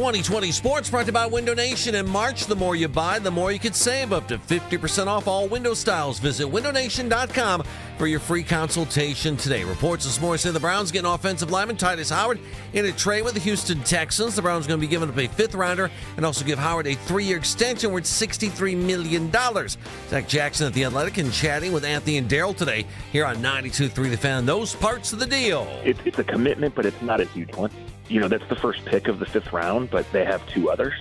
2020 Sports brought to you by Window Nation. In March, the more you buy, the more you could save. Up to 50% off all window styles. Visit windownation.com for your free consultation today. Reports this morning say the Browns getting offensive lineman Titus Howard in a trade with the Houston Texans. The Browns going to be giving up a fifth-rounder and also give Howard a 3-year extension worth $63 million. Zach Jackson at The Athletic and chatting with Anthony and Daryl today here on 92.3 The Fan. Those parts of the deal. It's a commitment, but it's not a huge one. You know, that's the first pick of the fifth round, but they have two others.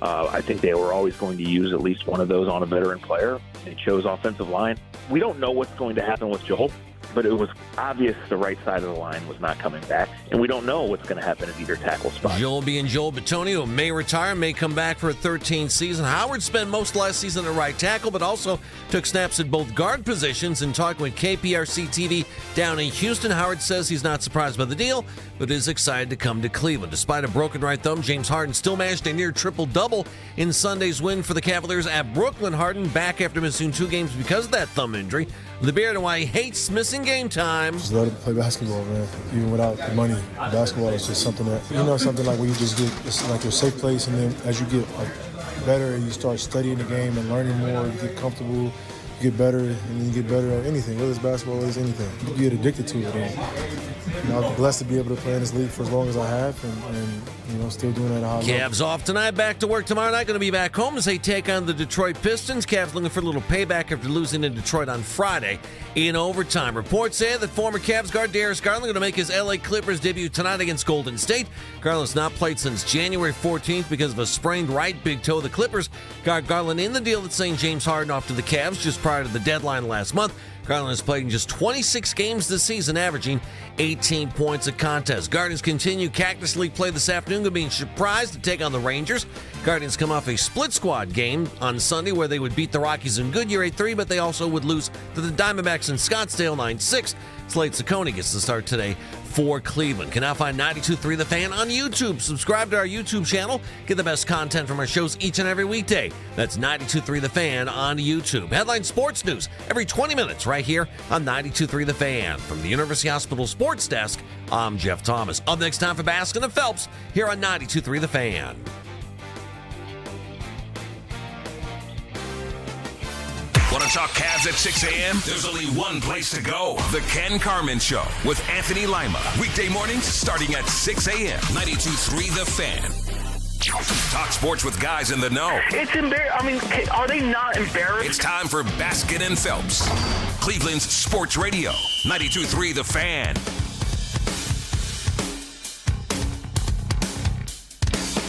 I think they were always going to use at least one of those on a veteran player. They chose offensive line. We don't know what's going to happen with Joel, but it was obvious the right side of the line was not coming back, and we don't know what's going to happen at either tackle spot. Joel being Joel Bitonio may retire, may come back for a 13th season. Howard spent most last season at right tackle, but also took snaps at both guard positions. And talking with KPRC TV down in Houston, Howard says he's not surprised by the deal, but is excited to come to Cleveland. Despite a broken right thumb, James Harden still managed a near triple-double in Sunday's win for the Cavaliers at Brooklyn. Harden back after missing 2 games because of that thumb injury. The Beard and why he hates missing game time. Just love to play basketball, man. Even without the money, basketball is just something that, something like where you just get, it's like your safe place, and then as you get better and you start studying the game and learning more, you get comfortable, you get better, and then you get better at anything, whether it's basketball, whether it's anything. You get addicted to it. And, I'm blessed to be able to play in this league for as long as I have, and still doing it at a high level. Cavs off tonight, back to work tomorrow night. Going to be back home as they take on the Detroit Pistons. Cavs looking for a little payback after losing in Detroit on Friday in overtime. Reports say that former Cavs guard Darius Garland going to make his LA Clippers debut tonight against Golden State. Garland's not played since January 14th because of a sprained right big toe. The Clippers got Garland in the deal that's saying James Harden off to the Cavs just prior to the deadline last month. Garland has played in just 26 games this season, averaging 18 points a contest. Guardians continue Cactus League play this afternoon, going to be surprised to take on the Rangers. Guardians come off a split squad game on Sunday where they would beat the Rockies in Goodyear 8-3, but they also would lose to the Diamondbacks in Scottsdale 9-6. Slade Ciccone gets the start today for Cleveland. Can now find 92.3 The Fan on YouTube. Subscribe to our YouTube channel. Get the best content from our shows each and every weekday. That's 92.3 The Fan on YouTube. Headline sports news every 20 minutes right here on 92.3 The Fan. From the University Hospital Sports Desk, I'm Jeff Thomas. Up next, time for Baskin and Phelps here on 92.3 The Fan. Want to talk Cavs at 6 a.m.? There's only one place to go. The Ken Carman Show with Anthony Lima. Weekday mornings starting at 6 a.m. 92.3 The Fan. Talk sports with guys in the know. It's embarrassing. I mean, are they not embarrassed? It's time for Baskin and Phelps. Cleveland's Sports Radio. 92.3 The Fan.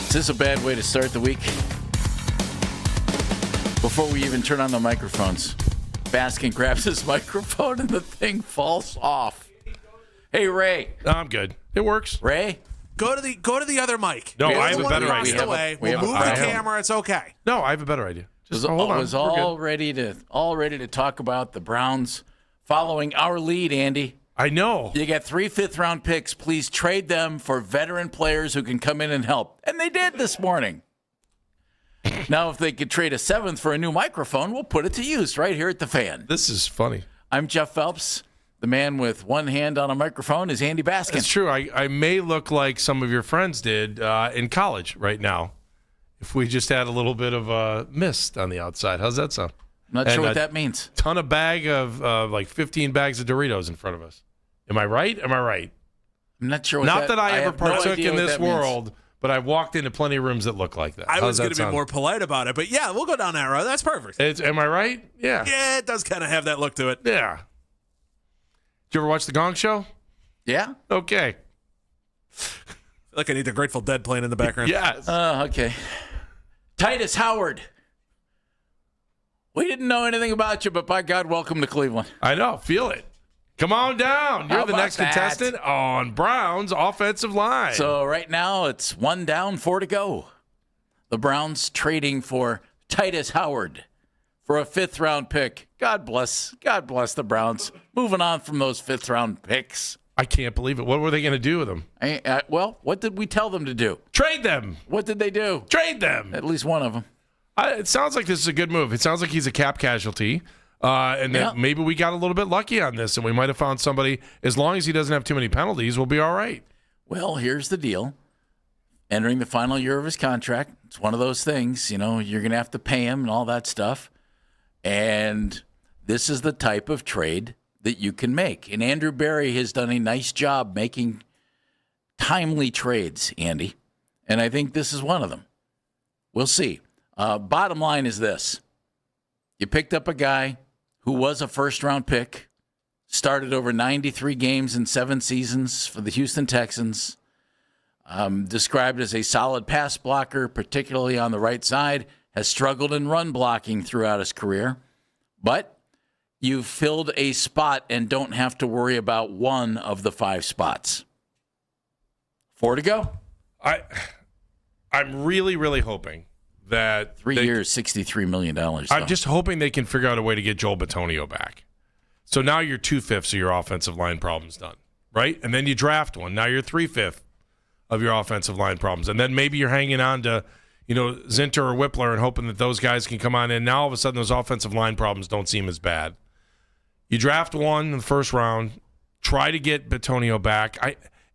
Is this a bad way to start the week? Before we even turn on the microphones, Baskin grabs his microphone and the thing falls off. Hey, Ray. I'm good. It works. Ray? Go to the other mic. No, I have a better idea. We'll move the camera. It's okay. No, I have a better idea. Just hold on. I was all ready to talk about the Browns following our lead, Andy. I know. You got 3 fifth-round picks. Please trade them for veteran players who can come in and help. And they did this morning. Now, if they could trade a 7th for a new microphone, we'll put it to use right here at The Fan. This is funny. I'm Jeff Phelps. The man with one hand on a microphone is Andy Baskin. It's true. I may look like some of your friends did in college right now if we just had a little bit of a mist on the outside. How's that sound? I'm not sure what that means. Ton of bag of like 15 bags of Doritos in front of us. Am I right? I'm not sure what Not that I ever partook no in this world. Means. But I've walked into plenty of rooms that look like that. I was going to be more polite about it, but yeah, we'll go down that road. That's perfect. Am I right? Yeah. Yeah, it does kind of have that look to it. Yeah. Did you ever watch The Gong Show? Yeah. Okay. I feel like I need the Grateful Dead playing in the background. Yes. Okay. Titus Howard. We didn't know anything about you, but by God, welcome to Cleveland. I know. Feel it. Come on down. You're the next contestant on Browns' offensive line. So right now it's 1 down, 4 to go. The Browns trading for Titus Howard for a 5th-round pick. God bless the Browns. Moving on from those 5th-round picks. I can't believe it. What were they going to do with them? Well, what did we tell them to do? Trade them. What did they do? Trade them. At least one of them. It sounds like this is a good move. It sounds like he's a cap casualty. And that maybe we got a little bit lucky on this, and we might have found somebody. As long as he doesn't have too many penalties, we'll be all right. Well, here's the deal. entering the final year of his contract. It's one of those things, you're going to have to pay him and all that stuff. And this is the type of trade that you can make. And Andrew Berry has done a nice job making timely trades, Andy. And I think this is one of them. We'll see. Bottom line is this. You picked up a guy who was a first-round pick, started over 93 games in 7 seasons for the Houston Texans, described as a solid pass blocker, particularly on the right side, has struggled in run blocking throughout his career. But you've filled a spot and don't have to worry about one of the 5 spots. 4 to go. I'm really, really hoping that 3 years, $63 million. I'm just hoping they can figure out a way to get Joel Bitonio back. So now you're 2/5 of your offensive line problems done, right? And then you draft one. Now you're 3/5 of your offensive line problems. And then maybe you're hanging on to, Zinter or Whippler and hoping that those guys can come on in. Now all of a sudden those offensive line problems don't seem as bad. You draft one in the first round, try to get Bitonio back.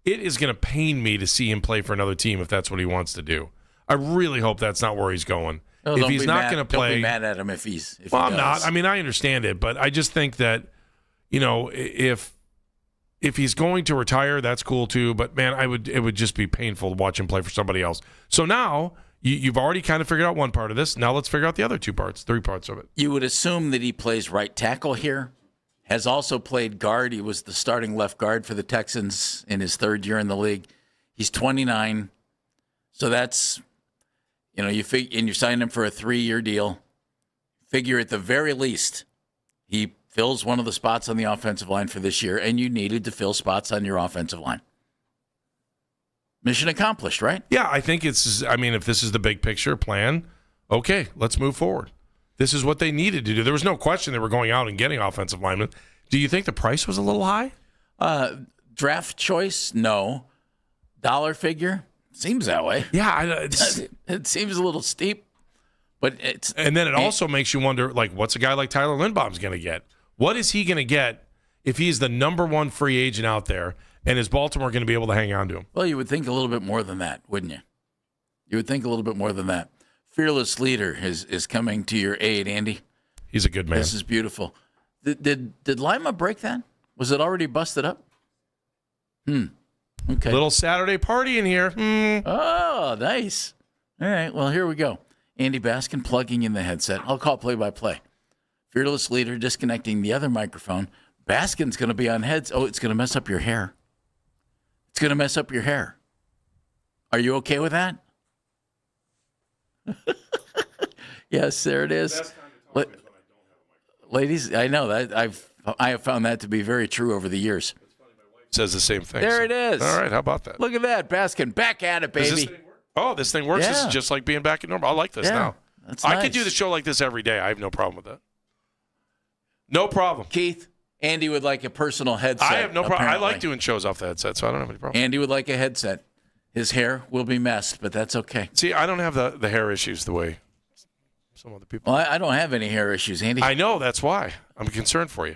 It is going to pain me to see him play for another team if that's what he wants to do. I really hope that's not where he's going. No, if he's not going to play, don't be mad at him if he's. I'm not. I mean, I understand it, but I just think that, if he's going to retire, that's cool too. But man, it would just be painful to watch him play for somebody else. So now you've already kind of figured out one part of this. Now let's figure out the other 3 parts of it. You would assume that he plays right tackle here. Has also played guard. He was the starting left guard for the Texans in his 3rd year in the league. He's 29, so that's. And you sign him for a 3-year deal. Figure at the very least, he fills one of the spots on the offensive line for this year, and you needed to fill spots on your offensive line. Mission accomplished, right? Yeah, I think if this is the big picture plan, okay, let's move forward. This is what they needed to do. There was no question they were going out and getting offensive linemen. Do you think the price was a little high? Draft choice, no. Dollar figure? Seems that way. Yeah, it seems a little steep, but and then it also makes you wonder, what's a guy like Tyler Lindbaum's going to get? What is he going to get if he's the number 1 free agent out there, and is Baltimore going to be able to hang on to him? Well, you would think a little bit more than that, wouldn't you? You would think a little bit more than that. Fearless leader is coming to your aid, Andy. He's a good man. This is beautiful. Did Lima break that? Was it already busted up? Okay. Little Saturday party in here. Oh, nice. All right, well, here we go. Andy Baskin plugging in the headset. I'll call play-by-play. Fearless leader disconnecting the other microphone. Baskin's going to be on heads. Oh, it's going to mess up your hair. It's going to mess up your hair. Are you okay with that? Yes, there it is. Ladies, I know that I have found that to be very true over the years. Says the same thing. There it is. All right, how about that? Look at that, Baskin, back at it, baby. This thing works. Yeah. This is just like being back in normal. I like this now. That's I nice. could do the show like this every day. I have no problem with that. No problem. Keith, Andy would like a personal headset. I have no problem. I apparently. like doing shows off the headset, so I don't have any problem. Andy would like a headset. His hair will be messed, but that's okay. See, I don't have the hair issues the way some other people. Well, I don't have any hair issues, Andy. I know. That's why. I'm concerned for you.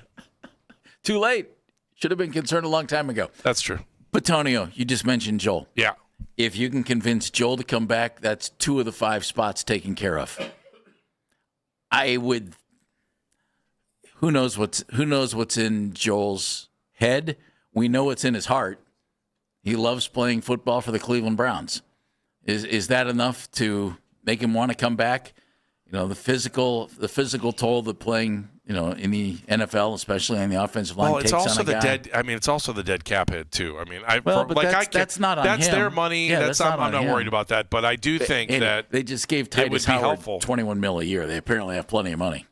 Too late. Should have been concerned a long time ago. That's true. Bitonio, you just mentioned Joel. Yeah. If you can convince Joel to come back, that's 2 of the 5 spots taken care of. I would. Who knows what's in Joel's head? We know what's in his heart. He loves playing football for the Cleveland Browns. Is that enough to make him want to come back? The physical toll that playing, in the NFL, especially on the offensive line, it's takes also on a the guy. dead. I mean, it's also the dead cap hit too. I mean, that's not on that's him. their money. Yeah, I'm not worried about that. But I do think that they just gave would Titus be Howard helpful. $21 million a year. They apparently have plenty of money.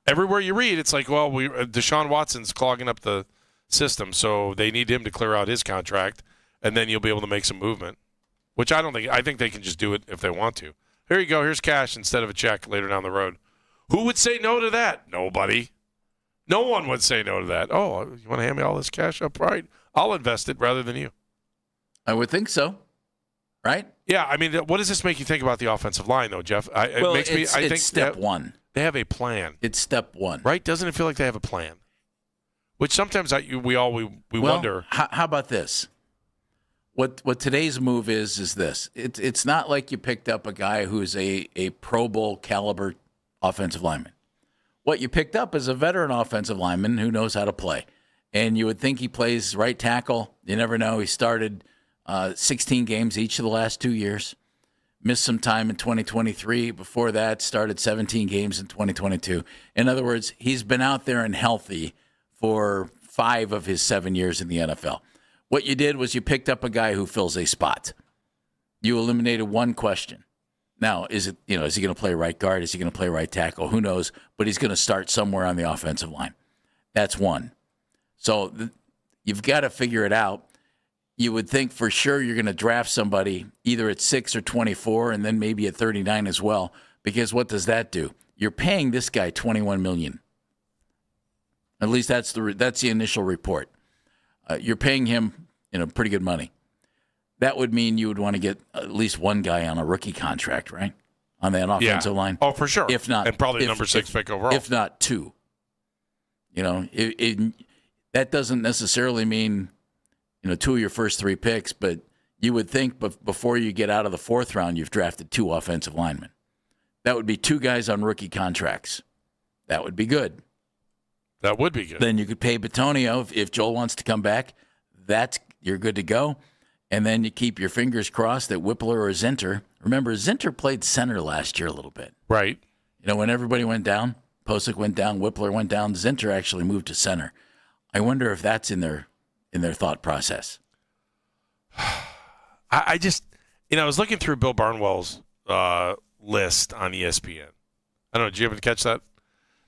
Everywhere you read, it's like, well, Deshaun Watson's clogging up the system, so they need him to clear out his contract, and then you'll be able to make some movement. Which I don't think. I think they can just do it if they want to. Here you go. Here's cash instead of a check later down the road. Who would say no to that? Nobody. No one would say no to that. Oh, you want to hand me all this cash up? Right. I'll invest it rather than you. I would think so. Right? Yeah. I mean, what does this make you think about the offensive line, though, Jeff? I think step one. They have a plan. It's step one. Right? Doesn't it feel like they have a plan? Which sometimes we wonder. How about this? What today's move is this. It's not like you picked up a guy who's a Pro Bowl caliber offensive lineman. What you picked up is a veteran offensive lineman who knows how to play. And you would think he plays right tackle. You never know. He started 16 games each of the last 2 years. Missed some time in 2023. Before that, started 17 games in 2022. In other words, he's been out there and healthy for 5 of his 7 years in the NFL. What you did was you picked up a guy who fills a spot. You eliminated one question. Now, is he going to play right guard? Is he going to play right tackle? Who knows? But he's going to start somewhere on the offensive line. That's one. So you've got to figure it out. You would think for sure you're going to draft somebody either at 6 or 24 and then maybe at 39 as well, because what does that do? You're paying this guy $21 million. At least that's the initial report. You're paying him pretty good money. That would mean you would want to get at least one guy on a rookie contract, right? On that offensive line. Oh, for sure. If not, and probably number 6 pick overall. If not 2. That doesn't necessarily mean 2 of your first 3 picks, but you would think before you get out of the 4th round, you've drafted 2 offensive linemen. That would be 2 guys on rookie contracts. That would be good. That would be good. Then you could pay Bitonio if Joel wants to come back. You're good to go. And then you keep your fingers crossed that Whippler or Zinter. Remember, Zinter played center last year a little bit. Right. When everybody went down, Posick went down, Whippler went down, Zinter actually moved to center. I wonder if that's in their thought process. I just, I was looking through Bill Barnwell's list on ESPN. I don't know, did you ever catch that?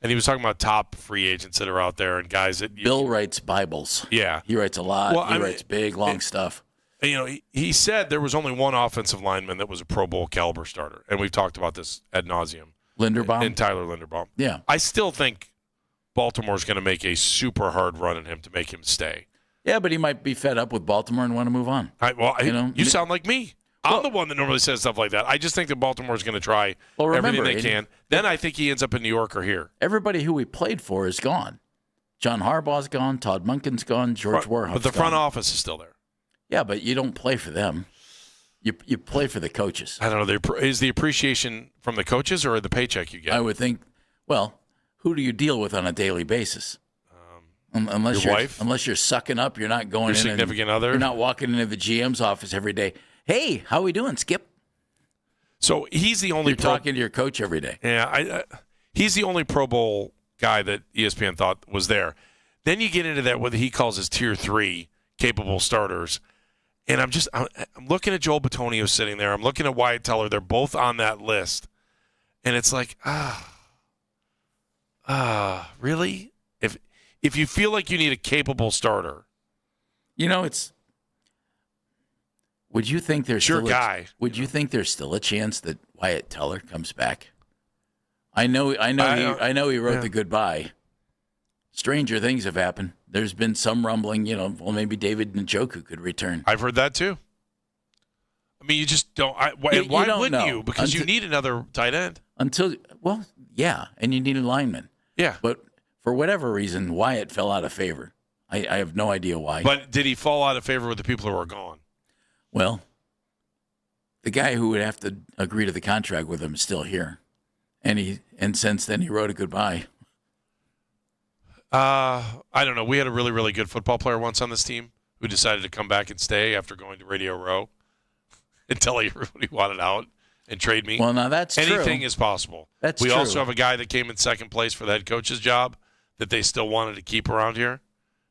And he was talking about top free agents that are out there and guys that Bill writes Bibles. Yeah. He writes a lot. He writes big, long stuff. He said there was only one offensive lineman that was a Pro Bowl caliber starter. And we've talked about this ad nauseum. Linderbaum? And Tyler Linderbaum. Yeah. I still think Baltimore's going to make a super hard run at him to make him stay. Yeah, but he might be fed up with Baltimore and want to move on. You sound like me. I'm the one that normally says stuff like that. I just think that Baltimore's going to try everything they can. Then I think he ends up in New York or here. Everybody who we played for is gone. John Harbaugh's gone. Todd Monken's gone. George Warhawk's gone. But the front office is still there. Yeah, but you don't play for them. You play for the coaches. I don't know. Is the appreciation from the coaches or the paycheck you get? I would think, who do you deal with on a daily basis? Unless your wife? Unless you're sucking up, you're not going your significant other? You're not walking into the GM's office every day. Hey, how we doing, Skip? So he's the only. You're talking to your coach every day. Yeah, he's the only Pro Bowl guy that ESPN thought was there. Then you get into that what he calls his tier 3 capable starters, and I'm looking at Joel Bitonio sitting there. I'm looking at Wyatt Teller. They're both on that list, and it's like, really? If you feel like you need a capable starter, it's. Would you think there's your guy? Would you think there's still a chance that Wyatt Teller comes back? I know he wrote the goodbye. Stranger things have happened. There's been some rumbling, maybe David Njoku could return. I've heard that too. I mean, you just don't. Why wouldn't you? Because you need another tight end. And you need a lineman. Yeah. But for whatever reason, Wyatt fell out of favor. I have no idea why. But did he fall out of favor with the people who are gone? Well, the guy who would have to agree to the contract with him is still here. And since then he wrote a goodbye. I don't know. We had a really, really good football player once on this team who decided to come back and stay after going to Radio Row and tell everybody he wanted out and trade me. Well, now that's true. Anything is possible. We also have a guy that came in second place for the head coach's job that they still wanted to keep around here,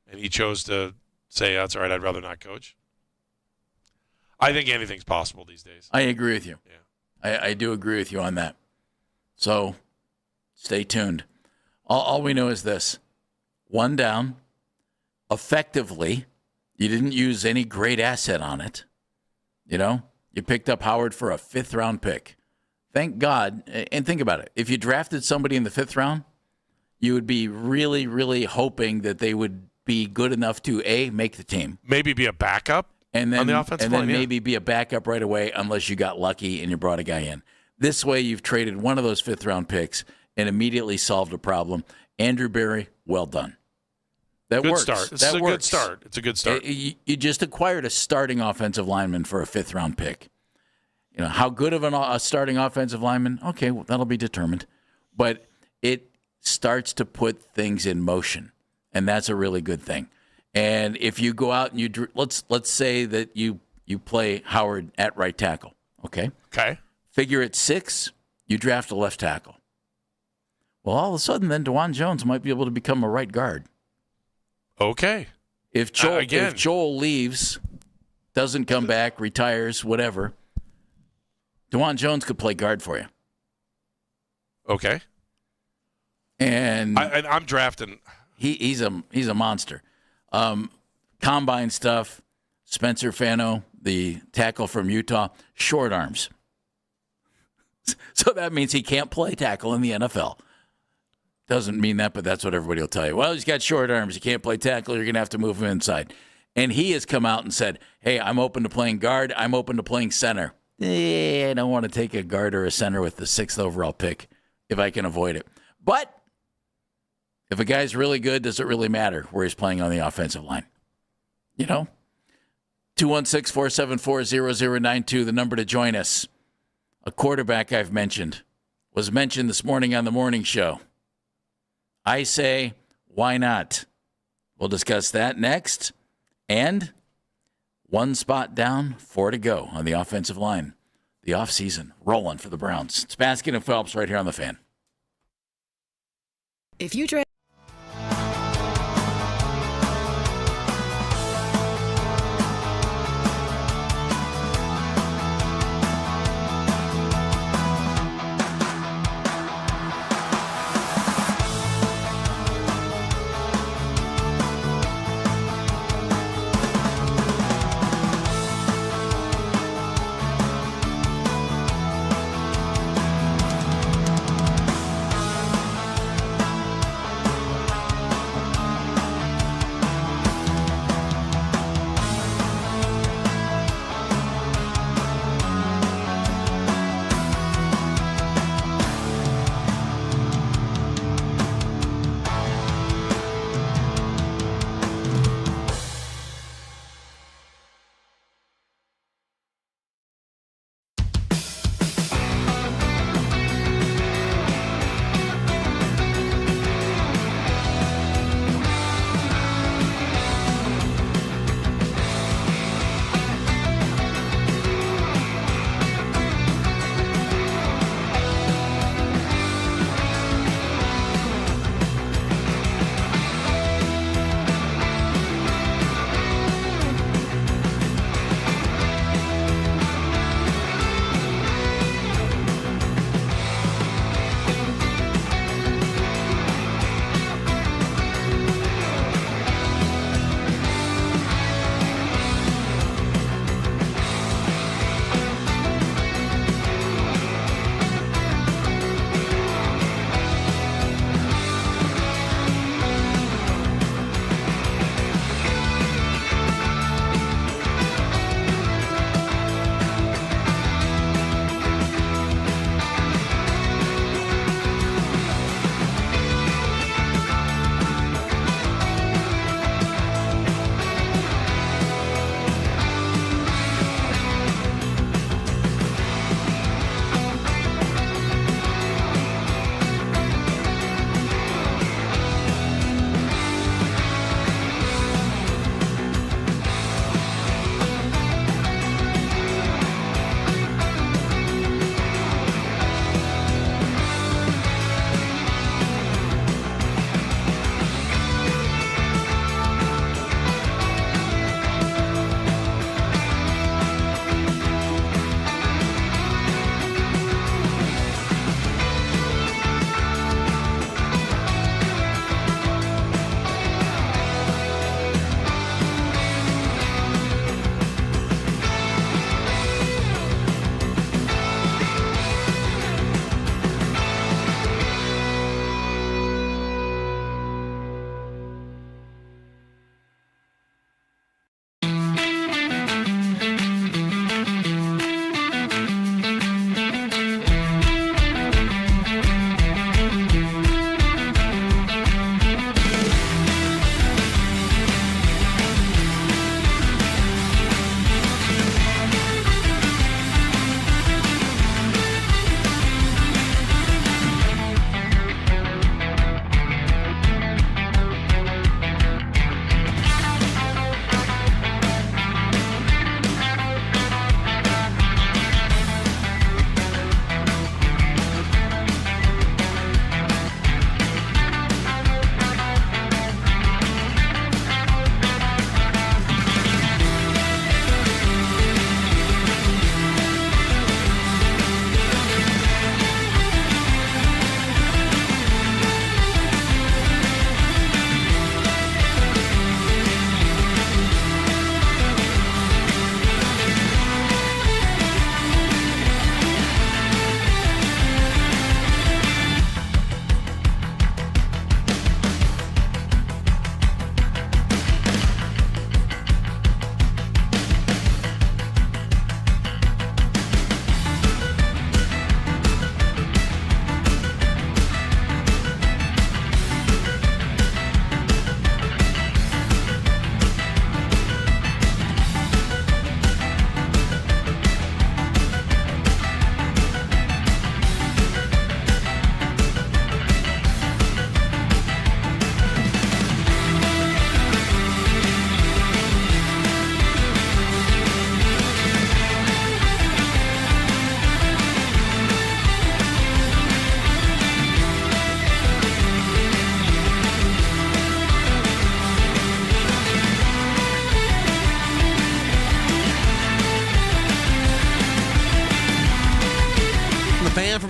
and he chose to say, that's all right, I'd rather not coach. I think anything's possible these days. I agree with you. Yeah, I do agree with you on that. So stay tuned. All we know is this. 1 down. Effectively, you didn't use any great asset on it. You picked up Howard for a 5th-round pick. Thank God. And think about it. If you drafted somebody in the 5th round, you would be really, really hoping that they would be good enough to, A, make the team. Maybe be a backup. And then, on the offensive line, maybe be a backup right away unless you got lucky and you brought a guy in. This way, you've traded one of those 5th-round picks and immediately solved a problem. Andrew Berry, well done. That Good works. start. It's That a works. good start. It's a good start. You just acquired a starting offensive lineman for a 5th-round pick. You know, how good of a starting offensive lineman? Okay, well, that'll be determined. But it starts to put things in motion, and that's a really good thing. And if you go out and let's say that you play Howard at right tackle, okay? Okay. Figure at 6, you draft a left tackle. Well, all of a sudden, then DeJuan Jones might be able to become a right guard. Okay. If Joel leaves, doesn't come back, retires, whatever, DeJuan Jones could play guard for you. Okay. And I'm drafting. He's a monster. Combine stuff. Spencer Fano, the tackle from Utah, short arms. So that means he can't play tackle in the NFL. Doesn't mean that, but that's what everybody will tell you. Well, he's got short arms. He can't play tackle. You're going to have to move him inside. And he has come out and said, hey, I'm open to playing guard. I'm open to playing center. I don't want to take a guard or a center with the 6th overall pick if I can avoid it. But if a guy's really good, does it really matter where he's playing on the offensive line? You know? 216-474-0092, the number to join us. A quarterback I've mentioned was mentioned this morning on the morning show. I say, why not? We'll discuss that next. And 1 spot down, 4 to go on the offensive line. The offseason rolling for the Browns. It's Baskin and Phelps right here on the Fan. If you draft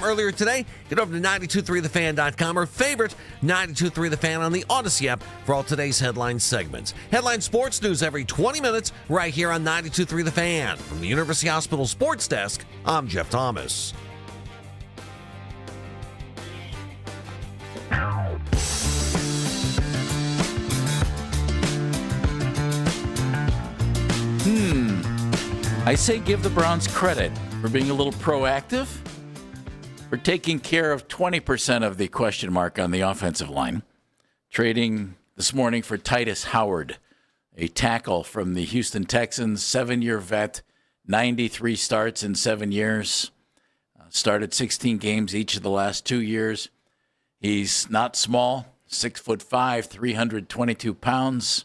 earlier today. Get over to 923thefan.com or favorite 923 The Fan on the Odyssey app for all today's headline segments. Headline sports news every 20 minutes right here on 923 The Fan. From the University Hospital Sports Desk, I'm Jeff Thomas. I say give the Browns credit for being a little proactive, for taking care of 20% of the question mark on the offensive line, trading this morning for Titus Howard, a tackle from the Houston Texans, 7-year vet, 93 starts in 7 years, started 16 games each of the last 2 years. He's not small, 6'5", 322 pounds,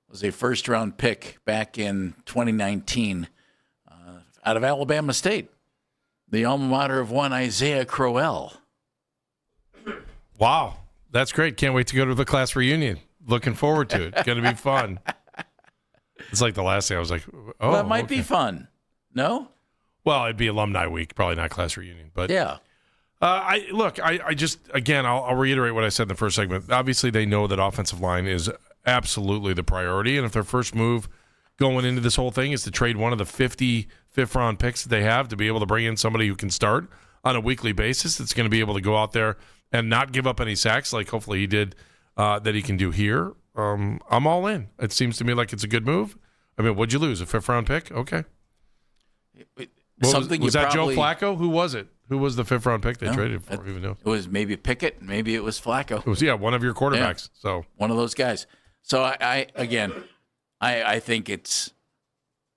was a first-round pick back in 2019 out of Alabama State, the alma mater of one Isaiah Crowell. Wow, that's great. Can't wait to go to the class reunion. Looking forward to it. Going to be fun. It's like the last thing I was like, oh, that might be fun. No? Well, it'd be alumni week, probably not class reunion. But yeah. I just, again, I'll reiterate what I said in the first segment. Obviously, they know that offensive line is absolutely the priority, and if their first move going into this whole thing is to trade one of the 50 fifth-round picks that they have to be able to bring in somebody who can start on a weekly basis that's going to be able to go out there and not give up any sacks like hopefully he did that he can do here, I'm all in. It seems to me like it's a good move. I mean, what'd you lose, a fifth-round pick? Okay. Was that Joe Flacco? Who was it? Who was the fifth-round pick they traded for? Even though it was maybe Pickett, maybe it was Flacco. It was, one of your quarterbacks. Yeah, so one of those guys. So I think it's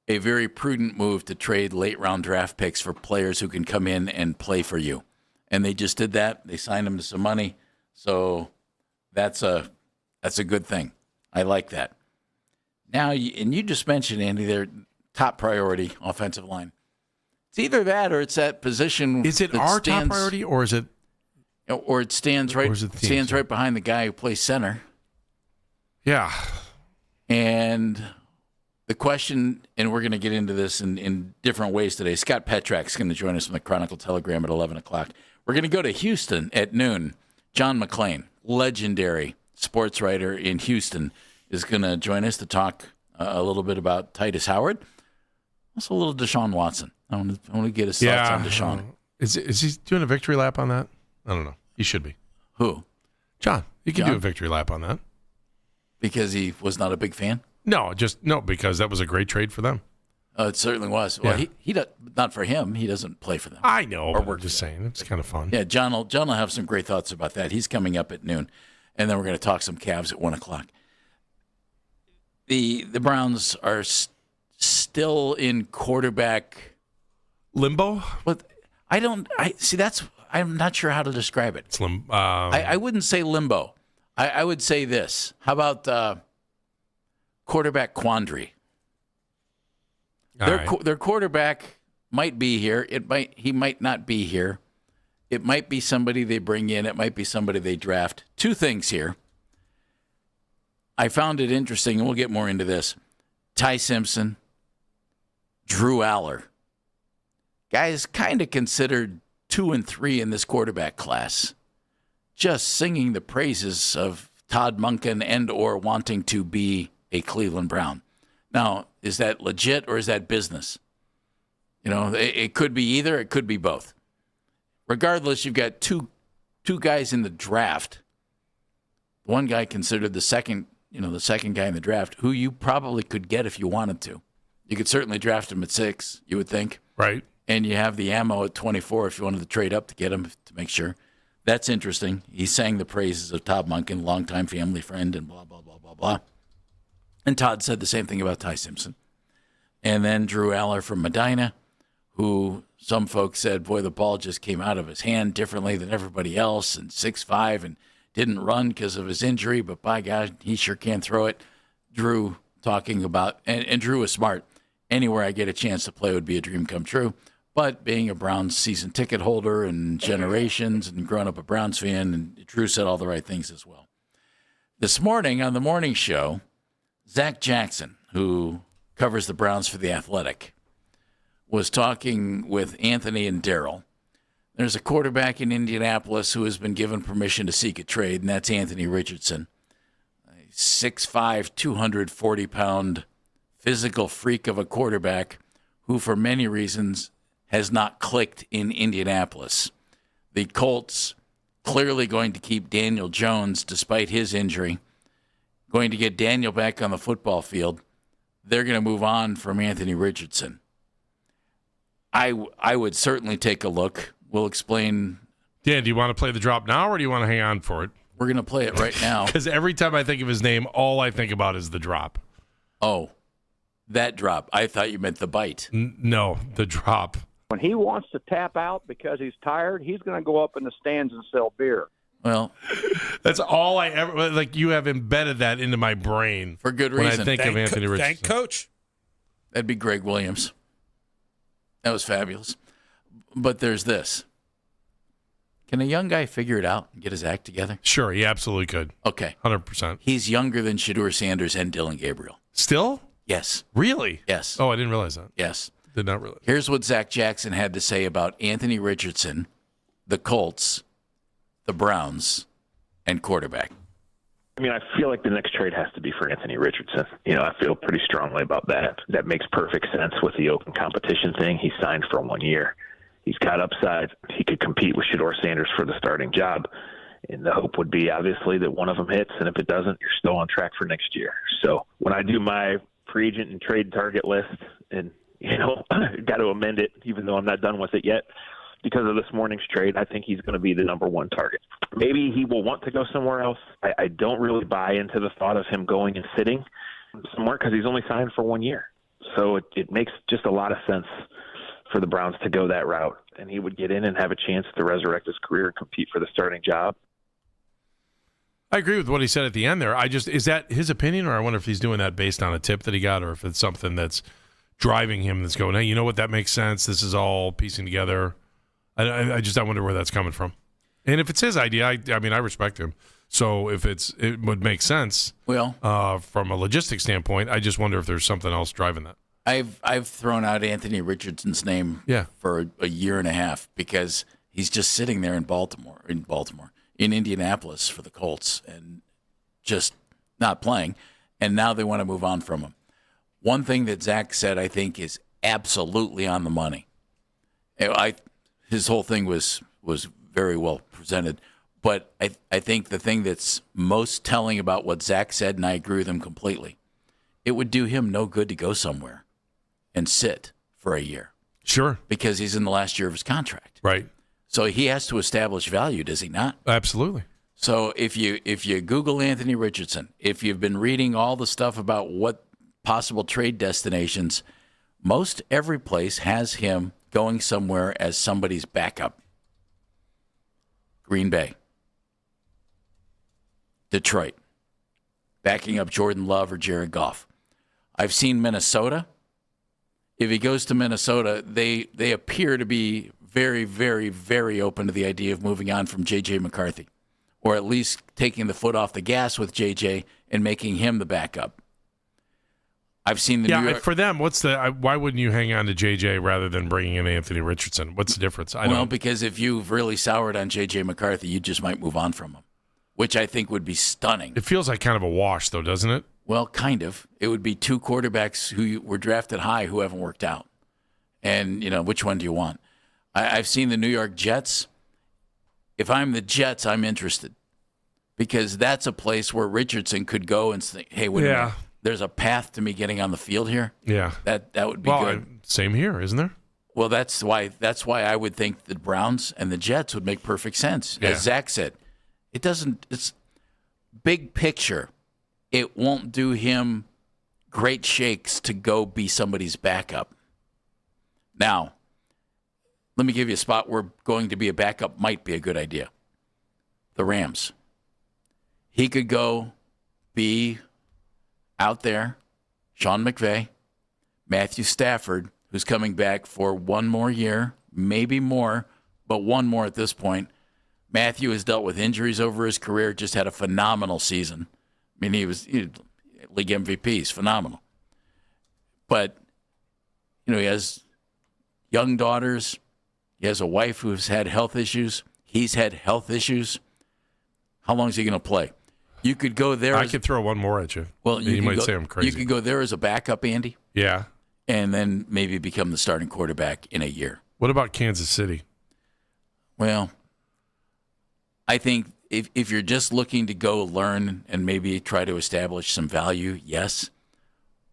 a very prudent move to trade late-round draft picks for players who can come in and play for you. And they just did that. They signed them to some money. So that's a good thing. I like that. Now, and you just mentioned, Andy, their top priority, offensive line. It's either that or it's that position. Is it our top priority or is it? Or it stands right, stands right behind the guy who plays center. Yeah. And the question, and we're going to get into this in different ways today. Scott Petrak is going to join us from the Chronicle Telegram at 11 o'clock. We're going to go to Houston at noon. John McClain, legendary sports writer in Houston, is going to join us to talk a little bit about Titus Howard. Also a little Deshaun Watson. I want to get his thoughts on Deshaun. Is he doing a victory lap on that? I don't know. He should be. Who? John. He can do a victory lap on that. Because he was not a big fan? No, because that was a great trade for them. It certainly was. Well, he not for him. He doesn't play for them. I know, but I'm just saying. It's kind of fun. Yeah, John will have some great thoughts about that. He's coming up at noon. And then we're going to talk some Cavs at 1 o'clock. The Browns are still in quarterback limbo? I'm not sure how to describe it. I wouldn't say limbo. I would say this. How about quarterback quandary? Their quarterback might be here. He might not be here. It might be somebody they bring in. It might be somebody they draft. Two things here. I found it interesting, and we'll get more into this. Ty Simpson, Drew Aller. Guys kind of considered 2 and 3 in this quarterback class. Just singing the praises of Todd Monken and or wanting to be a Cleveland Brown. Now, is that legit or is that business? It could be either. It could be both. Regardless, you've got two guys in the draft. One guy considered the second guy in the draft, who you probably could get if you wanted to. You could certainly draft him at 6, you would think. Right. And you have the ammo at 24 if you wanted to trade up to get him to make sure. That's interesting. He sang the praises of Todd Monken, longtime family friend, and blah, blah, blah, blah, blah. And Todd said the same thing about Ty Simpson. And then Drew Aller from Medina, who some folks said, boy, the ball just came out of his hand differently than everybody else, and 6'5", and didn't run because of his injury, but by God, he sure can throw it. Drew talking about, and Drew is smart. Anywhere I get a chance to play would be a dream come true. But being a Browns season ticket holder and generations and growing up a Browns fan, and Drew said all the right things as well. This morning on the morning show, Zach Jackson, who covers the Browns for The Athletic, was talking with Anthony and Daryl. There's a quarterback in Indianapolis who has been given permission to seek a trade, and that's Anthony Richardson. A 6'5", 240-pound physical freak of a quarterback who, for many reasons, has not clicked in Indianapolis. The Colts clearly going to keep Daniel Jones despite his injury, going to get Daniel back on the football field. They're going to move on from Anthony Richardson. I would certainly take a look. We'll explain. Dan, do you want to play the drop now or do you want to hang on for it? We're going to play it right now. Because every time I think of his name, all I think about is the drop. Oh, that drop. I thought you meant the bite. No, the drop. When he wants to tap out because he's tired, he's going to go up in the stands and sell beer. Well, that's all I ever, like, you have embedded that into my brain. For good when reason. I think of Anthony Richardson. Thank Coach. That'd be Greg Williams. That was fabulous. But there's this. Can a young guy figure it out and get his act together? Sure, he absolutely could. Okay. 100%. He's younger than Shedeur Sanders and Dylan Gabriel. Still? Yes. Really? Yes. Oh, I didn't realize that. Yes. Did not realize. Here's what Zach Jackson had to say about Anthony Richardson, the Colts, the Browns, and quarterback. I mean, I feel like the next trade has to be for Anthony Richardson. I feel pretty strongly about that. That makes perfect sense with the open competition thing. He signed for 1 year. He's got upside. He could compete with Shedeur Sanders for the starting job. And the hope would be, obviously, that one of them hits. And if it doesn't, you're still on track for next year. So when I do my free agent and trade target list, and, got to amend it, even though I'm not done with it yet, because of this morning's trade, I think he's going to be the number one target. Maybe he will want to go somewhere else. I don't really buy into the thought of him going and sitting somewhere because he's only signed for 1 year. So it makes just a lot of sense for the Browns to go that route, and he would get in and have a chance to resurrect his career and compete for the starting job. I agree with what he said at the end there. Is that his opinion, or I wonder if he's doing that based on a tip that he got, or if it's something that's driving him that's going, hey, you know what, that makes sense. This is all piecing together. I wonder where that's coming from. And if it's his idea, I respect him. So if it would make sense, well, from a logistics standpoint, I just wonder if there's something else driving that. I've thrown out Anthony Richardson's name for a year and a half because he's just sitting there in Indianapolis for the Colts and just not playing. And now they want to move on from him. One thing that Zach said, I think, is absolutely on the money. His whole thing was very well presented. But I think the thing that's most telling about what Zach said, and I agree with him completely, it would do him no good to go somewhere and sit for a year. Sure. Because he's in the last year of his contract. Right. So he has to establish value, does he not? Absolutely. So if you Google Anthony Richardson, if you've been reading all the stuff about what possible trade destinations, most every place has him going somewhere as somebody's backup. Green Bay, Detroit, backing up Jordan Love or Jared Goff. I've seen Minnesota. If he goes to Minnesota, they appear to be very, very, very open to the idea of moving on from J.J. McCarthy, or at least taking the foot off the gas with J.J. and making him the backup. I've seen the New York... for them, why wouldn't you hang on to J.J. rather than bringing in Anthony Richardson? What's the difference? Because if you've really soured on J.J. McCarthy, you just might move on from him, which I think would be stunning. It feels like kind of a wash, though, doesn't it? Well, kind of. It would be two quarterbacks who were drafted high who haven't worked out. And, which one do you want? I've seen the New York Jets. If I'm the Jets, I'm interested. Because that's a place where Richardson could go and think, hey, wait a minute. There's a path to me getting on the field here. Yeah. That would be good. Same here, isn't there? Well, that's why I would think the Browns and the Jets would make perfect sense. Yeah. As Zach said, it's big picture. It won't do him great shakes to go be somebody's backup. Now, let me give you a spot where going to be a backup might be a good idea. The Rams. He could go be out there, Sean McVay, Matthew Stafford, who's coming back for one more year, maybe more, but one more at this point. Matthew has dealt with injuries over his career, just had a phenomenal season. I mean, he was league MVP. He's phenomenal. But, he has young daughters. He has a wife who's had health issues. He's had health issues. How long is he going to play? You could go there. I could throw one more at you. Well, you might say I'm crazy. You could go there as a backup, Andy. Yeah. And then maybe become the starting quarterback in a year. What about Kansas City? Well, I think if you're just looking to go learn and maybe try to establish some value, yes.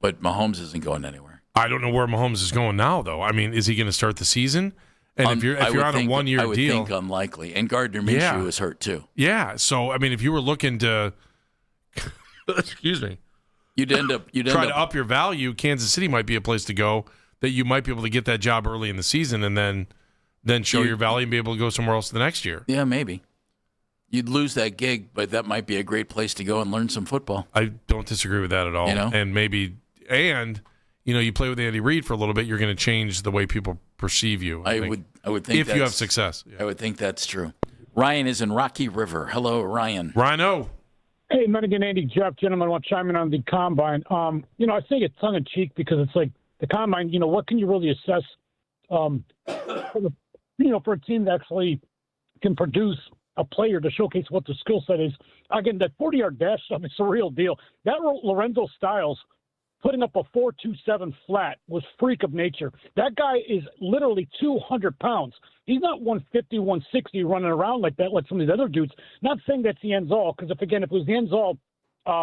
But Mahomes isn't going anywhere. I don't know where Mahomes is going now, though. I mean, is he going to start the season? And if you're on a 1 year deal, I would think unlikely. And Gardner Minshew is hurt too. Yeah. So I mean, if you were looking to, excuse me, you'd end up to up your value. Kansas City might be a place to go that you might be able to get that job early in the season and then show your value and be able to go somewhere else the next year. Yeah, maybe. You'd lose that gig, but that might be a great place to go and learn some football. I don't disagree with that at all. And you play with Andy Reid for a little bit, you're going to change the way people perceive you. I would think if you have success. Yeah. I would think that's true. Ryan is in Rocky River. Hello, Ryan. Rhino. Hey, Menigan, Andy, Jeff, gentlemen, I want to chime in on the combine. I think it's tongue in cheek because it's like the combine. What can you really assess for a team that actually can produce a player to showcase what the skill set is? Again, that 40-yard dash stuff, it's a real deal. That Lorenzo Styles putting up a 4.27 flat was freak of nature. That guy is literally 200 pounds. He's not 150, 160 running around like that, like some of these other dudes. Not saying that's the end all, because if it was the end all,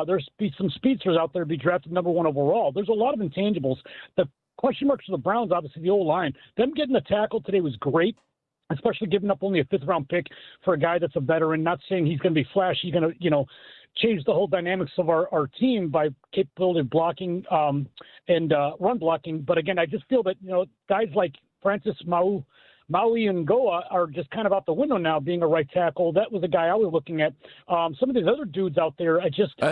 there's be some speedsters out there to be drafted number 1 overall. There's a lot of intangibles. The question marks for the Browns, obviously the O-line. Them getting the tackle today was great, especially giving up only a 5th-round pick for a guy that's a veteran. Not saying he's going to be flashy, going to, change the whole dynamics of our team by capability of blocking and run blocking. But again, I just feel that, guys like Francis Maui and Goa are just kind of out the window now being a right tackle. That was a guy I was looking at. Some of these other dudes out there,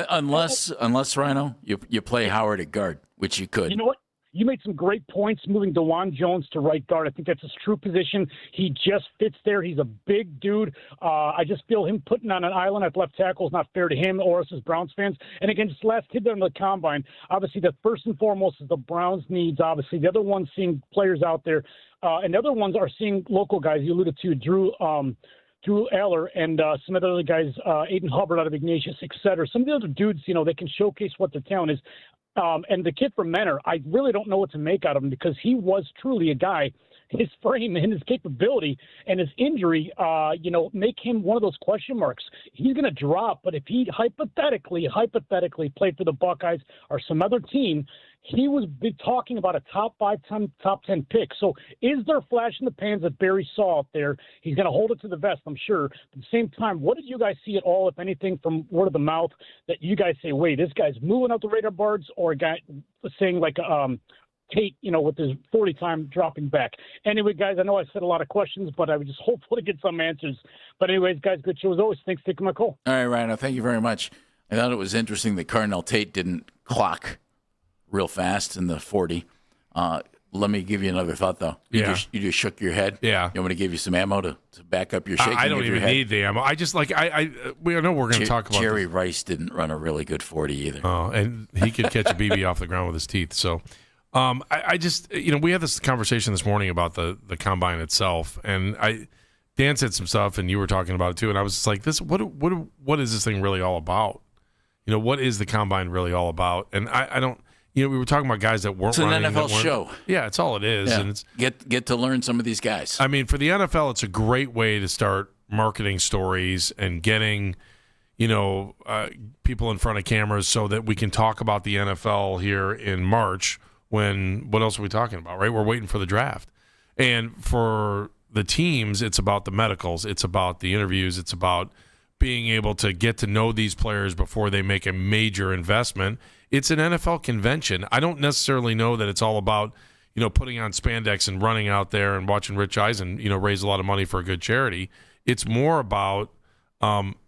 unless Rhino, you play Howard at guard, which you could. You know what? You made some great points moving DeJuan Jones to right guard. I think that's his true position. He just fits there. He's a big dude. I just feel him putting on an island at left tackle is not fair to him or us as Browns fans. And again, just last tidbit on the combine, obviously the first and foremost is the Browns' needs, obviously. The other one's seeing players out there. And the other ones are seeing local guys. You alluded to Drew Aller and some of the other guys, Aiden Hubbard out of Ignatius, et cetera. Some of the other dudes, they can showcase what their talent is. And the kid from Menor, I really don't know what to make out of him because he was truly a guy. His frame and his capability and his injury, make him one of those question marks. He's going to drop, but if he hypothetically played for the Buckeyes or some other team, he was talking about a top 5, top 10 pick. So is there flash in the pans that Barry saw out there? He's going to hold it to the vest, I'm sure. But at the same time, what did you guys see at all, if anything, from word of the mouth that you guys say, wait, this guy's moving out the radar boards, or a guy saying like Tate, with his 40 time dropping back. Anyway, guys, I know I said a lot of questions, but I was just hopeful to get some answers. But anyways, guys, good show as always. Thanks for taking my call. All right, Ryan, thank you very much. I thought it was interesting that Cardinal Tate didn't clock real fast in the 40. Let me give you another thought, though. You just shook your head. Yeah. You want me to give you some ammo to back up your shaking? I don't even need the ammo. I just we know we're going to talk about Jerry Rice didn't run a really good 40 either. Oh, and he could catch a BB off the ground with his teeth. So I just, we had this conversation this morning about the combine itself, and Dan said some stuff, and you were talking about it too, and I was just like, what is this thing really all about? What is the combine really all about? And I don't. We were talking about guys that weren't running. It's an NFL show. Yeah, it's all it is. Yeah. And it's get to learn some of these guys. I mean, for the NFL, it's a great way to start marketing stories and getting, people in front of cameras so that we can talk about the NFL here in March when, what else are we talking about, right? We're waiting for the draft. And for the teams, it's about the medicals. It's about the interviews. It's about being able to get to know these players before they make a major investment. It's an NFL convention. I don't necessarily know that it's all about, putting on spandex and running out there and watching Rich Eisen, raise a lot of money for a good charity. It's more about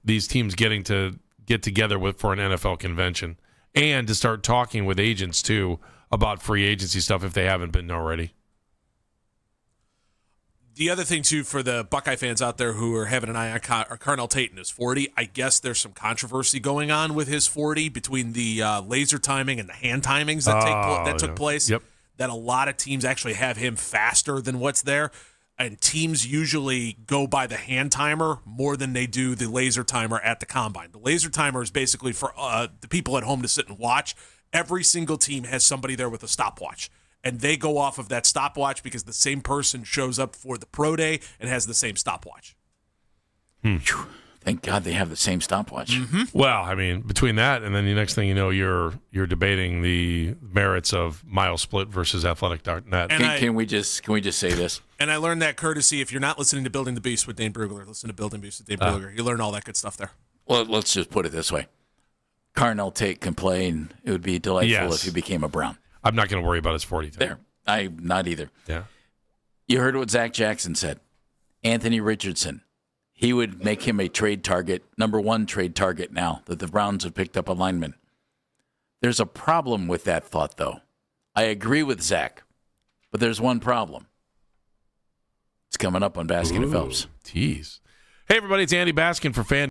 these teams getting to get together for an NFL convention and to start talking with agents, too, about free agency stuff if they haven't been already. The other thing, too, for the Buckeye fans out there who are having an eye on Cardinal Tate and his 40, I guess there's some controversy going on with his 40 between the laser timing and the hand timings that took place. Yep. That a lot of teams actually have him faster than what's there. And teams usually go by the hand timer more than they do the laser timer at the combine. The laser timer is basically for the people at home to sit and watch. Every single team has somebody there with a stopwatch. And they go off of that stopwatch because the same person shows up for the pro day and has the same stopwatch. Thank God they have the same stopwatch. Mm-hmm. Well, I mean, between that and then the next thing you know, you're debating the merits of mile split versus athletic.net. Can we just say this? And I learned that courtesy. If you're not listening to Building the Beast with Dane Brugler, listen to Building Beast with Dane Brugler. You learn all that good stuff there. Well, let's just put it this way. Carnell Tate can play, and it would be delightful if he became a Brown. I'm not going to worry about his 40 time. There. I'm not either. Yeah. You heard what Zach Jackson said. Anthony Richardson. He would make him a trade target, number one trade target now that the Browns have picked up a lineman. There's a problem with that thought, though. I agree with Zach, but there's one problem. It's coming up on Baskin and Phelps. Tease. Hey, everybody, it's Andy Baskin for Fan.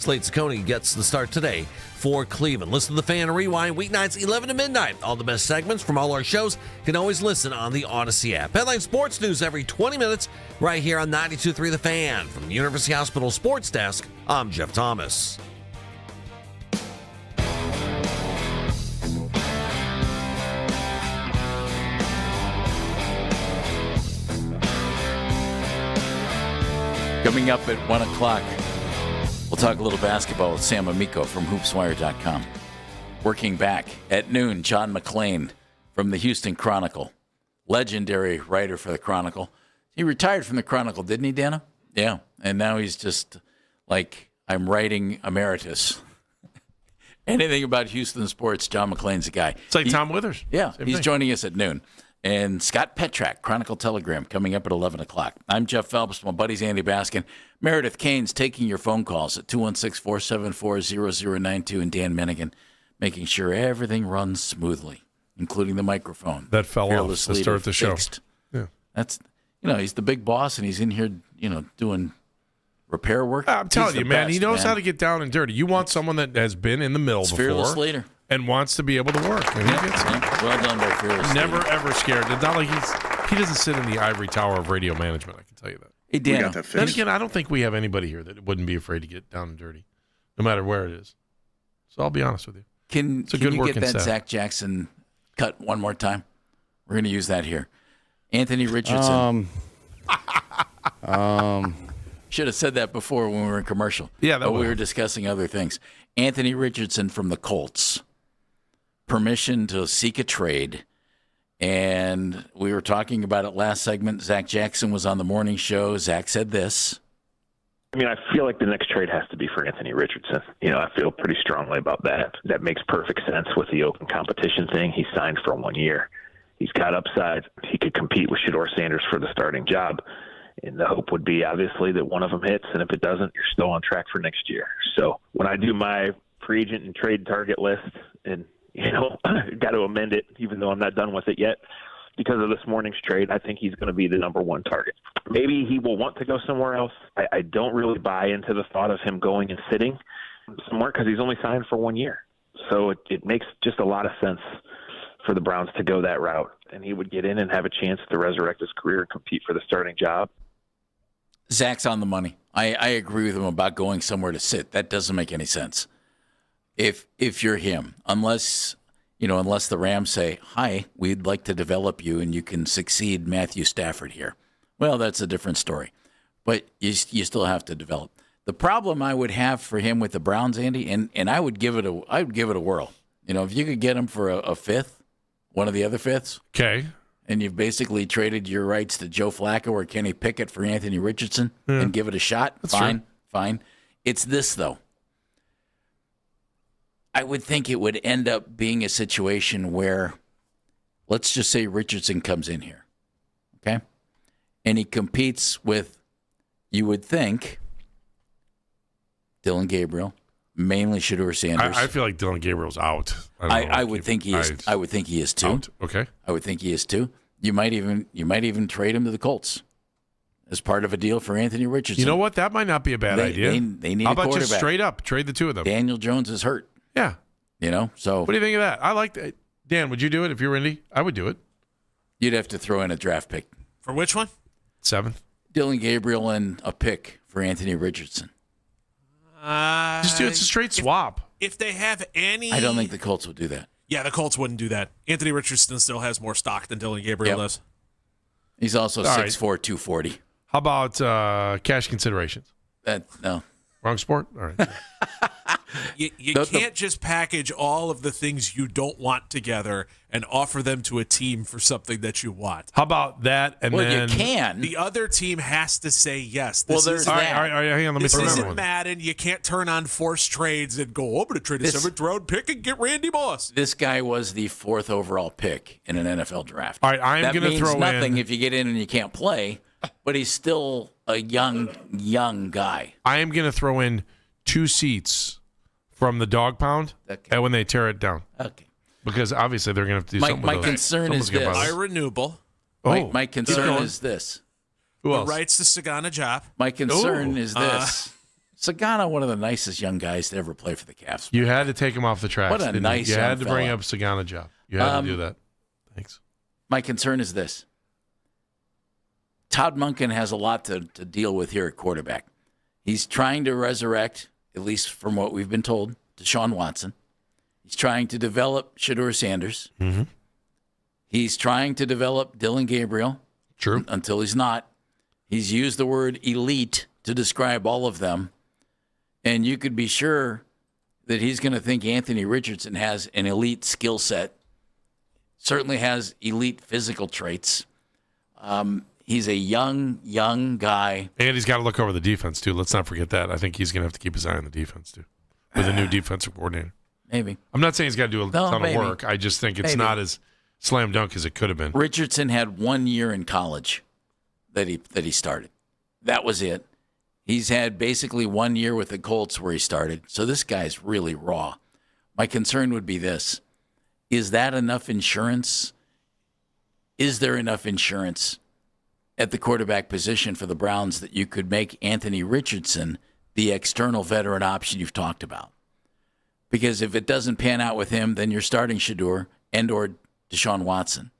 Slade Ciccone gets the start today for Cleveland. Listen to The Fan and Rewind weeknights 11 to midnight. All the best segments from all our shows can always listen on the Odyssey app. Headline sports news every 20 minutes right here on 92.3 The Fan. From the University Hospital Sports Desk, I'm Jeff Thomas. Coming up at 1 o'clock, we'll talk a little basketball with Sam Amico from hoopswire.com. Working back at noon, John McClain from the Houston Chronicle, legendary writer for the Chronicle. He retired from the Chronicle, didn't he, Dana? Yeah, and now he's just like, I'm writing emeritus. Anything about Houston sports, John McClain's the guy. It's like Tom Withers. Yeah, Same he's thing. joining us at noon. And Scott Petrak, Chronicle Telegram, coming up at 11 o'clock. I'm Jeff Phelps. My buddy's Andy Baskin. Meredith Kane's taking your phone calls at 216-474-0092. And Dan Minigan making sure everything runs smoothly, including the microphone. That fell off Fearless to leader start the show. fixed. Yeah. That's, he's the big boss, and he's in here, doing repair work. I'm telling He's you, the man, best, he knows how to get down and dirty. You want someone that has been in the mill It's before. Fearless leader. And wants to be able to work. And he gets it. Yeah, well done by Fearless Never, leader. ever scared. It's not like he doesn't sit in the ivory tower of radio management, I can tell you that. Hey, Dan, Then again, I don't think we have anybody here that wouldn't be afraid to get down and dirty, no matter where it is. So I'll be honest with you. Can a good you working get that staff. Zach Jackson cut one more time? We're going to use that here. Anthony Richardson. Should have said that before when we were in commercial. Yeah, that but we would. were discussing other things. Anthony Richardson from the Colts. Permission to seek a trade. And we were talking about it last segment. Zach Jackson was on the morning show. Zach said this. I mean, I feel like the next trade has to be for Anthony Richardson. I feel pretty strongly about that. That makes perfect sense with the open competition thing. He signed for 1 year. He's got upside. He could compete with Shedeur Sanders for the starting job. And the hope would be, obviously, that one of them hits. And if it doesn't, you're still on track for next year. So when I do my free agent and trade target list, and, got to amend it, even though I'm not done with it yet, because of this morning's trade, I think he's going to be the number one target. Maybe he will want to go somewhere else. I don't really buy into the thought of him going and sitting somewhere because he's only signed for 1 year. So it makes just a lot of sense for the Browns to go that route. And he would get in and have a chance to resurrect his career and compete for the starting job. Zach's on the money. I agree with him about going somewhere to sit. That doesn't make any sense. If you're him, unless the Rams say, "Hi, we'd like to develop you and you can succeed Matthew Stafford here." Well, that's a different story. But you still have to develop. The problem I would have for him with the Browns, Andy, and I would give it a whirl. If you could get him for a fifth, one of the other fifths. Okay. And you've basically traded your rights to Joe Flacco or Kenny Pickett for Anthony Richardson and give it a shot. That's fine. true. It's this, though. I would think it would end up being a situation where, let's just say Richardson comes in here, okay? And he competes with, you would think, Dylan Gabriel, mainly Shedeur Sanders. I feel like Dylan Gabriel's out. I would think he is. I would think he is too. Out. Okay. I would think he is too. You might even trade him to the Colts as part of a deal for Anthony Richardson. You know what? That might not be a bad idea. They need How a about quarterback. just straight up trade the two of them? Daniel Jones is hurt. Yeah. So what do you think of that? I like that. Dan, would you do it if you were Indy? I would do it. You'd have to throw in a draft pick. For which one? 7th. Dylan Gabriel and a pick for Anthony Richardson. Just do it's a straight swap. If they have any... I don't think the Colts would do that. Yeah, the Colts wouldn't do that. Anthony Richardson still has more stock than Dylan Gabriel does. He's also 6'4", 240. How about cash considerations? No. Wrong sport? All right. You can't just package all of the things you don't want together and offer them to a team for something that you want. How about that? And then you can. The other team has to say yes. Well, there's all that. right, hang on. Let me This throw another isn't one. Madden. You can't turn on forced trades and go, I'm going to trade a 7th round pick and get Randy Moss. This guy was the 4th overall pick in an NFL draft. All right, I am going to throw nothing in. if you get in and you can't play, but he's still a young guy. I am going to throw in 2 seats from the dog pound and when they tear it down. Okay. Because obviously they're going to have to do something with those. My concern is this. Ira Newble. My concern is this. Who The else? rights to Sagana Job. My concern is this. Sagana, one of the nicest young guys to ever play for the Cavs. You had to take him off the tracks. What a nice You young had to bring fella. up Sagana job. You had to do that. Thanks. My concern is this. Todd Monken has a lot to deal with here at quarterback. He's trying to resurrect, at least from what we've been told, Deshaun Watson. He's trying to develop Shedeur Sanders. Mm-hmm. He's trying to develop Dylan Gabriel. True. Until he's not. He's used the word elite to describe all of them. And you could be sure that he's going to think Anthony Richardson has an elite skill set, certainly has elite physical traits. He's a young guy. And he's got to look over the defense, too. Let's not forget that. I think he's going to have to keep his eye on the defense, too, with a new defensive coordinator. Maybe. I'm not saying he's got to do a ton of work. I just think it's not as slam dunk as it could have been. Richardson had 1 year in college that he started. That was it. He's had basically 1 year with the Colts where he started. So this guy's really raw. My concern would be this. Is that enough insurance? Is there enough insurance at the quarterback position for the Browns that you could make Anthony Richardson the external veteran option you've talked about? Because if it doesn't pan out with him, then you're starting Shedeur and or Deshaun Watson.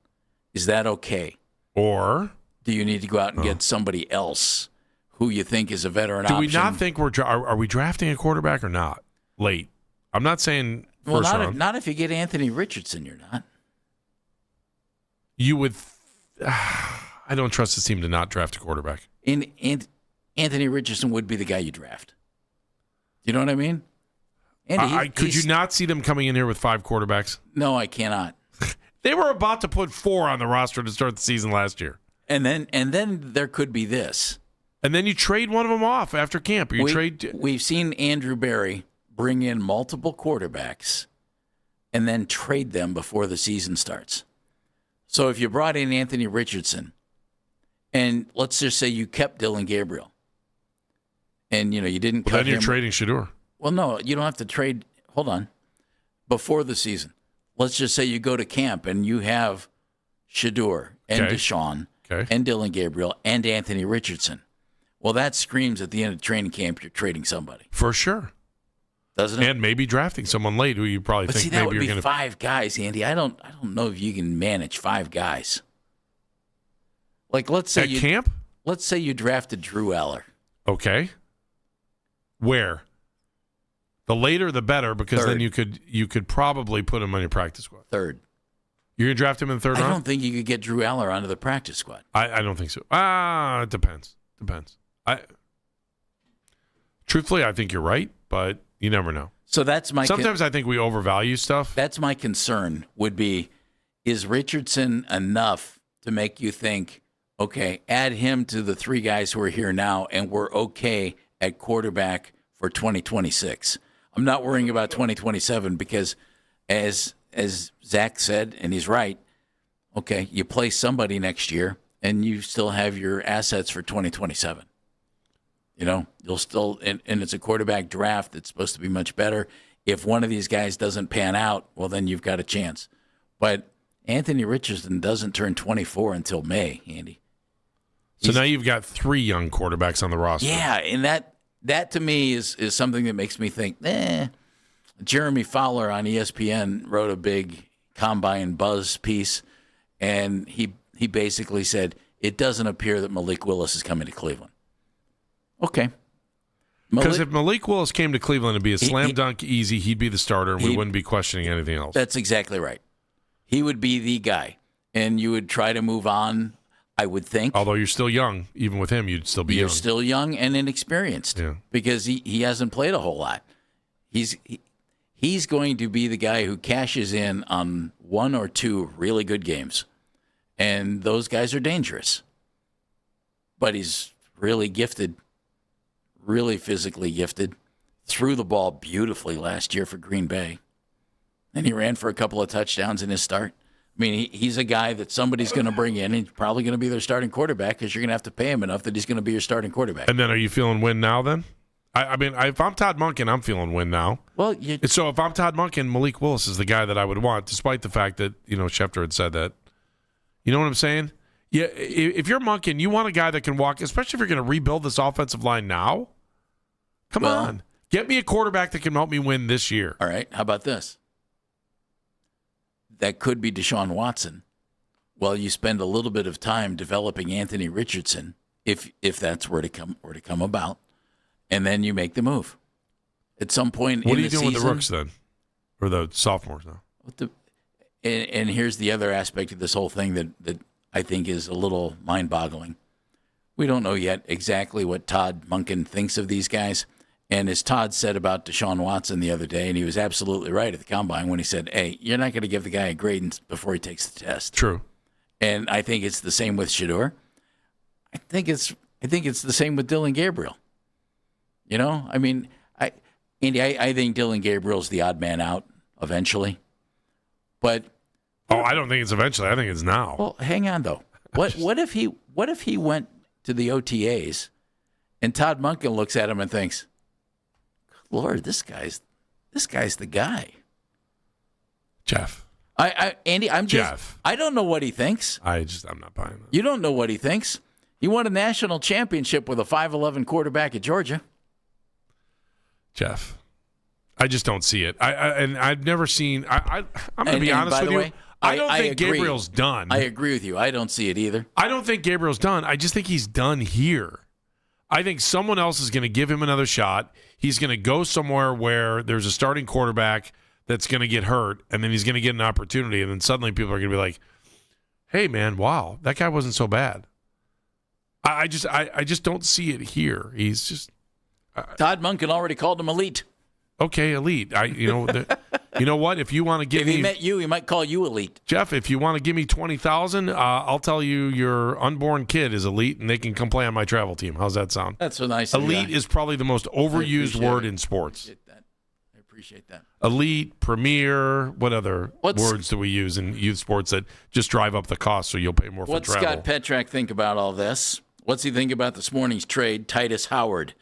Is that okay? Or do you need to go out and get somebody else who you think is a veteran option? Do we not think are we drafting a quarterback or not late? I'm not saying first round. Not if you get Anthony Richardson, you're not. You would. I don't trust this team to not draft a quarterback. And Anthony Richardson would be the guy you draft. You know what I mean? Could you not see them coming in here with 5 quarterbacks? No, I cannot. They were about to put 4 on the roster to start the season last year. And then there could be this. And then you trade one of them off after camp. We've seen Andrew Berry bring in multiple quarterbacks and then trade them before the season starts. So if you brought in Anthony Richardson, and let's just say you kept Dylan Gabriel, and you didn't cut him. Then you're trading Shedeur. Well, no, you don't have to trade. Hold on. Before the season, let's just say you go to camp and you have Shedeur and Deshaun and Dylan Gabriel and Anthony Richardson. Well, that screams at the end of training camp you're trading somebody. For sure. Doesn't it? And maybe drafting someone late who you probably think that maybe would you're be going to 5 guys, Andy. I don't know if you can manage 5 guys. Like let's say camp? Let's say you drafted Drew Aller. Okay. Where? The later the better, because then you could probably put him on your practice squad. 3rd. You're going to draft him in the 3rd round? I don't think you could get Drew Aller onto the practice squad. I don't think so. It depends. Truthfully, I think you're right, but you never know. So that's my. Sometimes I think we overvalue stuff. That's my concern. Would be, is Richardson enough to make you think, okay, add him to the 3 guys who are here now, and we're okay at quarterback for 2026. I'm not worrying about 2027 because, as Zach said, and he's right. Okay, you play somebody next year, and you still have your assets for 2027. You'll still, and it's a quarterback draft that's supposed to be much better. If one of these guys doesn't pan out, well, then you've got a chance. But Anthony Richardson doesn't turn 24 until May, Andy. So now you've got 3 young quarterbacks on the roster. Yeah, and that to me is something that makes me think, Jeremy Fowler on ESPN wrote a big Combine Buzz piece, and he basically said, it doesn't appear that Malik Willis is coming to Cleveland. Okay. Because if Malik Willis came to Cleveland, it'd be a slam dunk easy. He'd be the starter, and we wouldn't be questioning anything else. That's exactly right. He would be the guy, and you would try to move on, I would think. Although you're still young. Even with him, you'd still be young. You're still young and inexperienced because he hasn't played a whole lot. He's going to be the guy who cashes in on 1 or 2 really good games, and those guys are dangerous. But he's really gifted. Really physically gifted, threw the ball beautifully last year for Green Bay. And he ran for a couple of touchdowns in his start. I mean, he's a guy that somebody's going to bring in, and he's probably going to be their starting quarterback because you're going to have to pay him enough that he's going to be your starting quarterback. And then are you feeling win now then? I mean, if I'm Todd Monken, I'm feeling win now. Well, so if I'm Todd Monken, Malik Willis is the guy that I would want, despite the fact that, Schefter had said that. You know what I'm saying? Yeah, if you're Monken, you want a guy that can walk, especially if you're going to rebuild this offensive line now. Come on. Get me a quarterback that can help me win this year. All right. How about this? That could be Deshaun Watson. Well, you spend a little bit of time developing Anthony Richardson, if that's where to come about, and then you make the move. At some point what in are you the doing season, with the rooks then? Or the sophomores now? And here's the other aspect of this whole thing that I think is a little mind-boggling. We don't know yet exactly what Todd Monken thinks of these guys. And as Todd said about Deshaun Watson the other day, and he was absolutely right at the Combine when he said, hey, you're not going to give the guy a grade before he takes the test. True. And I think it's the same with Shedeur. I think it's the same with Dylan Gabriel. You know, I mean, I think Dylan Gabriel's the odd man out eventually. But I don't think it's eventually. I think it's now. Well, hang on though. What if he went to the OTAs and Todd Monken looks at him and thinks, Lord, this guy's the guy. Jeff. Andy, Jeff. I don't know what he thinks. I'm not buying that. You don't know what he thinks. He won a national championship with a 5'11" quarterback at Georgia. Jeff. I just don't see it. I've never seen. I'm going to be honest with you. I don't think Gabriel's done. I agree with you. I don't see it either. I don't think Gabriel's done. I just think he's done here. I think someone else is going to give him another shot. He's going to go somewhere where there's a starting quarterback that's going to get hurt, and then he's going to get an opportunity, and then suddenly people are going to be like, hey, man, wow, that guy wasn't so bad. I just don't see it here. He's just Todd Monken already called him elite. Okay, elite. You know what? If you want to give me, if he met you, he might call you elite. Jeff, if you want to give me $20,000, I'll tell you your unborn kid is elite, and they can come play on my travel team. How's that sound? That's so nice. Elite is probably the most overused word in sports. I appreciate that. Elite, premier. What other words do we use in youth sports that just drive up the cost so you'll pay more for travel? What's Scott Petrak think about all this? What's he think about this morning's trade? Titus Howard,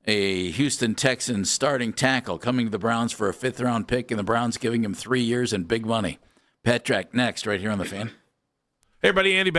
a Houston Texans starting tackle, coming to the Browns for a 5th-round pick, and the Browns giving him 3 years and big money. Petrak next, right here on The Fan. Hey, everybody, Andy.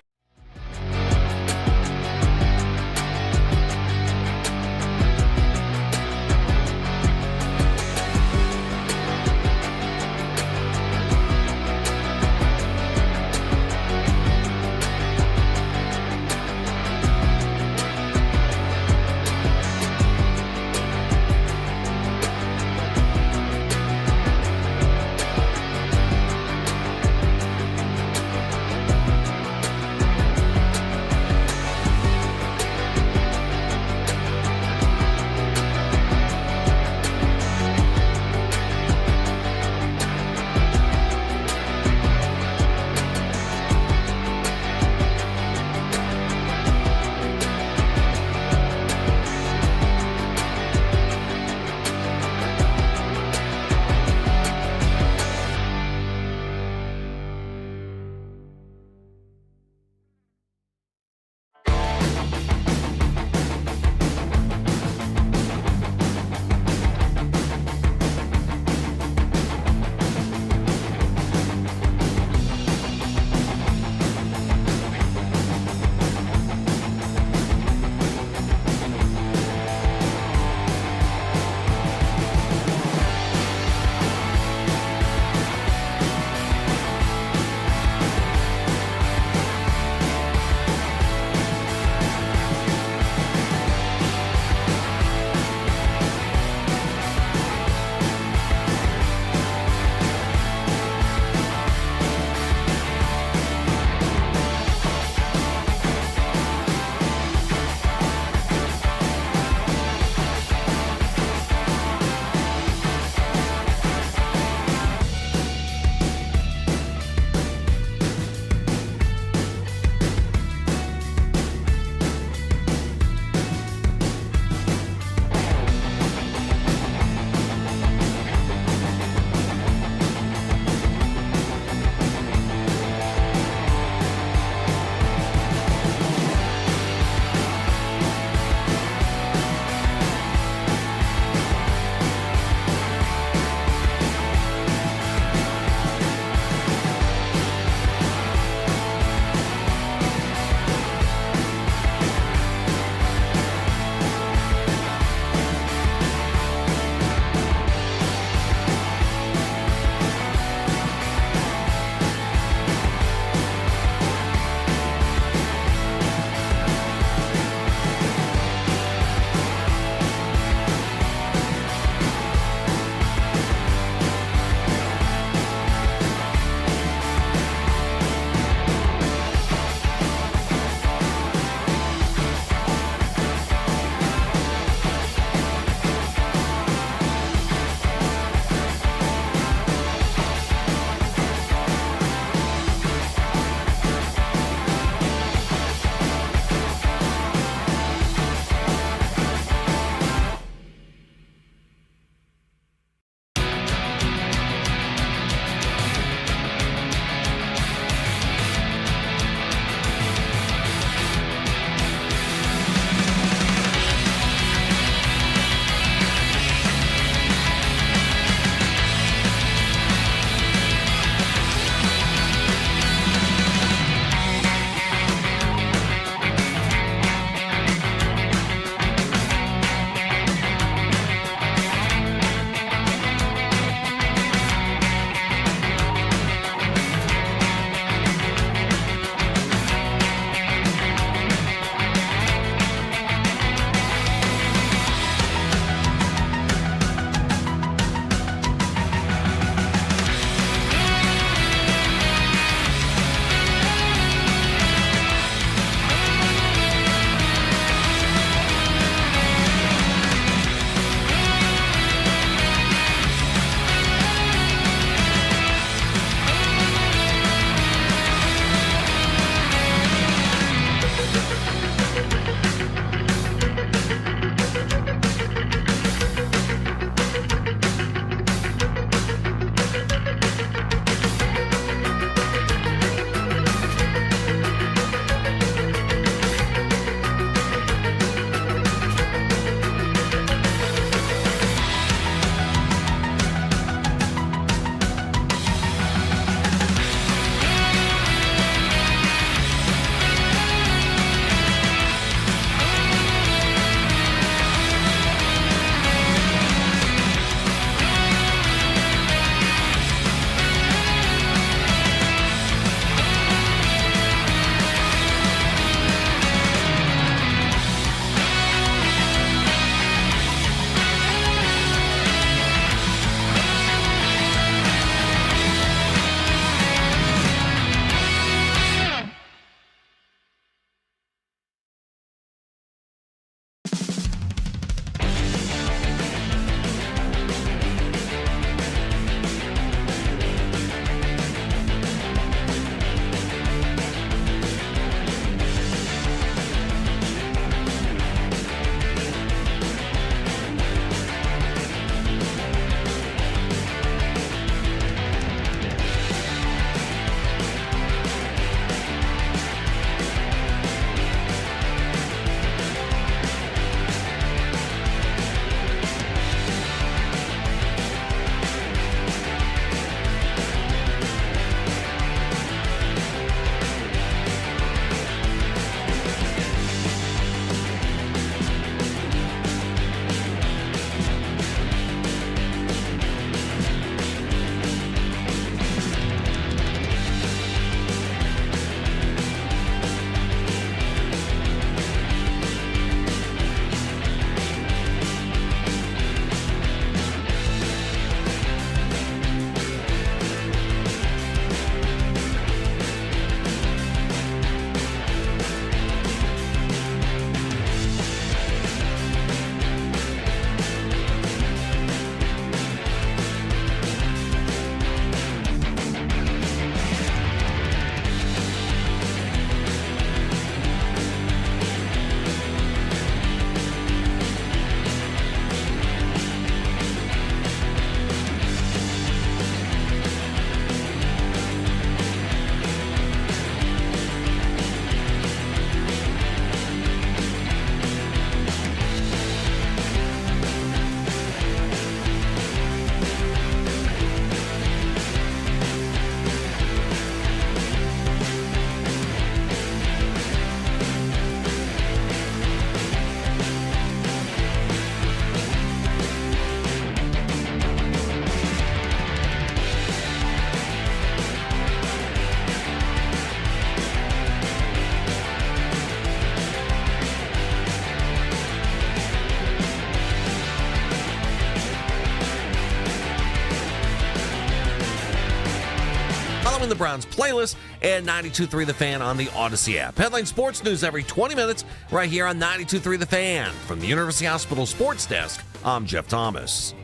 following the Browns playlist and 92.3 The Fan on the Odyssey app. Headline sports news every 20 minutes right here on 92.3 The Fan. From the University Hospital Sports Desk, I'm Jeff Thomas.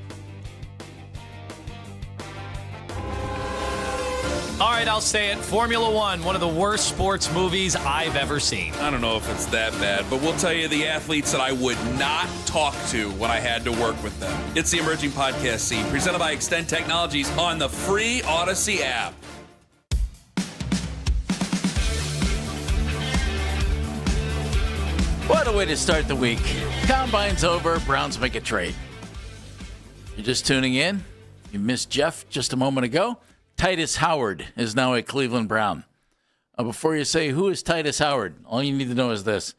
All right, I'll say it. Formula One, one of the worst sports movies I've ever seen. I don't know if it's that bad, but we'll tell you the athletes that I would not talk to when I had to work with them. It's the Emerging Podcast Scene, presented by Extend Technologies on the free Odyssey app. What a way to start the week. Combine's over. Browns make a trade. You're just tuning in. You missed Jeff just a moment ago. Titus Howard is now a Cleveland Brown. Before you say, who is Titus Howard? All you need to know is this.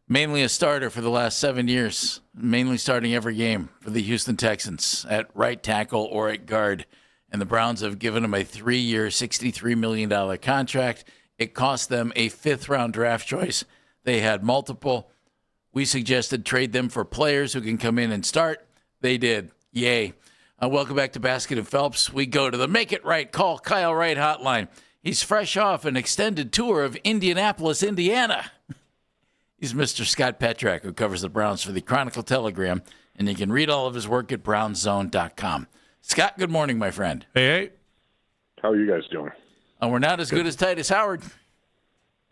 Mainly a starter for the last 7 years. Mainly starting every game for the Houston Texans at right tackle or at guard. And the Browns have given him a 3-year, $63 million contract. It cost them a 5th-round draft choice. They had multiple. We suggested trade them for players who can come in and start. They did. Yay. Welcome back to Basket and Phelps. We go to the Make It Right, Call Kyle Wright hotline. He's fresh off an extended tour of Indianapolis, Indiana. He's Mr. Scott Petrak, who covers the Browns for the Chronicle Telegram, and you can read all of his work at brownzone.com. Scott, good morning, my friend. Hey. How are you guys doing? We're not as good as Titus Howard.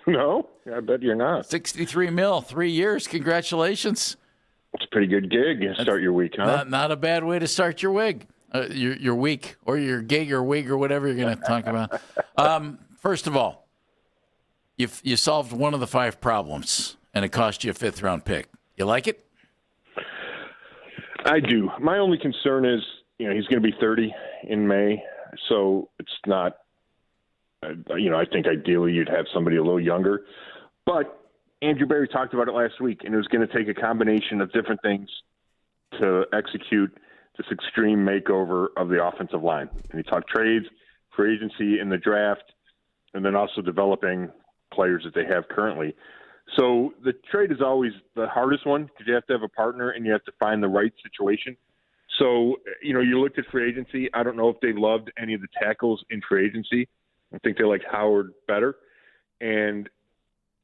No, I bet you're not. 63 mil, 3 years. Congratulations. It's a pretty good gig to start your week, huh? Not a bad way to start your week, your week, or your gig or wig or whatever you're going to talk about. First of all, you solved one of the 5 problems, and it cost you a 5th-round pick. You like it? I do. My only concern is, he's going to be 30 in May, so it's not, I think ideally you'd have somebody a little younger. But Andrew Berry talked about it last week, and it was going to take a combination of different things to execute this extreme makeover of the offensive line. And he talked trades, free agency, in the draft, and then also developing players that they have currently. So the trade is always the hardest one because you have to have a partner and you have to find the right situation. So, you looked at free agency. I don't know if they loved any of the tackles in free agency. I think they liked Howard better. And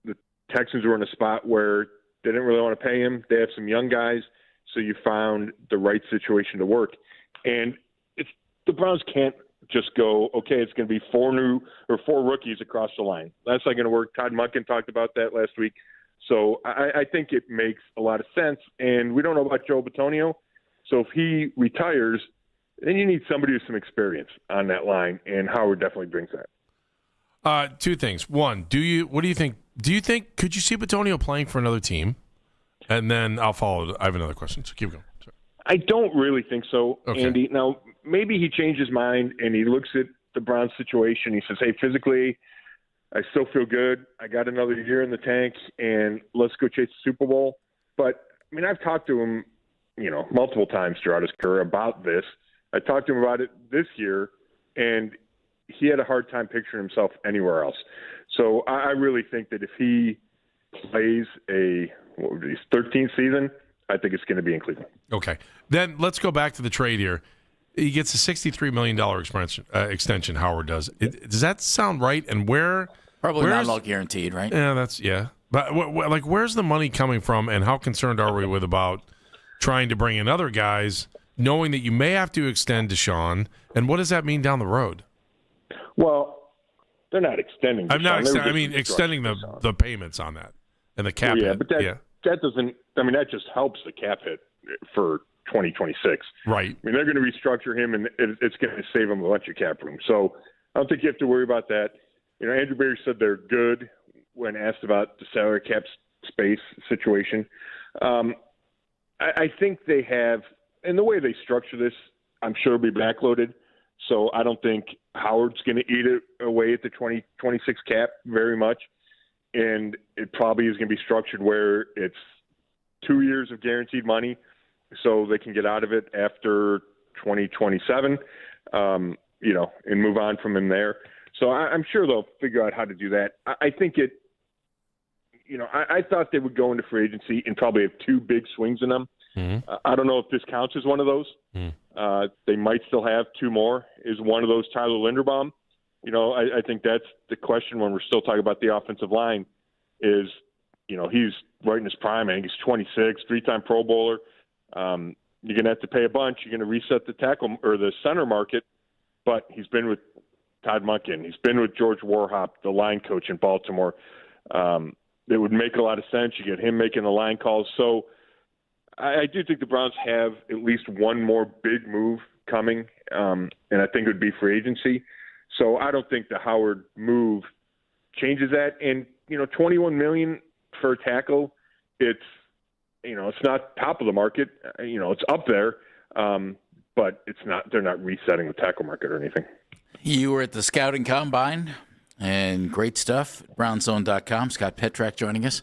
the Texans were in a spot where they didn't really want to pay him. They have some young guys, so you found the right situation to work. And the Browns can't just go, okay, it's going to be 4 rookies across the line. That's not going to work. Todd Monken talked about that last week. So I think it makes a lot of sense. And we don't know about Joe Bitonio. So if he retires, then you need somebody with some experience on that line, and Howard definitely brings that. 2 things. One, what do you think? Could you see Bitonio playing for another team? And then I'll follow. I have another question, so keep going. Sorry. I don't really think so, okay. Andy. Now, maybe he changed his mind and he looks at the Browns situation. He says, hey, physically, I still feel good. I got another year in the tank, and let's go chase the Super Bowl. But, I've talked to him, multiple times throughout his career about this. I talked to him about it this year, and he had a hard time picturing himself anywhere else. So I really think that if he plays his 13th season, I think it's going to be in Cleveland. Okay. Then let's go back to the trade here. He gets a $63 million extension, Howard does. Does that sound right? And Probably not all guaranteed, right? Yeah. But where's the money coming from, and how concerned are we about trying to bring in other guys, knowing that you may have to extend Deshaun, and what does that mean down the road? Well, they're not extending Deshaun. I'm not extending the payments on that and the cap hit. Yeah, but that doesn't – that just helps the cap hit for 2026. Right. They're going to restructure him, and it's going to save him a bunch of cap room. So I don't think you have to worry about that. Andrew Berry said they're good when asked about the salary cap space situation. I think they have – and the way they structure this, I'm sure it'll be backloaded. So I don't think Howard's going to eat it away at the 2026 cap very much. And it probably is going to be structured where it's 2 years of guaranteed money so they can get out of it after 2027, and move on from in there. So I'm sure they'll figure out how to do that. I think I thought they would go into free agency and probably have 2 big swings in them. Mm-hmm. I don't know if this counts as one of those. They might still have 2 more. Is one of those Tyler Linderbaum? I think that's the question when we're still talking about the offensive line is, he's right in his prime. I think he's 26, 3-time Pro Bowler. You're going to have to pay a bunch. You're going to reset the tackle or the center market, but he's been with Todd Monken. He's been with George Warhop, the line coach in Baltimore. It would make a lot of sense. You get him making the line calls. So I do think the Browns have at least one more big move coming, and I think it would be free agency. So I don't think the Howard move changes that. And, $21 million for a tackle, it's not top of the market. It's up there, but it's not. They're not resetting the tackle market or anything. You were at the Scouting Combine, and great stuff. Brownzone.com. Scott Petrak joining us.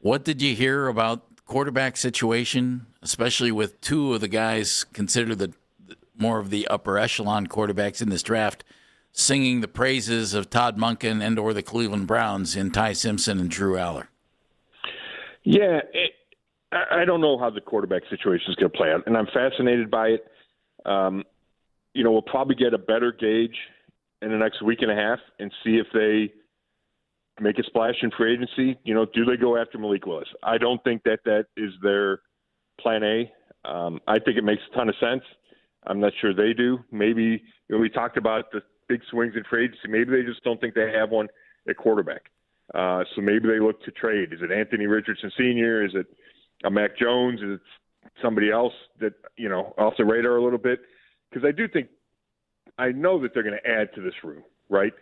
What did you hear about the quarterback situation, especially with two of the guys considered the more of the upper echelon quarterbacks in this draft, singing the praises of Todd Monken and or the Cleveland Browns in Ty Simpson and Drew Aller? Yeah, I don't know how the quarterback situation is going to play out, and I'm fascinated by it. We'll probably get a better gauge in the next week and a half and see if they make a splash in free agency. Do they go after Malik Willis? I don't think that is their plan A. I think it makes a ton of sense. I'm not sure they do. Maybe we talked about the big swings in free agency. Maybe they just don't think they have one at quarterback. So maybe they look to trade. Is it Anthony Richardson Sr.? Is it a Mac Jones? Is it somebody else that, off the radar a little bit? Because I know that they're going to add to this room, right?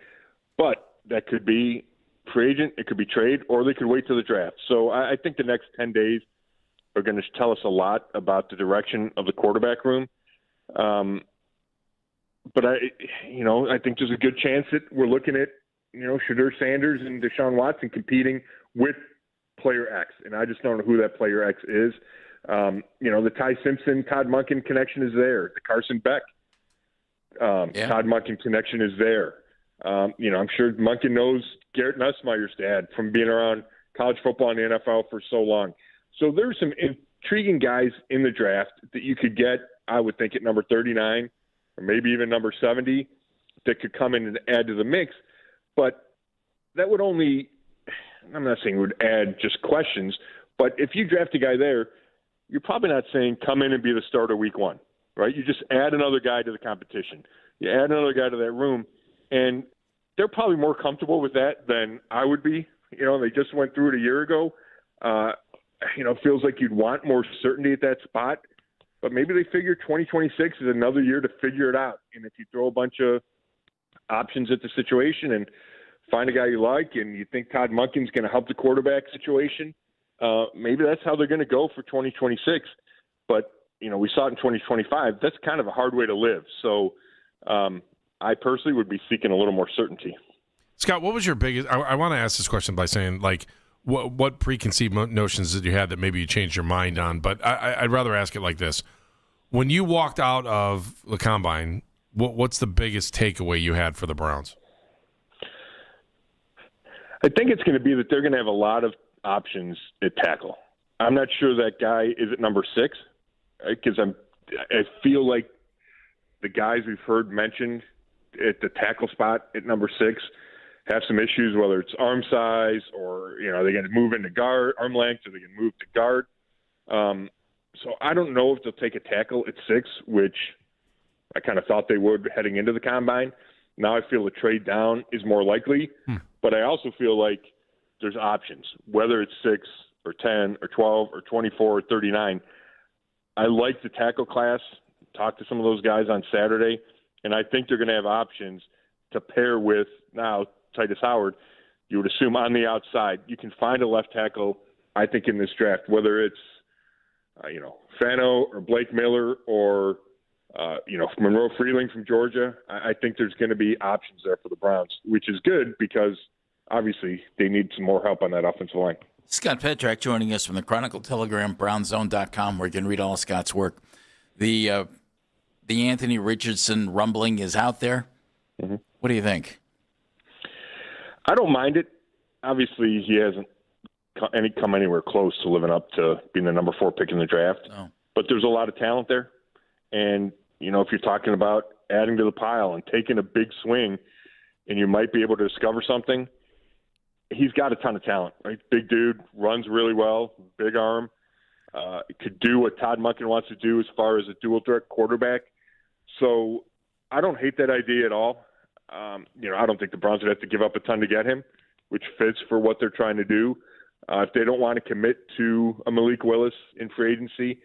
But that could be free agent, it could be trade, or they could wait till the draft. So I think the next 10 days are going to tell us a lot about the direction of the quarterback room. But I think there's a good chance that we're looking at, Shadur Sanders and Deshaun Watson competing with player X, and I just don't know who that player X is. The Ty Simpson, Todd Monken connection is there. The Carson Beck, Todd Monken connection is there. I'm sure Monken knows Garrett Nussmeier's dad from being around college football and the NFL for so long. So there's some intriguing guys in the draft that you could get, I would think, at number 39 or maybe even number 70 that could come in and add to the mix. But that would only – I'm not saying it would add just questions, but if you draft a guy there, you're probably not saying come in and be the starter week one, right? You just add another guy to the competition. You add another guy to that room, and they're probably more comfortable with that than I would be. They just went through it a year ago. It feels like you'd want more certainty at that spot. But maybe they figure 2026 is another year to figure it out. And if you throw a bunch of options at the situation and find a guy you like and you think Todd Monken's going to help the quarterback situation, maybe that's how they're going to go for 2026. But, we saw it in 2025. That's kind of a hard way to live. So I personally would be seeking a little more certainty. Scott, what was your biggest – I want to ask this question by saying, what preconceived notions did you have that maybe you changed your mind on? But I'd rather ask it like this. When you walked out of the Combine, what's the biggest takeaway you had for the Browns? I think it's going to be that they're going to have a lot of options at tackle. I'm not sure that guy is at number 6 because I feel like the guys we've heard mentioned at the tackle spot at number 6 have some issues, whether it's arm size or, they're going to move into guard, arm length, or they can move to guard. So I don't know if they'll take a tackle at 6, which I kind of thought they would heading into the Combine. Now I feel a trade down is more likely, but I also feel like there's options, whether it's 6 or 10 or 12 or 24 or 39. I like the tackle class. Talked to some of those guys on Saturday, and I think they're going to have options to pair with now Titus Howard. You would assume on the outside you can find a left tackle, I think, in this draft, whether it's Fano or Blake Miller or Monroe Freeling from Georgia. I think there's going to be options there for the Browns, which is good because obviously they need some more help on that offensive line. Scott Petrak joining us from the Chronicle Telegram, brownzone.com, where you can read all of Scott's work. The Anthony Richardson rumbling is out there. Mm-hmm. What do you think? I don't mind it. Obviously, he hasn't come anywhere close to living up to being the number 4 pick in the draft. No. But there's a lot of talent there. And, if you're talking about adding to the pile and taking a big swing, and you might be able to discover something. He's got a ton of talent, right? Big dude, runs really well, big arm, could do what Todd Monken wants to do as far as a dual threat quarterback. So I don't hate that idea at all. I don't think the Browns would have to give up a ton to get him, which fits for what they're trying to do. If they don't want to commit to a Malik Willis in free agency,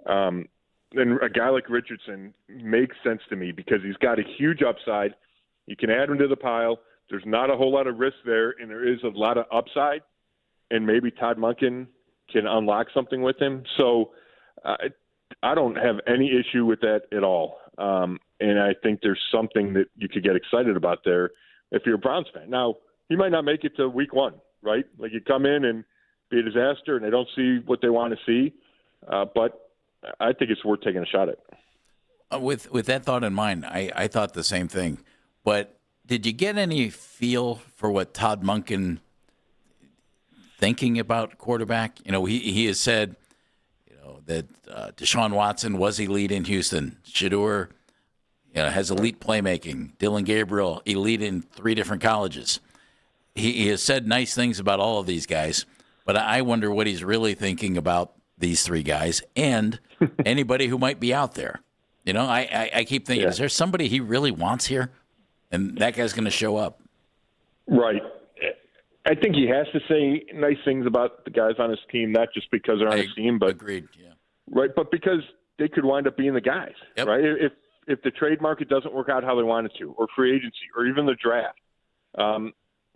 then a guy like Richardson makes sense to me because he's got a huge upside. You can add him to the pile. There's not a whole lot of risk there, and there is a lot of upside, and maybe Todd Monken can unlock something with him. So I don't have any issue with that at all. And I think there's something that you could get excited about there if you're a Browns fan. Now, he might not make it to week 1, right? Like you come in and be a disaster and they don't see what they want to see. But I think it's worth taking a shot at. With that thought in mind, I thought the same thing. But did you get any feel for what Todd Monken thinking about quarterback? He has said, that Deshaun Watson was elite in Houston. Shedeur has elite playmaking. Dylan Gabriel, elite in 3 different colleges. He has said nice things about all of these guys, but I wonder what he's really thinking about these 3 guys and anybody who might be out there. I keep thinking, is there somebody he really wants here? And that guy's going to show up. Right. I think he has to say nice things about the guys on his team, not just because they're on his team, but agreed. Yeah. Right, but because they could wind up being the guys. Yep. Right. If the trade market doesn't work out how they want it to, or free agency, or even the draft,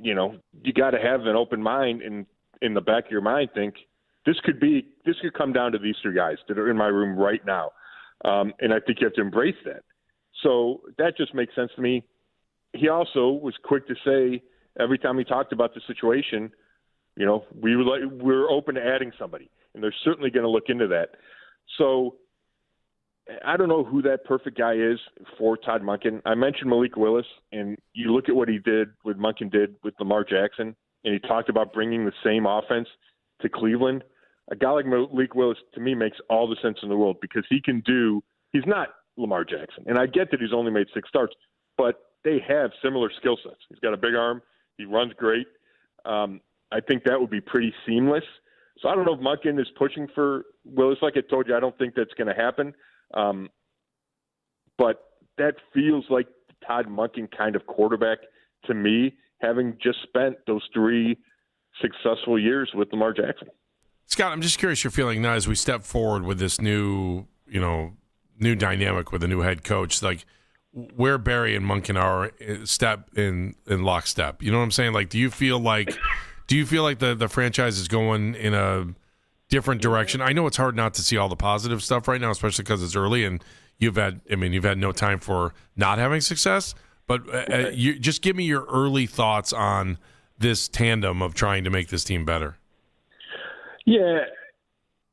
you got to have an open mind and in the back of your mind think this could come down to these 3 guys that are in my room right now, and I think you have to embrace that. So that just makes sense to me. He also was quick to say, every time he talked about the situation, we're open to adding somebody, and they're certainly going to look into that. So I don't know who that perfect guy is for Todd Monken. I mentioned Malik Willis, and you look at what Monken did with Lamar Jackson, and he talked about bringing the same offense to Cleveland. A guy like Malik Willis, to me, makes all the sense in the world because he's not Lamar Jackson. And I get that he's only made 6 starts, but they have similar skill sets. He's got a big arm. He runs great. I think that would be pretty seamless. So I don't know if Monken is pushing for Willis. Like I told you, I don't think that's going to happen. But that feels like the Todd Monken kind of quarterback to me, having just spent those 3 successful years with Lamar Jackson. Scott, I'm just curious your feeling now as we step forward with this new dynamic with a new head coach. Like, where Barry and Monken are step in lockstep. You know what I'm saying? Like, do you feel like the franchise is going in a different direction? I know it's hard not to see all the positive stuff right now, especially because it's early and you've had no time for not having success. But you just give me your early thoughts on this tandem of trying to make this team better. Yeah,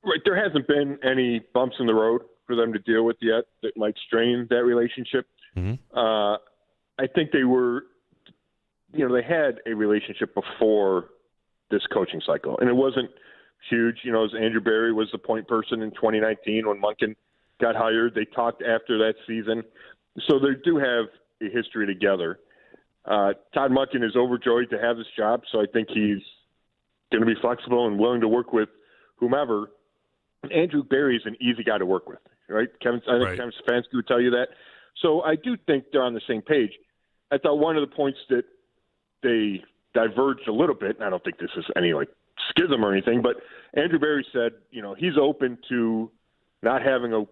right. There hasn't been any bumps in the road for them to deal with yet that might strain that relationship. Mm-hmm. I think they had a relationship before this coaching cycle, and it wasn't huge. As Andrew Berry was the point person in 2019 when Monken got hired. They talked after that season. So they do have a history together. Todd Monken is overjoyed to have this job, so I think he's going to be flexible and willing to work with whomever. Andrew Berry is an easy guy to work with, right? Kevin Stefanski would tell you that. So I do think they're on the same page. I thought one of the points that they diverged a little bit, and I don't think this is any schism or anything, but Andrew Berry said, he's open to not having a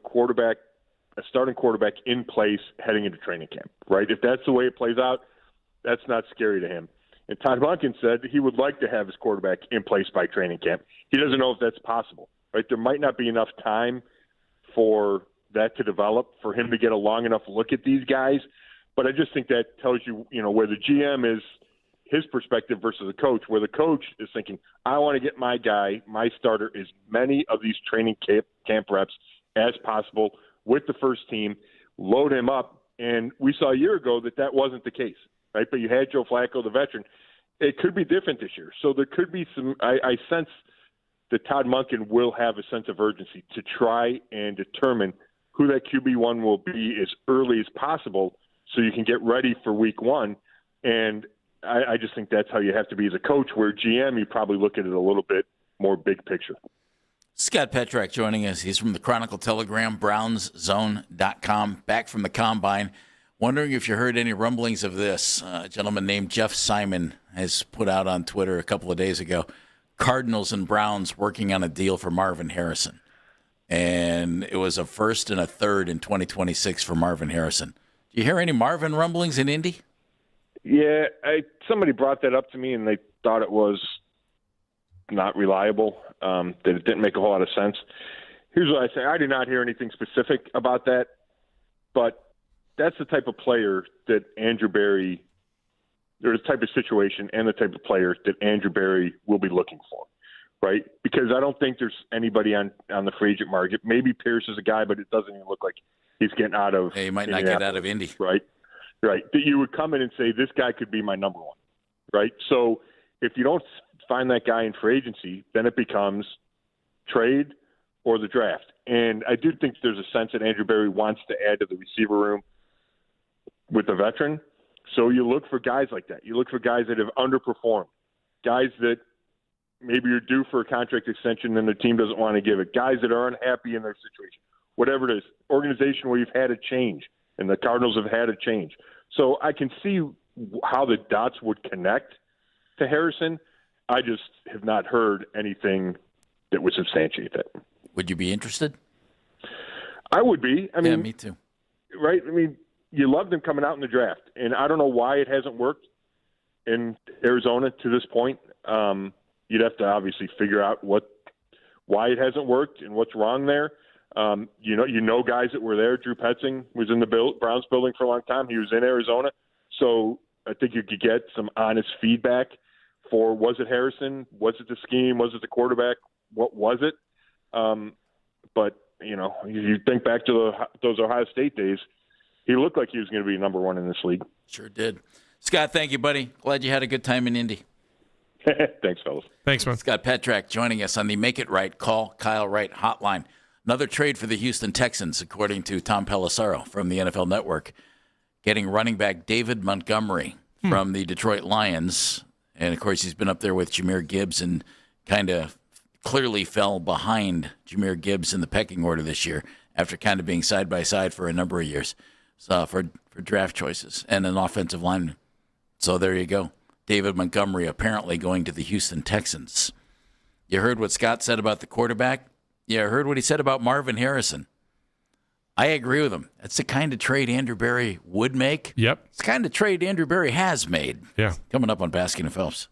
starting quarterback in place heading into training camp, right? If that's the way it plays out, that's not scary to him. And Todd Monken said he would like to have his quarterback in place by training camp. He doesn't know if that's possible, right? There might not be enough time for that to develop for him to get a long enough look at these guys. But I just think that tells you, where the GM is, his perspective versus the coach, where the coach is thinking, I want to get my guy, my starter, as many of these training camp reps as possible with the first team, load him up. And we saw a year ago that wasn't the case, right? But you had Joe Flacco, the veteran. It could be different this year. So there could be some – I sense that Todd Monken will have a sense of urgency to try and determine who that QB1 will be as early as possible so you can get ready for week 1. And I just think that's how you have to be as a coach, where GM, you probably look at it a little bit more big picture. Scott Petrak joining us. He's from the Chronicle Telegram, BrownsZone.com, back from the Combine. Wondering if you heard any rumblings of this. A gentleman named Jeff Simon has put out on Twitter a couple of days ago, Cardinals and Browns working on a deal for Marvin Harrison. And it was a first and a third in 2026 for Marvin Harrison. Do you hear any Marvin rumblings in Indy? Yeah, somebody brought that up to me, and they thought it was not reliable, that it didn't make a whole lot of sense. Here's what I say. I did not hear anything specific about that, but that's the type of player that Andrew Berry, or the type of situation and the type of player that Andrew Berry will be looking for, right? Because I don't think there's anybody on the free agent market. Maybe Pierce is a guy, but it doesn't even look like he's getting out of He might not get out of Indy. Right. That you would come in and say, this guy could be my number one, right? So if you don't find that guy in free agency, then it becomes trade or the draft. And I do think there's a sense that Andrew Berry wants to add to the receiver room with the veteran. So you look for guys like that. You look for guys that have underperformed, guys that maybe you're due for a contract extension and the team doesn't want to give it, guys that are unhappy in their situation, whatever it is, organization where you've had a change, and the Cardinals have had a change. So I can see how the dots would connect to Harrison. I just have not heard anything that would substantiate that. Would you be interested? I would be. I mean, yeah, me too. Right? I mean, you loved him coming out in the draft, and I don't know why it hasn't worked in Arizona to this point. You'd have to obviously figure out why it hasn't worked and what's wrong there. You know guys that were there. Drew Petzing was in the Browns building for a long time. He was in Arizona. So I think you could get some honest feedback for, was it Harrison? Was it the scheme? Was it the quarterback? What was it? But, you think back to those Ohio State days, he looked like he was going to be number one in this league. Sure did. Scott, thank you, buddy. Glad you had a good time in Indy. Thanks, fellas. Thanks, man. Scott Petrak joining us on the Make It Right, Call Kyle Wright hotline. Another trade for the Houston Texans, according to Tom Pelissero from the NFL Network, getting running back David Montgomery from the Detroit Lions. And, of course, he's been up there with Jahmyr Gibbs and kind of clearly fell behind Jahmyr Gibbs in the pecking order this year after kind of being side by side for a number of years for draft choices and an offensive lineman. So there you go. David Montgomery apparently going to the Houston Texans. You heard what Scott said about the quarterback? Yeah, I heard what he said about Marvin Harrison. I agree with him. That's the kind of trade Andrew Berry would make. Yep. It's the kind of trade Andrew Berry has made. Yeah. Coming up on Baskin and Phelps.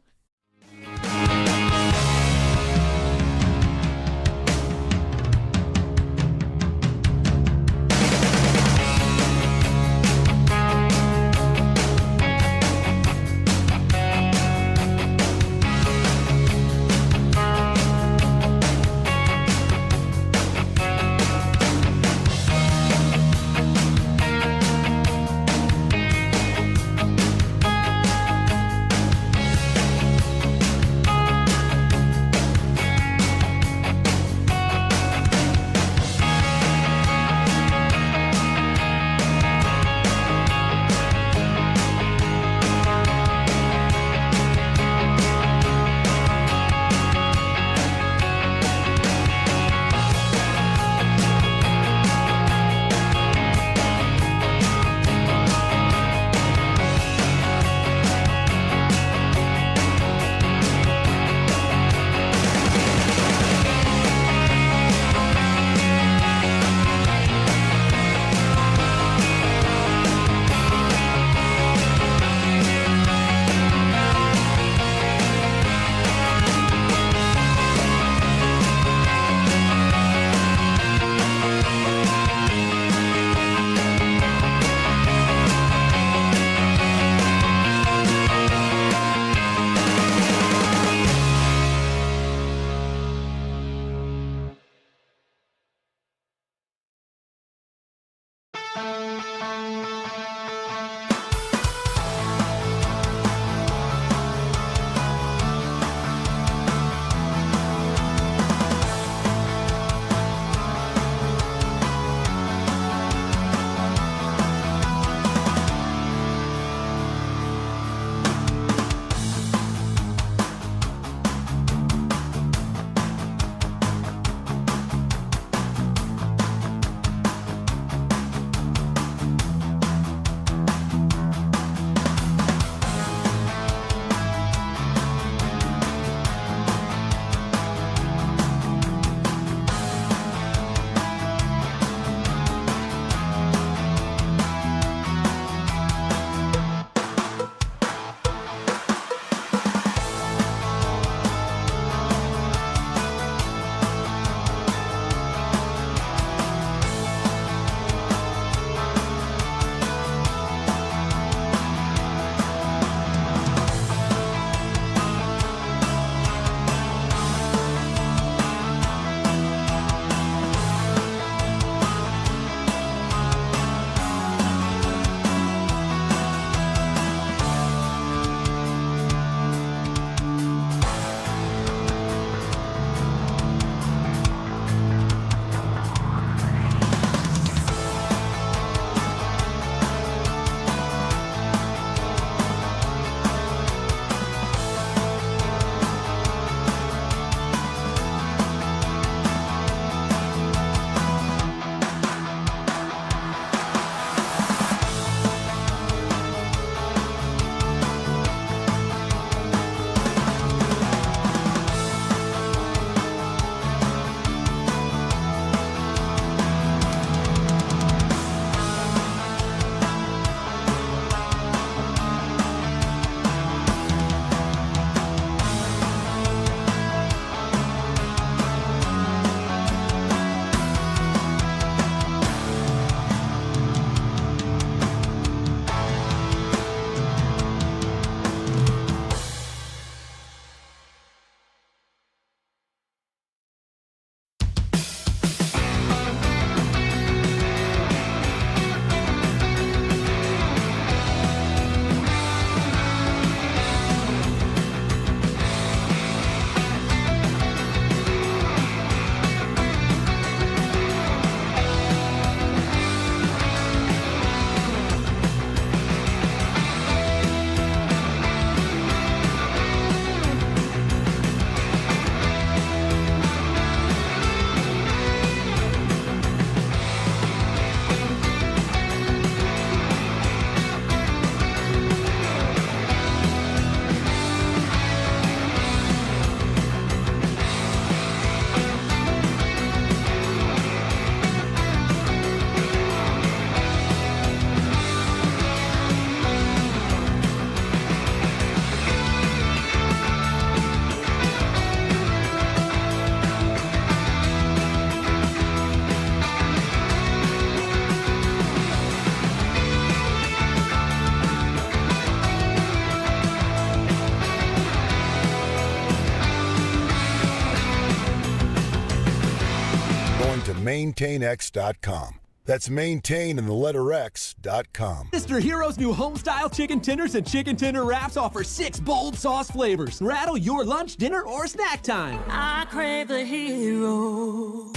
MaintainX.com. That's maintain and the letter X.com. Mr. Hero's new home-style chicken tenders and chicken tender wraps offer 6 bold sauce flavors. Rattle your lunch, dinner, or snack time. I crave the hero.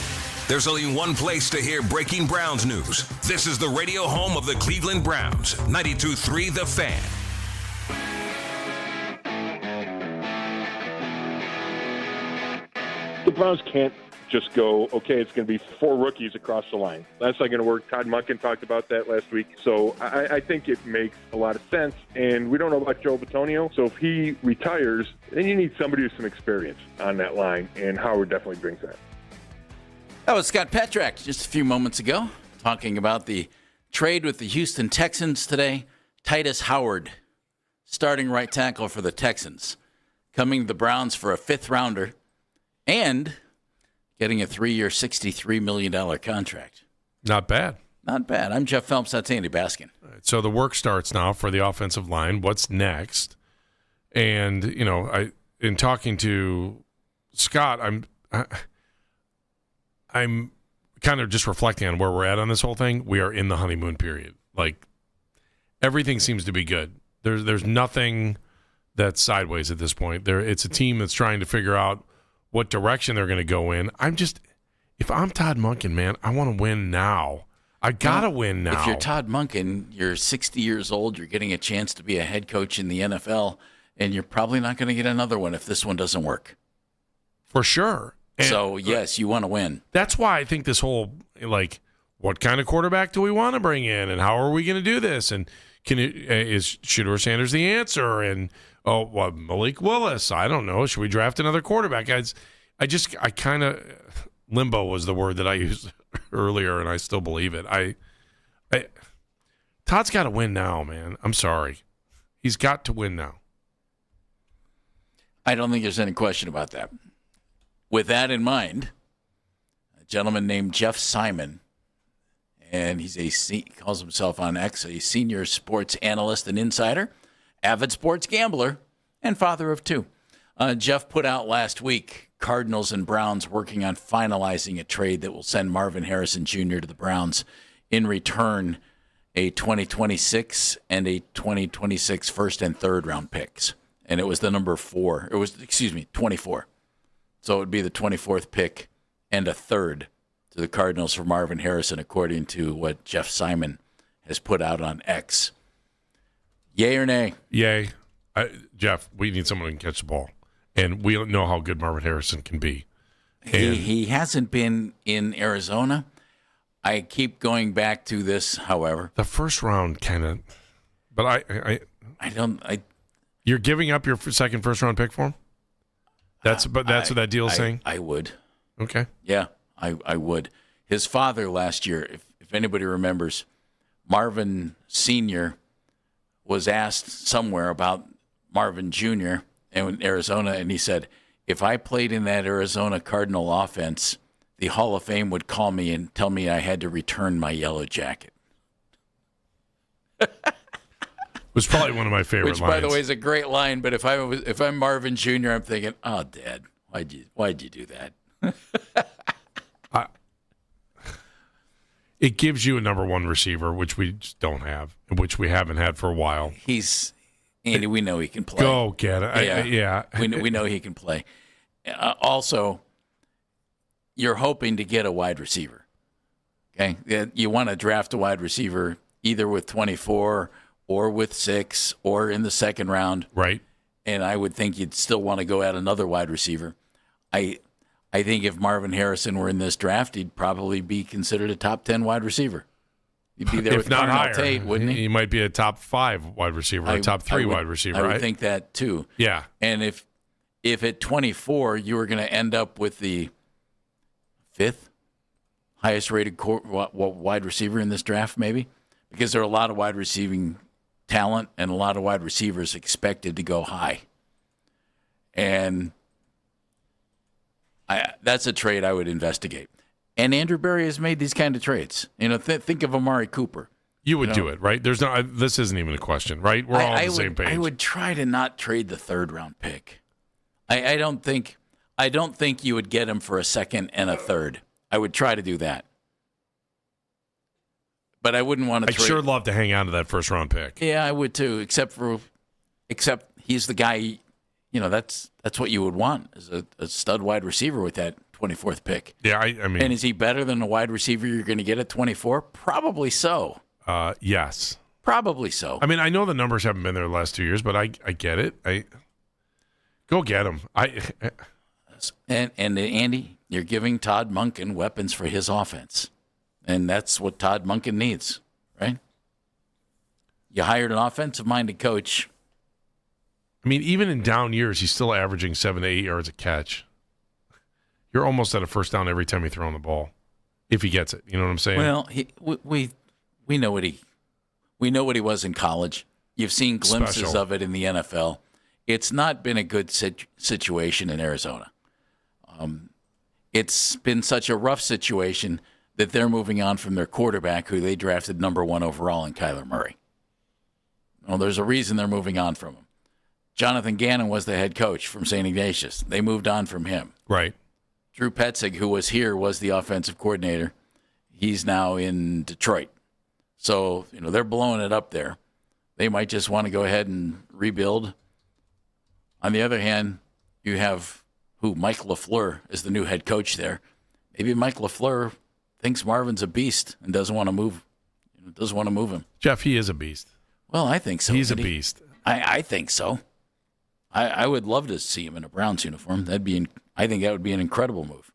There's only one place to hear breaking Browns news. This is the radio home of the Cleveland Browns. 92.3 The Fan. The Browns can't just go, okay, it's going to be 4 rookies across the line. That's not going to work. Todd Monken talked about that last week. So I think it makes a lot of sense. And we don't know about Joe Bitonio. So if he retires, then you need somebody with some experience on that line. And Howard definitely brings that. That was Scott Petrak just a few moments ago, talking about the trade with the Houston Texans today. Titus Howard, starting right tackle for the Texans, coming to the Browns for a 5th-rounder and getting a 3-year, $63 million contract. Not bad. Not bad. I'm Jeff Phelps. That's Andy Baskin. Right, so the work starts now for the offensive line. What's next? And, you know, in talking to Scott, I'm kind of just reflecting on where we're at on this whole thing. We are in the honeymoon period. Like, everything seems to be good. There's nothing that's sideways at this point. It's a team that's trying to figure out what direction they're going to go in. If I'm Todd Monken, man, I want to win now. I got to win now. If you're Todd Monken, you're 60 years old, you're getting a chance to be a head coach in the NFL, and you're probably not going to get another one if this one doesn't work. For sure. And so, yes, you want to win. That's why I think this whole, like, what kind of quarterback do we want to bring in, and how are we going to do this? And is Shedeur Sanders the answer? And Malik Willis, I don't know. Should we draft another quarterback? I kind of, limbo was the word that I used earlier, and I still believe it. Todd's got to win now, man. I'm sorry. He's got to win now. I don't think there's any question about that. With that in mind, a gentleman named Jeff Simon, and he calls himself on X a senior sports analyst and insider, avid sports gambler, and father of 2. Jeff put out last week, Cardinals and Browns working on finalizing a trade that will send Marvin Harrison Jr. to the Browns. In return, a 2026 and a 2026 first and third round picks. And it was the number 4. 24. So it would be the 24th pick and a third to the Cardinals for Marvin Harrison, according to what Jeff Simon has put out on X. Yay or nay? Yay. Jeff, we need someone who can catch the ball. And we don't know how good Marvin Harrison can be. He hasn't been in Arizona. I keep going back to this, however. The first round kind of, but you're giving up your second first round pick for him? That's what that deal is saying? I would. Okay. Yeah, I would. His father last year, if anybody remembers, Marvin Sr. was asked somewhere about Marvin Jr. in Arizona, and he said, if I played in that Arizona Cardinal offense, the Hall of Fame would call me and tell me I had to return my yellow jacket. It was probably one of my favorite lines. Which, by the way, is a great line. But if I'm Marvin Jr., I'm thinking, oh, Dad, why'd you do that? It gives you a number 1 receiver, which we just don't have, which we haven't had for a while. Andy, we know he can play. Go get it. Yeah. We know he can play. Also, you're hoping to get a wide receiver. Okay, you want to draft a wide receiver either with 24 or with 6 or in the second round. Right. And I would think you'd still want to go at another wide receiver. I think if Marvin Harrison were in this draft, he'd probably be considered a top 10 wide receiver. He'd be there if with not Darnell higher, Tate, wouldn't he? He might be a top 5 wide receiver, or a top 3 wide receiver. I would think that too. Yeah. And if at 24 you were going to end up with the 5th highest rated wide receiver in this draft, maybe, because there are a lot of wide receiving talent and a lot of wide receivers expected to go high. And that's a trade I would investigate. And Andrew Berry has made these kind of trades. Think of Amari Cooper. You would do it, right? There's no. This isn't even a question, right? We're all on the same page. I would try to not trade the 3rd round pick. I don't think you would get him for a 2nd and a 3rd. I would try to do that. But I wouldn't want to I'd sure love to hang on to that first-round pick. Yeah, I would too, except he's the guy, that's what you would want, is a stud wide receiver with that 24th pick. Yeah, I mean. And is he better than a wide receiver you're going to get at 24? Probably so. Yes. Probably so. I mean, I know the numbers haven't been there the last 2 years, but I get it. Go get him. And Andy, you're giving Todd Monken weapons for his offense. And that's what Todd Monken needs, right? You hired an offensive-minded coach. I mean, even in down years, he's still averaging 7 to 8 yards a catch. You're almost at a first down every time you throw on the ball, if he gets it. You know what I'm saying? Well, we know what he was in college. You've seen glimpses of it in the NFL. It's not been a good situation in Arizona. It's been such a rough situation that they're moving on from their quarterback, who they drafted number 1 overall in Kyler Murray. Well, there's a reason they're moving on from him. Jonathan Gannon was the head coach from St. Ignatius. They moved on from him. Right. Drew Petzig, who was here, was the offensive coordinator. He's now in Detroit. So, they're blowing it up there. They might just want to go ahead and rebuild. On the other hand, you have Mike LaFleur is the new head coach there. Maybe Mike LaFleur thinks Marvin's a beast and doesn't want to move him. Jeff, he is a beast. Well, I think so. He's a beast. I think so. I would love to see him in a Browns uniform. I think that would be an incredible move.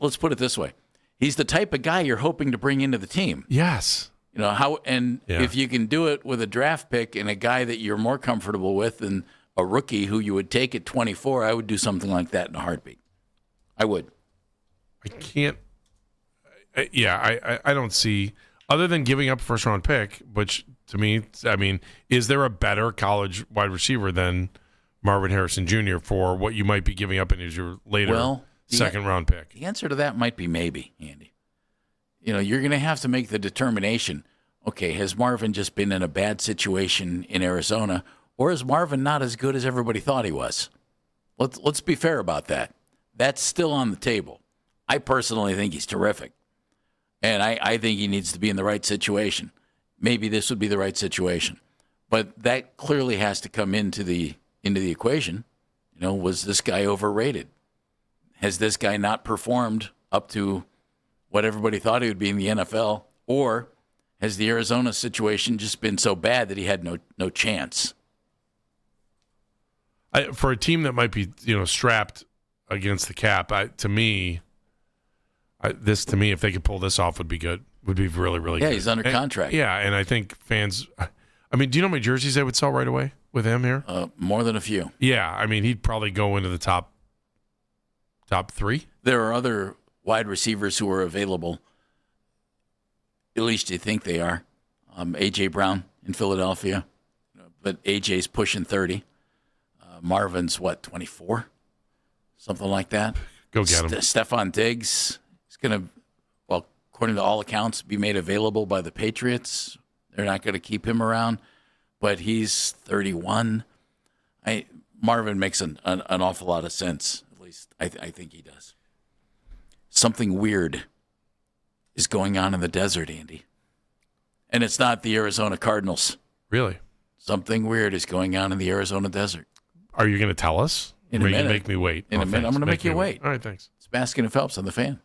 Let's put it this way. He's the type of guy you're hoping to bring into the team. Yes. If you can do it with a draft pick and a guy that you're more comfortable with than a rookie who you would take at 24, I would do something like that in a heartbeat. I would. I can't. I don't see, other than giving up a first-round pick, which to me, I mean, is there a better college wide receiver than Marvin Harrison Jr. for what you might be giving up in your later second-round pick? The answer to that might be maybe, Andy. You're going to have to make the determination, okay, has Marvin just been in a bad situation in Arizona, or is Marvin not as good as everybody thought he was? Let's be fair about that. That's still on the table. I personally think he's terrific. And I think he needs to be in the right situation. Maybe this would be the right situation. But that clearly has to come into the equation. Was this guy overrated? Has this guy not performed up to what everybody thought he would be in the NFL? Or has the Arizona situation just been so bad that he had no chance? For a team that might be strapped against the cap, to me, if they could pull this off, would be good. Would be really, really good. Yeah, he's under contract. And I think fans. I mean, do you know how many jerseys they would sell right away with him here? More than a few. Yeah, I mean, he'd probably go into the top 3. There are other wide receivers who are available. At least you think they are. A.J. Brown in Philadelphia, but A.J.'s pushing 30. Marvin's 24, something like that. Go get him. Stephon Diggs is going to, according to all accounts, be made available by the Patriots. They're not going to keep him around, but he's 31. Marvin makes an awful lot of sense. At least I think he does. Something weird is going on in the desert, Andy. And it's not the Arizona Cardinals. Really? Something weird is going on in the Arizona desert. Are you going to tell us? In a minute. Are you going to make me wait? In a minute. I'm going to make you wait. All right, thanks. It's Baskin and Phelps on the Fan.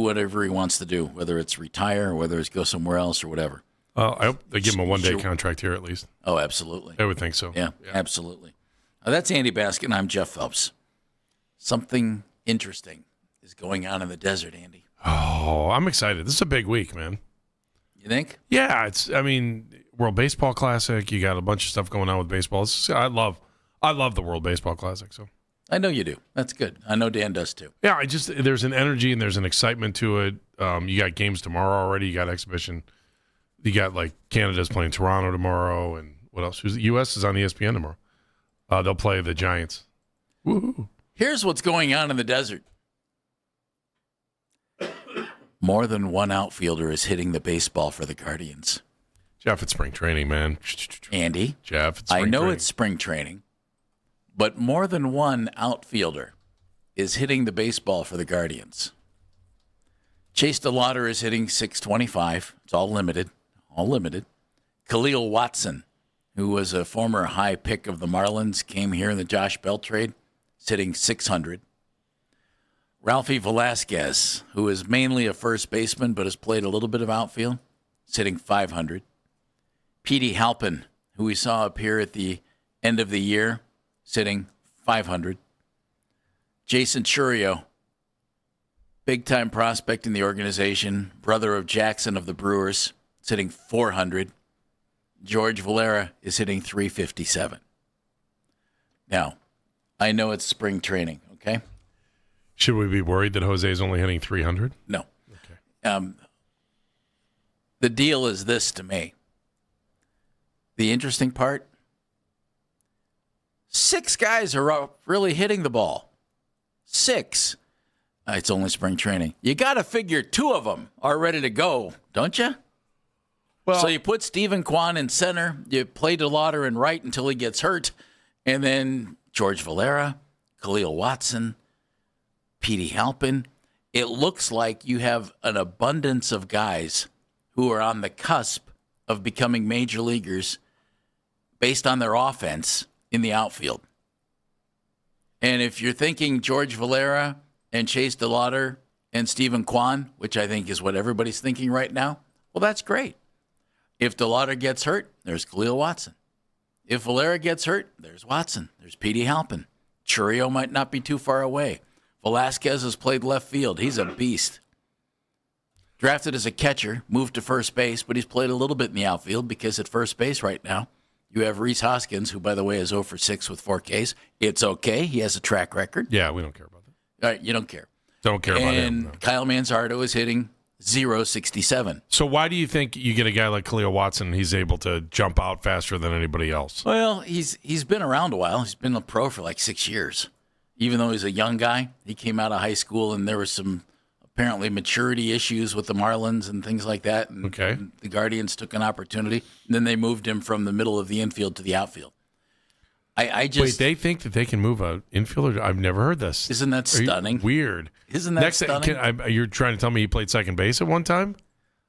whatever he wants to do, whether it's retire or whether it's go somewhere else or whatever. I hope they give him a one-day contract here at least. Oh, absolutely. I would think so. Yeah. Absolutely. That's Andy Baskin, and I'm Jeff Phelps. Something interesting is going on in the desert, Andy. Oh, I'm excited. This is a big week, man. You think? Yeah, World Baseball Classic. You got a bunch of stuff going on with baseball. I love the World Baseball Classic. So I know you do. That's good. I know Dan does too. Yeah, there's an energy and there's an excitement to it. You got games tomorrow already. You got exhibition. You got Canada's playing Toronto tomorrow, and what else? The U.S. is on ESPN tomorrow. They'll play the Giants. Woo-hoo. Here's what's going on in the desert. More than one outfielder is hitting the baseball for the Guardians. Jeff, it's spring training, man. Andy, Jeff, it's I know training. it's spring training, but more than one outfielder is hitting the baseball for the Guardians. Chase DeLauder is hitting .625. It's all limited. Khalil Watson, who was a former high pick of the Marlins, came here in the Josh Bell trade, is hitting .600. Ralphie Velasquez, who is mainly a first baseman but has played a little bit of outfield, is hitting .500. Petey Halpin, who we saw appear at the end of the year, sitting .500. Jason Churio, big-time prospect in the organization, brother of Jackson of the Brewers, sitting .400. George Valera is hitting .357. Now, I know it's spring training, okay? Should we be worried that Jose is only hitting .300? No. Okay. The deal is this to me. The interesting part, 6 guys are really hitting the ball. 6. It's only spring training. You got to figure 2 of them are ready to go, don't you? So you put Stephen Kwan in center, you play DeLauder in right until he gets hurt, and then George Valera, Khalil Watson, Petey Halpin. It looks like you have an abundance of guys who are on the cusp of becoming major leaguers based on their offense in the outfield. And if you're thinking George Valera and Chase DeLauder and Stephen Kwan, which I think is what everybody's thinking right now, well, that's great. If DeLauder gets hurt, there's Khalil Watson. If Valera gets hurt, there's Watson. There's Petey Halpin. Churio might not be too far away. Velasquez has played left field. He's a beast. Drafted as a catcher, moved to first base, but he's played a little bit in the outfield because at first base right now, you have Rhys Hoskins, who, by the way, is 0 for 6 with 4 Ks. It's okay. He has a track record. Yeah, we don't care about that. All right, you don't care. Don't care about him. No. And Kyle Manzardo is hitting .067. So why do you think you get a guy like Khalil Watson and he's able to jump out faster than anybody else? Well, he's been around a while. He's been a pro for like 6 years. Even though he's a young guy, he came out of high school and there was some apparently maturity issues with the Marlins and things like that. And, and the Guardians took an opportunity. And then they moved him from the middle of the infield to the outfield. Wait, they think that they can move an infielder? I've never heard this. Isn't that stunning? Weird. Isn't that stunning? You're trying to tell me he played second base at one time?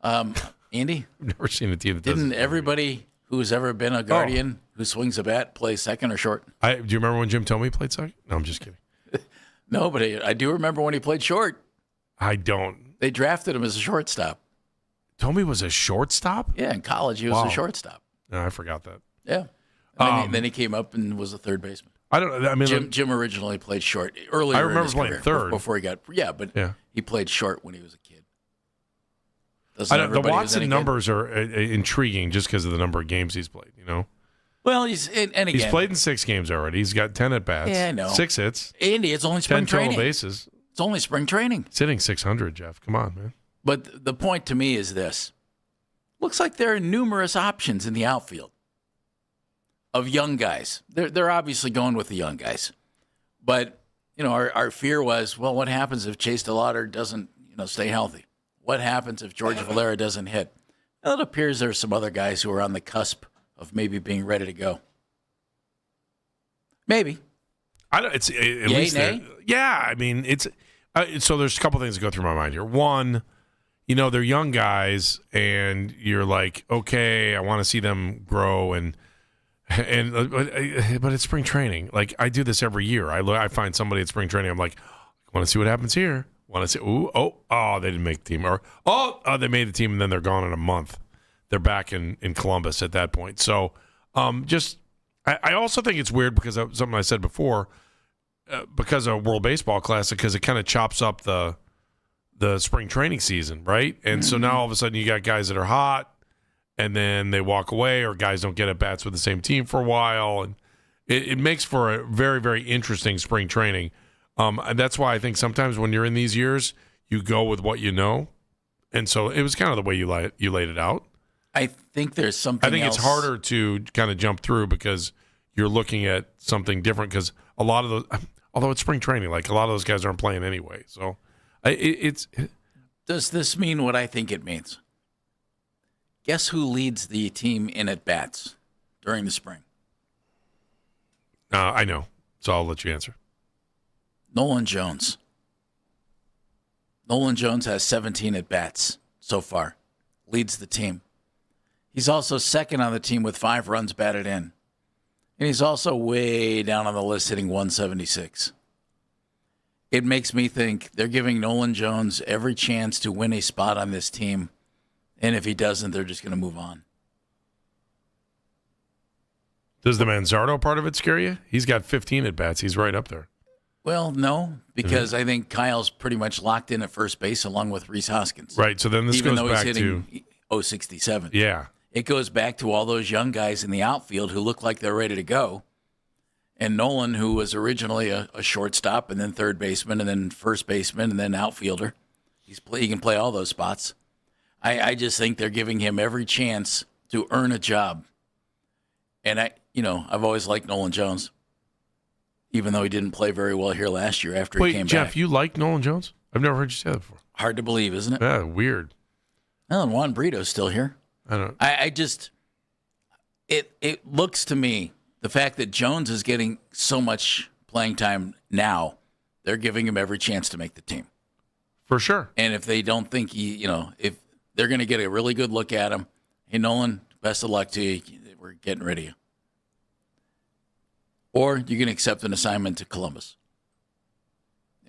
Andy? I've never seen a team that does Didn't everybody who's ever been a Guardian who swings a bat play second or short? Do you remember when Jim Thome played second? No, I'm just kidding. No, but I do remember when he played short. I don't. They drafted him as a shortstop. Thome was a shortstop? Yeah, in college he was a shortstop. No, I forgot that. Yeah. And then he came up and was a third baseman. I don't. I mean, Jim originally played short earlier. I remember in his playing career, third before he got. Yeah, but he played short when he was a kid. The Watson numbers are intriguing just because of the number of games he's played. You know. Well, he's played in 6 games already. He's got 10 at bats. Yeah, I know. 6 hits. Andy, it's only spring 10 training. total bases. It's only spring training. Sitting 600, Jeff. Come on, man. But the point to me is this: looks like there are numerous options in the outfield of young guys. They're obviously going with the young guys, but our fear was, well, what happens if Chase DeLauder doesn't stay healthy? What happens if George Valera doesn't hit? Well, it appears there's some other guys who are on the cusp of maybe being ready to go. Maybe. I don't. It's at least nay? Yeah. I mean, it's so there's a couple things that go through my mind here. One, they're young guys, and you're like, okay, I want to see them grow, but it's spring training. Like I do this every year. I find somebody at spring training. I'm like, I want to see what happens here. Want to say, they didn't make the team. Or, they made the team, and then they're gone in a month. They're back in Columbus at that point. So I also think it's weird because of something I said before, because of World Baseball Classic, because it kind of chops up the spring training season, right? And so now all of a sudden you got guys that are hot, and then they walk away, or guys don't get at bats with the same team for a while, and it makes for a very, very interesting spring training. And that's why I think sometimes when you're in these years, you go with what you know. And so it was kind of the way you laid it out. I think there's something I think else. it's harder to kind of jump through because you're looking at something different, because a lot of those, although it's spring training, like a lot of those guys aren't playing anyway. So Does this mean what I think it means? Guess who leads the team in at-bats during the spring? I know, so I'll let you answer. Nolan Jones. Nolan Jones has 17 at-bats so far. Leads the team. He's also second on the team with 5 runs batted in. And he's also way down on the list, hitting 176. It makes me think they're giving Nolan Jones every chance to win a spot on this team. And if he doesn't, they're just going to move on. Does the Manzardo part of it scare you? He's got 15 at-bats. He's right up there. Well, no, because I think Kyle's pretty much locked in at first base along with Rhys Hoskins. Right, so then this Even goes though back he's to... hitting 067. Yeah. It goes back to all those young guys in the outfield who look like they're ready to go. And Nolan, who was originally a shortstop and then third baseman and then first baseman and then outfielder. He can play all those spots. I just think they're giving him every chance to earn a job. And I've always liked Nolan Jones, even though he didn't play very well here last year after he came Jeff, back. you like Nolan Jones? I've never heard you say that before. Hard to believe, isn't it? Yeah, weird. Well, and Juan Brito's still here. I don't. It looks to me, the fact that Jones is getting so much playing time now, they're giving him every chance to make the team. For sure. And if they don't think if they're going to get a really good look at him, hey, Nolan, best of luck to you. We're getting rid of you. Or you can accept an assignment to Columbus.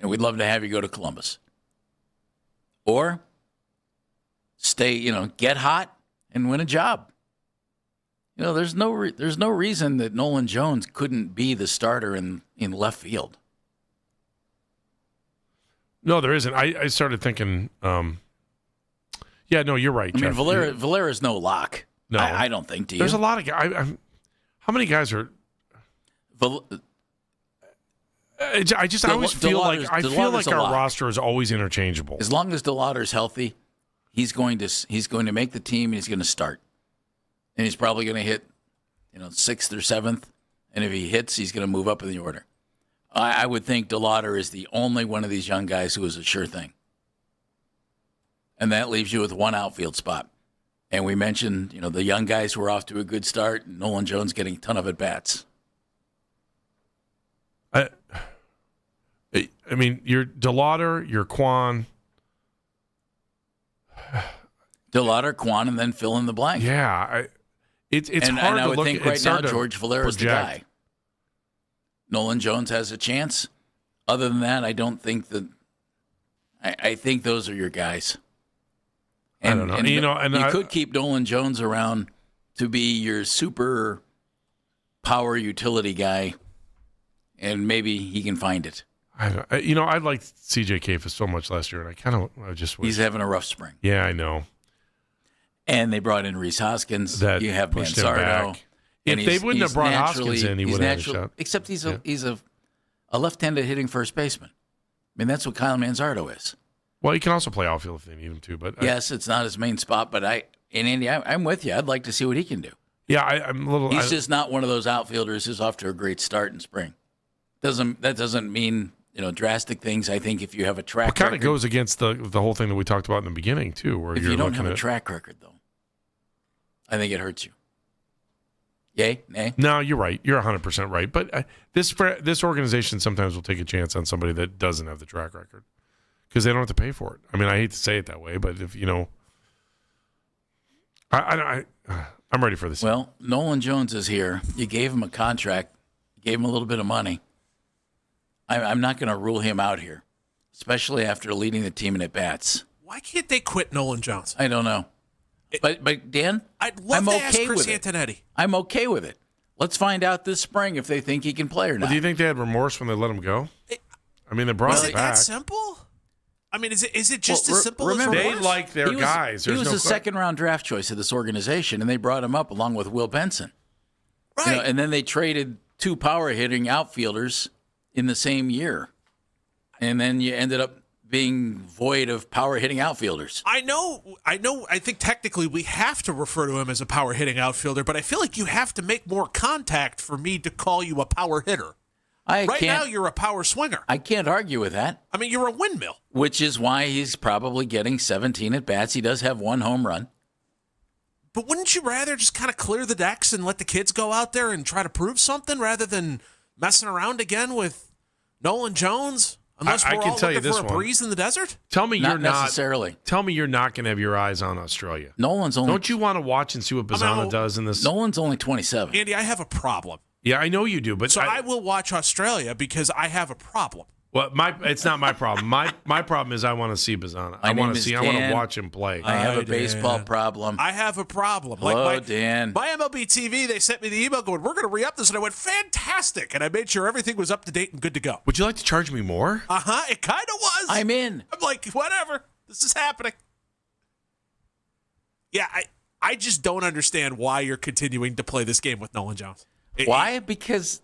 And we'd love to have you go to Columbus. Or stay, get hot and win a job. There's no reason that Nolan Jones couldn't be the starter in left field. No, there isn't. I started thinking, you're right, Jeff. I mean, Valera's no lock. No. I don't think, do you? There's a lot of guys. How many guys are... I always feel like our roster is always interchangeable. As long as DeLauder's healthy, he's going to make the team and he's going to start. And he's probably going to hit, 6th or 7th. And if he hits, he's going to move up in the order. I would think DeLauder is the only one of these young guys who is a sure thing. And that leaves you with one outfield spot. And we mentioned, the young guys who are off to a good start. Nolan Jones getting a ton of at-bats. I mean, you're DeLauder, you're Quan. DeLauder, Quan, and then fill in the blank. Yeah. It's hard and I to would look think at. right now George Valera is the guy. Nolan Jones has a chance. Other than that, I don't think that. I think those are your guys. And, I don't know. And you could keep Nolan Jones around to be your super power utility guy, and maybe he can find it. I liked C.J. Kafis so much last year, and I just wish. He's having a rough spring. Yeah, I know. And they brought in Rhys Hoskins. That you have pushed him Manzardo. back. If they wouldn't have brought Hoskins in, he would have had a shot. Except he's a left-handed hitting first baseman. I mean, that's what Kyle Manzardo is. Well, he can also play outfield if they need him to. But yes, it's not his main spot. But Andy, I'm with you. I'd like to see what he can do. Yeah, I'm a little. He's just not one of those outfielders who's off to a great start in spring. That doesn't mean drastic things. I think if you have a track record, it kind of goes against the whole thing that we talked about in the beginning too. Where if you're you don't have looking a track record, though, I think it hurts you. Yay? Nay? No, you're right. You're 100% right. But this organization sometimes will take a chance on somebody that doesn't have the track record because they don't have to pay for it. I mean, I hate to say it that way, but if I'm ready for this. Well, Nolan Jones is here. You gave him a contract, gave him a little bit of money. I'm not going to rule him out here. especially after leading the team in at-bats. Why can't they quit Nolan Jones? I don't know. But Dan, I'd love I'm to okay ask Chris with it. Antonetti. I'm okay with it. Let's find out this spring if they think he can play or not. Well, do you think they had remorse when they let him go? I mean, they brought Is him it back. that simple? I mean, is it just as simple remember, as They remorse? like their guys. He There's was no a second-round draft choice of this organization, and they brought him up along with Will Benson. Right. And then they traded 2 power-hitting outfielders in the same year. And then you ended up being void of power-hitting outfielders. I know. I think technically we have to refer to him as a power-hitting outfielder, but I feel like you have to make more contact for me to call you a power hitter. Right now, you're a power swinger. I can't argue with that. I mean, you're a windmill. Which is why he's probably getting 17 at-bats. He does have 1 home run. But wouldn't you rather just kind of clear the decks and let the kids go out there and try to prove something rather than messing around again with Nolan Jones? Unless I we're can all tell you looking this for a one. breeze in the desert? Tell me Not you're not necessarily. Tell me you're not going to have your eyes on Australia. Nolan's only. Don't you want to watch and see what Bazzana does in this? Nolan's only 27. Andy, I have a problem. Yeah, I know you do, but So I will watch Australia because I have a problem. Well, it's not my problem. My problem is I want to see Bazzana. I want to see. I want to watch him play. I have a baseball problem. I have a problem. Hello, Dan. My MLB TV, they sent me the email going, we're going to re-up this. And I went, fantastic. And I made sure everything was up to date and good to go. Would you like to charge me more? Uh-huh. It kind of was. I'm in. I'm like, whatever. This is happening. Yeah, I just don't understand why you're continuing to play this game with Nolan Jones. Why? Because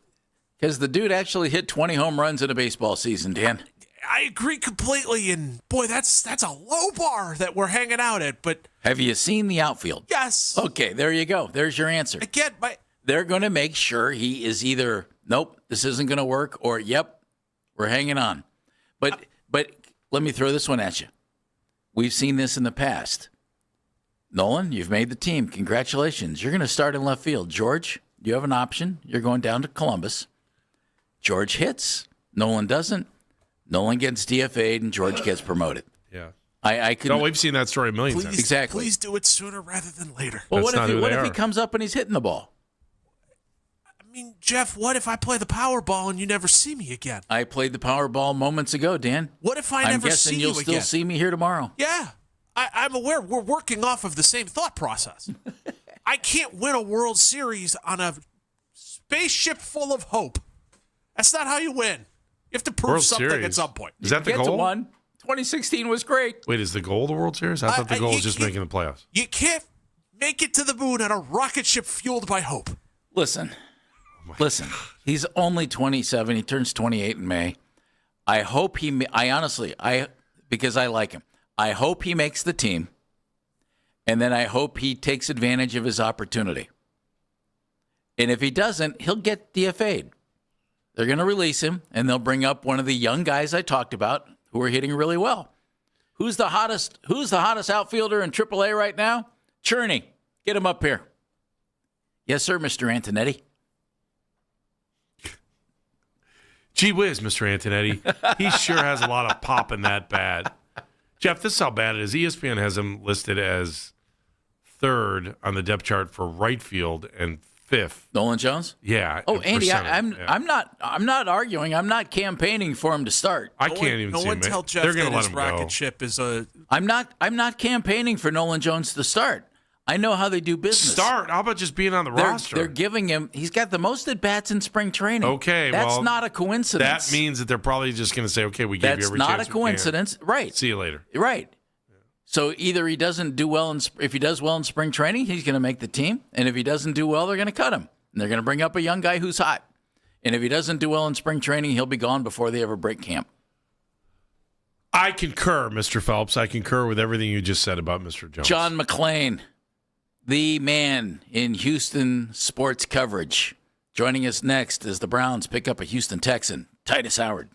the dude actually hit 20 home runs in a baseball season, Dan. I agree completely, and boy, that's a low bar that we're hanging out at. But have you seen the outfield? Yes. Okay, there you go. There's your answer. Again, they're going to make sure he is either nope, this isn't going to work, or yep, we're hanging on. But let me throw this one at you. We've seen this in the past. Nolan, you've made the team. Congratulations. You're going to start in left field. George, you have an option. You're going down to Columbus. George hits. Nolan doesn't. Nolan gets DFA'd, and George gets promoted. Yeah. I could. No, we've seen that story a million times. Exactly. Please do it sooner rather than later. Well, what if he comes up and he's hitting the ball? I mean, Jeff, what if I play the Powerball and you never see me again? I played the Powerball moments ago, Dan. What if I I'm never guessing see you'll you still again? see me here tomorrow. Yeah. I'm aware we're working off of the same thought process. I can't win a World Series on a spaceship full of hope. That's not how you win. You have to prove World something Series. at some point. Is that the Get to goal? one. 2016 was great. Wait, is the goal the World Series? I thought the goal was just making the playoffs. You can't make it to the moon on a rocket ship fueled by hope. Listen. He's only 27. He turns 28 in May. I hope because I like him, I hope he makes the team, and then I hope he takes advantage of his opportunity. And if he doesn't, he'll get DFA'd. They're going to release him, and they'll bring up one of the young guys I talked about who are hitting really well. Who's the hottest outfielder in AAA right now? Cherney. Get him up here. Yes, sir, Mr. Antonetti. Gee whiz, Mr. Antonetti. He sure has a lot of pop in that bat. Jeff, this is how bad it is. ESPN has him listed as 3rd on the depth chart for right field and 5th. Nolan Jones? Yeah. Oh, Andy, I'm not arguing. I'm not campaigning for him to start. I can't even see him. No one tell Jeff They're going that to let his him rocket go. ship is a... I'm not campaigning for Nolan Jones to start. I know how they do business. Start? How about just being on the roster? They're giving him. He's got the most at bats in spring training. Okay, that's well, not a coincidence. That means that they're probably just going to say, "Okay, we gave you That's every not chance a coincidence, right? See you later." Right. So either he doesn't do well if he does well in spring training, he's going to make the team, and if he doesn't do well, they're going to cut him. And they're going to bring up a young guy who's hot. And if he doesn't do well in spring training, he'll be gone before they ever break camp. I concur, Mr. Phelps. I concur with everything you just said about Mr. Jones. John McClain, the man in Houston sports coverage. Joining us next as the Browns pick up a Houston Texan, Titus Howard.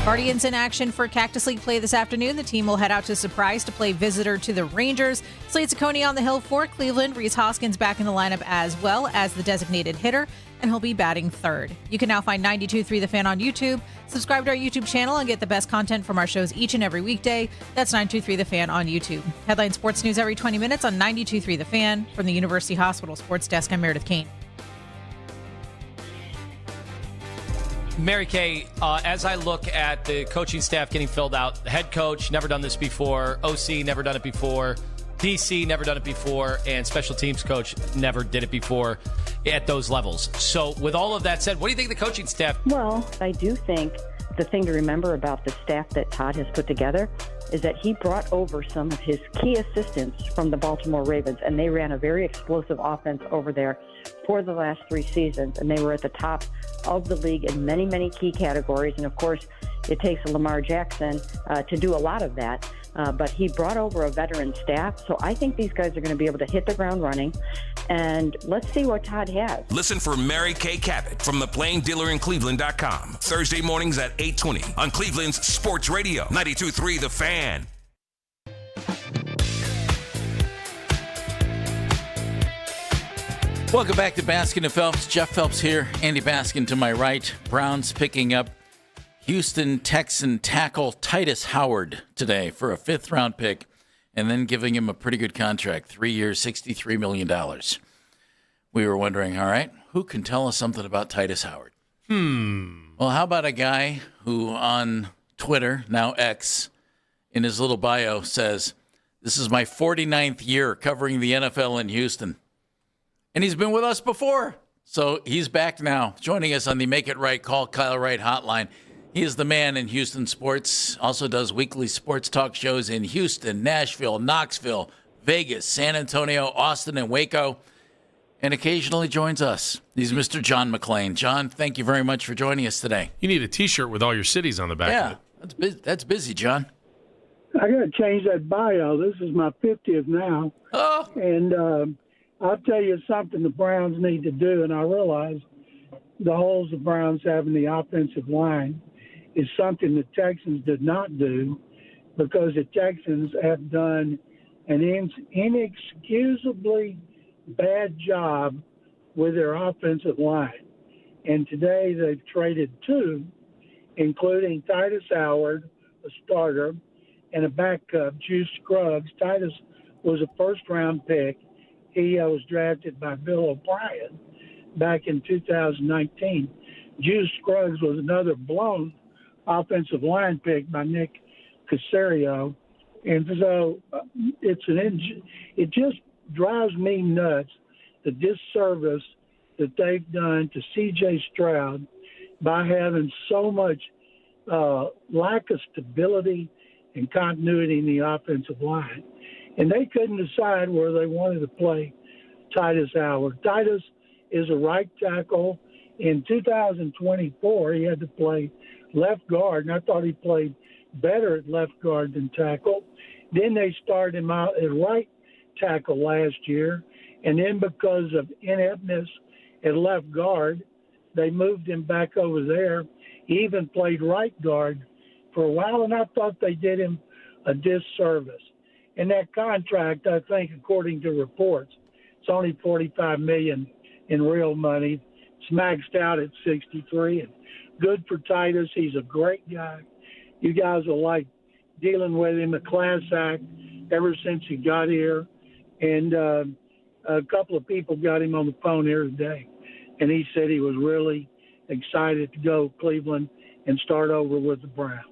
Guardians in action for Cactus League play this afternoon. The team will head out to Surprise to play visitor to the Rangers. Slade Ciccone on the hill for Cleveland. Reese Hoskins back in the lineup as well as the designated hitter, and he'll be batting third. You can now find 92.3 The Fan on YouTube. Subscribe to our YouTube channel and get the best content from our shows each and every weekday. That's 92.3 The Fan on YouTube. Headline sports news every 20 minutes on 92.3 The Fan. From the University Hospital Sports Desk, I'm Meredith Kane. Mary Kay, as I look at the coaching staff getting filled out, the head coach, never done this before, OC, never done it before, DC, never done it before, and special teams coach, never did it before at those levels. So with all of that said, what do you think of the coaching staff? Well, I do think the thing to remember about the staff that Todd has put together is that he brought over some of his key assistants from the Baltimore Ravens, and they ran a very explosive offense over there for the last 3 seasons, and they were at the top of the league in many, many key categories. And of course, it takes a Lamar Jackson to do a lot of that. But he brought over a veteran staff. So I think these guys are going to be able to hit the ground running. And let's see what Todd has. Listen for Mary Kay Cabot from the Plain Dealer in Cleveland.com. Thursday mornings at 8:20 on Cleveland's Sports Radio, 92.3 The Fan. Welcome back to Baskin and Phelps. Jeff Phelps here. Andy Baskin to my right. Browns picking up Houston Texan tackle Titus Howard today for a 5th-round pick and then giving him a pretty good contract, 3 years, $63 million. We were wondering, all right, who can tell us something about Titus Howard? Well, how about a guy who on Twitter, now X, in his little bio says, this is my 49th year covering the NFL in Houston. And he's been with us before. So he's back now, joining us on the Make It Right, Call Kyle Wright hotline. He is the man in Houston sports, also does weekly sports talk shows in Houston, Nashville, Knoxville, Vegas, San Antonio, Austin, and Waco, and occasionally joins us. He's Mr. John McClain. John, thank you very much for joining us today. You need a T-shirt with all your cities on the back of it. That's busy, John. I got to change that bio. This is my 50th now. Oh. And I'll tell you something the Browns need to do, and I realize the holes the Browns have in the offensive line is something the Texans did not do, because the Texans have done an inexcusably bad job with their offensive line. And today they've traded 2, including Titus Howard, a starter, and a backup, Juice Scruggs. Titus was a first-round pick. He was drafted by Bill O'Brien back in 2019. Juice Scruggs was another blown offensive line pick by Nick Caserio. And so it just drives me nuts, the disservice that they've done to C.J. Stroud by having so much lack of stability and continuity in the offensive line. And they couldn't decide where they wanted to play Titus Howard. Titus is a right tackle. In 2024, he had to play left guard, and I thought he played better at left guard than tackle. Then they started him out at right tackle last year, and then because of ineptness at left guard, they moved him back over there. He even played right guard for a while, and I thought they did him a disservice. And that contract, I think, according to reports, it's only $45 million in real money. It's maxed out at $63, and good for Titus. He's a great guy. You guys will like dealing with him, a class act ever since he got here. And a couple of people got him on the phone here today, and he said he was really excited to go Cleveland and start over with the Browns.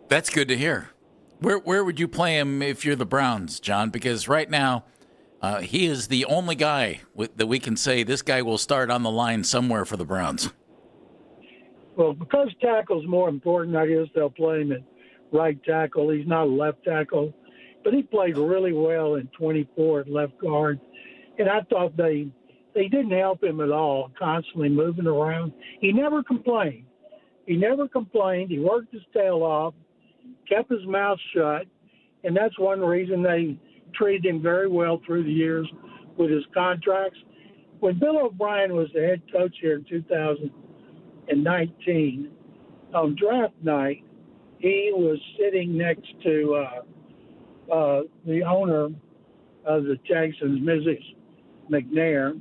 That's good to hear. Where would you play him if you're the Browns, John? Because right now, he is the only guy that we can say this guy will start on the line somewhere for the Browns. Well, because tackle's more important, I guess they'll play him at right tackle. He's not a left tackle, but he played really well in 24 at left guard. And I thought they didn't help him at all, constantly moving around. He never complained. He worked his tail off, kept his mouth shut, and that's one reason they treated him very well through the years with his contracts. When Bill O'Brien was the head coach here in 2019, on draft night, he was sitting next to the owner of the Texans, Mrs. McNair.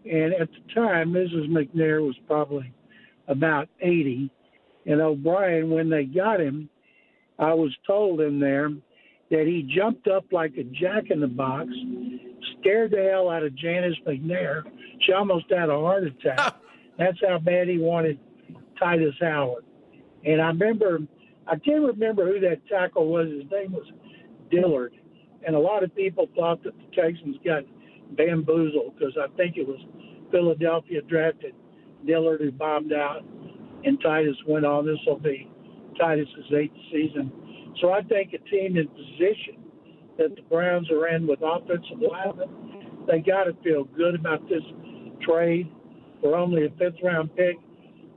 And at the time, Mrs. McNair was probably about 80. And O'Brien, when they got him, I was told in there that he jumped up like a jack-in-the-box, scared the hell out of Janice McNair. She almost had a heart attack. That's how bad he wanted Titus Howard. And I can't remember who that tackle was. His name was Dillard. And a lot of people thought that the Texans got bamboozled because I think it was Philadelphia drafted Dillard, who bombed out, and Titus went on. This will be Titus's 8th season. So I think a team in position that the Browns are in with offensive linemen, they got to feel good about this trade for only a 5th-round pick.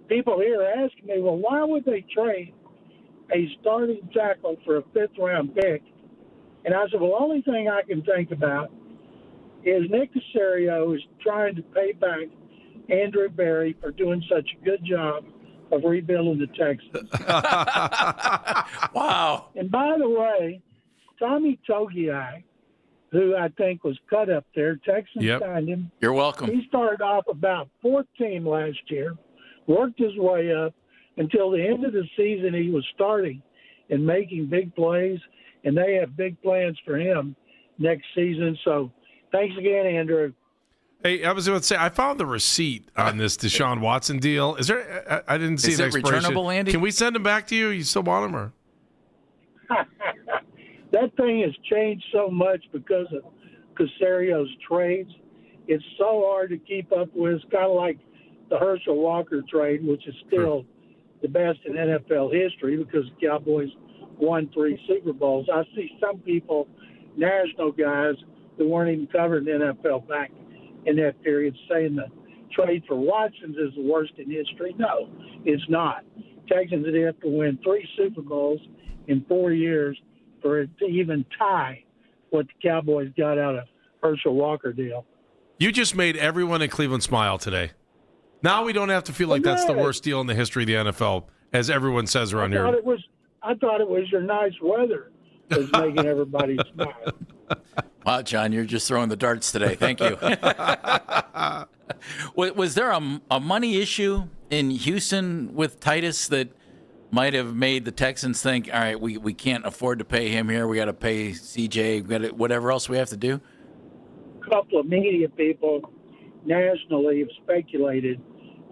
People here are asking me, well, why would they trade a starting tackle for a 5th-round pick? And I said, well, the only thing I can think about is Nick Caserio is trying to pay back Andrew Berry for doing such a good job of rebuilding the Texans. Wow. And by the way, Tommy Togiai, who I think was cut up there, Texans signed him. You're welcome. He started off about 4th team last year, worked his way up until the end of the season. He was starting and making big plays, and they have big plans for him next season. So thanks again, Andrew. Hey, I was going to say, I found the receipt on this Deshaun Watson deal. Is there? I didn't see Is an it expiration. returnable, Andy? Can we send him back to you? You still want him, or? That thing has changed so much because of Casario's trades. It's so hard to keep up with. It's kind of like the Herschel Walker trade, which is still the best in NFL history because the Cowboys won 3 Super Bowls. I see some people, national guys, who weren't even covering the NFL back in that period, saying the trade for Watson's is the worst in history. No, it's not. Texans would have to win 3 Super Bowls in 4 years for it to even tie what the Cowboys got out of Herschel Walker deal. You just made everyone in Cleveland smile today. Now we don't have to feel like that's the worst deal in the history of the NFL, as everyone says around here. I thought it was your nice weather was making everybody smile. Wow, John, you're just throwing the darts today. Thank you. Was there a money issue in Houston with Titus that might have made the Texans think, all right, we can't afford to pay him here. We got to pay CJ. We got to, whatever else we have to do? A couple of media people nationally have speculated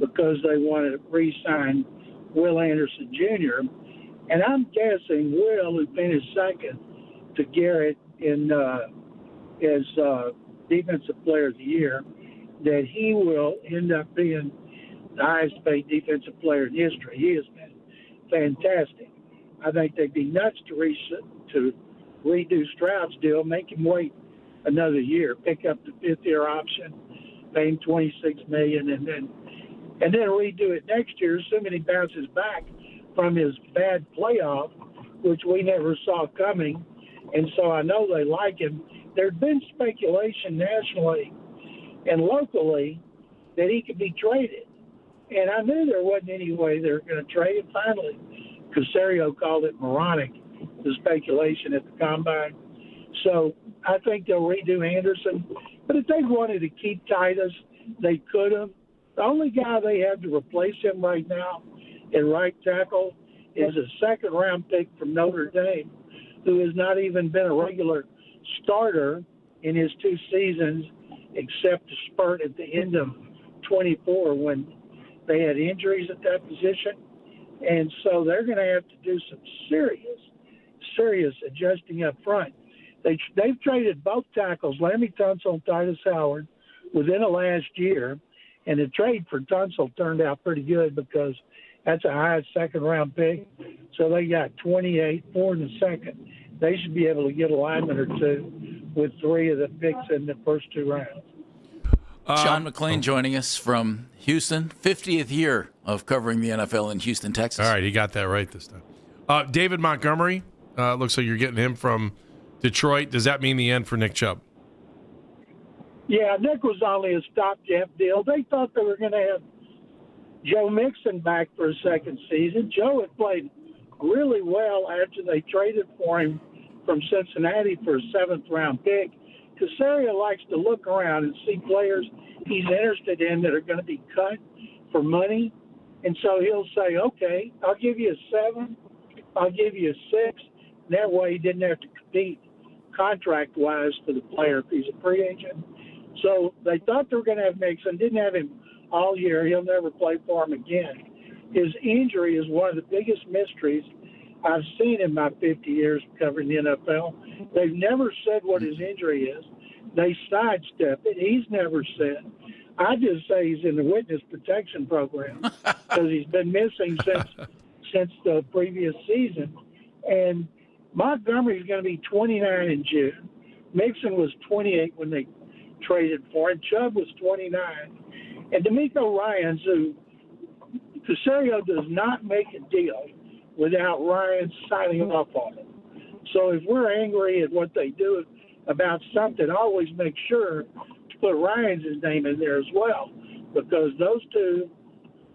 because they want to re-sign Will Anderson Jr. And I'm guessing Will, who finished second to Garrett in as Defensive Player of the Year, that he will end up being the highest paid defensive player in history. He has been fantastic. I think they'd be nuts to redo Stroud's deal, make him wait another year, pick up the 5th-year option, pay him $26 million, and then redo it next year, assuming he bounces back from his bad playoff, which we never saw coming. And so I know they like him. There'd been speculation nationally and locally that he could be traded. And I knew there wasn't any way they were going to trade him. Finally, Caserio called it moronic, the speculation at the Combine. So I think they'll redo Anderson. But if they wanted to keep Titus, they could have. The only guy they have to replace him right now in right tackle is a 2nd-round pick from Notre Dame, who has not even been a regular starter in his 2 seasons, except a spurt at the end of 24 when they had injuries at that position. And so they're going to have to do some serious adjusting up front. They've traded both tackles, Lammie Tunsil and Titus Howard, within the last year. And the trade for Tunsil turned out pretty good because that's a high 2nd-round pick. So they got 28, 4 in the second. They should be able to get a lineman or 2 with 3 of the picks in the first 2 rounds. Sean McClain joining us from Houston, 50th year of covering the NFL in Houston, Texas. All right, he got that right this time. David Montgomery, looks like you're getting him from Detroit. Does that mean the end for Nick Chubb? Yeah, Nick was only a stopgap deal. They thought they were going to have Joe Mixon back for a second season. Joe had played really well after they traded for him from Cincinnati for a 7th-round pick. Casario likes to look around and see players he's interested in that are going to be cut for money. And so he'll say, okay, I'll give you a 7, I'll give you a 6. That way he didn't have to compete contract-wise for the player if he's a free agent. So they thought they were going to have Mixon, didn't have him all year. He'll never play for him again. His injury is one of the biggest mysteries I've seen in my 50 years covering the NFL. They've never said what his injury is. They sidestep it. He's never said. I just say he's in the witness protection program because he's been missing since the previous season. And Montgomery's going to be 29 in June. Mixon was 28 when they traded for him. Chubb was 29. And D'Amico Ryans, who Casario does not make a deal without Ryan signing off on it. So if we're angry at what they do about something, I always make sure to put Ryan's name in there as well, because those two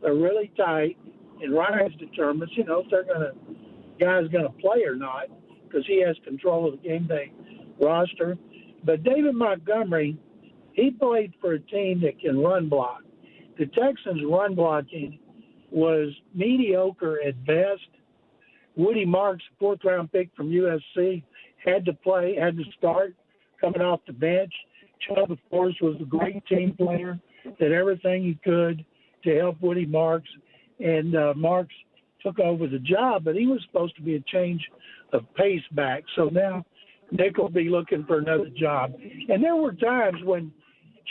are really tight, and Ryan's determines, if guy's going to play or not, because he has control of the game day roster. But David Montgomery, he played for a team that can run block. The Texans' run blocking was mediocre at best. Woody Marks, 4th-round pick from USC, had to start coming off the bench. Chubb, of course, was a great team player, did everything he could to help Woody Marks, and Marks took over the job, but he was supposed to be a change of pace back. So now Nick will be looking for another job. And there were times when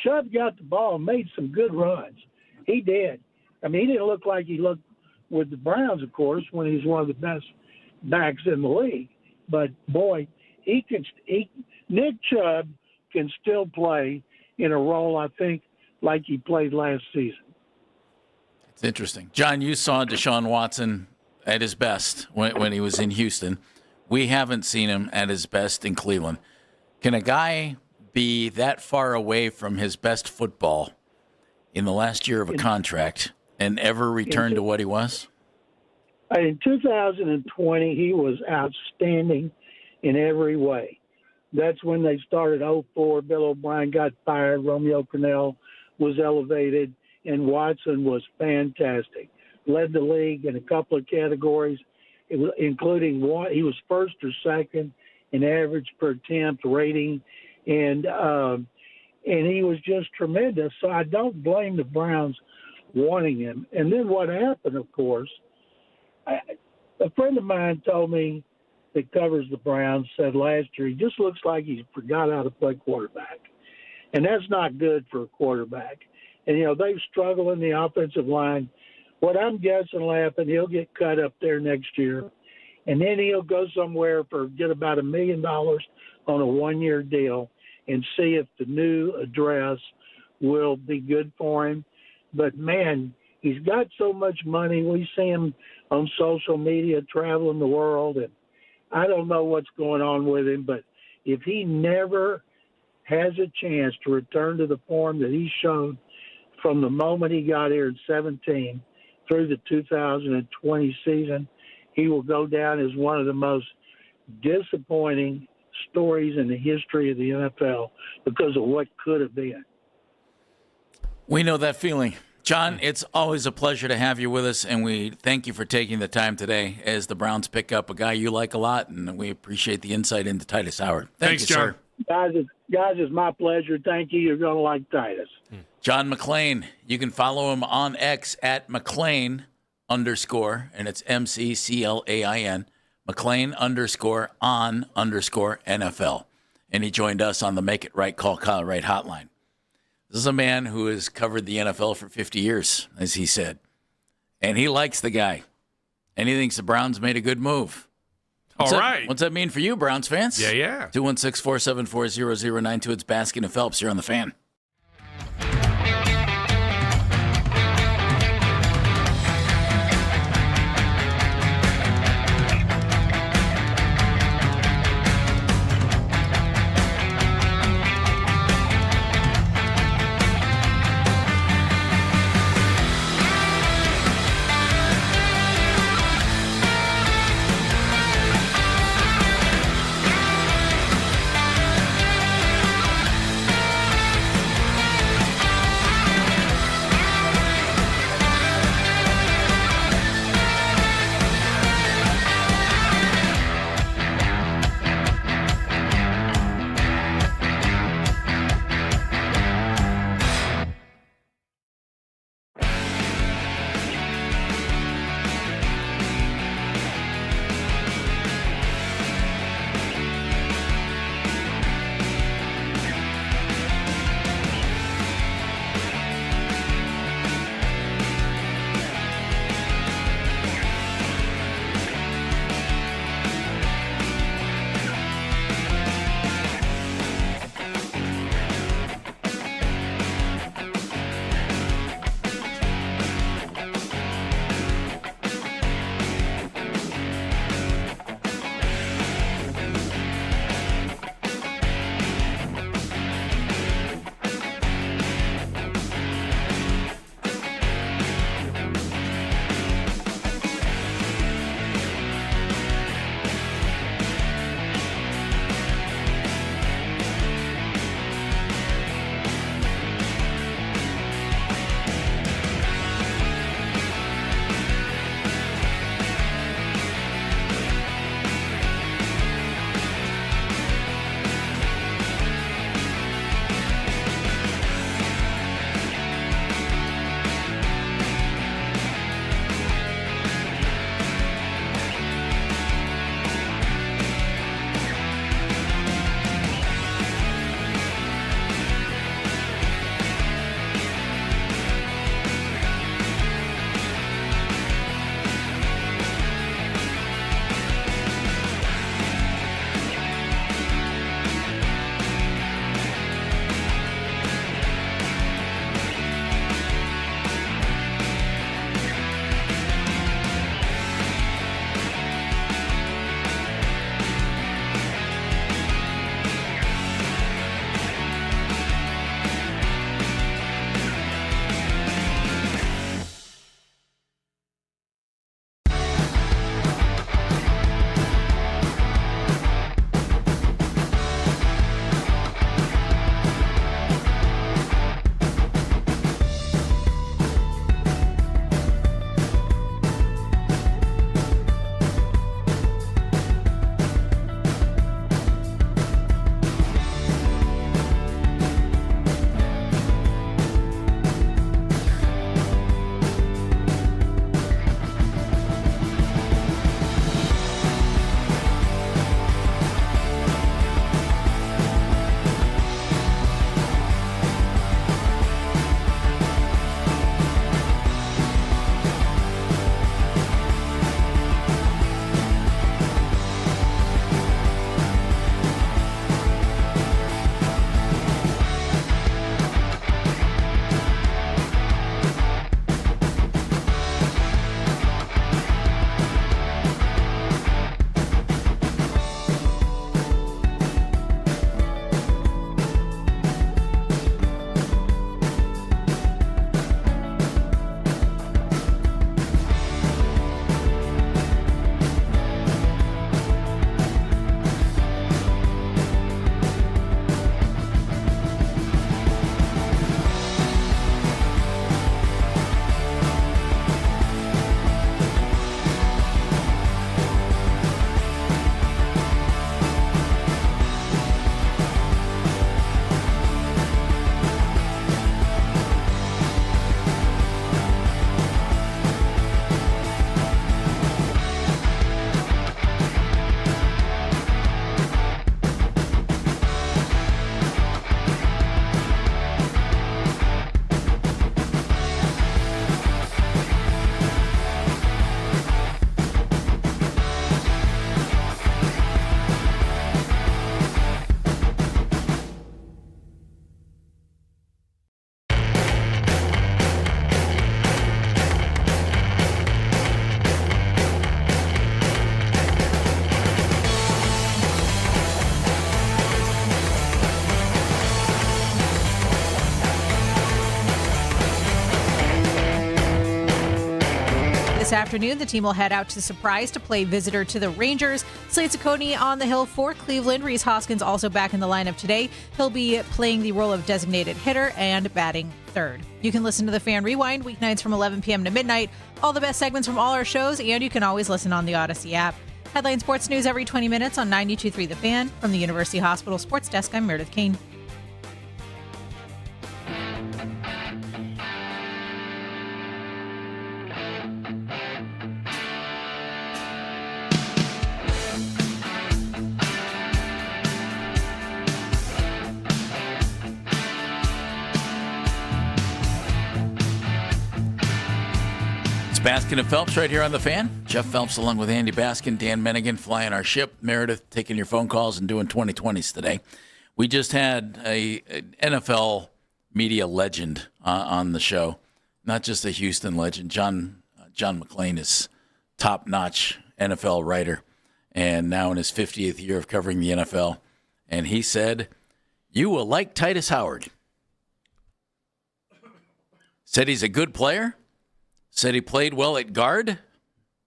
Chubb got the ball and made some good runs. He did. I mean, he didn't look like he looked with the Browns, of course, when he's one of the best backs in the league. But, boy, Nick Chubb can still play in a role, I think, like he played last season. It's interesting. John, you saw Deshaun Watson at his best when he was in Houston. We haven't seen him at his best in Cleveland. Can a guy be that far away from his best football in the last year of a contract and ever return to what he was? In 2020, he was outstanding in every way. That's when they started 0-4. Bill O'Brien got fired. Romeo Crennel was elevated, and Watson was fantastic. Led the league in a couple of categories, including one. He was first or second in average per attempt rating, and he was just tremendous. So I don't blame the Browns wanting him. And then what happened, of course, a friend of mine told me that covers the Browns said last year he just looks like he forgot how to play quarterback. And that's not good for a quarterback. And, they've struggled in the offensive line. What I'm guessing, laughing, he'll get cut up there next year. And then he'll go somewhere get about $1 million on a 1-year deal and see if the new address will be good for him. But, man, he's got so much money. We see him on social media traveling the world, and I don't know what's going on with him, but if he never has a chance to return to the form that he showed from the moment he got here in 17 through the 2020 season, he will go down as one of the most disappointing stories in the history of the NFL because of what could have been. We know that feeling. John, it's always a pleasure to have you with us, and we thank you for taking the time today as the Browns pick up a guy you like a lot, and we appreciate the insight into Titus Howard. Thanks, you, John. Sir. Guys, it's my pleasure. Thank you. You're going to like Titus. John McClain. You can follow him on X at McClain_, and it's McClain, McClain_on_NFL. And he joined us on the Make It Right Call Kyle Wright hotline. This is a man who has covered the NFL for 50 years, as he said. And he likes the guy. And he thinks the Browns made a good move. What's that mean for you, Browns fans? Yeah. 216-474-0092. It's Baskin and Phelps here on The Fan. this afternoon, the team will head out to Surprise to play visitor to the Rangers. Slate's Coney on the hill for Cleveland. Reese Hoskins also back in the lineup today. He'll be playing the role of designated hitter and batting third. You can listen to the Fan Rewind weeknights from 11 p.m. to midnight. All the best segments from all our shows, and you can always listen on the Odyssey app. Headline Sports News every 20 minutes on 92.3 The Fan. From the University Hospital Sports Desk, I'm Meredith Kane. Baskin and Phelps right here on The Fan. Jeff Phelps along with Andy Baskin, Dan Mennigan flying our ship. Meredith taking your phone calls and doing 2020s today. We just had an NFL media legend on the show. Not just a Houston legend. John McClain is top-notch NFL writer and now in his 50th year of covering the NFL. And he said, "You will like Titus Howard." Said he's a good player. Said he played well at guard,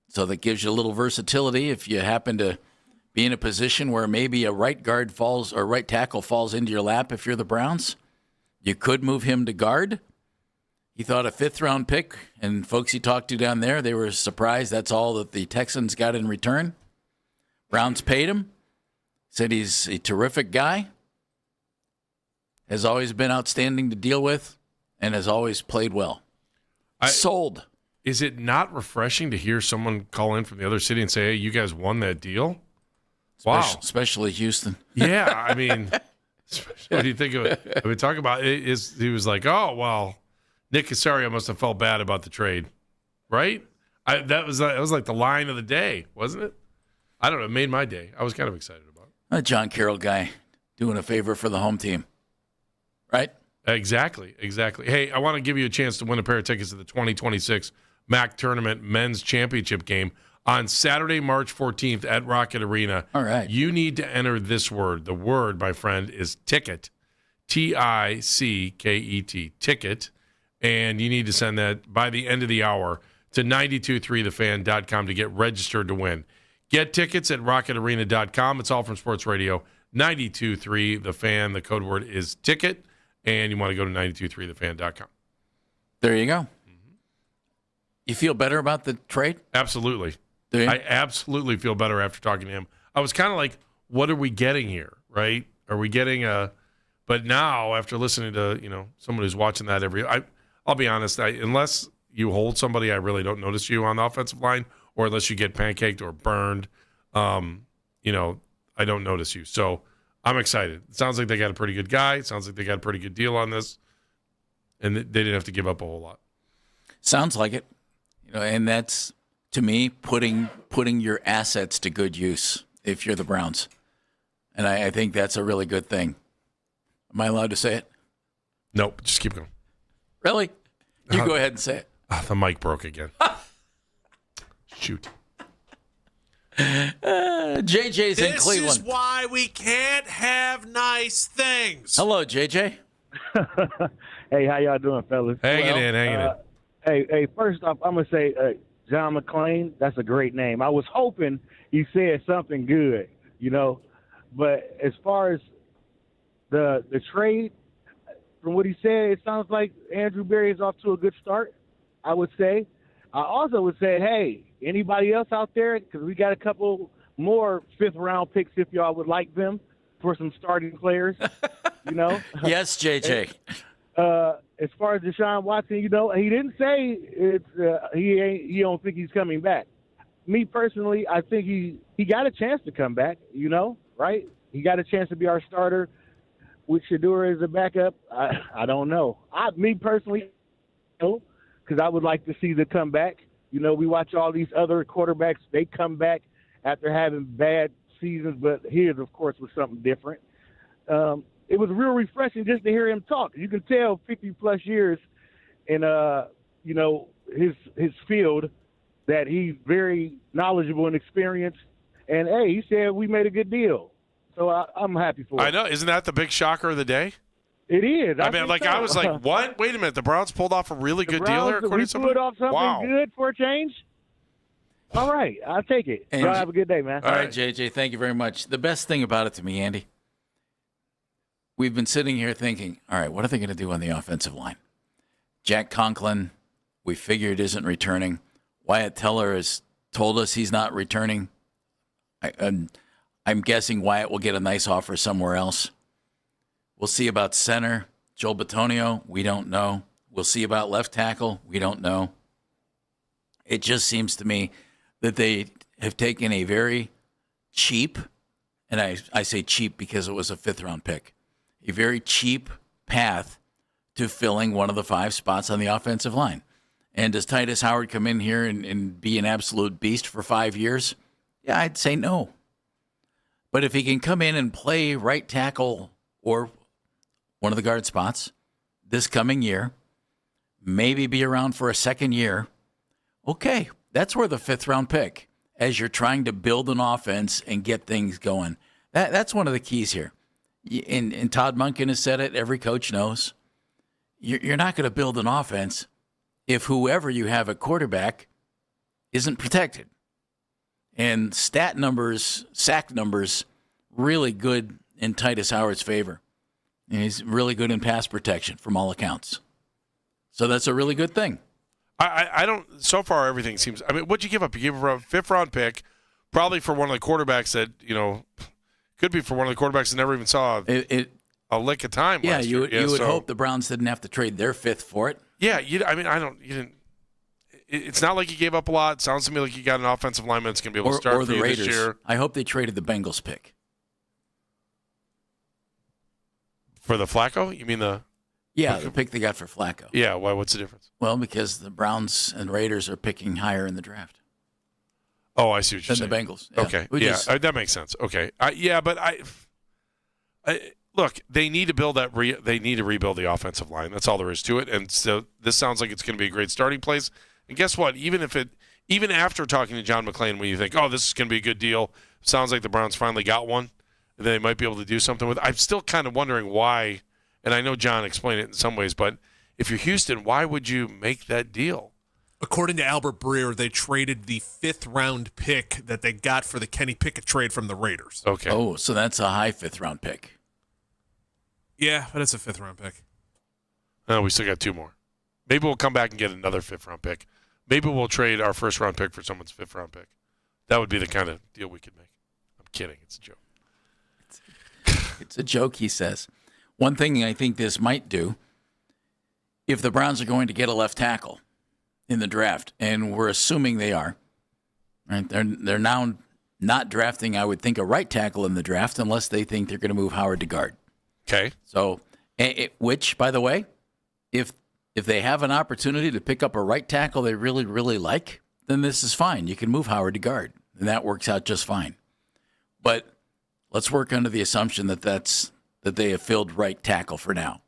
so that gives you a little versatility if you happen to be in a position where maybe a right guard falls or right tackle falls into your lap if you're the Browns. You could move him to guard. He thought a fifth-round pick, and folks he talked to down there, they were surprised that's all that the Texans got in return. Browns paid him. Said he's a terrific guy, has always been outstanding to deal with, and has always played well. Sold. Is it not refreshing to hear someone call in from the other city and say, "Hey, you guys won that deal"? Wow. Especially Houston. Yeah, I mean, what do you think of it? I mean, talk about it. He was like, "Oh, well, Nick Casario must have felt bad about the trade," right? That was like the line of the day, wasn't it? I don't know. It made my day. I was kind of excited about it. A John Carroll guy doing a favor for the home team, right? Exactly. Hey, I want to give you a chance to win a pair of tickets to the 2026 MAC Tournament Men's Championship game on Saturday, March 14th at Rocket Arena. All right. You need to enter this word. The word, my friend, is ticket. Ticket. Ticket. And you need to send that by the end of the hour to 923thefan.com to get registered to win. Get tickets at rocketarena.com. It's all from Sports Radio 92.3 The Fan. The code word is ticket. And you want to go to 923thefan.com. There you go. You feel better about the trade? Absolutely. Do you? I absolutely feel better after talking to him. I was kind of like, what are we getting here, right? Are we getting a – but now after listening to, someone who's watching that I'll be honest, unless you hold somebody, I really don't notice you on the offensive line, or unless you get pancaked or burned, I don't notice you. So – I'm excited. It sounds like they got a pretty good guy. It sounds like they got a pretty good deal on this, and they didn't have to give up a whole lot. Sounds like it. And that's, to me, putting your assets to good use if you're the Browns. And I think that's a really good thing. Am I allowed to say it? Nope. Just keep going. Really? You go ahead and say it. The mic broke again. Shoot. JJ's in Cleveland. This is why we can't have nice things. Hello, JJ. Hey, how y'all doing, fellas? Hanging in. Hey, first off, I'm going to say John McClain, that's a great name. I was hoping you said something good, But as far as the trade, from what he said, it sounds like Andrew Berry is off to a good start, I would say. I also would say, hey, anybody else out there? Because we got a couple more fifth-round picks if y'all would like them for some starting players, Yes, JJ. As far as Deshaun Watson, he didn't say he don't think he's coming back. Me personally, I think he got a chance to come back, right? He got a chance to be our starter with Shedeur as a backup. I don't know. Me personally, because I would like to see the comeback. We watch all these other quarterbacks. They come back after having bad seasons, but his, of course, was something different. It was real refreshing just to hear him talk. You can tell 50-plus years in, his field that he's very knowledgeable and experienced. And, hey, he said we made a good deal. So I'm happy for it. I know. Isn't that the big shocker of the day? It is. I was like, what? Wait a minute. The Browns pulled off a really good deal there, according to somebody? Pulled off something good for a change? All right, I'll take it. And Y'all have a good day, man. All right, JJ, thank you very much. The best thing about it to me, Andy, we've been sitting here thinking, all right, what are they going to do on the offensive line? Jack Conklin, we figured, isn't returning. Wyatt Teller has told us he's not returning. I'm guessing Wyatt will get a nice offer somewhere else. We'll see about center. Joel Bitonio, we don't know. We'll see about left tackle. We don't know. It just seems to me that they have taken a very cheap, and I say cheap because it was a fifth-round pick, a very cheap path to filling one of the 5 spots on the offensive line. And does Titus Howard come in here and be an absolute beast for 5 years? Yeah, I'd say no. But if he can come in and play right tackle or one of the guard spots this coming year, maybe be around for a second year, okay, that's where the 5th-round pick, as you're trying to build an offense and get things going. That's one of the keys here. And Todd Monken has said it. Every coach knows. You're not going to build an offense if whoever you have at quarterback isn't protected. And sack numbers, really good in Titus Howard's favor. And he's really good in pass protection from all accounts. So that's a really good thing. I don't. So far, everything seems. I mean, what'd you give up? You gave up a 5th-round pick, probably for one of the quarterbacks that could be for one of the quarterbacks that never even saw a lick of time. Yeah, last you year. would hope the Browns didn't have to trade their 5th for it. Yeah, you didn't. It's not like you gave up a lot. It sounds to me like you got an offensive lineman that's going to be able to start or for the you Raiders. this year. I hope they traded the Bengals pick For the Flacco? You mean the? Yeah, the pick they got for Flacco. Yeah, why? What's the difference? Well, because the Browns and Raiders are picking higher in the draft. Oh, I see what you're saying. Than the Bengals. Yeah. Okay, that makes sense. Okay, but look, they need to build that. They need to rebuild the offensive line. That's all there is to it. And so this sounds like it's going to be a great starting place. And guess what? Even after talking to John McClain, when you think, oh, this is going to be a good deal, sounds like the Browns finally got one. They might be able to do something with it. I'm still kind of wondering why. And I know John explained it in some ways, but if you're Houston, why would you make that deal? According to Albert Breer, they traded the 5th-round pick that they got for the Kenny Pickett trade from the Raiders. Okay. Oh, so that's a high 5th-round pick. Yeah, but it's a 5th-round pick. No, we still got 2 more. Maybe we'll come back and get another 5th-round pick. Maybe we'll trade our 1st-round pick for someone's 5th-round pick. That would be the kind of deal we could make. I'm kidding. It's a joke. It's a joke, he says. One thing I think this might do, if the Browns are going to get a left tackle in the draft, and we're assuming they are, right? They're now not drafting, I would think, a right tackle in the draft unless they think they're going to move Howard to guard. Okay. So, which, by the way, if they have an opportunity to pick up a right tackle they really, really like, then this is fine. You can move Howard to guard, and that works out just fine. But let's work under the assumption that they have filled right tackle for now.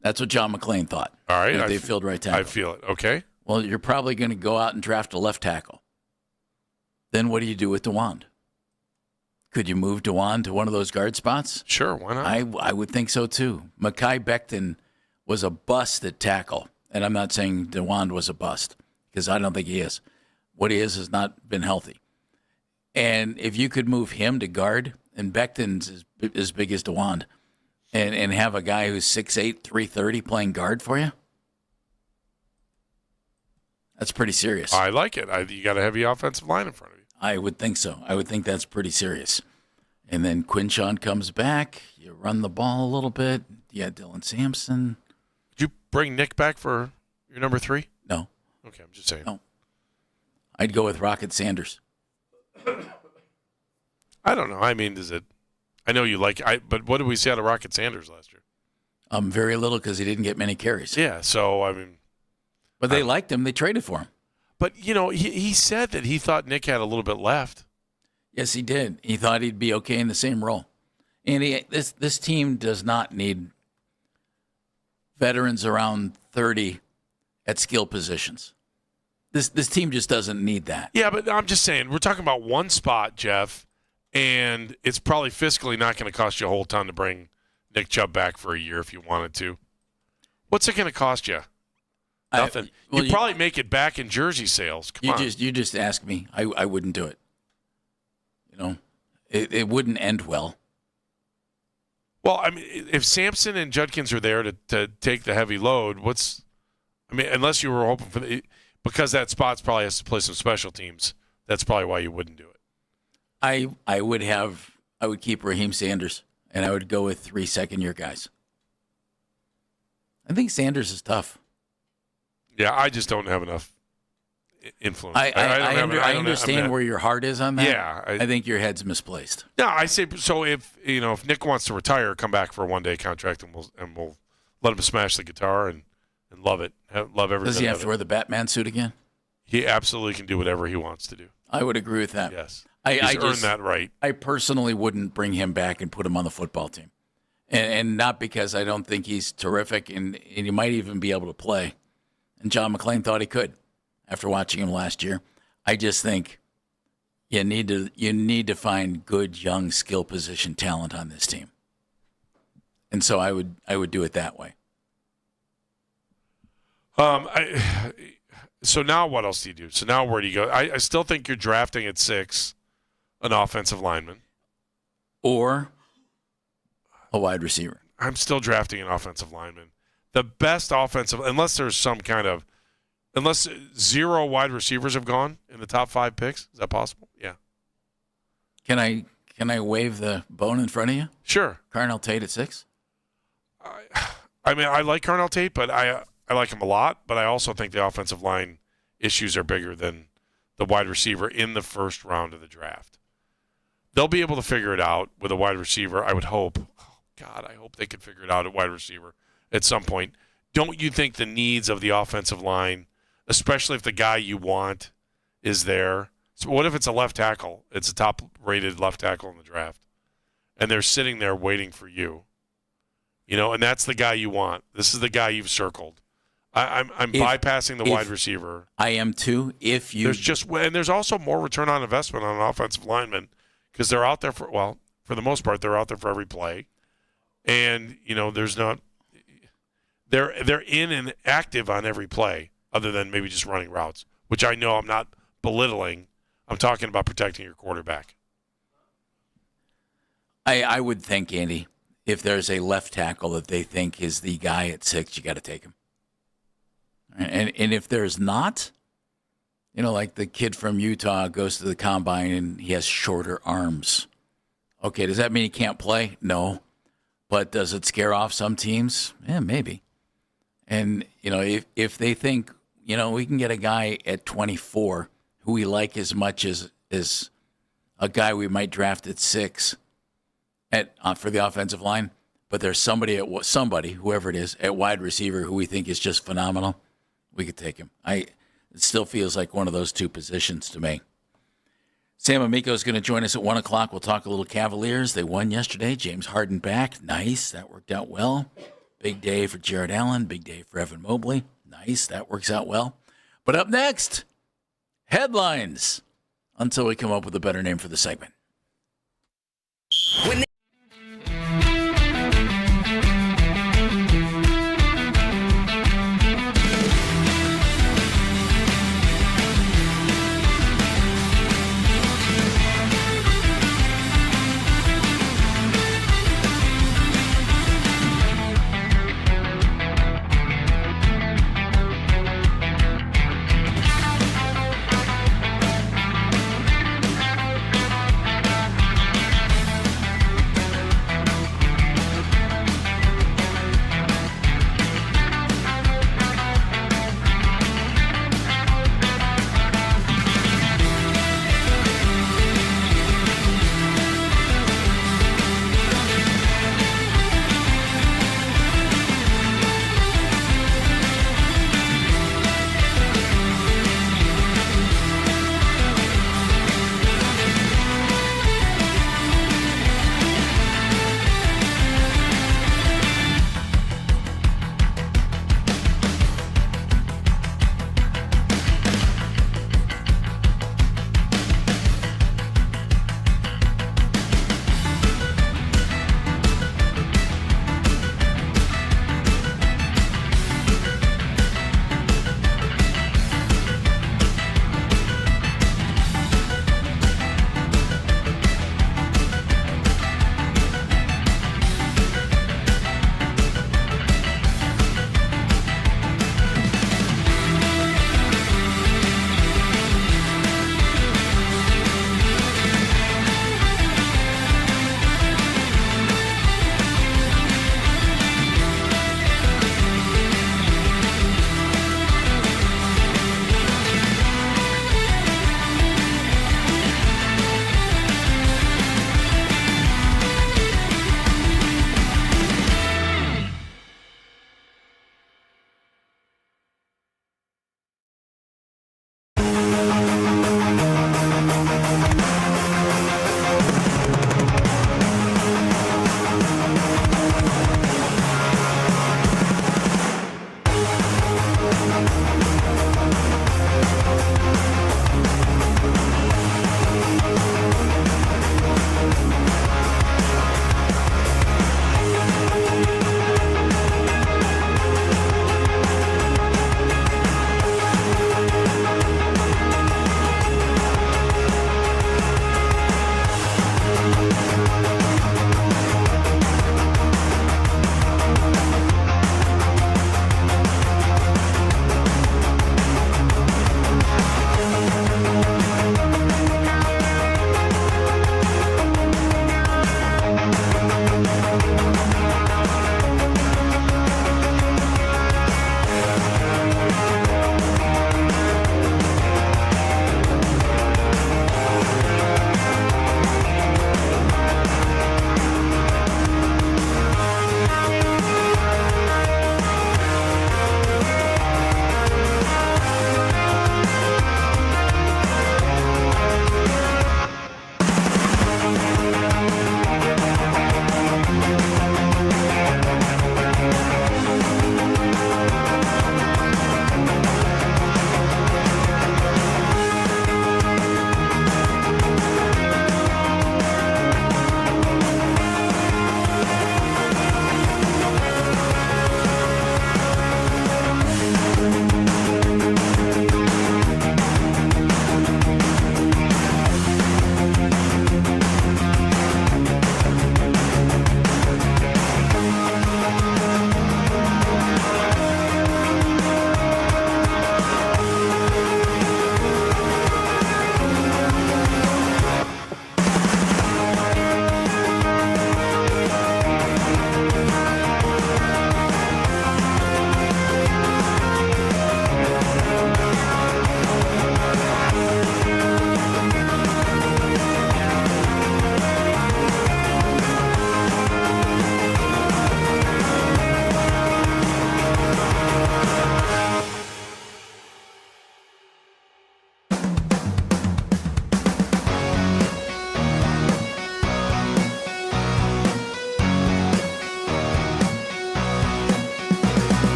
That's what John McClain thought. All right. They filled right tackle. I feel it. Okay. Well, you're probably going to go out and draft a left tackle. Then what do you do with DeWand? Could you move DeWand to one of those guard spots? Sure, why not? I would think so, too. Mekhi Becton was a bust at tackle. And I'm not saying DeWand was a bust, because I don't think he is. What he is has not been healthy. And if you could move him to guard, and Becton's as big as DeWand, and have a guy who's 6'8", 330 playing guard for you, that's pretty serious. I like it. You got a heavy offensive line in front of you. I would think so. I would think that's pretty serious. And then Quinshon comes back. You run the ball a little bit. You had Dylan Sampson. Did you bring Nick back for your number 3? No. Okay, I'm just saying. No. I'd go with Rocket Sanders. I don't know. I mean, I know you like. But what did we see out of Rocket Sanders last year? Very little, because he didn't get many carries. Yeah. So I mean, but they liked him. They traded for him. But he said that he thought Nick had a little bit left. Yes, he did. He thought he'd be okay in the same role. And this team does not need veterans around 30 at skill positions. This team just doesn't need that. Yeah, but I'm just saying, we're talking about one spot, Jeff, and it's probably fiscally not going to cost you a whole ton to bring Nick Chubb back for a year if you wanted to. What's it going to cost you? Nothing. Well, You'd probably make it back in jersey sales. Come on. You just ask me. I wouldn't do it. You know, it wouldn't end well. Well, I mean, if Sampson and Judkins are there to take the heavy load, unless you were hoping for because that spot's probably has to play some special teams. That's probably why you wouldn't do it. I would keep Raheem Sanders, and I would go with 3 second-year guys. I think Sanders is tough. Yeah, I just don't have enough influence. I understand where your heart is on that. Yeah, I think your head's misplaced. No, I say so. If Nick wants to retire, come back for a 1-day contract, and we'll let him smash the guitar and love it. Love every. Does he have to wear the Batman suit again? He absolutely can do whatever he wants to do. I would agree with that. Yes, He's earned that right. I personally wouldn't bring him back and put him on the football team, and not because I don't think he's terrific, and he might even be able to play. And John McClain thought he could after watching him last year. I just think you need to find good young skill position talent on this team, and so I would do it that way. So now what else do you do? So now where do you go? I still think you're drafting at 6 an offensive lineman. Or a wide receiver. I'm still drafting an offensive lineman. The best offensive, unless 0 wide receivers have gone in the top 5 picks. Is that possible? Yeah. Can I wave the bone in front of you? Sure. Carnell Tate at 6? I mean, I like Carnell Tate, but I like him a lot, but I also think the offensive line issues are bigger than the wide receiver in the first round of the draft. They'll be able to figure it out with a wide receiver, I would hope. Oh, God, I hope they can figure it out at wide receiver at some point. Don't you think the needs of the offensive line, especially if the guy you want is there? So what if it's a left tackle? It's a top-rated left tackle in the draft, and they're sitting there waiting for you. And that's the guy you want. This is the guy you've circled. I'm bypassing the wide receiver. I am too. There's also more return on investment on an offensive lineman because they're out there for the most part they're out there for every play, and there's not they're in and active on every play other than maybe just running routes, which I know I'm not belittling. I'm talking about protecting your quarterback. I would think, Andy, if there's a left tackle that they think is the guy at 6, you got to take him. And if there's not, like the kid from Utah goes to the combine and he has shorter arms. Okay, does that mean he can't play? No. But does it scare off some teams? Yeah, maybe. And, if they think, we can get a guy at 24 who we like as much as a guy we might draft at 6 for the offensive line, but there's somebody, whoever it is, at wide receiver who we think is just phenomenal, we could take him. It still feels like one of those 2 positions to me. Sam Amico is going to join us at 1 o'clock. We'll talk a little Cavaliers. They won yesterday. James Harden back. Nice. That worked out well. Big day for Jarrett Allen. Big day for Evan Mobley. Nice. That works out well. But up next, headlines, until we come up with a better name for the segment.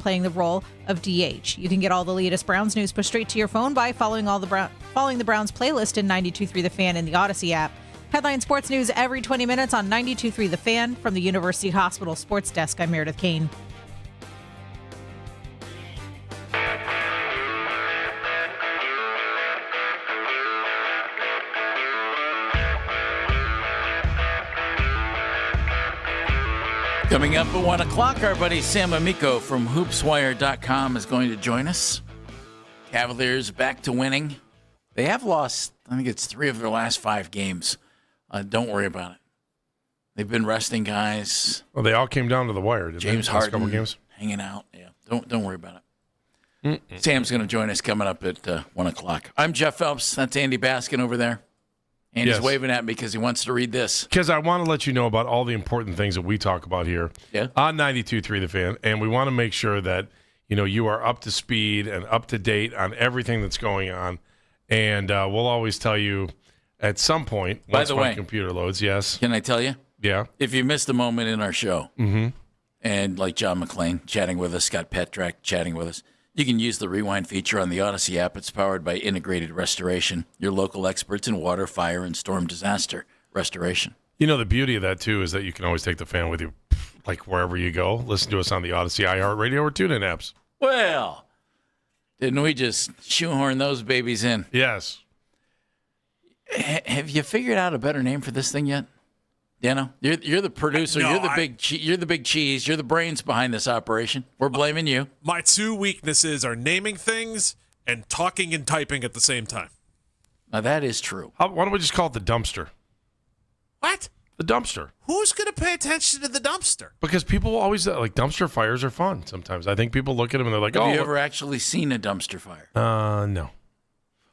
playing the role of DH. You can get all the latest Browns news pushed straight to your phone by following the Browns playlist in 92.3 The Fan in the Odyssey app. Headline sports news every 20 minutes on 92.3 The Fan. From the University Hospital Sports Desk, I'm Meredith Kane. Coming up at 1 o'clock, our buddy Sam Amico from hoopswire.com is going to join us. Cavaliers back to winning. They have lost, I think it's 3 of their last 5 games. Don't worry about it. They've been resting guys. Well, they all came down to the wire, didn't James they? Last Harden couple games? hanging out. Yeah, don't worry about it. Sam's going to join us coming up at 1 o'clock. I'm Jeff Phelps. That's Andy Baskin over there. Andy's waving at me because he wants to read this. Because I want to let you know about all the important things that we talk about here on 92.3 The Fan, and we want to make sure that you are up to speed and up to date on everything that's going on. And we'll always tell you at some point once my computer loads. Yes. Can I tell you? Yeah. If you missed a moment in our show, and like John McClain chatting with us, Scott Petrak chatting with us, you can use the Rewind feature on the Odyssey app. It's powered by Integrated Restoration, your local experts in water, fire, and storm disaster restoration. The beauty of that, too, is that you can always take the fan with you, like wherever you go. Listen to us on the Odyssey, iHeartRadio, or TuneIn apps. Well, didn't we just shoehorn those babies in? Yes. Have you figured out a better name for this thing yet? Dano, you're the producer. No, you're the big cheese. You're the brains behind this operation. We're blaming you. My 2 weaknesses are naming things and talking and typing at the same time. Now, that is true. Why don't we just call it the dumpster? What? The dumpster. Who's going to pay attention to the dumpster? Because people always, dumpster fires are fun sometimes. I think people look at them and they're like, Have you ever actually seen a dumpster fire? No.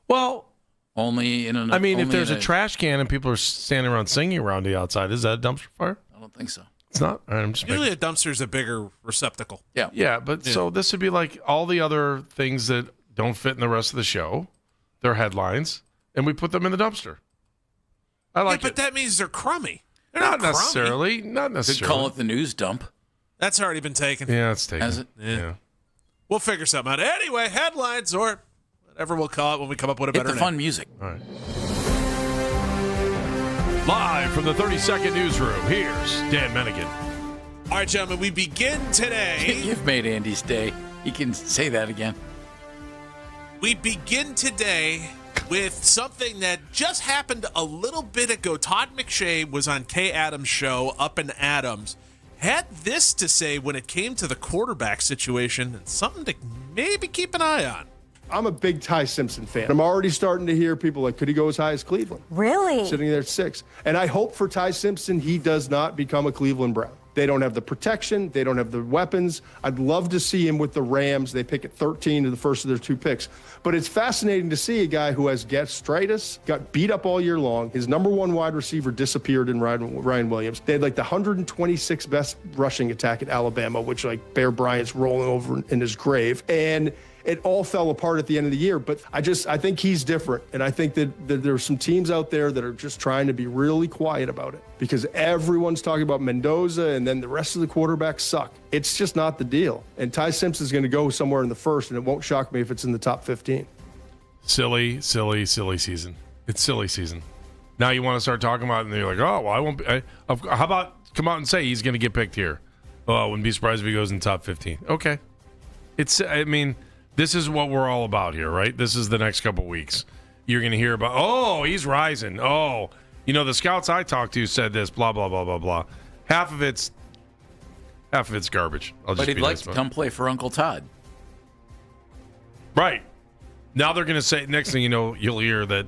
Well, only in an. if there's a trash can and people are standing around singing around the outside, is that a dumpster fire? I don't think so. It's not. I'm just Usually a dumpster is a bigger receptacle. Yeah. Yeah, but so this would be like all the other things that don't fit in the rest of the show. They're headlines, and we put them in the dumpster. I like but that means they're crummy. They're not crummy. necessarily. Not necessarily. Could call it the news dump. That's already been taken. Yeah, it's taken. Has it? Yeah. We'll figure something out. Anyway, headlines or whatever we'll call it when we come up with a better name. Fun music. All right. Live from the 32nd newsroom, here's Dan Mennigan. All right, gentlemen, we begin today. You've made Andy's day. He can say that again. We begin today with something that just happened a little bit ago. Todd McShay was on Kay Adams' show, Up and Adams, had this to say when it came to the quarterback situation, and something to maybe keep an eye on. I'm a big Ty Simpson fan. I'm already starting to hear people like, could he go as high as Cleveland? Really? Sitting there at 6. And I hope for Ty Simpson he does not become a Cleveland Brown. They don't have the protection. They don't have the weapons. I'd love to see him with the Rams. They pick at 13 to the first of their 2 picks. But it's fascinating to see a guy who has gastritis, got beat up all year long. His number 1 wide receiver disappeared in Ryan Williams. They had like the 126th best rushing attack at Alabama, which like Bear Bryant's rolling over in his grave. And it all fell apart at the end of the year, but I think he's different. And I think that there are some teams out there that are just trying to be really quiet about it because everyone's talking about Mendoza and then the rest of the quarterbacks suck. It's just not the deal. And Ty Simpson's going to go somewhere in the first, and it won't shock me if it's in the top 15. Silly season. It's silly season. Now you want to start talking about it, and you're like, oh, well, I won't be. How about come out and say he's going to get picked here? Oh, I wouldn't be surprised if he goes in the top 15. Okay. This is what we're all about here, right? This is the next couple weeks. You're going to hear about, oh, he's rising. Oh, the scouts I talked to said this, blah, blah, blah, blah, blah. Half of it's garbage. But he'd like to come play for Uncle Todd. Right. Now they're going to say, next thing you know, you'll hear that,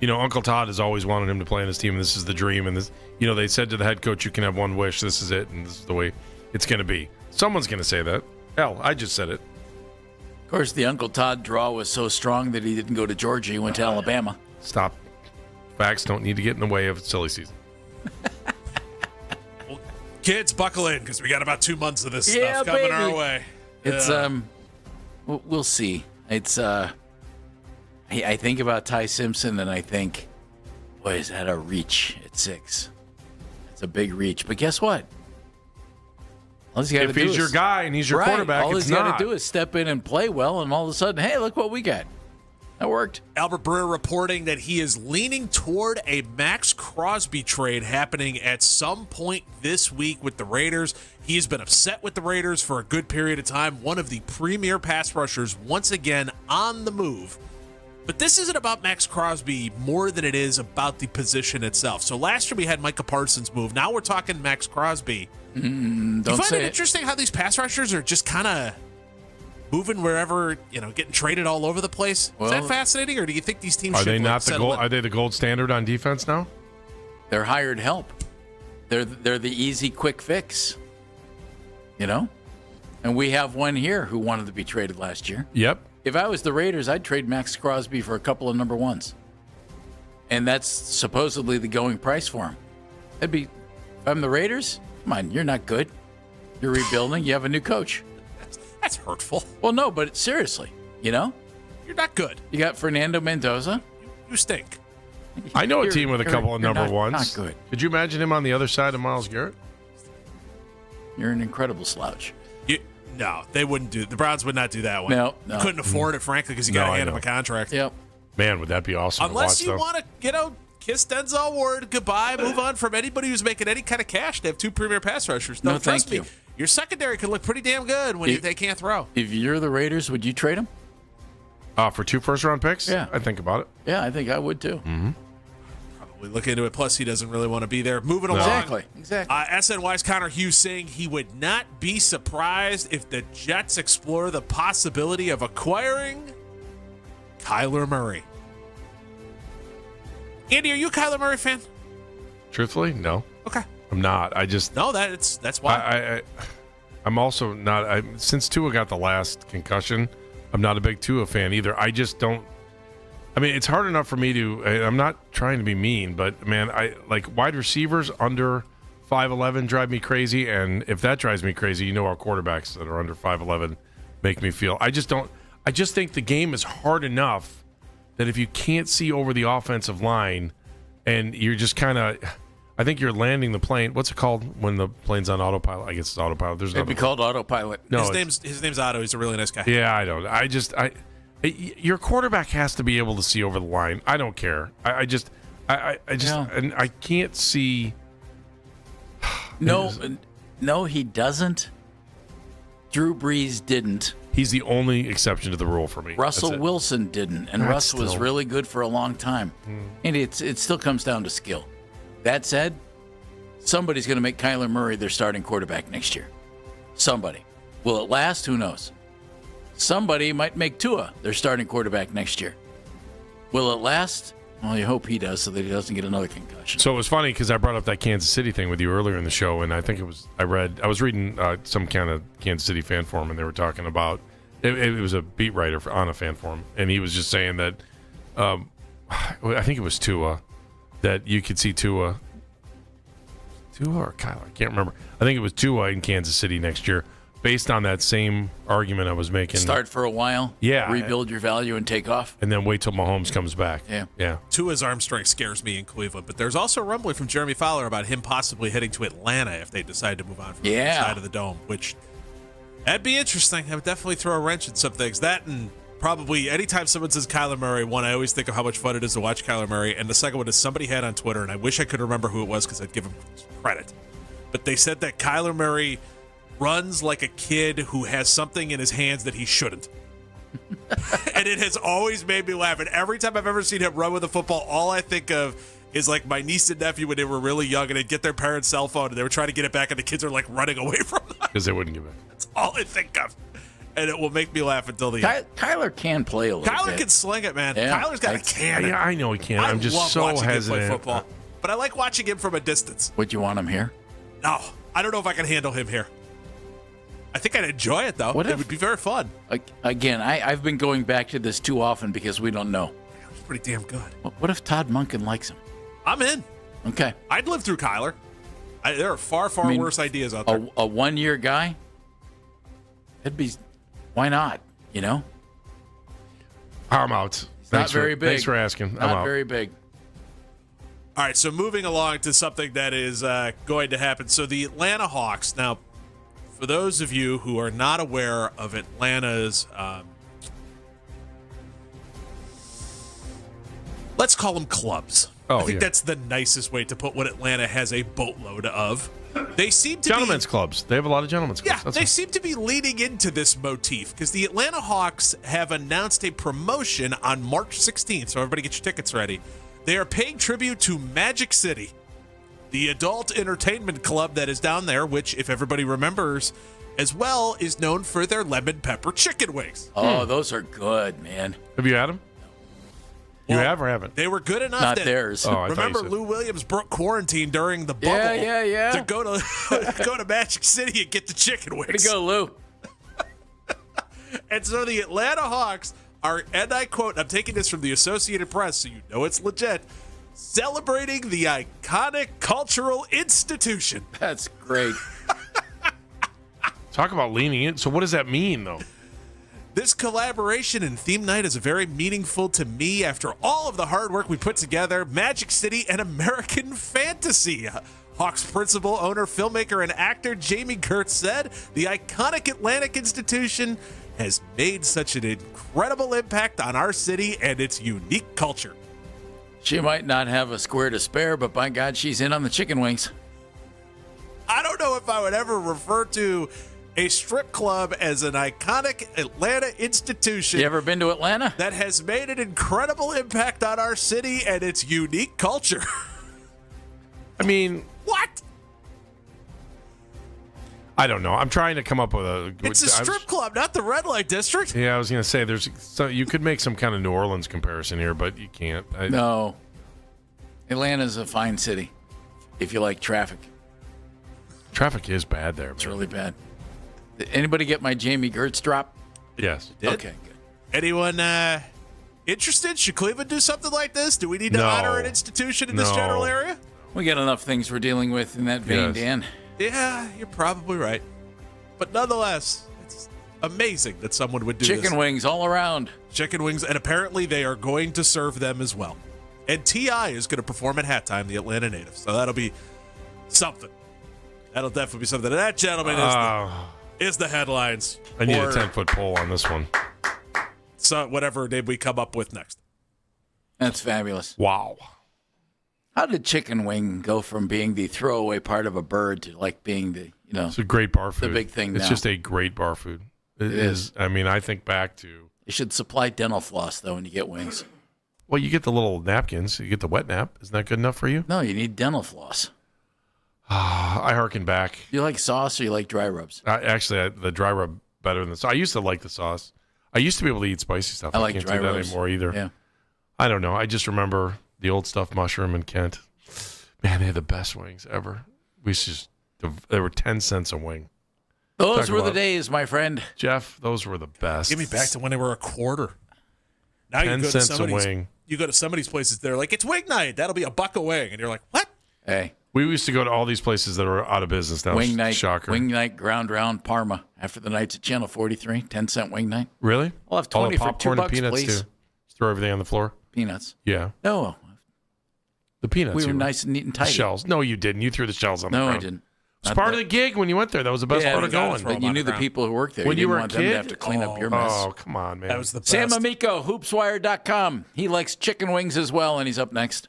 Uncle Todd has always wanted him to play on his team, and this is the dream. And this, they said to the head coach, you can have one wish. This is it, and this is the way it's going to be. Someone's going to say that. Hell, I just said it. Of course, the Uncle Todd draw was so strong that he didn't go to Georgia. He went to Alabama. Stop. Facts don't need to get in the way of silly season. Well, kids, buckle in because we got about 2 months of this stuff coming our way. It's we'll see. It's I think about Ty Simpson and I think, boy, is that a reach at 6? It's a big reach. But guess what? If he's your guy and he's your quarterback, all it's he's got not. to do is step in and play well, and all of a sudden, hey, look what we got. That worked. Albert Breer reporting that he is leaning toward a Max Crosby trade happening at some point this week with the Raiders. He has been upset with the Raiders for a good period of time. One of the premier pass rushers once again on the move. But this isn't about Max Crosby more than it is about the position itself. So last year we had Micah Parsons move. Now we're talking Max Crosby. Do you find it interesting how these pass rushers are just kind of moving wherever, getting traded all over the place? Is that fascinating, or do you think these teams Are should they not the settle gold? in? Are they the gold standard on defense now? They're hired help. They're the easy, quick fix. And we have one here who wanted to be traded last year. Yep. If I was the Raiders, I'd trade Max Crosby for a couple of number ones. And that's supposedly the going price for him. If I'm the Raiders, come on, you're not good. You're rebuilding. You have a new coach. That's hurtful. Well, no, but seriously, You're not good. You got Fernando Mendoza. You stink. I know a team with a couple of number ones. Not good. Could you imagine him on the other side of Miles Garrett? You're an incredible slouch. No, they wouldn't do. The Browns would not do that one. No. You couldn't afford it, frankly, because you got to hand him a contract. Yep. Man, would that be awesome? Unless to you watch, want to, kiss Denzel Ward goodbye, move on from anybody who's making any kind of cash. They have two premier pass rushers. No, trust thank me, you. your secondary could look pretty damn good when they can't throw. If you're the Raiders, would you trade him? For 2 first-round picks? Yeah. I'd think about it. Yeah, I think I would too. Mm-hmm. We look into it. Plus, he doesn't really want to be there. Moving along. Exactly. SNY's Connor Hughes saying he would not be surprised if the Jets explore the possibility of acquiring Kyler Murray. Andy, are you a Kyler Murray fan? Truthfully, no. Okay. I'm not. I just... No, that's why. I'm also not... since Tua got the last concussion, I'm not a big Tua fan either. I just don't... I mean, it's hard enough for me to... I'm not trying to be mean, but, man, I like wide receivers under 5'11" drive me crazy, and if that drives me crazy, our quarterbacks that are under 5'11" make me feel... I just think the game is hard enough that if you can't see over the offensive line and you're just kind of... I think you're landing the plane. What's it called when the plane's on autopilot? I guess it's autopilot. It'd be called autopilot. No, his name's Otto. He's a really nice guy. Yeah, I don't. Your quarterback has to be able to see over the line. I don't care. And I can't see. No, he doesn't. Drew Brees didn't. He's the only exception to the rule for me. Russell Wilson didn't, and Russ was really good for a long time. And it still comes down to skill. That said, somebody's going to make Kyler Murray their starting quarterback next year. Somebody. Will it last? Who knows? Somebody might make Tua their starting quarterback next year. Will it last? Well, you hope he does so that he doesn't get another concussion. So it was funny because I brought up that Kansas City thing with you earlier in the show, and I think I was reading some kind of Kansas City fan forum, and they were talking about it was a beat writer on a fan forum, and he was just saying that I think it was Tua, that you could see Tua or Kyler, I can't remember. I think it was Tua in Kansas City next year, based on that same argument I was making. Start for a while, rebuild your value, and take off. And then wait till Mahomes comes back. Yeah. Tua's arm strength scares me in Cleveland, but there's also a rumbling from Jeremy Fowler about him possibly heading to Atlanta if they decide to move on from the other side of the dome, which that'd be interesting. I would definitely throw a wrench in some things. That, and probably anytime someone says Kyler Murray, one, I always think of how much fun it is to watch Kyler Murray, and the second one is somebody had on Twitter, and I wish I could remember who it was because I'd give him credit, but they said that Kyler Murray runs like a kid who has something in his hands that he shouldn't. And it has always made me laugh. And every time I've ever seen him run with a football, all I think of is like my niece and nephew when they were really young and they'd get their parents' cell phone and they were trying to get it back and the kids are like running away from them. Because they wouldn't give it. That's all I think of. And it will make me laugh until the end. Kyler can play a little Kyler bit. can sling it, man. Yeah. Kyler's got a cannon. Yeah, I know he can. I'm just love so watching hesitant. him play football. But I like watching him from a distance. Would you want him here? No. I don't know if I can handle him here. I think I'd enjoy it, though. It would be very fun. Again, I've been going back to this too often because we don't know. He's pretty damn good. What if Todd Monken likes him? I'm in. Okay. I'd live through Kyler. There are far worse ideas out there. A one-year guy? It'd be... Why not? I'm out. Not very big. Thanks for asking. I'm Not out. very big. All right, so moving along to something that is going to happen. So the Atlanta Hawks, now, For those of you who are not aware of Atlanta's, let's call them clubs. I think that's the nicest way to put what Atlanta has a boatload of. They seem to gentlemen's clubs. They have a lot of gentlemen's clubs. Yeah, they seem to be leaning into this motif because the Atlanta Hawks have announced a promotion on March 16th. So everybody get your tickets ready. They are paying tribute to Magic City, the adult entertainment club that is down there, which, if everybody remembers as well, is known for their lemon pepper chicken wings. Oh, those are good, man. Have you had them? You have or haven't? They were good enough. Not that, theirs. Oh, remember, Lou Williams broke quarantine during the bubble. Yeah. To go to Magic City and get the chicken wings. Way to go, Lou. And so the Atlanta Hawks are, and I quote, I'm taking this from the Associated Press, so you know it's legit, celebrating the iconic cultural institution. That's great. Talk about leaning in. So what does that mean, though? This collaboration and theme night is very meaningful to me after all of the hard work we put together. Magic City and American fantasy. Hawks principal, owner, filmmaker, and actor Jamie Gertz said the iconic Atlantic institution has made such an incredible impact on our city and its unique culture. She might not have a square to spare, but by God, she's in on the chicken wings. I don't know if I would ever refer to a strip club as an iconic Atlanta institution. You ever been to Atlanta? That has made an incredible impact on our city and its unique culture. I mean, what? I don't know. I'm trying to come up with a. It's a strip club, not the red light district. Yeah, I was going to say you could make some kind of New Orleans comparison here, but you can't. No. Atlanta's a fine city if you like traffic. Traffic is bad there. It's really bad. Did anybody get my Jamie Gertz drop? Yes. Okay, good. Anyone interested? Should Cleveland do something like this? Do we need to honor an institution in this general area? We got enough things we're dealing with in that vein, Dan. Yeah, you're probably right. But nonetheless, it's amazing that someone would do this. Chicken wings all around. Chicken wings, and apparently they are going to serve them as well. And T.I. is going to perform at halftime, the Atlanta native. So that'll be something. That'll definitely be something. And that, gentlemen, is the headlines. I need a 10-foot pole on this one. So whatever name we come up with next. That's fabulous. Wow. How did chicken wing go from being the throwaway part of a bird to like being the, it's a great bar food. The big thing It's now. just a great bar food. It is. I mean, I think back to. You should supply dental floss, though, when you get wings. Well, you get the little napkins. You get the wet nap. Isn't that good enough for you? No, you need dental floss. I harken back. You like sauce or you like dry rubs? The dry rub better than the sauce. I used to like the sauce. I used to be able to eat spicy stuff. I like can't dry do that rubs anymore either. Yeah. I don't know. I just remember the old stuffed mushroom in Kent. Man, they had the best wings ever. They were 10 cents a wing. Those were the days, my friend. Jeff, those were the best. Give me back to when they were a quarter. Now 10 cents a wing. You go to somebody's places, they're like, it's wing night. That'll be $1 a wing. And you're like, what? Hey. We used to go to all these places that are out of business now. Wing night. Shocker. Wing night, ground round Parma. After the nights at Channel 43, 10-cent wing night. Really? I'll have 20 for popcorn $2, and peanuts please. too. Just throw everything on the floor. Peanuts. Yeah. No. The peanuts. We were nice and neat and tidy. Shells. No, you didn't. You threw the shells on the ground. No, I didn't. It's part of the gig when you went there. That was the best part of going. But you knew the people who worked there. When you were a didn't want them kid? to have to clean up your mess. Oh, come on, man. That was the best. Sam Amico, hoopswire.com. He likes chicken wings as well, and he's up next.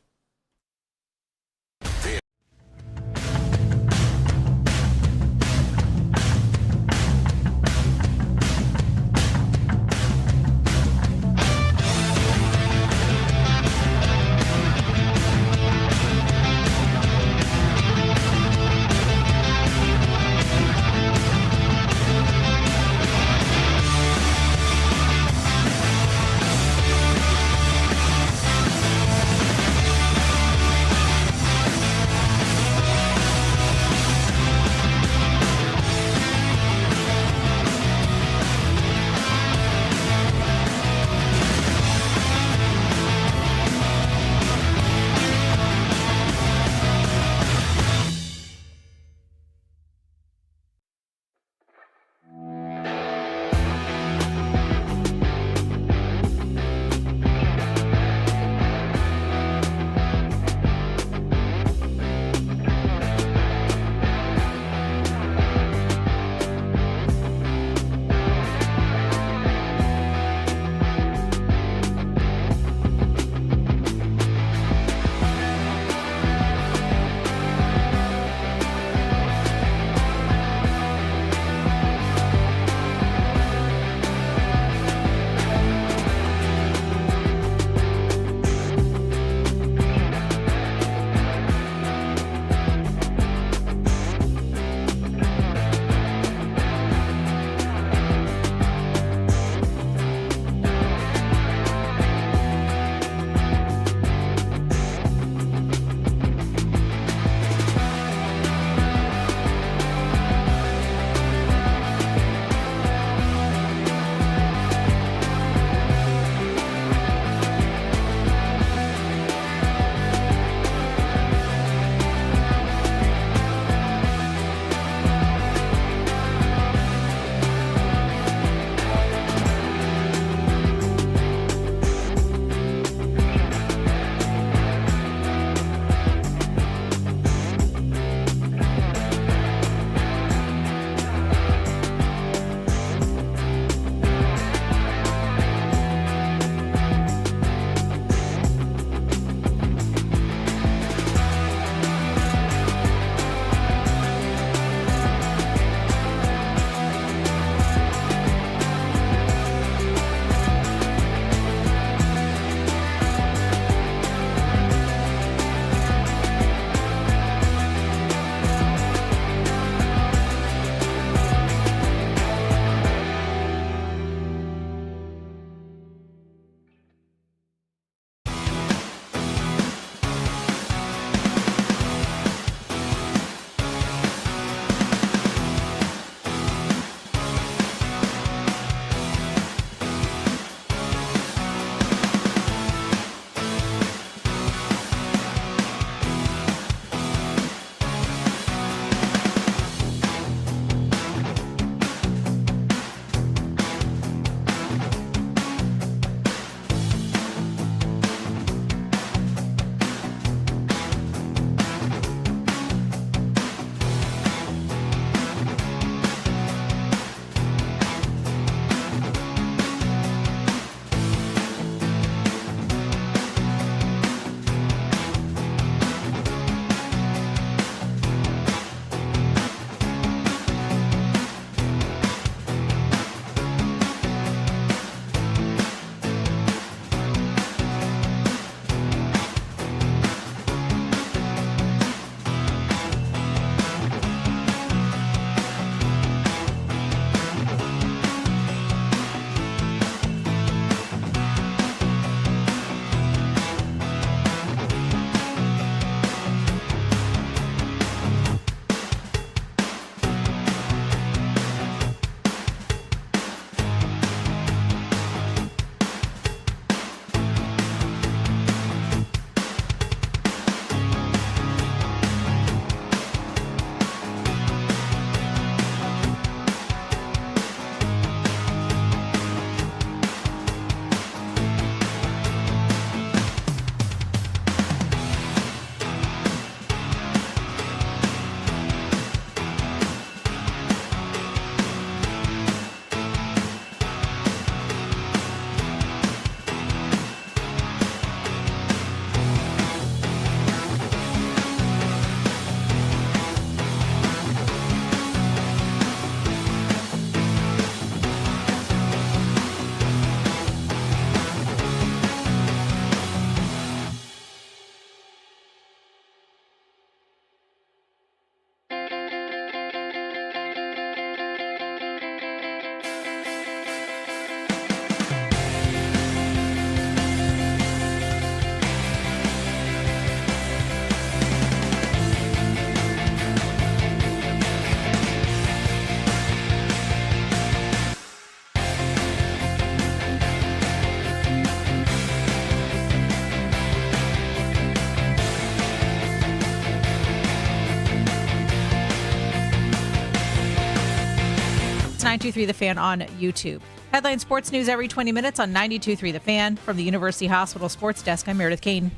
923 The Fan on YouTube. Headline sports news every 20 minutes on 92.3 The Fan. From the University Hospital Sports Desk, I'm Meredith Kane.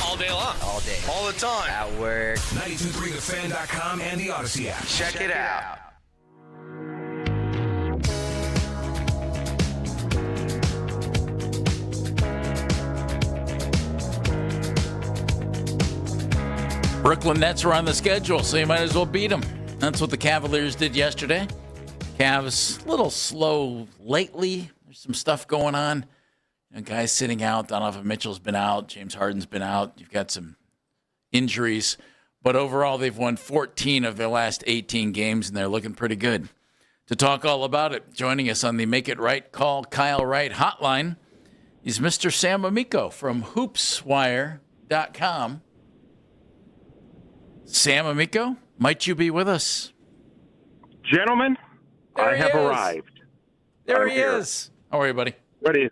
All day long. All day. All the time. At work. 923thefan.com and the Odyssey app. Check it out. Brooklyn Nets are on the schedule, so you might as well beat them. That's what the Cavaliers did yesterday. Cavs a little slow lately. There's some stuff going on. Guys sitting out. Donovan Mitchell's been out. James Harden's been out. You've got some injuries. But overall, they've won 14 of their last 18 games, and they're looking pretty good. To talk all about it, joining us on the Make It Right Call Kyle Wright hotline is Mr. Sam Amico from hoopswire.com. Sam Amico, might you be with us? Gentlemen, I have arrived. There he is. How are you, buddy? What is?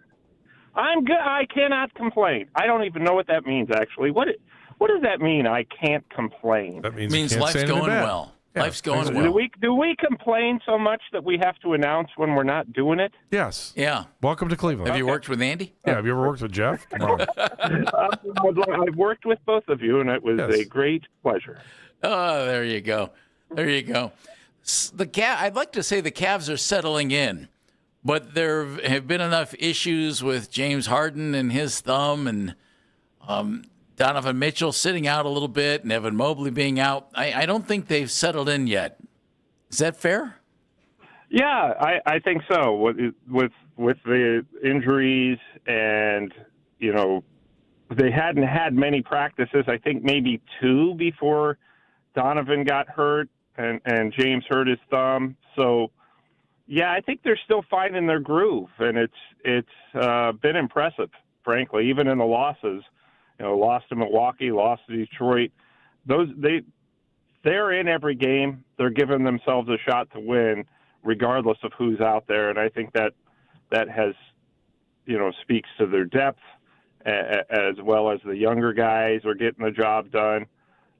I'm good. I cannot complain. I don't even know what that means, actually. What does that mean, I can't complain? That means life's going well. Yeah, life's going well. Do we complain so much that we have to announce when we're not doing it? Yes. Yeah. Welcome to Cleveland. Have you worked with Andy? Yeah. Have you ever worked with Jeff? I've worked with both of you, and it was a great pleasure. Oh, there you go. There you go. I'd like to say the Cavs are settling in, but there have been enough issues with James Harden and his thumb and Donovan Mitchell sitting out a little bit and Evan Mobley being out. I don't think they've settled in yet. Is that fair? Yeah, I think so. With the injuries and, they hadn't had many practices. I think maybe 2 before Donovan got hurt and James hurt his thumb. So, yeah, I think they're still finding their groove, and it's been impressive, frankly, even in the losses. Lost to Milwaukee, lost to Detroit. They're in every game. They're giving themselves a shot to win, regardless of who's out there. And I think that has, speaks to their depth, as well as the younger guys are getting the job done.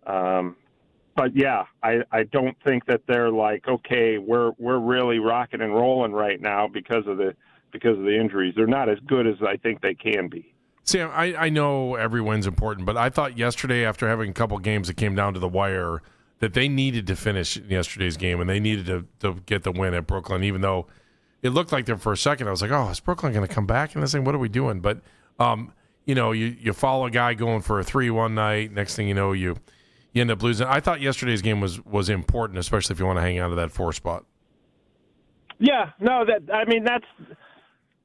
But yeah, I don't think that they're like, okay, we're really rocking and rolling right now because of the injuries. They're not as good as I think they can be. Sam, I know every win's important, but I thought yesterday, after having a couple games that came down to the wire, that they needed to finish yesterday's game and they needed to get the win at Brooklyn, even though it looked like there for a second. I was like, oh, is Brooklyn going to come back in this thing? What are we doing? But, you follow a guy going for a 3 one night. Next thing you know, you end up losing. I thought yesterday's game was important, especially if you want to hang on to that 4 spot. Yeah, no, that's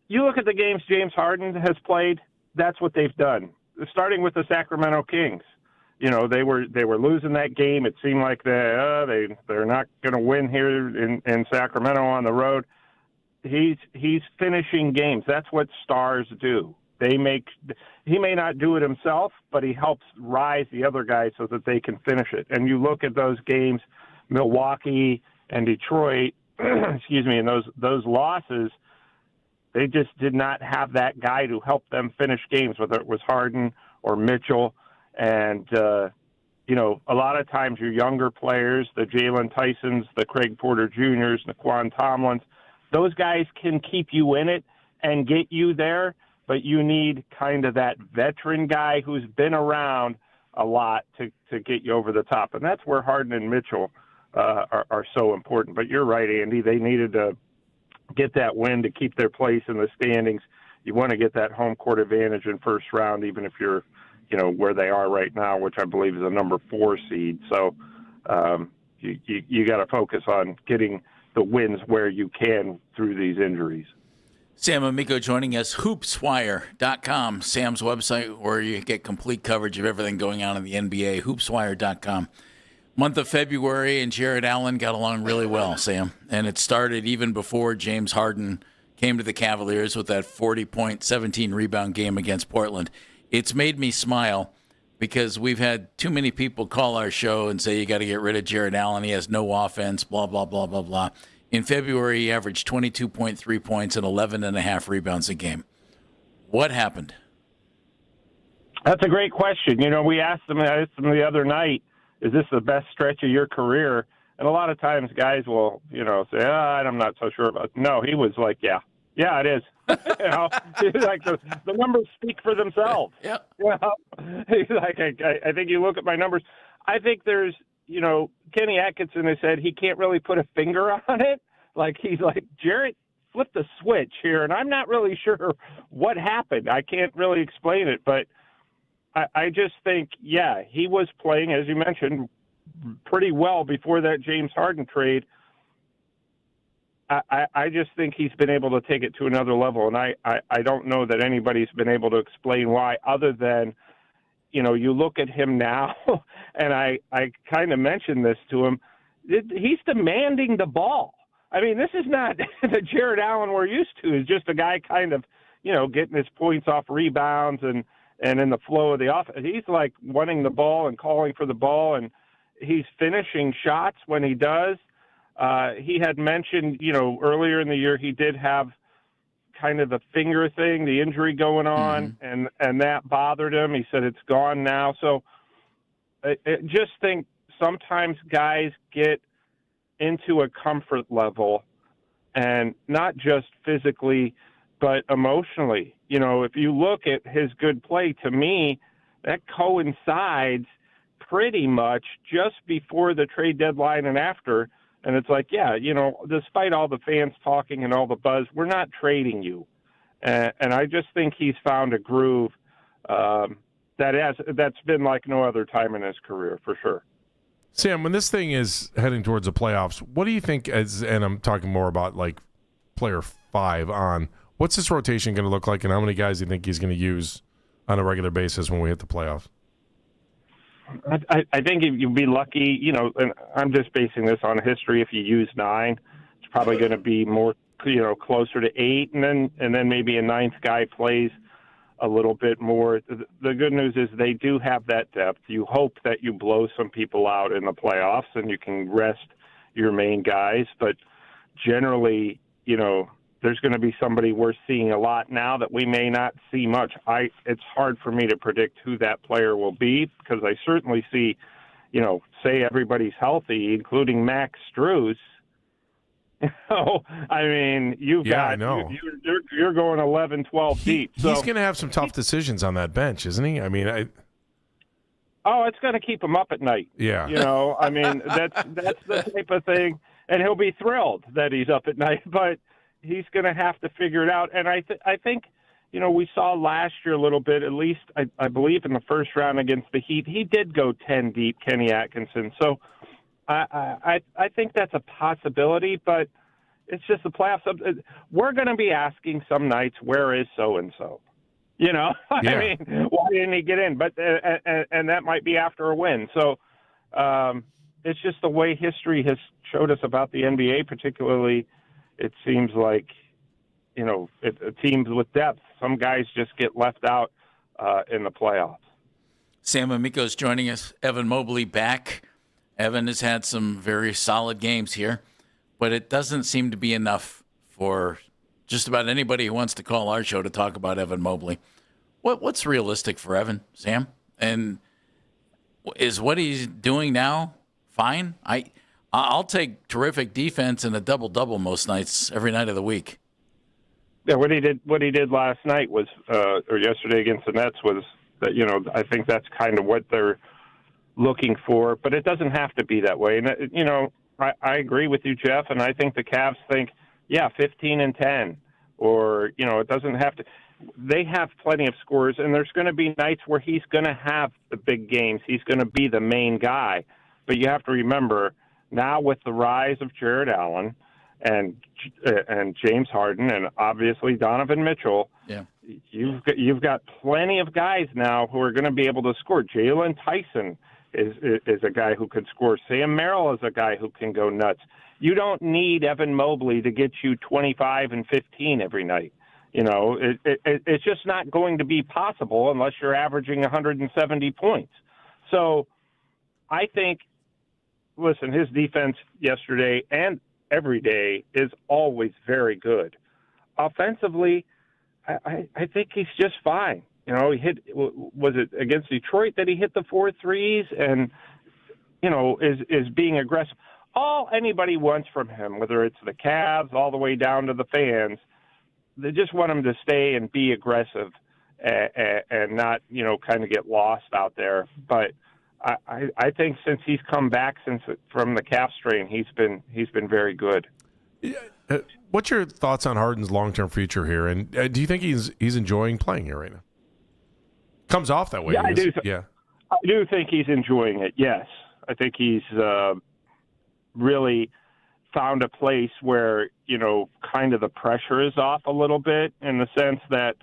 you look at the games James Harden has played. That's what they've done. Starting with the Sacramento Kings, they were losing that game. It seemed like they're not going to win here in Sacramento on the road. He's finishing games. That's what stars do. He may not do it himself, but he helps rise the other guys so that they can finish it. And you look at those games, Milwaukee and Detroit, excuse me, and those losses, they just did not have that guy to help them finish games, whether it was Harden or Mitchell. And, a lot of times your younger players, the Jalen Tysons, the Craig Porter Jr.'s, Naquan Tomlins, those guys can keep you in it and get you there, but you need kind of that veteran guy who's been around a lot to get you over the top. And that's where Harden and Mitchell are so important. But you're right, Andy. They needed to get that win to keep their place in the standings. You want to get that home court advantage in first round, even if you're, where they are right now, which I believe is a number 4 seed. So you got to focus on getting the wins where you can through these injuries. Sam Amico joining us, hoopswire.com, Sam's website where you get complete coverage of everything going on in the NBA, hoopswire.com. Month of February, and Jarrett Allen got along really well, Sam. And it started even before James Harden came to the Cavaliers with that 40-point, 17-rebound game against Portland. It's made me smile because we've had too many people call our show and say you got to get rid of Jarrett Allen. He has no offense, blah, blah, blah, blah, blah. In February, he averaged 22.3 points and 11.5 rebounds a game. What happened? That's a great question. We asked them the other night, is this the best stretch of your career? And a lot of times guys will, say, I'm not so sure about it. No, he was like, yeah, it is. He's like, the numbers speak for themselves. Yeah. He's like, I think you look at my numbers. I think there's, Kenny Atkinson has said he can't really put a finger on it. Like, he's like, Jarrett flipped the switch here, and I'm not really sure what happened. I can't really explain it, but I just think, he was playing, as you mentioned, pretty well before that James Harden trade. I just think he's been able to take it to another level, and I don't know that anybody's been able to explain why, other than, you look at him now, and I kind of mentioned this to him, he's demanding the ball. I mean, this is not the Jarrett Allen we're used to. Is just a guy kind of, getting his points off rebounds and in the flow of the offense. He's like wanting the ball and calling for the ball, and he's finishing shots when he does. He had mentioned, earlier in the year he did have kind of the finger thing, the injury going on, and that bothered him. He said it's gone now. So I just think sometimes guys get into a comfort level, and not just physically, but emotionally. If you look at his good play, to me, that coincides pretty much just before the trade deadline and after. And it's like, despite all the fans talking and all the buzz, we're not trading you. And I just think he's found a groove that's been like no other time in his career, for sure. Sam, when this thing is heading towards the playoffs, what do you think, and I'm talking more about like player 5 on, what's this rotation going to look like, and how many guys do you think he's going to use on a regular basis when we hit the playoffs? I think if you'd be lucky, and I'm just basing this on history. If you use 9, it's probably going to be more, closer to 8, and then maybe a 9th guy plays a little bit more. The good news is they do have that depth. You hope that you blow some people out in the playoffs and you can rest your main guys, but generally, there's going to be somebody we're seeing a lot now that we may not see much. It's hard for me to predict who that player will be, because I certainly see, say everybody's healthy, including Max Strus. I mean, you're going 11, 12 deep. So he's going to have some tough decisions on that bench, isn't he? I mean, it's going to keep him up at night. Yeah. I mean, that's the type of thing, and he'll be thrilled that he's up at night, but he's going to have to figure it out. And I think, we saw last year a little bit, at least I believe in the first round against the Heat, he did go 10 deep, Kenny Atkinson. So I think that's a possibility, but it's just the playoffs. We're going to be asking some nights, where is so-and-so? I mean, why didn't he get in? But and that might be after a win. So it's just the way history has showed us about the NBA, particularly. It seems like, teams with depth, some guys just get left out in the playoffs. Sam Amico's joining us. Evan Mobley back. Evan has had some very solid games here, but it doesn't seem to be enough for just about anybody who wants to call our show to talk about Evan Mobley. What's realistic for Evan, Sam? And is what he's doing now fine? I'll take terrific defense and a double-double most nights, every night of the week. Yeah, what he did last night was, or yesterday against the Nets, was that, I think that's kind of what they're looking for, but it doesn't have to be that way. And, I agree with you, Jeff, and I think the Cavs think, 15-10, or, it doesn't have to. They have plenty of scores, and there's going to be nights where he's going to have the big games. He's going to be the main guy. But you have to remember, now with the rise of Jarrett Allen and James Harden and obviously Donovan Mitchell, you've got plenty of guys now who are going to be able to score. Jalen Tyson is a guy who could score. Sam Merrill is a guy who can go nuts. You don't need Evan Mobley to get you 25 and 15 every night. It's just not going to be possible unless you're averaging 170 points. So I think, listen, his defense yesterday and every day is always very good. Offensively, I think he's just fine. He hit, was it against Detroit that he hit the 4 threes? And is being aggressive. All anybody wants from him, whether it's the Cavs all the way down to the fans, they just want him to stay and be aggressive and not, kind of get lost out there. But I think since he's come back from the calf strain, he's been very good. What's your thoughts on Harden's long-term future here? And do you think he's enjoying playing here right now? Comes off that way. Yeah, I do. Yeah. I do think he's enjoying it. Yes, I think he's really found a place where kind of the pressure is off a little bit, in the sense that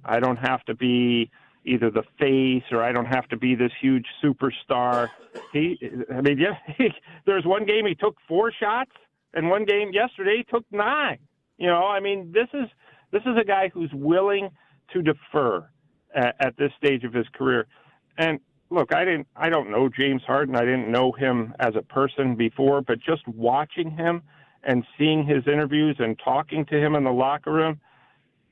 I don't have to be either the face or I don't have to be this huge superstar. There's one game he took 4 shots, and one game yesterday he took 9. This is a guy who's willing to defer at this stage of his career. And look, I don't know James Harden. I didn't know him as a person before, but just watching him and seeing his interviews and talking to him in the locker room,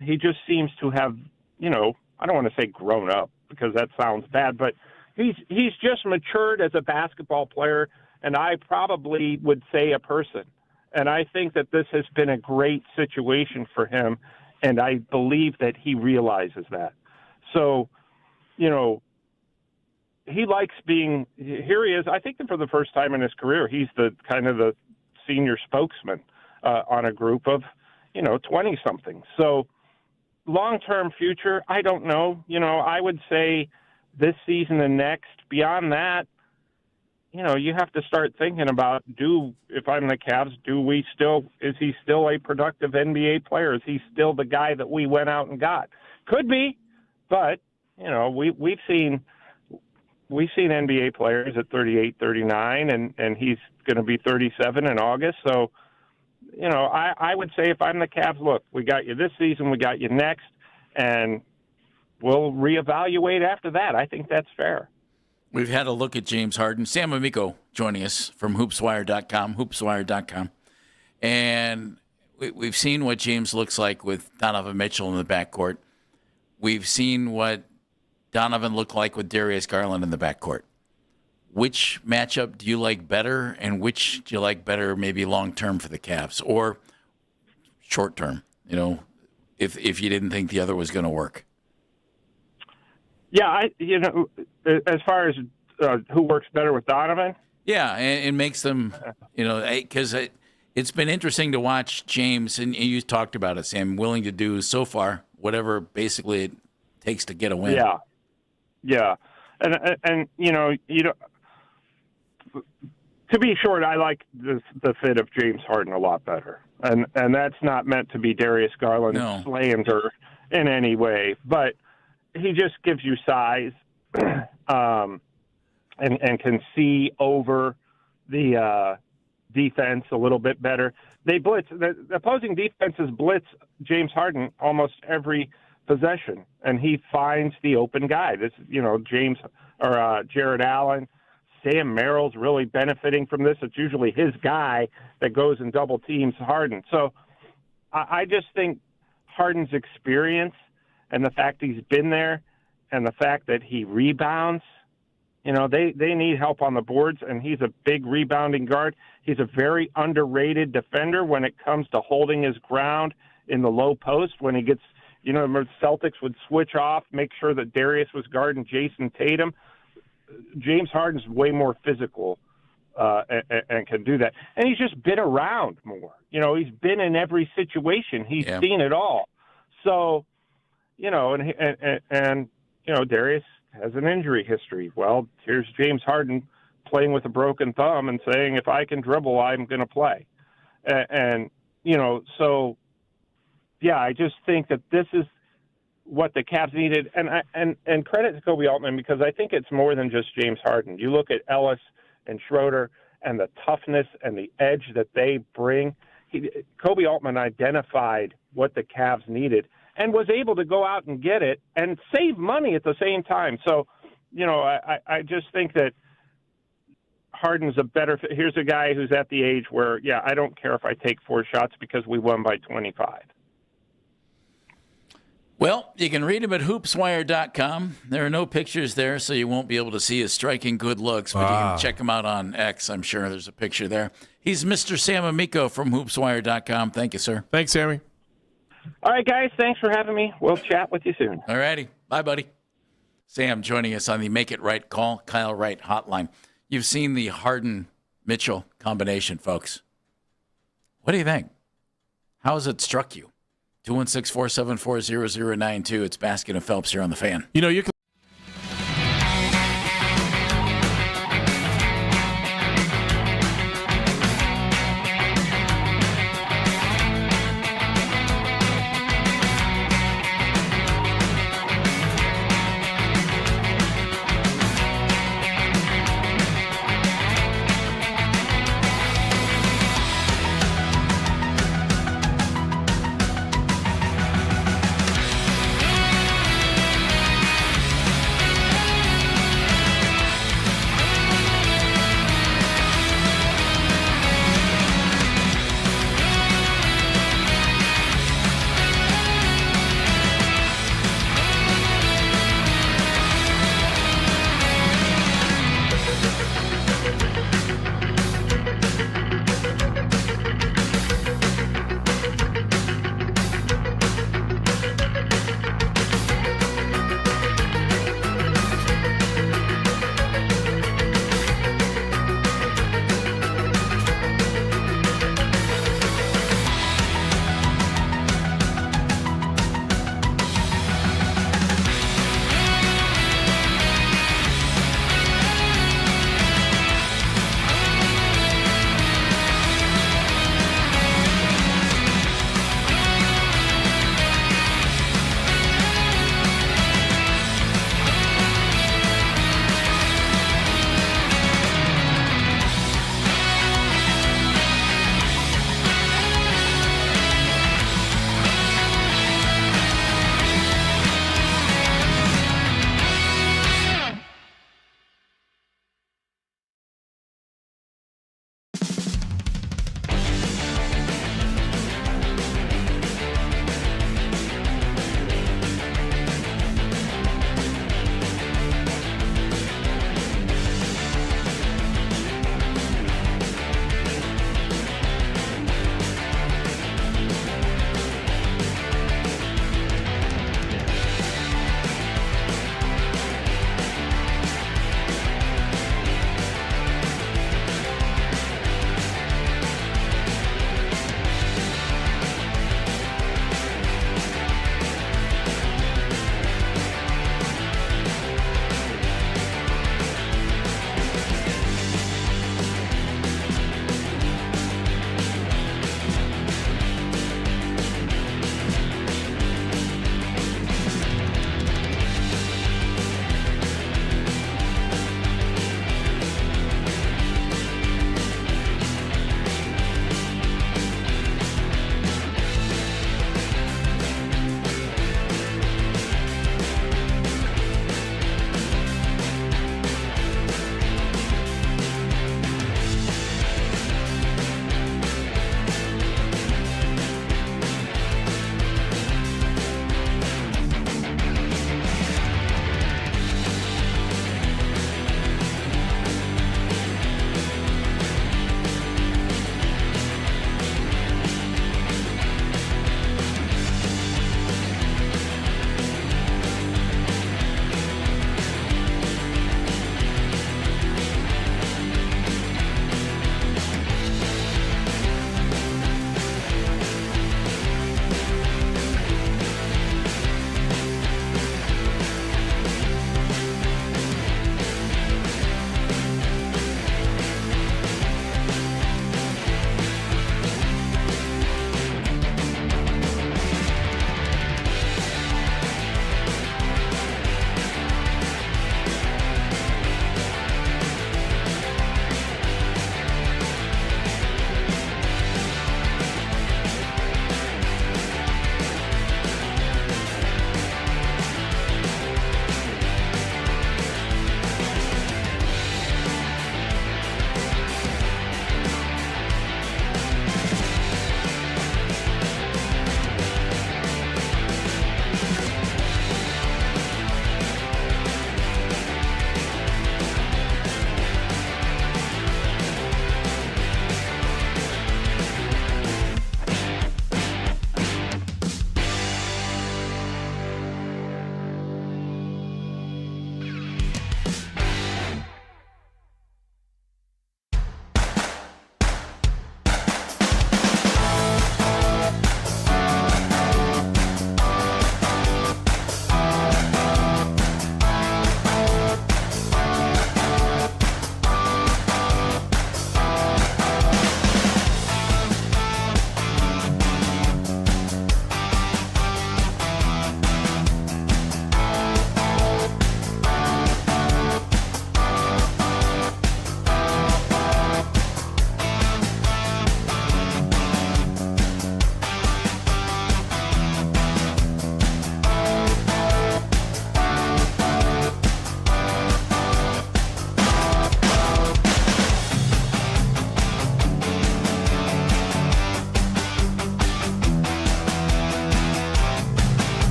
he just seems to have, I don't want to say grown up, because that sounds bad, but he's just matured as a basketball player, and I probably would say a person. And I think that this has been a great situation for him, and I believe that he realizes that. So, he likes being – here he is. I think that for the first time in his career, he's the kind of the senior spokesman on a group of, 20-somethings. So long-term future, I don't know. I would say this season and next. Beyond that, you have to start thinking about, if I'm the Cavs, is he still a productive NBA player? Is he still the guy that we went out and got? Could be, but, we've seen NBA players at 38, 39, and he's going to be 37 in August. So, I would say if I'm the Cavs, look, we got you this season, we got you next, and we'll reevaluate after that. I think that's fair. We've had a look at James Harden. Sam Amico joining us from hoopswire.com. And we've seen what James looks like with Donovan Mitchell in the backcourt. We've seen what Donovan looked like with Darius Garland in the backcourt. Which matchup do you like better, and which do you like better maybe long-term for the Cavs, or short-term, if you didn't think the other was going to work? Yeah, as far as who works better with Donovan? Yeah, and it makes them, because it's been interesting to watch James, and you talked about it, Sam, willing to do so far whatever basically it takes to get a win. Yeah. And to be short, I like the fit of James Harden a lot better. And that's not meant to be Darius Garland slander in any way, but he just gives you size and can see over the defense a little bit better. They blitz. The opposing defenses blitz James Harden almost every possession, and he finds the open guy. This, Jarrett Allen, Sam Merrill's really benefiting from this. It's usually his guy that goes and double teams Harden. So I just think Harden's experience and the fact he's been there and the fact that he rebounds, they need help on the boards, and he's a big rebounding guard. He's a very underrated defender when it comes to holding his ground in the low post. When he gets, the Celtics would switch off, make sure that Darius was guarding Jason Tatum. James Harden's way more physical and can do that. And he's just been around more. He's been in every situation. He's seen it all. So, Darius has an injury history. Well, here's James Harden playing with a broken thumb and saying, if I can dribble, I'm going to play. I just think that this is what the Cavs needed. And credit to Kobe Altman, because I think it's more than just James Harden. You look at Ellis and Schroeder and the toughness and the edge that they bring. Kobe Altman identified what the Cavs needed and was able to go out and get it and save money at the same time. So, I just think that Harden's a better fit. Here's a guy who's at the age where, I don't care if I take 4 shots because we won by 25. Well, you can read him at hoopswire.com. There are no pictures there, so you won't be able to see his striking good looks, but you can check him out on X. I'm sure there's a picture there. He's Mr. Sam Amico from hoopswire.com. Thank you, sir. Thanks, Sammy. All right, guys. Thanks for having me. We'll chat with you soon. All righty. Bye, buddy. Sam joining us on the Make It Right Call Kyle Wright hotline. You've seen the Harden-Mitchell combination, folks. What do you think? How has it struck you? 216-474-0092. It's Baskin and Phelps here on The Fan. You know, you can.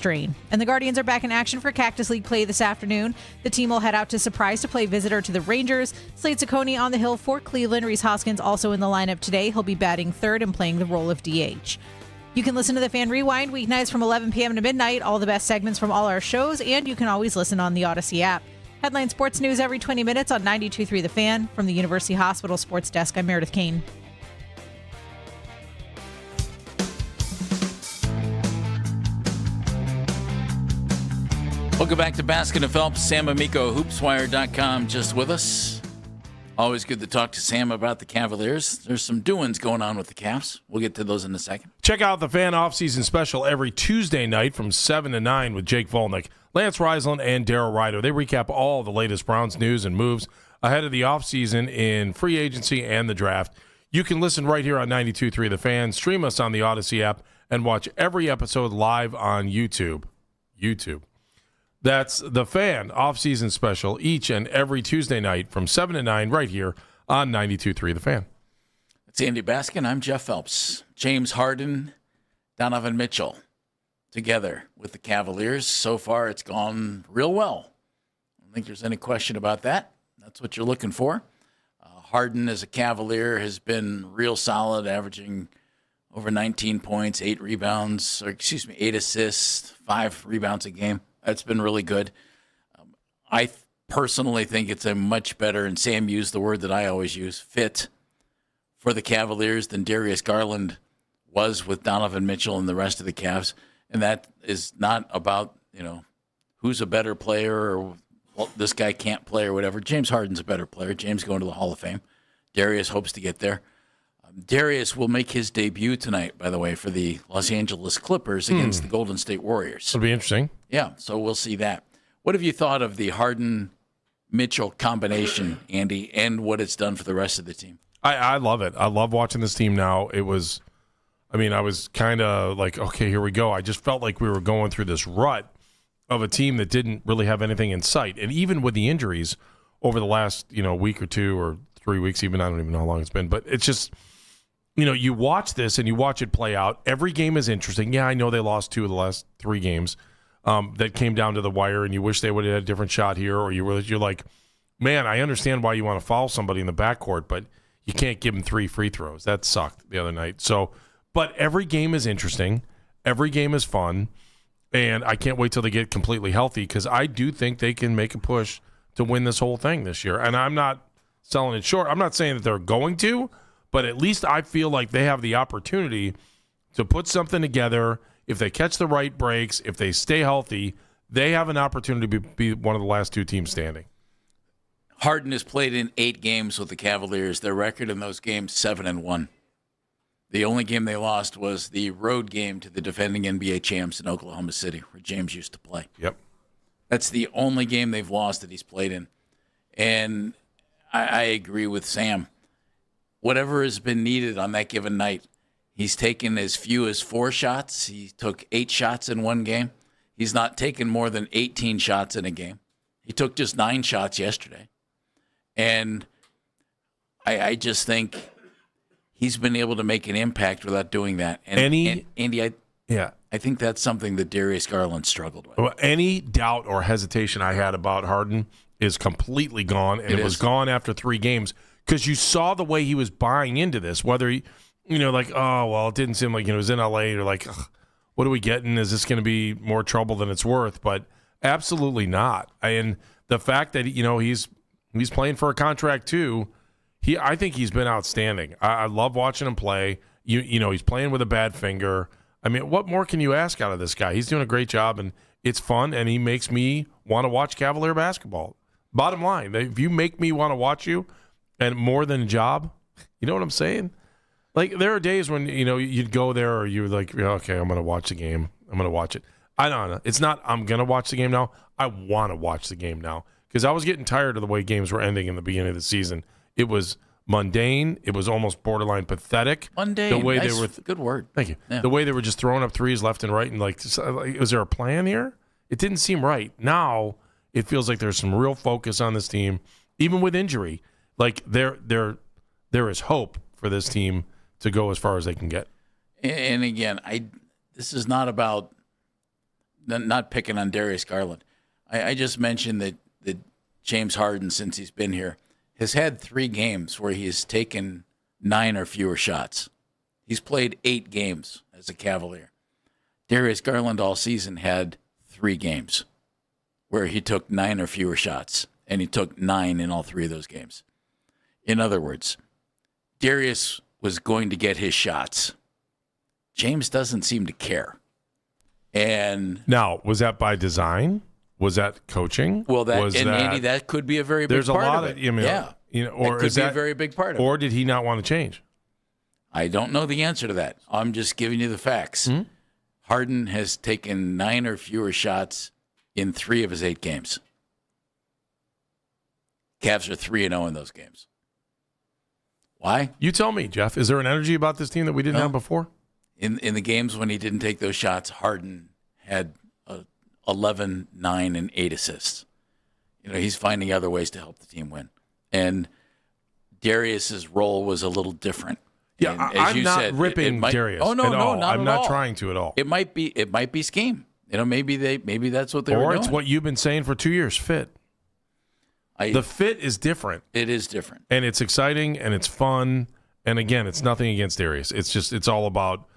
strain. And the Guardians are back in action for Cactus League play this afternoon. The team will head out to Surprise to play visitor to the Rangers. Slade Ciccone on the hill for Cleveland. Rhys Hoskins also in the lineup today. He'll be batting third and playing the role of DH. You can listen to the Fan Rewind weeknights from 11 p.m. to midnight, all the best segments from all our shows, and you can always listen on the Odyssey app. Headline sports news every 20 minutes on 92.3 The Fan. From the University Hospital Sports Desk, I'm Meredith Kane. Welcome back to Basket and Phelps. Sam Amico, hoopswire.com, just with us. Always good to talk to Sam about the Cavaliers. There's some doings going on with the Cavs. We'll get to those in a second. Check out the Fan Offseason Special every Tuesday night from 7 to 9 with Jake Volnick, Lance Reisland, and Darryl Ryder. They recap all the latest Browns news and moves ahead of the offseason in free agency and the draft. You can listen right here on 92.3 The Fan, stream us on the Odyssey app, and watch every episode live on YouTube. That's the Fan Offseason Special each and every Tuesday night from 7 to 9 right here on 92.3 The Fan. It's Andy Baskin. I'm Jeff Phelps. James Harden, Donovan Mitchell together with the Cavaliers. So far, it's gone real well. I don't think there's any question about that. That's what you're looking for. Harden as a Cavalier has been real solid, averaging over 19 points, 8 assists, 5 rebounds a game. That's been really good. I personally think it's a much better, and Sam used the word that I always use, fit for the Cavaliers than Darius Garland was with Donovan Mitchell and the rest of the Cavs. And that is not about, who's a better player or this guy can't play or whatever. James Harden's a better player. James going to the Hall of Fame. Darius hopes to get there. Darius will make his debut tonight, by the way, for the Los Angeles Clippers against the Golden State Warriors. It'll be interesting. Yeah, so we'll see that. What have you thought of the Harden-Mitchell combination, Andy, and what it's done for the rest of the team? I love it. I love watching this team now. I was kind of like, okay, here we go. I just felt like we were going through this rut of a team that didn't really have anything in sight. And even with the injuries over the last, week or 2 or 3 weeks, even, I don't even know how long it's been, but it's just – you watch this and you watch it play out. Every game is interesting. Yeah, I know they lost 2 of the last 3 games that came down to the wire, and you wish they would have had a different shot here, or you're like, man, I understand why you want to foul somebody in the backcourt, but you can't give them 3 free throws. That sucked the other night. So, but every game is interesting. Every game is fun, and I can't wait till they get completely healthy because I do think they can make a push to win this whole thing this year. And I'm not selling it short. I'm not saying that they're going to, but at least I feel like they have the opportunity to put something together. If they catch the right breaks, if they stay healthy, they have an opportunity to be one of the last 2 teams standing. Harden has played in 8 games with the Cavaliers. Their record in those games, 7-1. The only game they lost was the road game to the defending NBA champs in Oklahoma City, where James used to play. Yep. That's the only game they've lost that he's played in. And I agree with Sam. Whatever has been needed on that given night, he's taken as few as 4 shots. He took 8 shots in one game. He's not taken more than 18 shots in a game. He took just 9 shots yesterday. And I just think he's been able to make an impact without doing that. And Andy, I think that's something that Darius Garland struggled with. Well, any doubt or hesitation I had about Harden is completely gone, and it was gone after 3 games. Because you saw the way he was buying into this, whether he, it didn't seem like he was in L.A. You're like, what are we getting? Is this going to be more trouble than it's worth? But absolutely not. And the fact that, he's playing for a contract too, I think he's been outstanding. I love watching him play. He's playing with a bad finger. I mean, what more can you ask out of this guy? He's doing a great job, and it's fun, and he makes me want to watch Cavalier basketball. Bottom line, if you make me want to watch you, and more than a job, you know what I'm saying? Like, there are days when, you'd go there or you're like, okay, I'm going to watch the game. I'm going to watch it. I don't know. It's not I'm going to watch the game now. I want to watch the game now because I was getting tired of the way games were ending in the beginning of the season. It was mundane. It was almost borderline pathetic. Mundane. The way nice, they were good word. Thank you. Yeah. The way they were just throwing up threes left and right and was there a plan here? It didn't seem right. Now it feels like there's some real focus on this team, even with injury. Like there is hope for this team to go as far as they can get. And again, this is not about not picking on Darius Garland. I just mentioned that James Harden, since he's been here, has had 3 games where he has taken 9 or fewer shots. He's played 8 games as a Cavalier. Darius Garland all season had 3 games where he took 9 or fewer shots, and he took 9 in all 3 of those games. In other words, Darius was going to get his shots. James doesn't seem to care. And now, was that by design? Was that coaching? Well, Andy, that could be a very big part of it. Or it could be a very big part of it. Or did he not want to change? I don't know the answer to that. I'm just giving you the facts. Mm-hmm. Harden has taken 9 or fewer shots in 3 of his 8 games. Cavs are 3-0 in those games. Why? You tell me, Jeff. Is there an energy about this team that we didn't have before? In the games when he didn't take those shots, Harden had 11, 9, and 8 assists. He's finding other ways to help the team win. And Darius's role was a little different. Yeah, and I'm not ripping Darius. Oh no, at all. not I'm at not all. trying to at all. It might be scheme. Maybe that's what they were doing. Or it's what you've been saying for 2 years. Fit. The fit is different. It is different, and it's exciting and it's fun. And again, it's nothing against Darius. It's all about.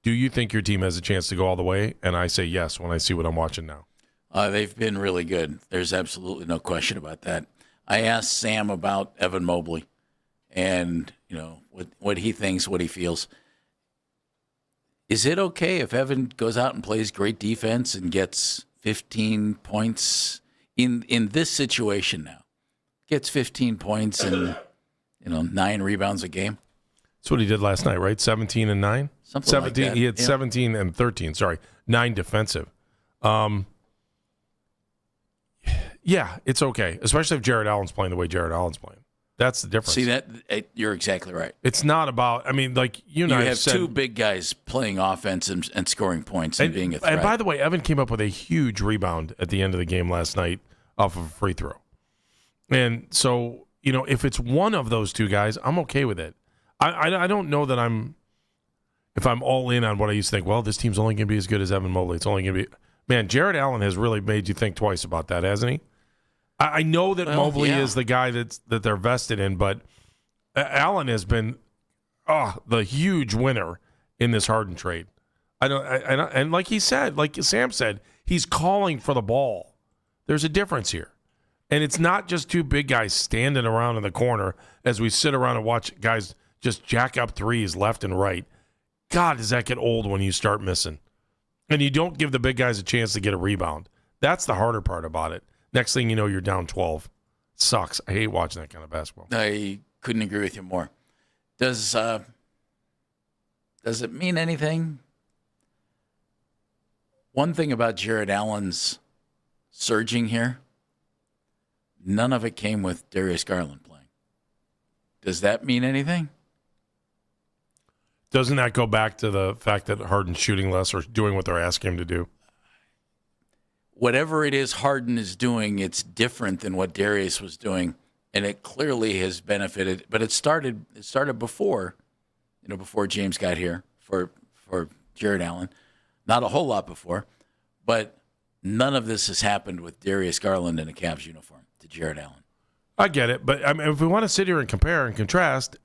Do you think your team has a chance to go all the way? And I say yes when I see what I'm watching now. They've been really good. There's absolutely no question about that. I asked Sam about Evan Mobley and, what he thinks, what he feels. Is it okay if Evan goes out and plays great defense and gets 15 points in this situation now? Gets 15 points and, 9 rebounds a game? That's what he did last night, right? 17 and 9? 17 like that. He had 17 and 13, 9 defensive. Yeah, it's okay, especially if Jarrett Allen's playing the way Jarrett Allen's playing. That's the difference. See, that you're exactly right. It's not about, like you and I have said, 2 big guys playing offense and scoring points and being a threat. And by the way, Evan came up with a huge rebound at the end of the game last night off of a free throw. And so, if it's one of those 2 guys, I'm okay with it. I don't know that if I'm all in on what I used to think, well, this team's only going to be as good as Evan Mobley. It's only going to be – man, Jarrett Allen has really made you think twice about that, hasn't he? I know that Mobley is the guy that they're vested in, but Allen has been the huge winner in this Harden trade. And like he said, like Sam said, he's calling for the ball. There's a difference here. And it's not just 2 big guys standing around in the corner as we sit around and watch guys just jack up threes left and right. God, does that get old when you start missing? And you don't give the big guys a chance to get a rebound. That's the harder part about it. Next thing you know, you're down 12. Sucks. I hate watching that kind of basketball. I couldn't agree with you more. Does it mean anything? One thing about Jarrett Allen's surging here, none of it came with Darius Garland playing. Does that mean anything? Doesn't that go back to the fact that Harden's shooting less or doing what they're asking him to do? Whatever it is Harden is doing, it's different than what Darius was doing, and it clearly has benefited. But it started before, before James got here for Jarrett Allen. Not a whole lot before, but none of this has happened with Darius Garland in a Cavs uniform to Jarrett Allen. I get it, but if we want to sit here and compare and contrast,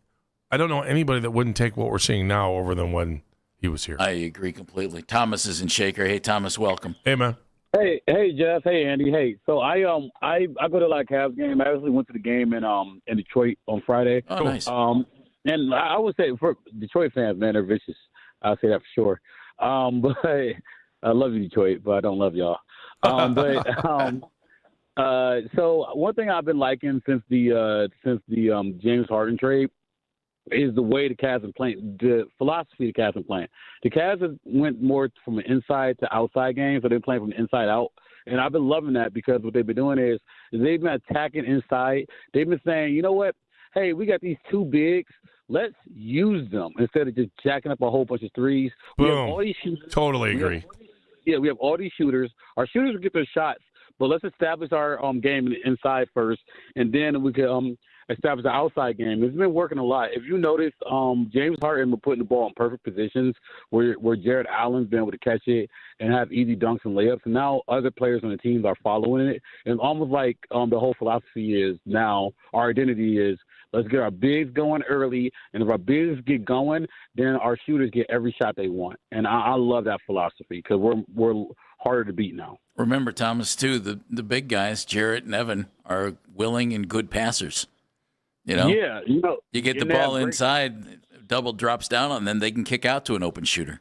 I don't know anybody that wouldn't take what we're seeing now over than when he was here. I agree completely. Thomas is in Shaker. Hey, Thomas, welcome. Hey, man. Hey, Jeff. Hey, Andy. Hey, so I go to a lot of Cavs games. I actually went to the game in Detroit on Friday. Oh, nice. And I would say for Detroit fans, man, they're vicious. I'll say that for sure. But I love you, Detroit, but I don't love y'all. So one thing I've been liking since the James Harden trade is the way the Cavs are playing, the philosophy the Cavs are playing. The Cavs have went more from an inside to outside game, so they're playing from the inside out. And I've been loving that because what they've been doing is they've been attacking inside. They've been saying, you know what? Hey, we got these 2 bigs. Let's use them instead of just jacking up a whole bunch of threes. Boom. We have all these shooters. Totally agree. We have all these shooters. Our shooters will get their shots, but let's establish our game inside first, and then we can establish the outside game. It's been working a lot. If you notice, James Harden been putting the ball in perfect positions where Jarrett Allen's been able to catch it and have easy dunks and layups. And now other players on the teams are following it. And it's almost like the whole philosophy is now our identity is let's get our bigs going early. And if our bigs get going, then our shooters get every shot they want. And I love that philosophy because we're harder to beat now. Remember, Thomas, too, the big guys, Jarrett and Evan, are willing and good passers. Yeah, you get the ball inside, double drops down, and then they can kick out to an open shooter.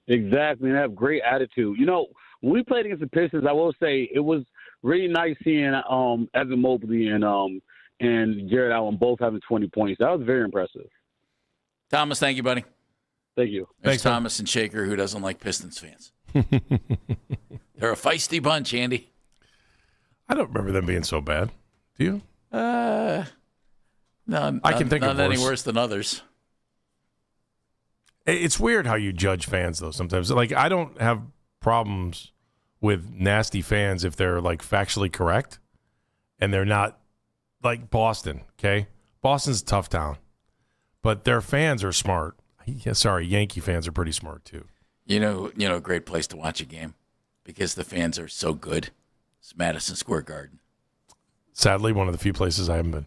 Exactly, and they have great attitude. When we played against the Pistons, I will say it was really nice seeing Evan Mobley and Jarrett Allen both having 20 points. That was very impressive. Thomas, thank you, buddy. Thank you. Thanks, Thomas and Shaker, who doesn't like Pistons fans. They're a feisty bunch, Andy. I don't remember them being so bad. Do you? No, I can think of any worse than others. It's weird how you judge fans, though, sometimes. Like, I don't have problems with nasty fans if they're, like, factually correct and they're not like Boston, okay? Boston's a tough town, but their fans are smart. Sorry, Yankee fans are pretty smart, too. A great place to watch a game because the fans are so good. It's Madison Square Garden. Sadly, one of the few places I haven't been.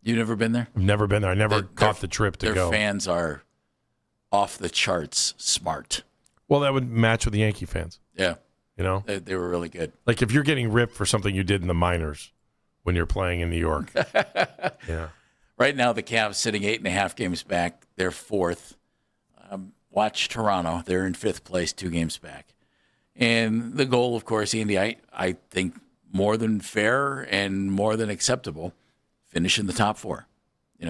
You've never been there? I've never been there. I never caught the trip to go. Their fans are off the charts smart. Well, that would match with the Yankee fans. Yeah. They were really good. Like if you're getting ripped for something you did in the minors when you're playing in New York. Yeah. Right now, the Cavs sitting 8.5 games back. They're fourth. Watch Toronto. They're in fifth place, 2 games back. And the goal, of course, Andy, I think more than fair and more than acceptable, finish in the top 4.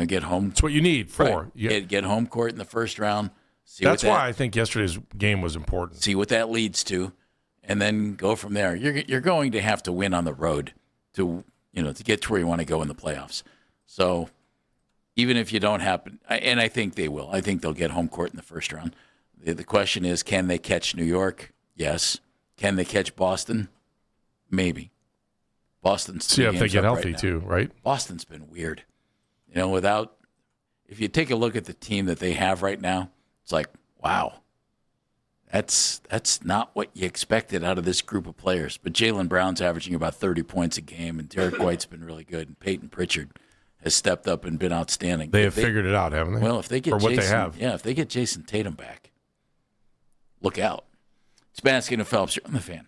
Get home. That's what you need. 4. Right. Get home court in the first round. That's why I think yesterday's game was important. See what that leads to, and then go from there. You're going to have to win on the road to get to where you want to go in the playoffs. So even if you don't happen, and I think they will. I think they'll get home court in the first round. The question is, can they catch New York? Yes. Can they catch Boston? Maybe. Boston's see if they get healthy too, right? Boston's been weird. If you take a look at the team that they have right now, it's like, wow, that's not what you expected out of this group of players. But Jaylen Brown's averaging about 30 points a game, and Derek White's been really good, and Peyton Pritchard has stepped up and been outstanding. They have figured it out, haven't they? Well, if they get if they get Jason Tatum back, look out. It's Baskin and Phelps. You're on the Fan.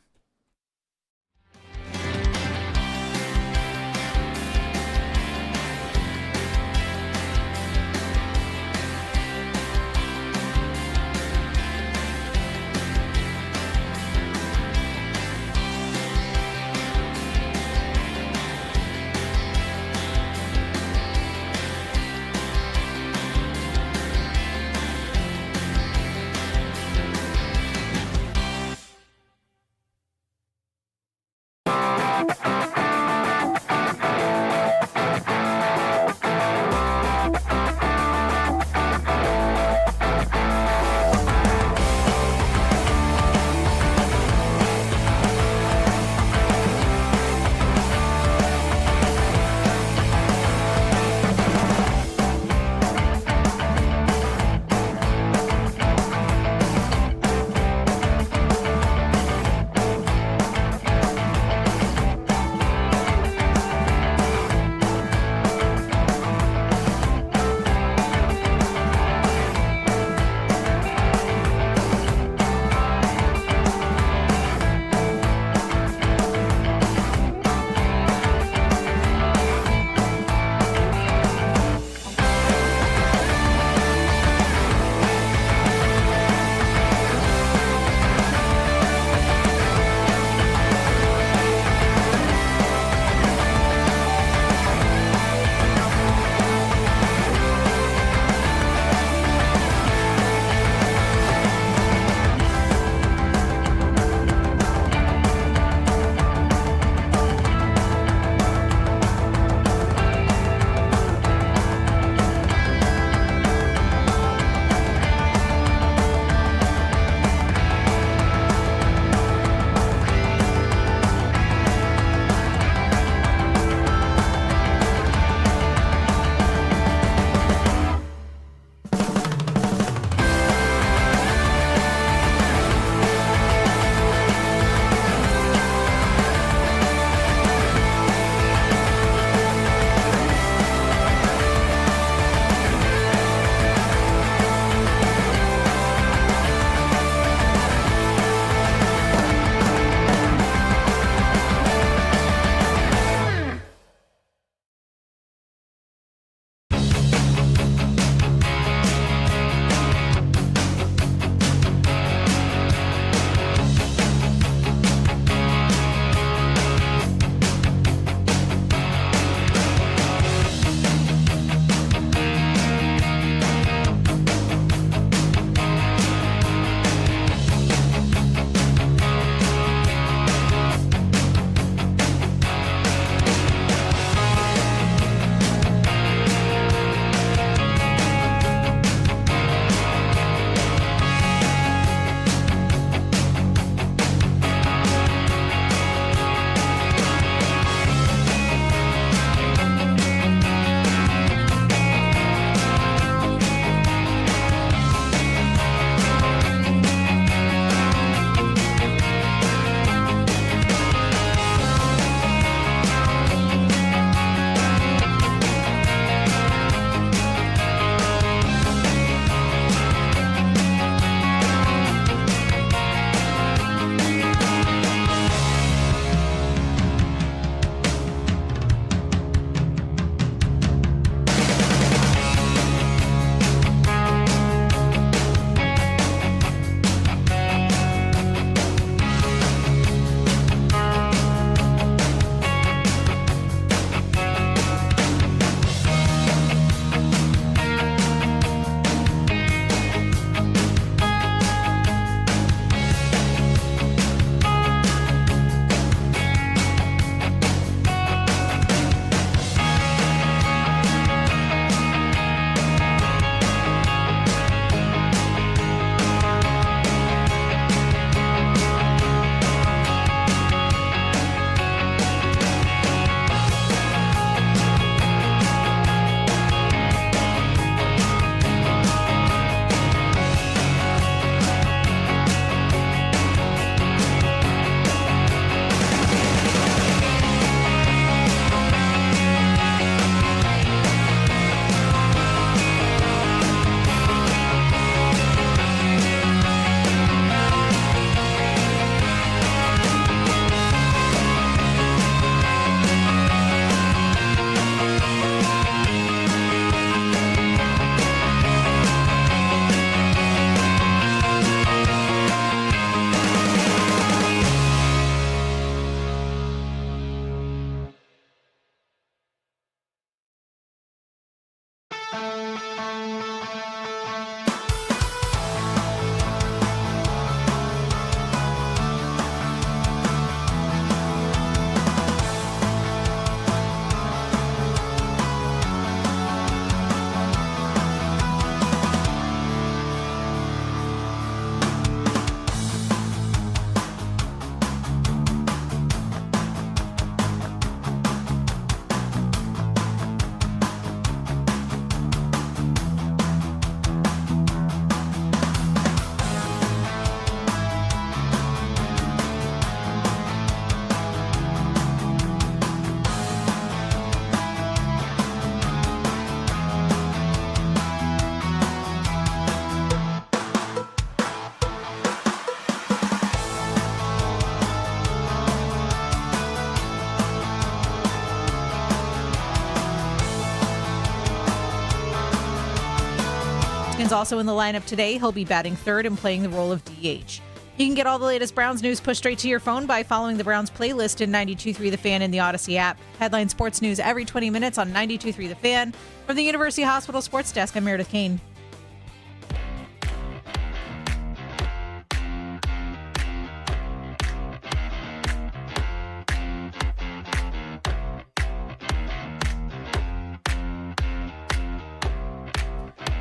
Also in the lineup today. He'll be batting third and playing the role of DH. You can get all the latest Browns news pushed straight to your phone by following the Browns playlist in 92.3 The Fan in the Odyssey app. Headline sports news every 20 minutes on 92.3 The Fan. From the University Hospital Sports Desk, I'm Meredith Kane.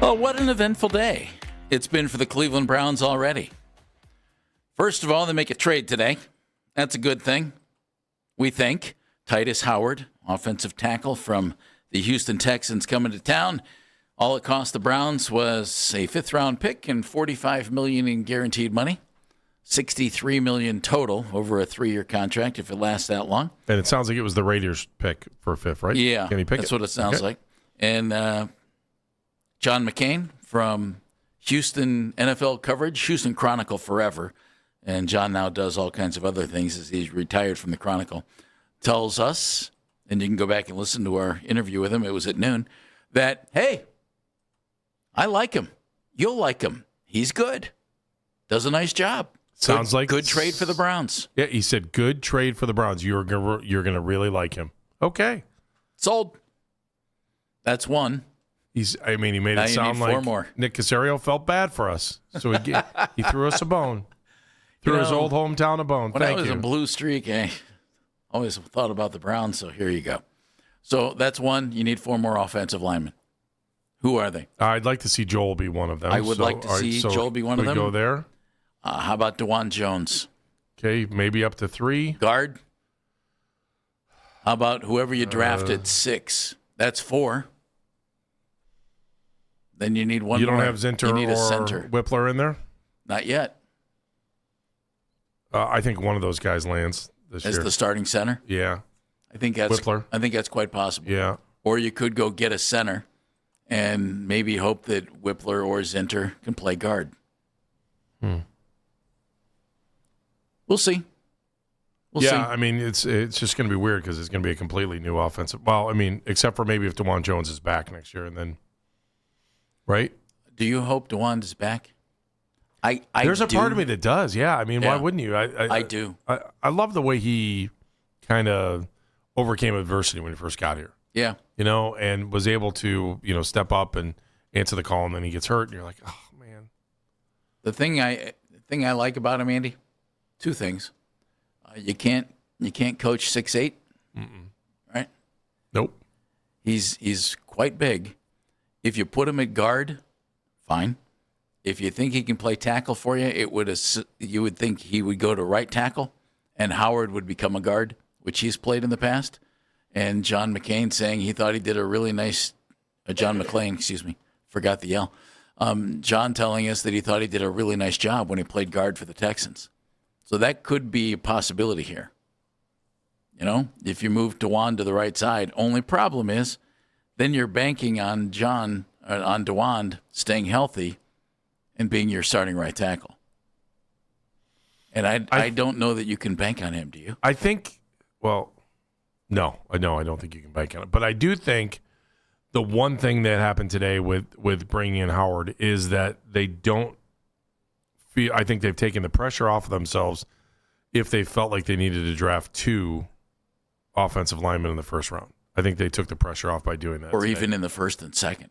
Well, what an eventful day it's been for the Cleveland Browns already. First of all, they make a trade today. That's a good thing, we think. Titus Howard, offensive tackle from the Houston Texans, coming to town. All it cost the Browns was a fifth-round pick and $45 million in guaranteed money. $63 million total over a 3-year contract if it lasts that long. And it sounds like it was the Raiders pick for a fifth, right? Yeah, Can he pick that's it? what it sounds like. And John McClain from Houston NFL coverage, Houston Chronicle forever, and John now does all kinds of other things as he's retired from the Chronicle, tells us, and you can go back and listen to our interview with him, it was at noon, that, hey, I like him. You'll like him. He's good. Does a nice job. Sounds like good trade for the Browns. Yeah, he said good trade for the Browns. You're gonna really like him. Okay. Sold. That's one. He made Now it you sound need four like more. Nick Caserio felt bad for us. So he threw us a bone. Threw his old hometown a bone. When Thank I was you. a blue streak, I always thought about the Browns, so here you go. So that's one. You need 4 more offensive linemen. Who are they? I'd like to see Joel be one of them. I would like to see Joel be one of them. We go there. How about DeJuan Jones? Okay, maybe up to 3. Guard. How about whoever you draft at 6? That's 4. Then you need one You don't more. have Zinter You need a or center. Whippler in there? Not yet. I think one of those guys lands this As year. the starting center? Yeah. I think that's Whippler. I think that's quite possible. Yeah. Or you could go get a center and maybe hope that Whippler or Zinter can play guard. We'll see. We'll see. I mean, it's just going to be weird because it's going to be a completely new offensive. Well, I mean, except for maybe if DeJuan Jones is back next year, and then, right? Do you hope DeJuan is back? I There's a do. part of me that does. Yeah, I mean, why wouldn't you? I do. I love the way he kind of overcame adversity when he first got here. Yeah. And was able to step up and answer the call, and then he gets hurt, and you're like, oh man. The thing I like about him, Andy, 2 things. You can't coach 6'8", right? Nope. He's quite big. If you put him at guard, fine. If you think he can play tackle for you, you would think he would go to right tackle, and Howard would become a guard, which he's played in the past. And John McClain saying he thought he did a really nice. John McClain, excuse me, forgot the L. John telling us that he thought he did a really nice job when he played guard for the Texans. So that could be a possibility here. If you move DeJuan to the right side. Only problem is, then you're banking on DeJuan staying healthy and being your starting right tackle. And I don't know that you can bank on him, do you? I think, well, no, I don't think you can bank on it. But I do think the one thing that happened today with bringing in Howard is that they don't feel, I think they've taken the pressure off of themselves if they felt like they needed to draft 2 offensive linemen in the first round. I think they took the pressure off by doing that. Or today. even in the first and second.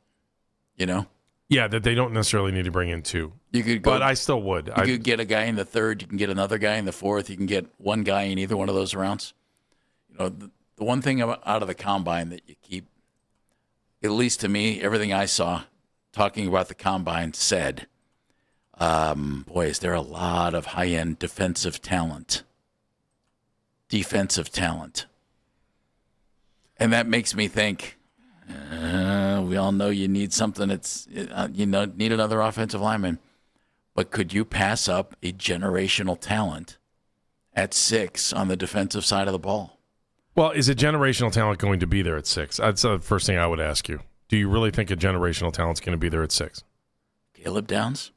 You know? Yeah, that they don't necessarily need to bring in two. You could go, but I still would. You could get a guy in the third. You can get another guy in the fourth. You can get one guy in either one of those rounds. You know, the one thing out of the combine that you keep, at least to me, everything I saw talking about the combine said, boy, is there a lot of high-end defensive talent. And that makes me think, we all know you need something that's, need another offensive lineman. But could you pass up a generational talent at 6 on the defensive side of the ball? Well, is a generational talent going to be there at 6? That's the first thing I would ask you. Do you really think a generational talent's going to be there at 6? Caleb Downs?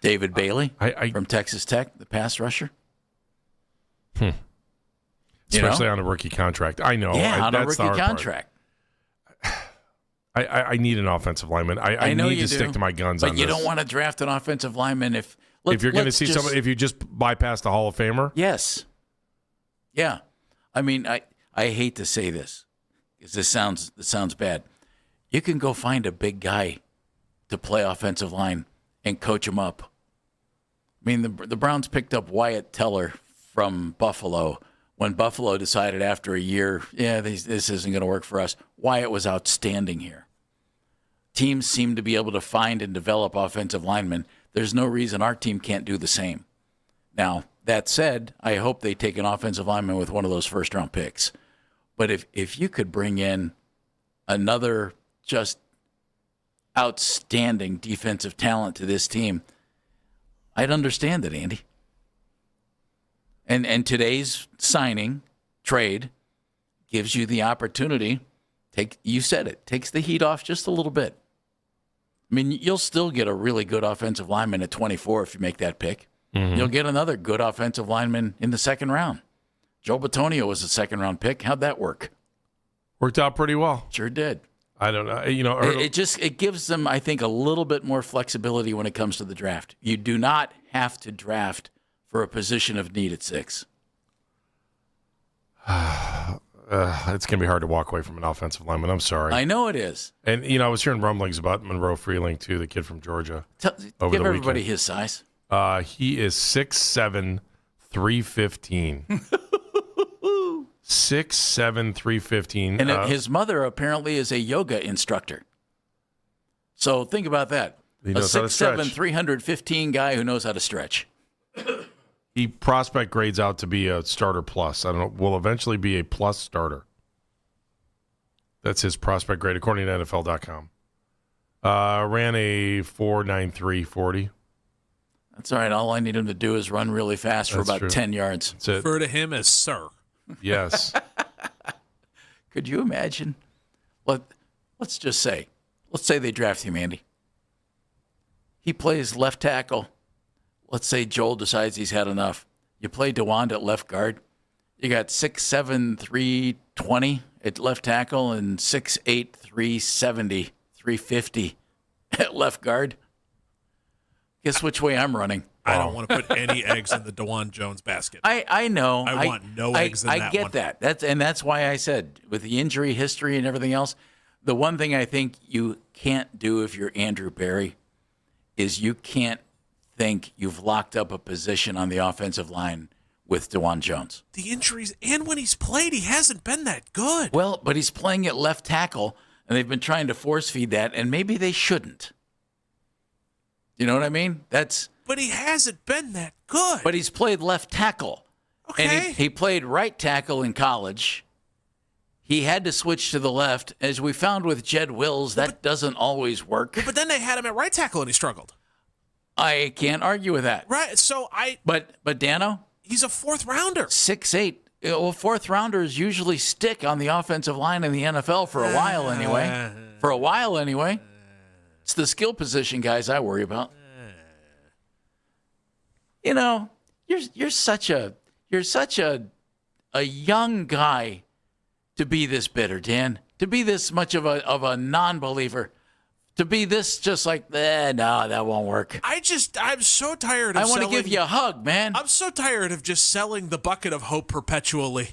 David Bailey from Texas Tech, the pass rusher? Especially on a rookie contract. I know. Yeah, on a that's rookie contract. I need an offensive lineman. I know need you to do, stick to my guns but on you this. don't want to draft an offensive lineman if you're going to see somebody, if you just bypass the Hall of Famer. Yes. Yeah. I mean, I hate to say this because this sounds bad. You can go find a big guy to play offensive line and coach him up. I mean, the Browns picked up Wyatt Teller from Buffalo when Buffalo decided after a year, this isn't going to work for us. Wyatt was outstanding here. Teams seem to be able to find and develop offensive linemen. There's no reason our team can't do the same. Now, that said, I hope they take an offensive lineman with one of those first-round picks. But if you could bring in another just outstanding defensive talent to this team, I'd understand it, Andy. And today's trade gives you the opportunity. You said it, takes the heat off just a little bit. I mean, you'll still get a really good offensive lineman at 24 if you make that pick. Mm-hmm. You'll get another good offensive lineman in the second round. Joe Bitonio was a second-round pick. How'd that work? Worked out pretty well. Sure did. I don't know. It gives them, I think, a little bit more flexibility when it comes to the draft. You do not have to draft for a position of need at 6. It's going to be hard to walk away from an offensive lineman. I'm sorry. I know it is. And, I was hearing rumblings about Monroe Freeling, too, the kid from Georgia. Give everybody his size. He is 6'7", 315. 6'7", 315. And his mother apparently is a yoga instructor. So think about that. He a knows 6'7", 315 guy who knows how to stretch. He prospect grades out to be a starter plus. I don't know. Will eventually be a plus starter. That's his prospect grade, according to NFL.com. Ran a 4.93 40. That's all right. All I need him to do is run really fast for about 10 yards. That's it. Refer to him as sir. Yes. Could you imagine? Let's say they draft him, Andy. He plays left tackle. Let's say Joel decides he's had enough. You play DeWanda at left guard. You got 6'7", 320 at left tackle and 6'8", 370, 350 at left guard. Guess which way I'm running? I don't want to put any eggs in the DeJuan Jones basket. I know. I want no eggs in that one. I get that. That's why I said, with the injury history and everything else, the one thing I think you can't do if you're Andrew Berry is you can't think you've locked up a position on the offensive line with DeJuan Jones. The injuries, and when he's played, he hasn't been that good. Well, but he's playing at left tackle, and they've been trying to force feed that, and maybe they shouldn't. You know what I mean? But he hasn't been that good. But he's played left tackle. Okay. And he played right tackle in college. He had to switch to the left. As we found with Jed Wills, that doesn't always work. But then they had him at right tackle, and he struggled. I can't argue with that. Right, so But Dano? He's a fourth rounder. 6'8". Well, fourth rounders usually stick on the offensive line in the NFL for a while anyway. It's the skill position guys I worry about. You know, you're such a young guy to be this bitter, Dan. To be this much of a non-believer. To be this just like, no, that won't work. I'm so tired of I want to give you a hug, man. I'm so tired of just selling the bucket of hope perpetually.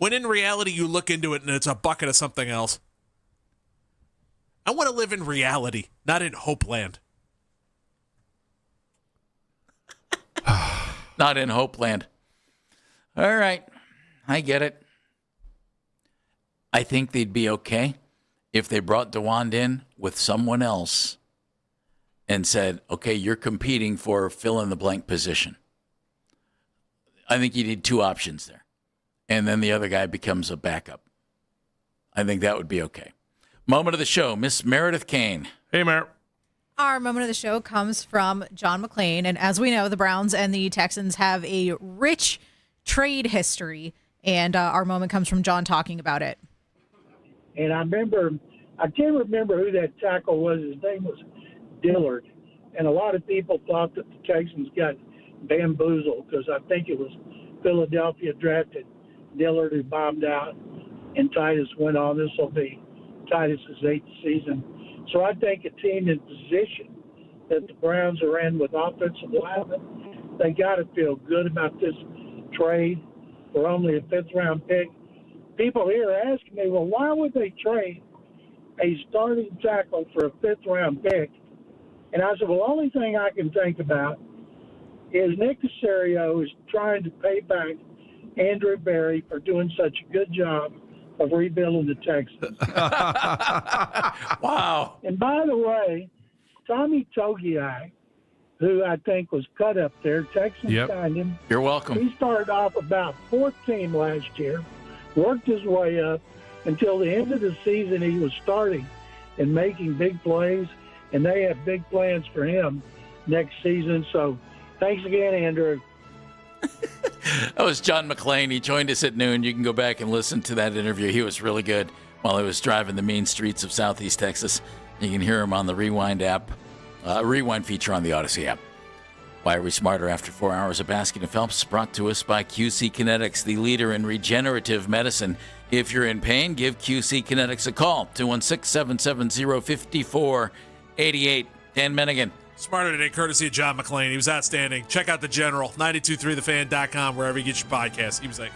when in reality you look into it and it's a bucket of something else. I want to live in reality, not in Hopeland. Not in Hopeland. All right. I get it. I think they'd be okay if they brought DeWand in with someone else and said, okay, you're competing for fill-in-the-blank position. I think you need two options there. And then the other guy becomes a backup. I think that would be okay. Moment of the show, Miss Meredith Kane. Hey, Mer. Our moment of the show comes from John McClain. And as we know, the Browns and the Texans have a rich trade history. And our moment comes from John talking about it. And I can't remember who that tackle was. His name was Dillard. And a lot of people thought that the Texans got bamboozled because I think it was Philadelphia drafted Dillard, who bombed out, and Titus went on. This will be Titus's 8th season. So I think a team in position that the Browns are in with offensive linemen, they got to feel good about this trade for only a 5th-round pick. People here are asking me, well, why would they trade a starting tackle for a 5th-round pick? And I said, well, the only thing I can think about is Nick Caserio is trying to pay back Andrew Berry for doing such a good job of rebuilding the Texans. Wow. And by the way, Tommy Togiai, who I think was cut up there, Texans signed him. You're welcome. He started off about 4th team last year, worked his way up until the end of the season. He was starting and making big plays, and they have big plans for him next season. So thanks again, Andrew. That was John McClain. He joined us at noon. You can go back and listen to that interview. He was really good while he was driving the mean streets of Southeast Texas. You can hear him on the Rewind app, Rewind feature on the Odyssey app. Why Are We Smarter After 4 Hours of Basking and Phelps, brought to us by QC Kinetics, the leader in regenerative medicine. If you're in pain, give QC Kinetics a call, 216-770-5488. Dan Mennigan. Smarter Today, courtesy of John McClain. He was outstanding. Check out The General, 923thefan.com, wherever you get your podcast. He was great.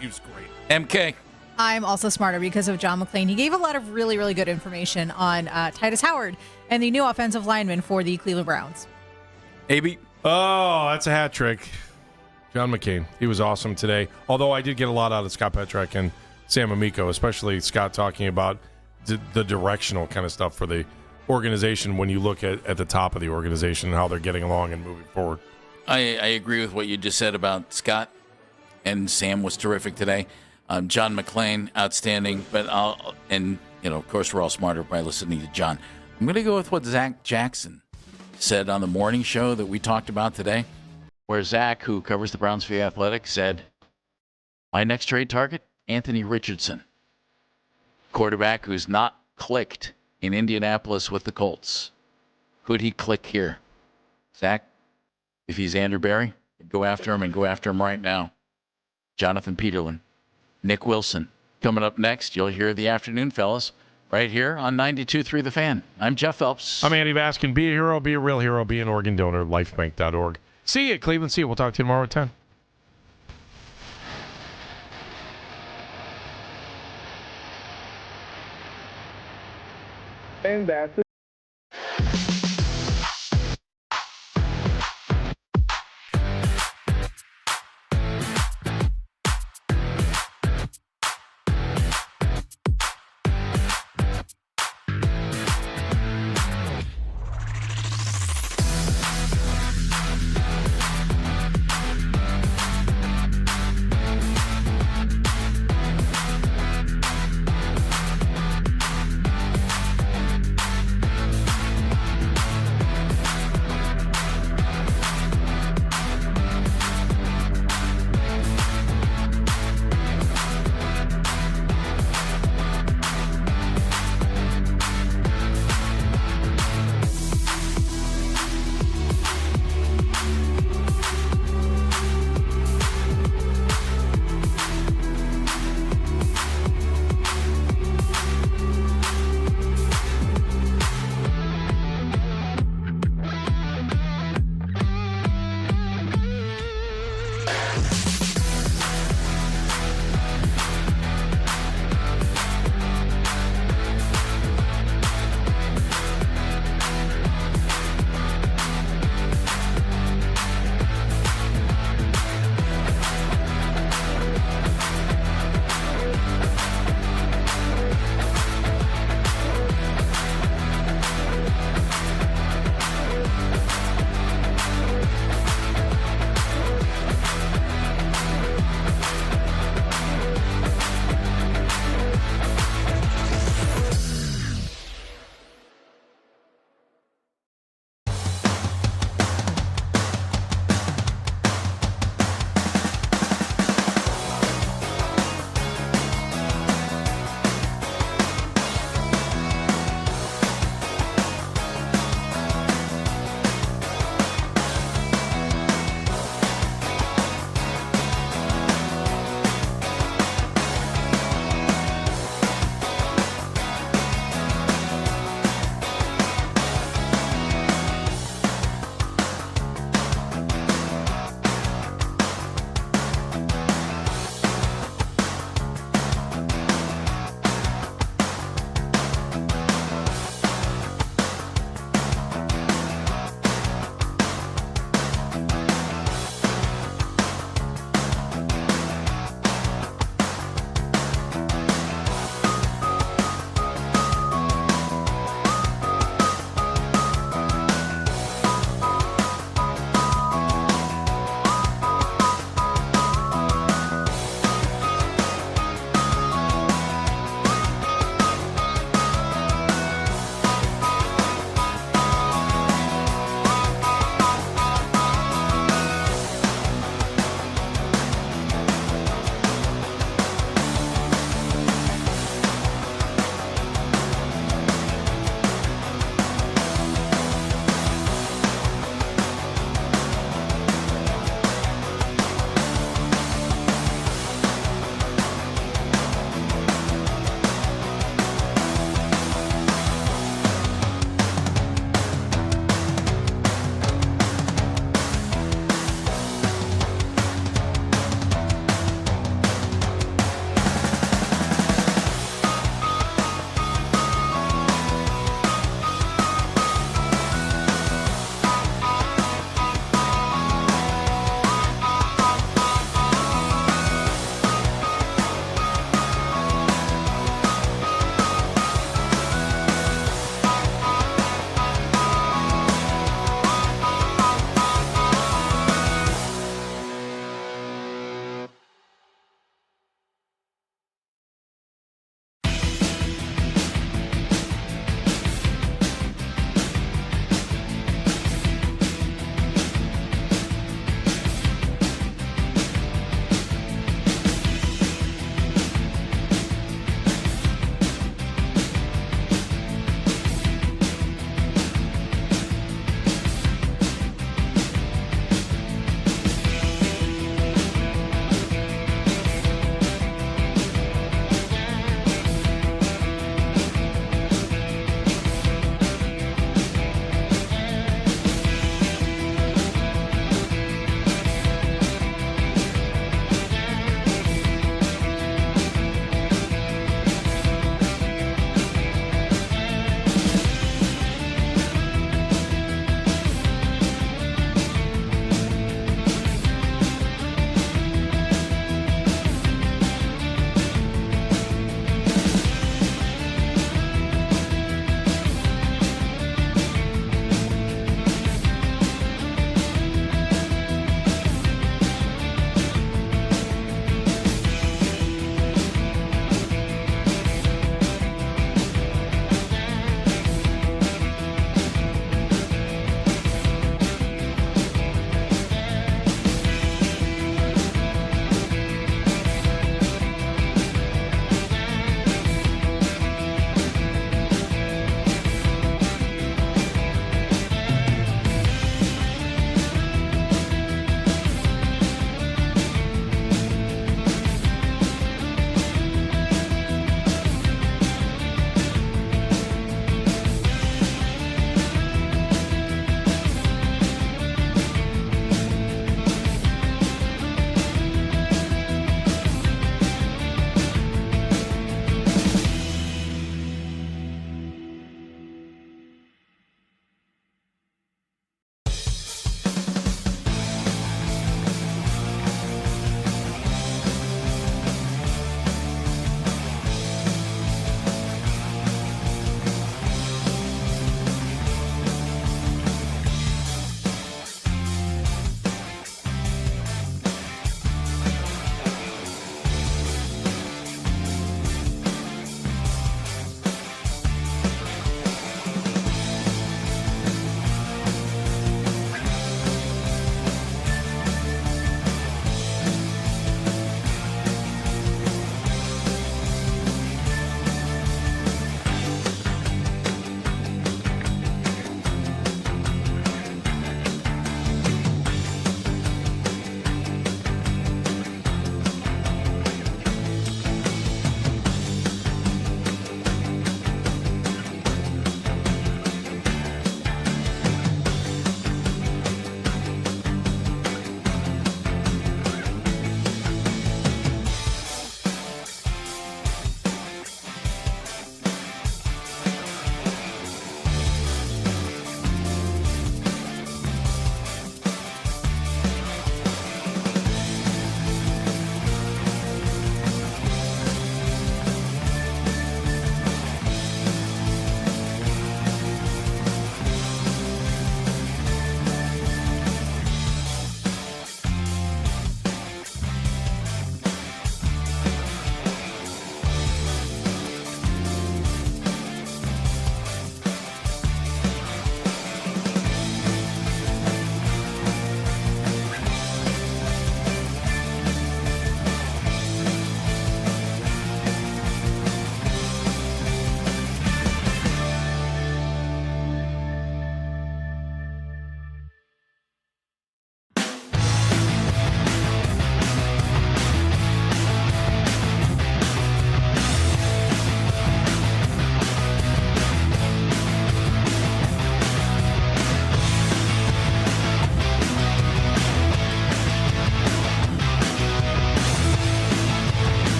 MK. I'm also smarter because of John McClain. He gave a lot of really, really good information on Titus Howard and the new offensive lineman for the Cleveland Browns. AB. Oh, that's a hat trick. John McCain. He was awesome today. Although I did get a lot out of Scott Petrak and Sam Amico, especially Scott talking about the directional kind of stuff for the organization when you look at the top of the organization and how they're getting along and moving forward. I agree with what you just said about Scott, and Sam was terrific today. John McClain, outstanding. But of course, we're all smarter by listening to John. I'm going to go with what Zach Jackson said on the morning show that we talked about today, where Zach, who covers the Browns for The Athletic, said, my next trade target, Anthony Richardson, quarterback who's not clicked in Indianapolis with the Colts. Could he click here? Zach, if he's Andrew Berry, go after him and go after him right now. Jonathan Peterlin, Nick Wilson. Coming up next, you'll hear the afternoon fellas right here on 92.3 The Fan. I'm Jeff Phelps. I'm Andy Baskin. Be a hero, be a real hero, be an organ donor, lifebank.org. See you at Cleveland. See you. We'll talk to you tomorrow at 10. And that's it.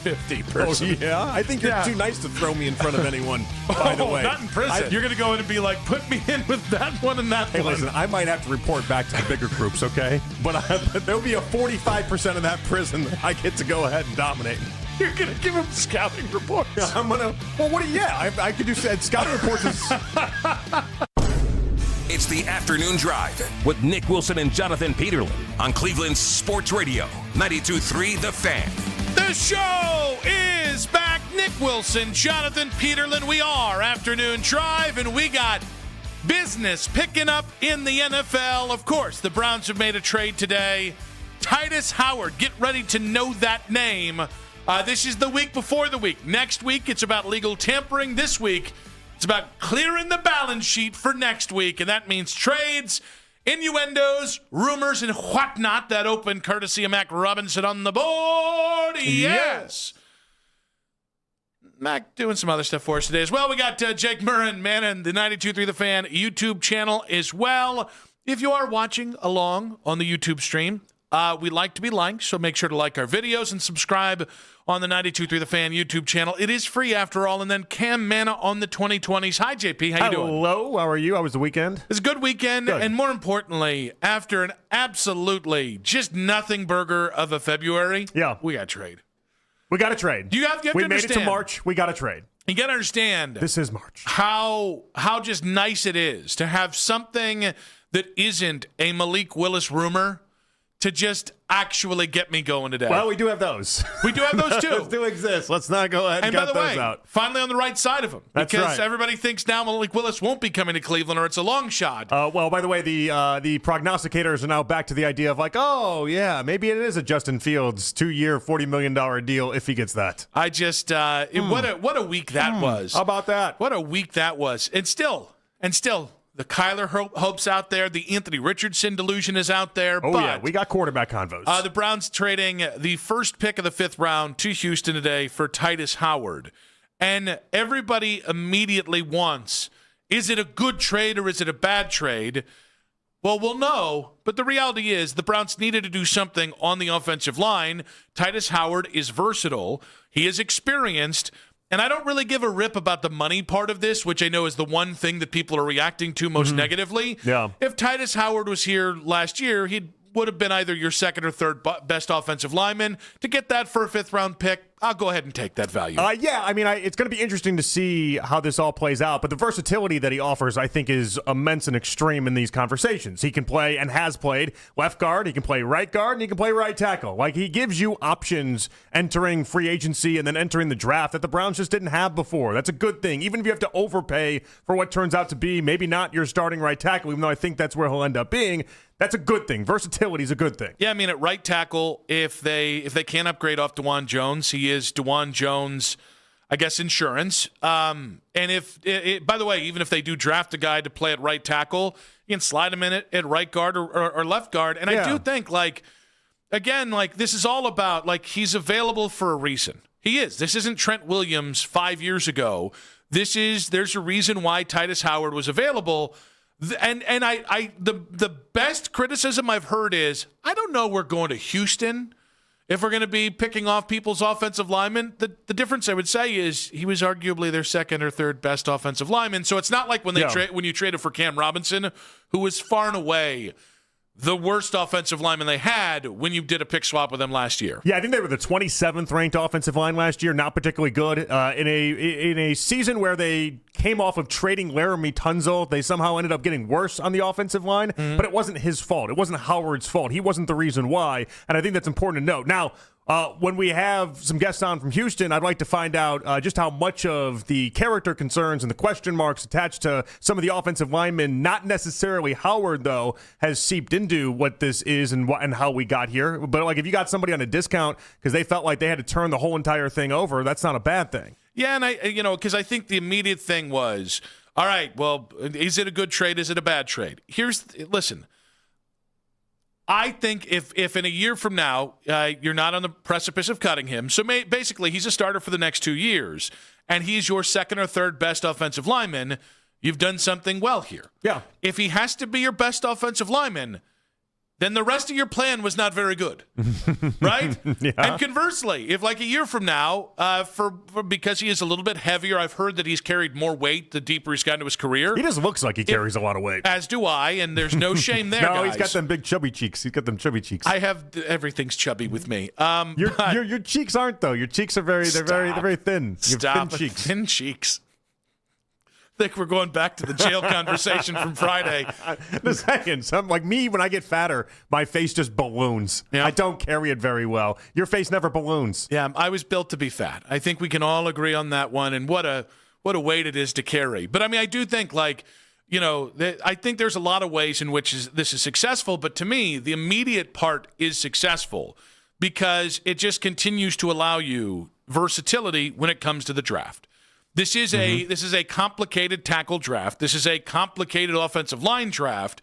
50 person. Oh, yeah? I think you're too nice to throw me in front of anyone, by the way. Not in prison. You're going to go in and be like, put me in with that one and that Hey, one. listen, I might have to report back to the bigger groups, okay? But there'll be a 45% of that prison that I get to go ahead and dominate. You're going to give him scouting reports. Yeah, I'm going to. Well, what do you. Yeah, I could do scouting reports. It's the afternoon drive with Nick Wilson and Jonathan Peterlin on Cleveland Sports Radio, 92.3 The Fan. The show is back. Nick Wilson, Jonathan Peterlin. We are afternoon drive, and we got business picking up in the NFL. Of course, the Browns have made a trade today. Titus Howard, get ready to know that name. This is the week before the week. Next week, it's about legal tampering. This week, it's about clearing the balance sheet for next week, and that means trades, innuendos, rumors, and whatnot that open courtesy of Mac Robinson on the board. Yes. Mac doing some other stuff for us today as well. We got Jake Murrin, man, and the 92.3 The Fan YouTube channel as well. If you are watching along on the YouTube stream, we like to be liked, so make sure to like our videos and subscribe on the 92.3 The Fan YouTube channel. It is free after all. And then Cam Manna on the 2020s. Hi, JP. How you doing? Hello. How are you? How was the weekend? It's a good weekend. Good. And more importantly, after an absolutely just nothing burger of a February, we got to trade. We got to trade. You have to made understand. it to March. We got to trade. You got to understand. This is March. How just nice it is to have something that isn't a Malik Willis rumor to just actually get me going today. Well, we do have those. We do have those too. Those do exist. Let's not go ahead and cut those out. Finally on the right side of them. That's because right. everybody thinks now Malik Willis won't be coming to Cleveland or it's a long shot. Well, by the way, the prognosticators are now back to the idea of like, oh, yeah, maybe it is a Justin Fields 2-year, $40 million deal if he gets that. I just, what a week that was. How about that? What a week that was. And still, the Kyler hopes out there. The Anthony Richardson delusion is out there. Oh, but, yeah. We got quarterback convos. The Browns trading the first pick of the 5th round to Houston today for Titus Howard. And everybody immediately wants, is it a good trade or is it a bad trade? Well, we'll know. But the reality is the Browns needed to do something on the offensive line. Titus Howard is versatile. He is experienced. And I don't really give a rip about the money part of this, which I know is the one thing that people are reacting to most negatively. Yeah. If Titus Howard was here last year, he would have been either your second or third best offensive lineman. To get that for a 5th-round pick, I'll go ahead and take that value. Yeah, I mean, it's going to be interesting to see how this all plays out. But the versatility that he offers, I think, is immense and extreme in these conversations. He can play and has played left guard. He can play right guard, and he can play right tackle. Like, he gives you options entering free agency and then entering the draft that the Browns just didn't have before. That's a good thing. Even if you have to overpay for what turns out to be maybe not your starting right tackle, even though I think that's where he'll end up being, that's a good thing. Versatility is a good thing. Yeah, I mean, at right tackle, if they can't upgrade off DeJuan Jones, he is DeJuan Jones, I guess, insurance. And by the way, even if they do draft a guy to play at right tackle, you can slide him in at right guard or left guard. And I do think, this is all about, he's available for a reason. He is. This isn't Trent Williams 5 years ago. There's a reason why Titus Howard was available. And the best criticism I've heard is, I don't know we're going to Houston if we're going to be picking off people's offensive linemen. The difference I would say is he was arguably their second or third best offensive lineman. So it's not like when when you traded for Cam Robinson, who was far and away the worst offensive lineman they had when you did a pick swap with them last year. Yeah, I think they were the 27th ranked offensive line last year. Not particularly good. In a season where they came off of trading Laramie Tunzel, they somehow ended up getting worse on the offensive line. But it wasn't his fault. It wasn't Howard's fault. He wasn't the reason why. And I think that's important to note. Now, when we have some guests on from Houston, I'd like to find out just how much of the character concerns and the question marks attached to some of the offensive linemen, not necessarily Howard, though, has seeped into what this is and how we got here. But if you got somebody on a discount because they felt like they had to turn the whole entire thing over, that's not a bad thing. Yeah, and because I think the immediate thing was, all right, well, is it a good trade? Is it a bad trade? Listen. I think if in a year from now you're not on the precipice of cutting him, so basically he's a starter for the next 2 years, and he's your second or third best offensive lineman, you've done something well here. Yeah. If he has to be your best offensive lineman, then the rest of your plan was not very good, right? Yeah. And conversely, if like a year from now, because he is a little bit heavier, I've heard that he's carried more weight the deeper he's gotten into his career. He just looks like he carries a lot of weight. As do I, and there's no shame there, No, guys. he's got them big chubby cheeks. He's got them chubby cheeks. I have everything's chubby with me. Your cheeks aren't though. Your cheeks are very very thin. You have thin cheeks. Thin cheeks. I think we're going back to the jail conversation from Friday. Just saying, some like me, when I get fatter, my face just balloons. Yeah. I don't carry it very well. Your face never balloons. Yeah, I was built to be fat. I think we can all agree on that one. And what a weight it is to carry. But I mean, I do think I think there's a lot of ways in which this is successful. But to me, the immediate part is successful because it just continues to allow you versatility when it comes to the draft. This is a complicated tackle draft. This is a complicated offensive line draft.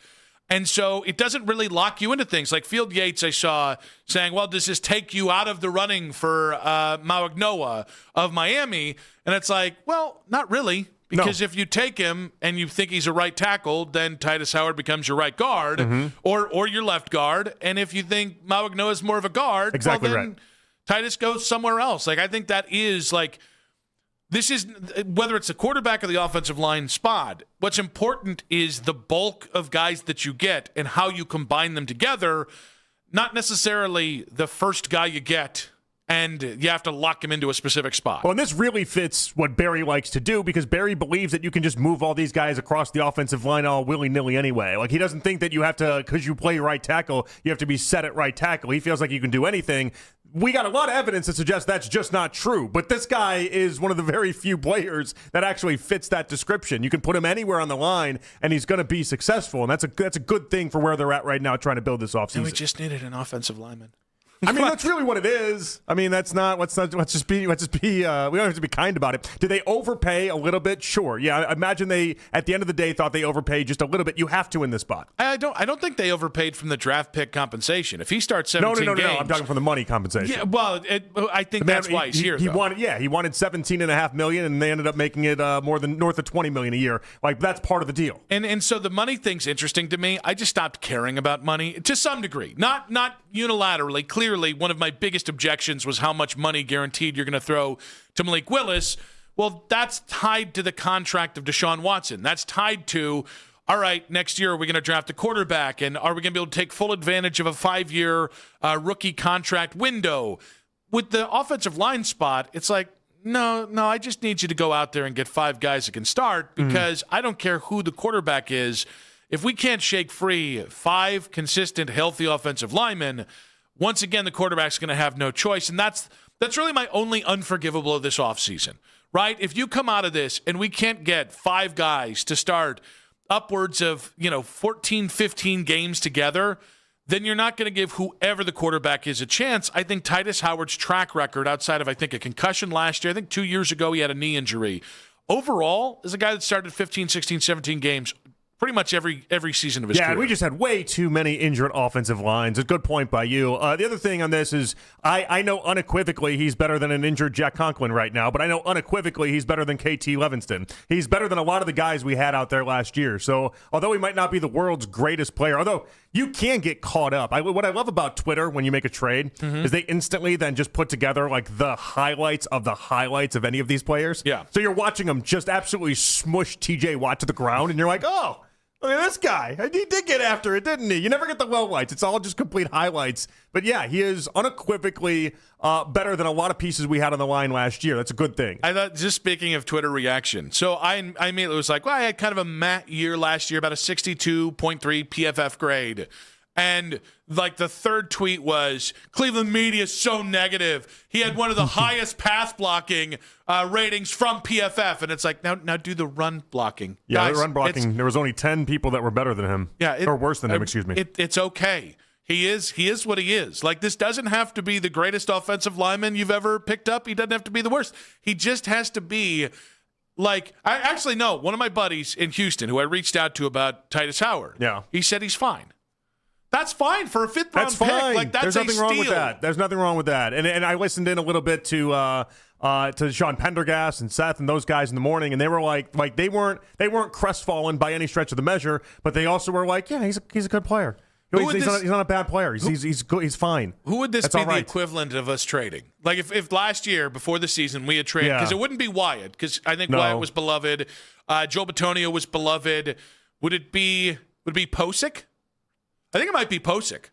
And so it doesn't really lock you into things. Like Field Yates I saw saying, well, does this take you out of the running for Mauignoa of Miami? And it's like, well, not really. Because if you take him and you think he's a right tackle, then Titus Howard becomes your right guard or your left guard. And if you think Mauignoa is more of a guard, exactly well, then right. Titus goes somewhere else. Like I think that is like – this is whether it's the quarterback or the offensive line spot. What's important is the bulk of guys that you get and how you combine them together, not necessarily the first guy you get and you have to lock him into a specific spot. Well, and this really fits what Barry likes to do because Barry believes that you can just move all these guys across the offensive line all willy-nilly anyway. Like, he doesn't think that you have to, because you play right tackle, you have to be set at right tackle. He feels like you can do anything. We got a lot of evidence that suggests that's just not true. But this guy is one of the very few players that actually fits that description. You can put him anywhere on the line, and he's going to be successful. And that's a good thing for where they're at right now, trying to build this offseason. And we just needed an offensive lineman. I mean, that's really what it is. I mean, let's just be, we don't have to be kind about it. Did they overpay a little bit? Sure. Yeah. I imagine they, at the end of the day, thought they overpaid just a little bit. You have to in this spot. I don't think they overpaid from the draft pick compensation. If he starts 17 games. No. I'm talking from the money compensation. Yeah. Well, I think that's why he's here. He wanted $17.5 million, and they ended up making it north of $20 million a year. Like, that's part of the deal. And so the money thing's interesting to me. I just stopped caring about money to some degree. Not unilaterally. Clearly, one of my biggest objections was how much money guaranteed you're going to throw to Malik Willis. Well, that's tied to the contract of Deshaun Watson. That's tied to, all right, next year are we going to draft a quarterback, and are we going to be able to take full advantage of a 5-year rookie contract window? With the offensive line spot, it's like, no, I just need you to go out there and get 5 guys that can start because I don't care who the quarterback is. If we can't shake free 5 consistent, healthy offensive linemen, once again, the quarterback's going to have no choice. And that's really my only unforgivable of this offseason, right? If you come out of this and we can't get 5 guys to start upwards of 14, 15 games together, then you're not going to give whoever the quarterback is a chance. I think Titus Howard's track record outside of, I think, a concussion last year, I think 2 years ago he had a knee injury. Overall, is a guy that started 15, 16, 17 games pretty much every season of his career. Yeah, we just had way too many injured offensive lines. A good point by you. The other thing on this is I know unequivocally he's better than an injured Jack Conklin right now, but I know unequivocally he's better than KT Levinston. He's better than a lot of the guys we had out there last year. So although he might not be the world's greatest player, although you can get caught up. What I love about Twitter when you make a trade is they instantly then just put together like the highlights of any of these players. Yeah. So you're watching them just absolutely smush TJ Watt to the ground, and you're like, oh, look at this guy. He did get after it, didn't he? You never get the lowlights. It's all just complete highlights. But, yeah, he is unequivocally better than a lot of pieces we had on the line last year. That's a good thing. I thought, just speaking of Twitter reaction, so I immediately was like, well, I had kind of a matte year last year, about a 62.3 PFF grade. And like the third tweet was, Cleveland media is so negative. He had one of the highest pass blocking ratings from PFF. And it's like, now do the run blocking. Yeah, guys, the run blocking, there was only 10 people that were better than him. Yeah. Or worse than him, excuse me. It's okay. He is what he is. Like, this doesn't have to be the greatest offensive lineman you've ever picked up. He doesn't have to be the worst. He just has to be like, I actually know one of my buddies in Houston who I reached out to about Titus Howard. Yeah. He said he's fine. That's fine for a 5th round pick. Like, that's There's nothing wrong with that. There's nothing wrong with that. And I listened in a little bit to Sean Pendergast and Seth and those guys in the morning, and they were like they weren't crestfallen by any stretch of the measure, but they also were like, yeah, he's a good player. He's not a bad player. He's good. He's fine. Who would this That's be all right. the equivalent of us trading? Like if last year before the season we had traded, because it wouldn't be Wyatt, because I think Wyatt was beloved. Joe Bitonio was beloved. Would it be Posick? I think it might be Posick.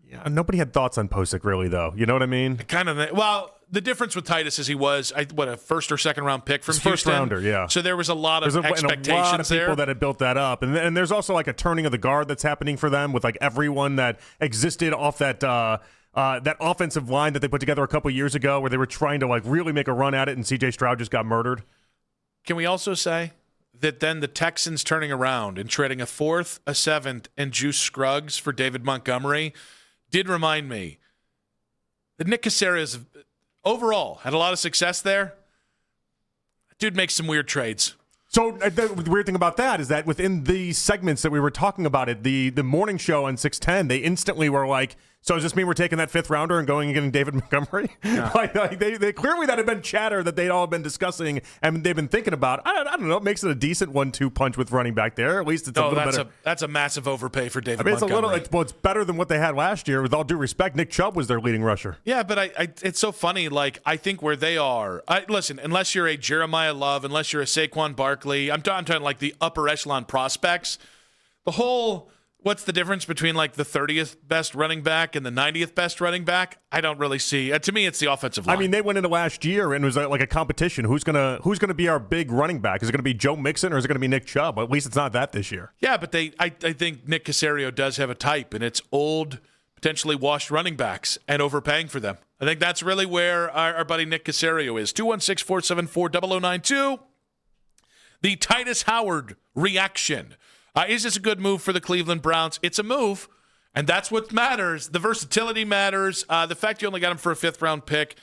Yeah, nobody had thoughts on Posick really, though. You know what I mean? Kind of. Well, the difference with Titus is he was a first or second round pick from His Houston. first rounder, yeah. So there was a lot of expectations and a lot of people there that had built that up, and there's also like a turning of the guard that's happening for them with like everyone that existed off that offensive line that they put together a couple years ago, where they were trying to like really make a run at it, and C.J. Stroud just got murdered. Can we also say that then the Texans turning around and trading a 4th, a 7th, and Juice Scruggs for David Montgomery did remind me that Nick Caserio's overall had a lot of success there. Dude makes some weird trades. So the weird thing about that is that within the segments that we were talking about it, the morning show on 610, they instantly were like, so does this mean we're taking that 5th rounder and going and getting David Montgomery? Yeah. like they clearly that had been chatter that they'd all been discussing and they've been thinking about. I don't know. It makes it a decent 1-2 punch with running back there. At least it's a little better. That's a massive overpay for David Montgomery. Montgomery. It's better than what they had last year. With all due respect, Nick Chubb was their leading rusher. Yeah, but it's so funny. Like, I think where they are, listen, unless you're a Jeremiah Love, unless you're a Saquon Barkley, I'm talking like the upper echelon prospects, the whole... What's the difference between like the 30th best running back and the 90th best running back? I don't really see. To me, it's the offensive line. I mean, they went into last year and it was like a competition. Who's gonna be our big running back? Is it going to be Joe Mixon or is it going to be Nick Chubb? At least it's not that this year. Yeah, but I think Nick Caserio does have a type, and it's old, potentially washed running backs and overpaying for them. I think that's really where our buddy Nick Caserio is. 216-474-0092. The Titus Howard reaction. Is this a good move for the Cleveland Browns? It's a move, and that's what matters. The versatility matters. The fact you only got him for a 5th-round pick.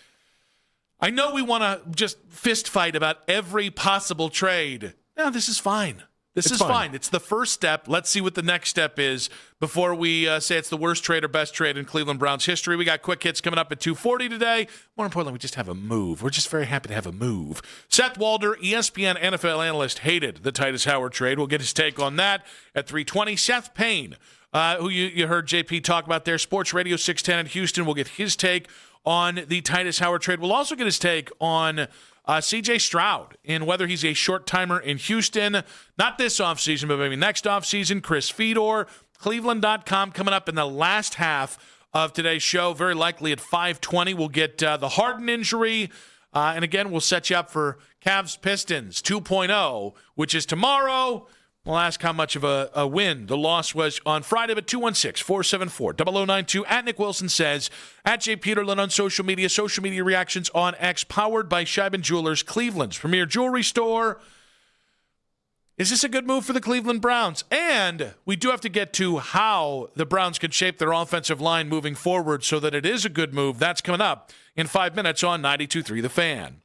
I know we want to just fist fight about every possible trade. No, this is fine. This is fine. It's the first step. Let's see what the next step is before we say it's the worst trade or best trade in Cleveland Browns history. We got quick hits coming up at 2:40 today. More importantly, we just have a move. We're just very happy to have a move. Seth Walder, ESPN NFL analyst, hated the Titus Howard trade. We'll get his take on that at 3:20. Seth Payne, who you heard JP talk about there, Sports Radio 610 in Houston. We'll get his take on the Titus Howard trade. We'll also get his take on C.J. Stroud and whether he's a short-timer in Houston. Not this offseason, but maybe next offseason. Chris Fedor, Cleveland.com, coming up in the last half of today's show. Very likely at 5:20. We'll get the Harden injury. And again, we'll set you up for Cavs Pistons 2.0, which is tomorrow. We'll ask how much of a win the loss was on Friday, but 216-474-0092. At Nick Wilson says, at J. Peterlin on social media reactions on X, powered by Scheiben Jewelers, Cleveland's premier jewelry store. Is this a good move for the Cleveland Browns? And we do have to get to how the Browns can shape their offensive line moving forward so that it is a good move. That's coming up in 5 minutes on 92.3 The Fan.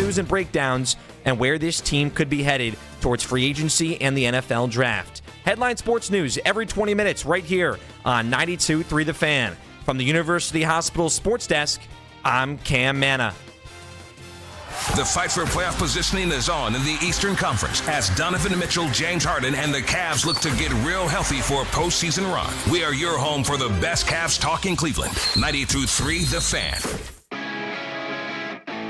news and breakdowns and where this team could be headed towards free agency and the NFL draft. Headline Sports News every 20 minutes right here on 92.3 The Fan. From the University Hospital Sports Desk, I'm Cam Manna. The fight for playoff positioning is on in the Eastern Conference as Donovan Mitchell, James Harden, and the Cavs look to get real healthy for a postseason run. We are your home for the best Cavs talk in Cleveland. 92.3 The Fan.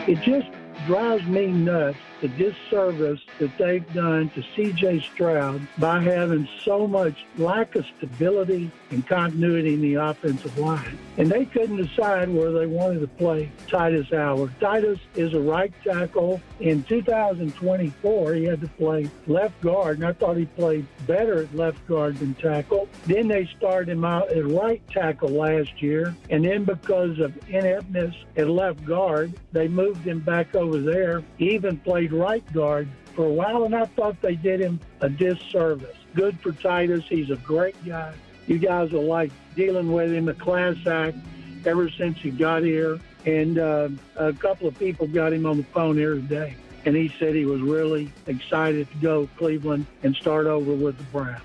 It just drives me nuts, the disservice that they've done to C.J. Stroud by having so much lack of stability and continuity in the offensive line. And they couldn't decide where they wanted to play Titus Howard. Titus is a right tackle. In 2024, he had to play left guard, and I thought he played better at left guard than tackle. Then they started him out at right tackle last year, and then because of ineptness at left guard, they moved him back over there. He even played right guard for a while, and I thought they did him a disservice. Good for Titus. He's a great guy. You guys will like dealing with him, a class act ever since he got here. And a couple of people got him on the phone here today, and he said he was really excited to go Cleveland and start over with the Browns.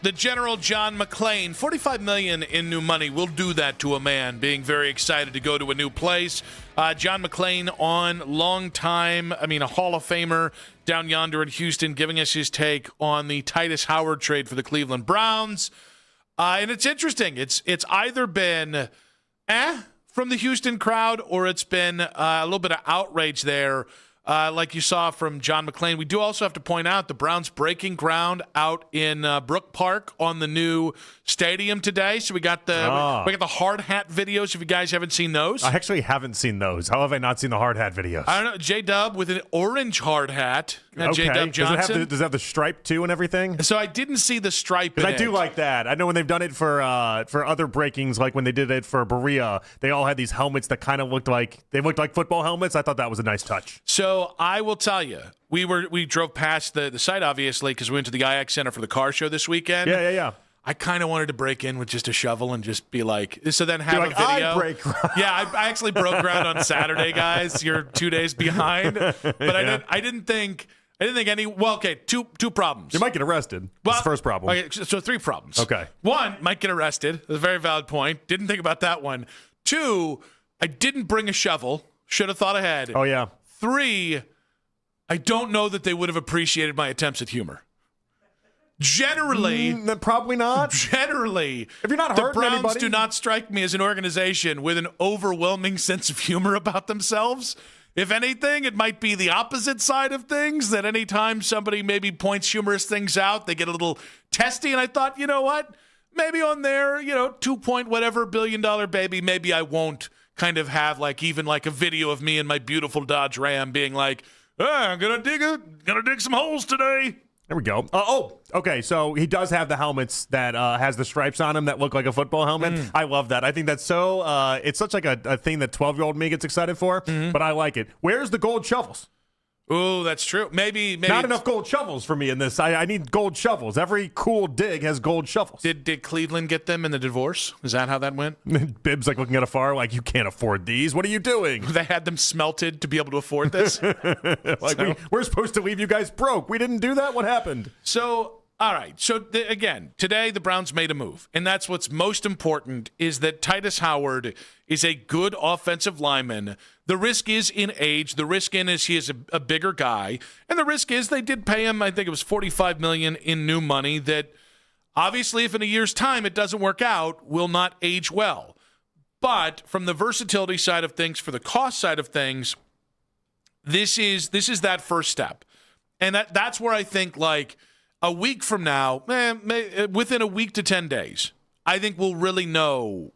The General John McClain, $45 million in new money will do that to a man being very excited to go to a new place. John McClain on a Hall of Famer down yonder in Houston, giving us his take on the Titus Howard trade for the Cleveland Browns. And it's interesting. It's either been from the Houston crowd, or it's been a little bit of outrage there. Like you saw from John McClain. We do also have to point out the Browns breaking ground out in Brook Park on the new stadium today. So we got the hard hat videos. If you guys haven't seen those, I actually haven't seen those. How have I not seen the hard hat videos? I don't know. J-Dub with an orange hard hat. Okay. J-Dub Johnson. Does it have the stripe too and everything? So I didn't see the stripe. Because I do like that. I know when they've done it for other breakings, like when they did it for Berea, they all had these helmets that kind of looked like football helmets. I thought that was a nice touch. So I will tell you, we drove past the site, obviously, because we went to the IX Center for the car show this weekend. Yeah. I kind of wanted to break in with just a shovel and just be like, so then have a video. I break ground. Yeah, I actually broke ground on Saturday, guys. You're 2 days behind. But yeah. I didn't think any. Well, okay, two problems. You might get arrested. That's the first problem. Okay, so 3 problems. Okay. 1, might get arrested. That's a very valid point. Didn't think about that one. 2, I didn't bring a shovel. Should have thought ahead. Oh, yeah. 3, I don't know that they would have appreciated my attempts at humor. Generally, probably not. Generally, if you're not the hurting Browns anybody, do not strike me as an organization with an overwhelming sense of humor about themselves. If anything, it might be the opposite side of things, that anytime somebody maybe points humorous things out, they get a little testy. And I thought, you know what? Maybe on their, $2 billion baby, maybe I won't kind of have even a video of me and my beautiful Dodge Ram being like, I'm gonna dig some holes today. There we go. Okay. So he does have the helmets that has the stripes on them that look like a football helmet. I love that. I think that's so. It's such like a thing that 12-year-old me gets excited for. But I like it. Where's the gold shovels? Oh, that's true. Maybe not enough gold shovels for me in this. I need gold shovels. Every cool dig has gold shovels. Did Cleveland get them in the divorce? Is that how that went? Bibbs looking at afar like, you can't afford these. What are you doing? They had them smelted to be able to afford this. We're supposed to leave you guys broke. We didn't do that. What happened? So, all right. So again, today the Browns made a move, and that's what's most important is that Titus Howard is a good offensive lineman. The risk is in age. The risk is he is a bigger guy. And the risk is they did pay him, I think it was $45 million in new money that obviously if in a year's time it doesn't work out, will not age well. But from the versatility side of things, for the cost side of things, this is that first step. And that's where I think a week from now, within a week to 10 days, I think we'll really know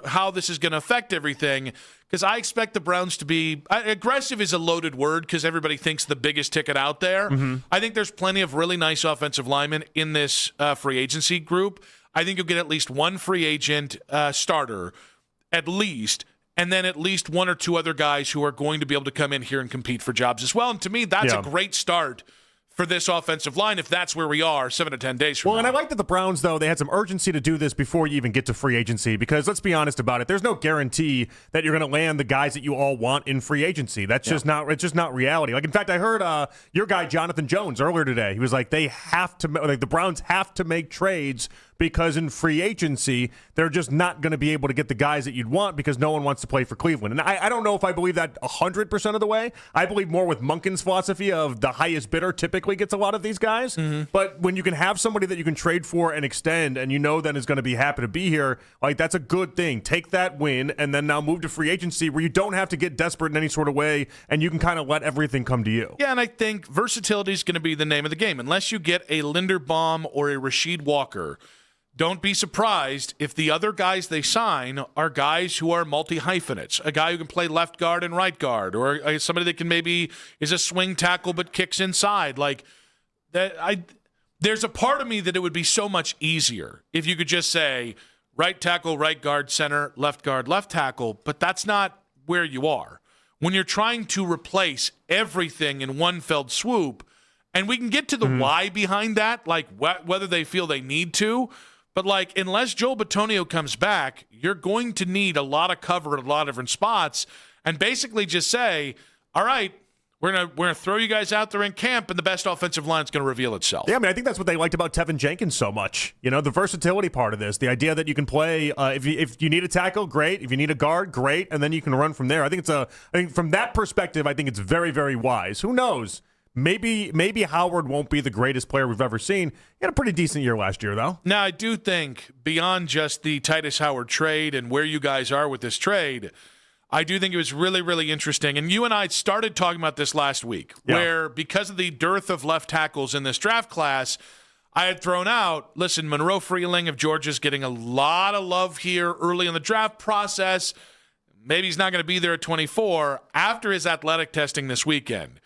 how this is going to affect everything, because I expect the Browns to be aggressive is a loaded word because everybody thinks the biggest ticket out there. I think there's plenty of really nice offensive linemen in this free agency group. I think you'll get at least one free agent starter, at least, and then at least 1 or 2 other guys who are going to be able to come in here and compete for jobs as well. And to me, that's a great start for this offensive line if that's where we are 7 to 10 days from now. And I like that the Browns, though, they had some urgency to do this before you even get to free agency, because let's be honest about it. There's no guarantee that you're going to land the guys that you all want in free agency. That's just not reality. Like, in fact, I heard your guy Jonathan Jones earlier today. He was like, the Browns have to make trades because in free agency, they're just not going to be able to get the guys that you'd want because no one wants to play for Cleveland. And I don't know if I believe that 100% of the way. I believe more with Monken's philosophy of the highest bidder typically gets a lot of these guys. Mm-hmm. But when you can have somebody that you can trade for and extend and you know then is going to be happy to be here, like, that's a good thing. Take that win and then now move to free agency where you don't have to get desperate in any sort of way and you can kind of let everything come to you. Yeah, and I think versatility is going to be the name of the game. Unless you get a Linderbaum or a Rasheed Walker, don't be surprised if the other guys they sign are guys who are multi-hyphenates, a guy who can play left guard and right guard, or somebody that can maybe is a swing tackle but kicks inside. Like that, there's a part of me that it would be so much easier if you could just say right tackle, right guard, center, left guard, left tackle, but that's not where you are. When you're trying to replace everything in one fell swoop, and we can get to the why behind that, like whether they feel they need to. But, like, unless Joel Bitonio comes back, you're going to need a lot of cover at a lot of different spots and basically just say, all right, we're gonna throw you guys out there in camp, and the best offensive line is going to reveal itself. Yeah, I mean, I think that's what they liked about Tevin Jenkins so much. You know, the versatility part of this, the idea that you can play if you need a tackle, great. If you need a guard, great, and then you can run from there. I think from that perspective, I think it's very, very wise. Who knows? Maybe Howard won't be the greatest player we've ever seen. He had a pretty decent year last year, though. Now, I do think beyond just the Titus Howard trade and where you guys are with this trade, I do think it was really, really interesting. And you and I started talking about this last week, where because of the dearth of left tackles in this draft class, I had thrown out, listen, Monroe Freeling of Georgia's getting a lot of love here early in the draft process. Maybe he's not going to be there at 24 after his athletic testing this weekend.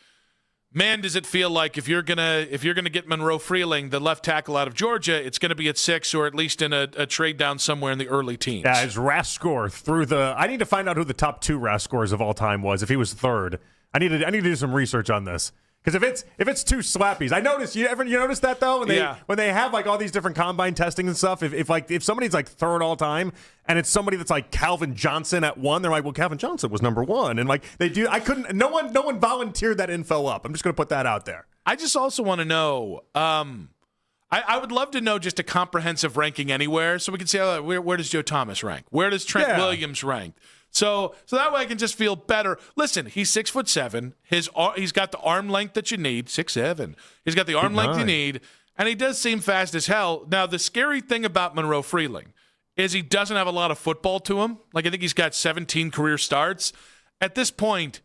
Man, does it feel like if you're gonna get Monroe Freeling, the left tackle out of Georgia, it's going to be at 6 or at least in a trade down somewhere in the early teens. Yeah, his RAS score I need to find out who the top 2 RAS scores of all time was. If he was third, I need to do some research on this. Because if it's 2 slappies, I noticed. You notice that though when they have like all these different combine testing and stuff. If somebody's like third all time and it's somebody that's like Calvin Johnson at 1, they're like, well, Calvin Johnson was number 1, and like they do. No one volunteered that info up. I'm just going to put that out there. I just also want to know. I would love to know just a comprehensive ranking anywhere, so we can say where does Joe Thomas rank? Where does Trent Williams rank? So that way I can just feel better. Listen, he's 6'7". He's got the arm length that you need. 6'7". He's got the arm length you need, and he does seem fast as hell. Now, the scary thing about Monroe Freeling is he doesn't have a lot of football to him. Like, I think he's got 17 career starts. At this point,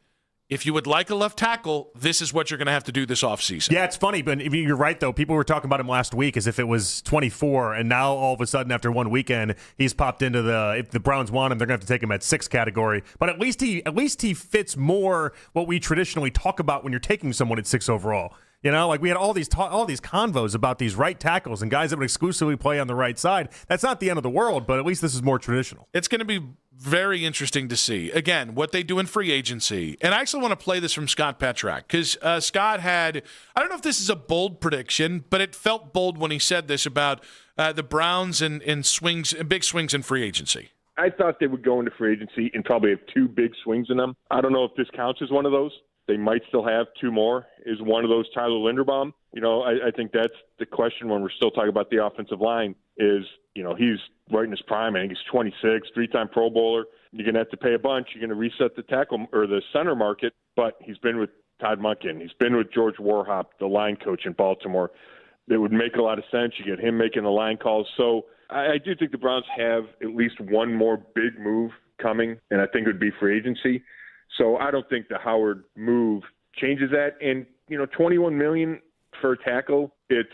if you would like a left tackle, this is what you're going to have to do this offseason. Yeah, it's funny, but you're right, though. People were talking about him last week as if it was 24, and now all of a sudden, after one weekend, he's popped into if the Browns want him, they're going to have to take him at 6 category. But at least he fits more what we traditionally talk about when you're taking someone at 6 overall. You know, like we had all these convos about these right tackles and guys that would exclusively play on the right side. That's not the end of the world, but at least this is more traditional. It's going to be very interesting to see, again, what they do in free agency. And I actually want to play this from Scott Petrak because Scott had, I don't know if this is a bold prediction, but it felt bold when he said this about the Browns and swings, big swings in free agency. I thought they would go into free agency and probably have 2 big swings in them. I don't know if this counts as one of those. They might still have 2 more. Is one of those Tyler Linderbaum? You know, I think that's the question when we're still talking about the offensive line is, you know, he's right in his prime. I think he's 26, 3-time Pro Bowler. You're going to have to pay a bunch. You're going to reset the tackle or the center market, but he's been with Todd Monken. He's been with George Warhop, the line coach in Baltimore. It would make a lot of sense. You get him making the line calls. So I do think the Browns have at least one more big move coming, and I think it would be free agency. So I don't think the Howard move changes that. And, you know, $21 million for a tackle, it's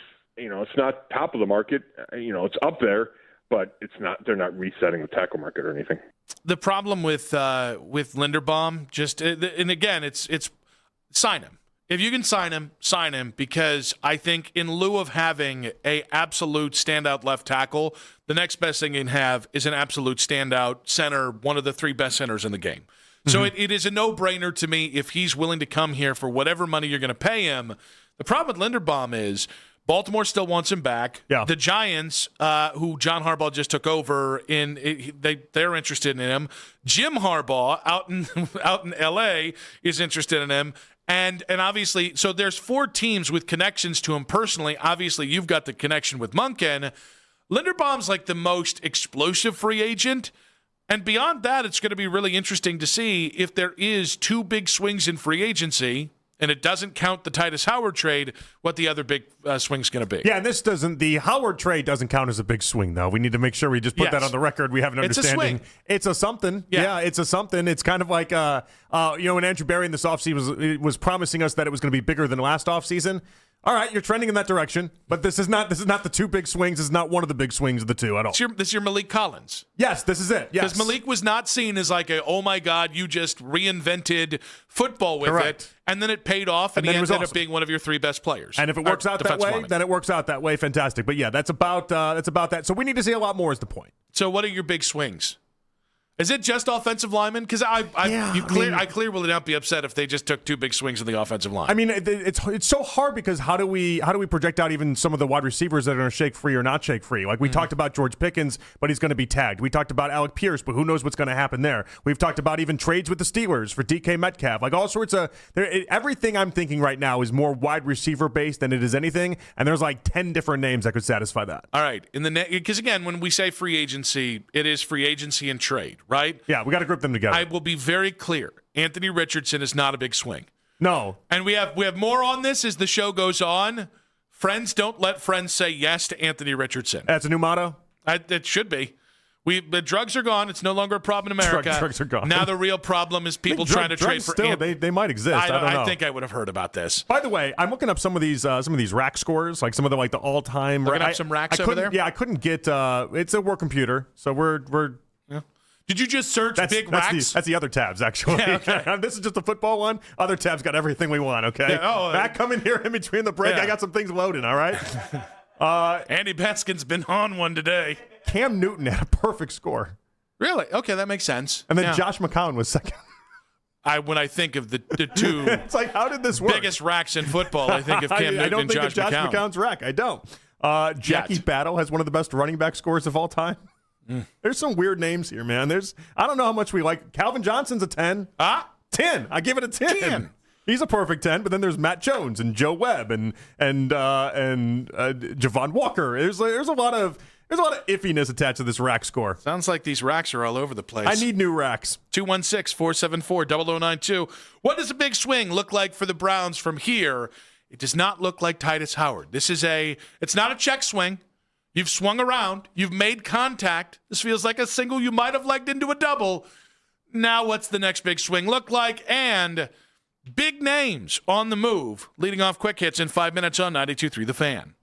not top of the market. You know, it's up there, but it's not. They're not resetting the tackle market or anything. The problem with Linderbaum, and again, it's sign him. If you can sign him, because I think in lieu of having a absolute standout left tackle, the next best thing you can have is an absolute standout center, one of the 3 best centers in the game. So it is a no-brainer to me if he's willing to come here for whatever money you're going to pay him. The problem with Linderbaum is Baltimore still wants him back. Yeah. The Giants, who John Harbaugh just took over, they're interested in him. Jim Harbaugh out in L.A. is interested in him. And obviously, so there's 4 teams with connections to him personally. Obviously, you've got the connection with Monken. Linderbaum's like the most explosive free agent. And beyond that, it's going to be really interesting to see if there is 2 big swings in free agency, and it doesn't count the Titus Howard trade, what the other big swing's going to be. Yeah, and the Howard trade doesn't count as a big swing, though. We need to make sure we just put that on the record. We have an understanding. It's a something. Yeah, it's a something. It's kind of like, when Andrew Berry in this offseason was promising us that it was going to be bigger than last offseason. All right, you're trending in that direction, but this is not the 2 big swings. This is not one of the big swings of the 2 at all. This is your Malik Collins. Yes, this is it. Yes. Because Malik was not seen as like oh my God, you just reinvented football with it. And then it paid off, and he ended up being one of your 3 best players. And if it works out that way, then it works out that way. Fantastic. But yeah, that's about that. So we need to see a lot more is the point. So what are your big swings? Is it just offensive linemen? Because I clearly will not be upset if they just took 2 big swings in the offensive line. I mean, it's so hard because how do we project out even some of the wide receivers that are going to shake free or not shake free? Like we talked about George Pickens, but he's going to be tagged. We talked about Alec Pierce, but who knows what's going to happen there? We've talked about even trades with the Steelers for DK Metcalf, like all sorts of. Everything I'm thinking right now is more wide receiver based than it is anything, and there's like 10 different names that could satisfy that. All right, because again, when we say free agency, it is free agency and trade. Right? Yeah, we got to group them together. I will be very clear. Anthony Richardson is not a big swing. No. And we have more on this as the show goes on. Friends don't let friends say yes to Anthony Richardson. That's a new motto? It should be. The drugs are gone. It's no longer a problem in America. Drugs are gone. Now the real problem is people trying to trade for they might exist. I don't know. I think I would have heard about this. By the way, I'm looking up some of these rack scores, like some of the all-time. Looking up some racks over there? Yeah, I couldn't get it's a work computer. So we're Did you just search big racks? That's the other tabs, actually. Yeah, okay. This is just the football one. Other tabs got everything we want, okay? Yeah, Matt, come in here in between the break. Yeah. I got some things loading, all right? Andy Baskin's been on one today. Cam Newton had a perfect score. Really? Okay, that makes sense. And then Josh McCown was second. When I think of the 2 it's like, how did this work? biggest racks in football, I think of Cam Newton and Josh McCown. I don't think of Josh McCown's rack. I don't. Jackie Battle has one of the best running back scores of all time. There's some weird names here, man. I don't know how much we like. Calvin Johnson's a 10. 10. I give it a 10. He's a perfect 10, but then there's Matt Jones and Joe Webb and Javon Walker. There's a lot of iffiness attached to this rack score. Sounds like these racks are all over the place. I need new racks. 216-474-0092. What does a big swing look like for the Browns from here? It does not look like Titus Howard. It's not a check swing. You've swung around. You've made contact. This feels like a single you might have legged into a double. Now what's the next big swing look like? And big names on the move. Leading off quick hits in 5 minutes on 92.3 The Fan.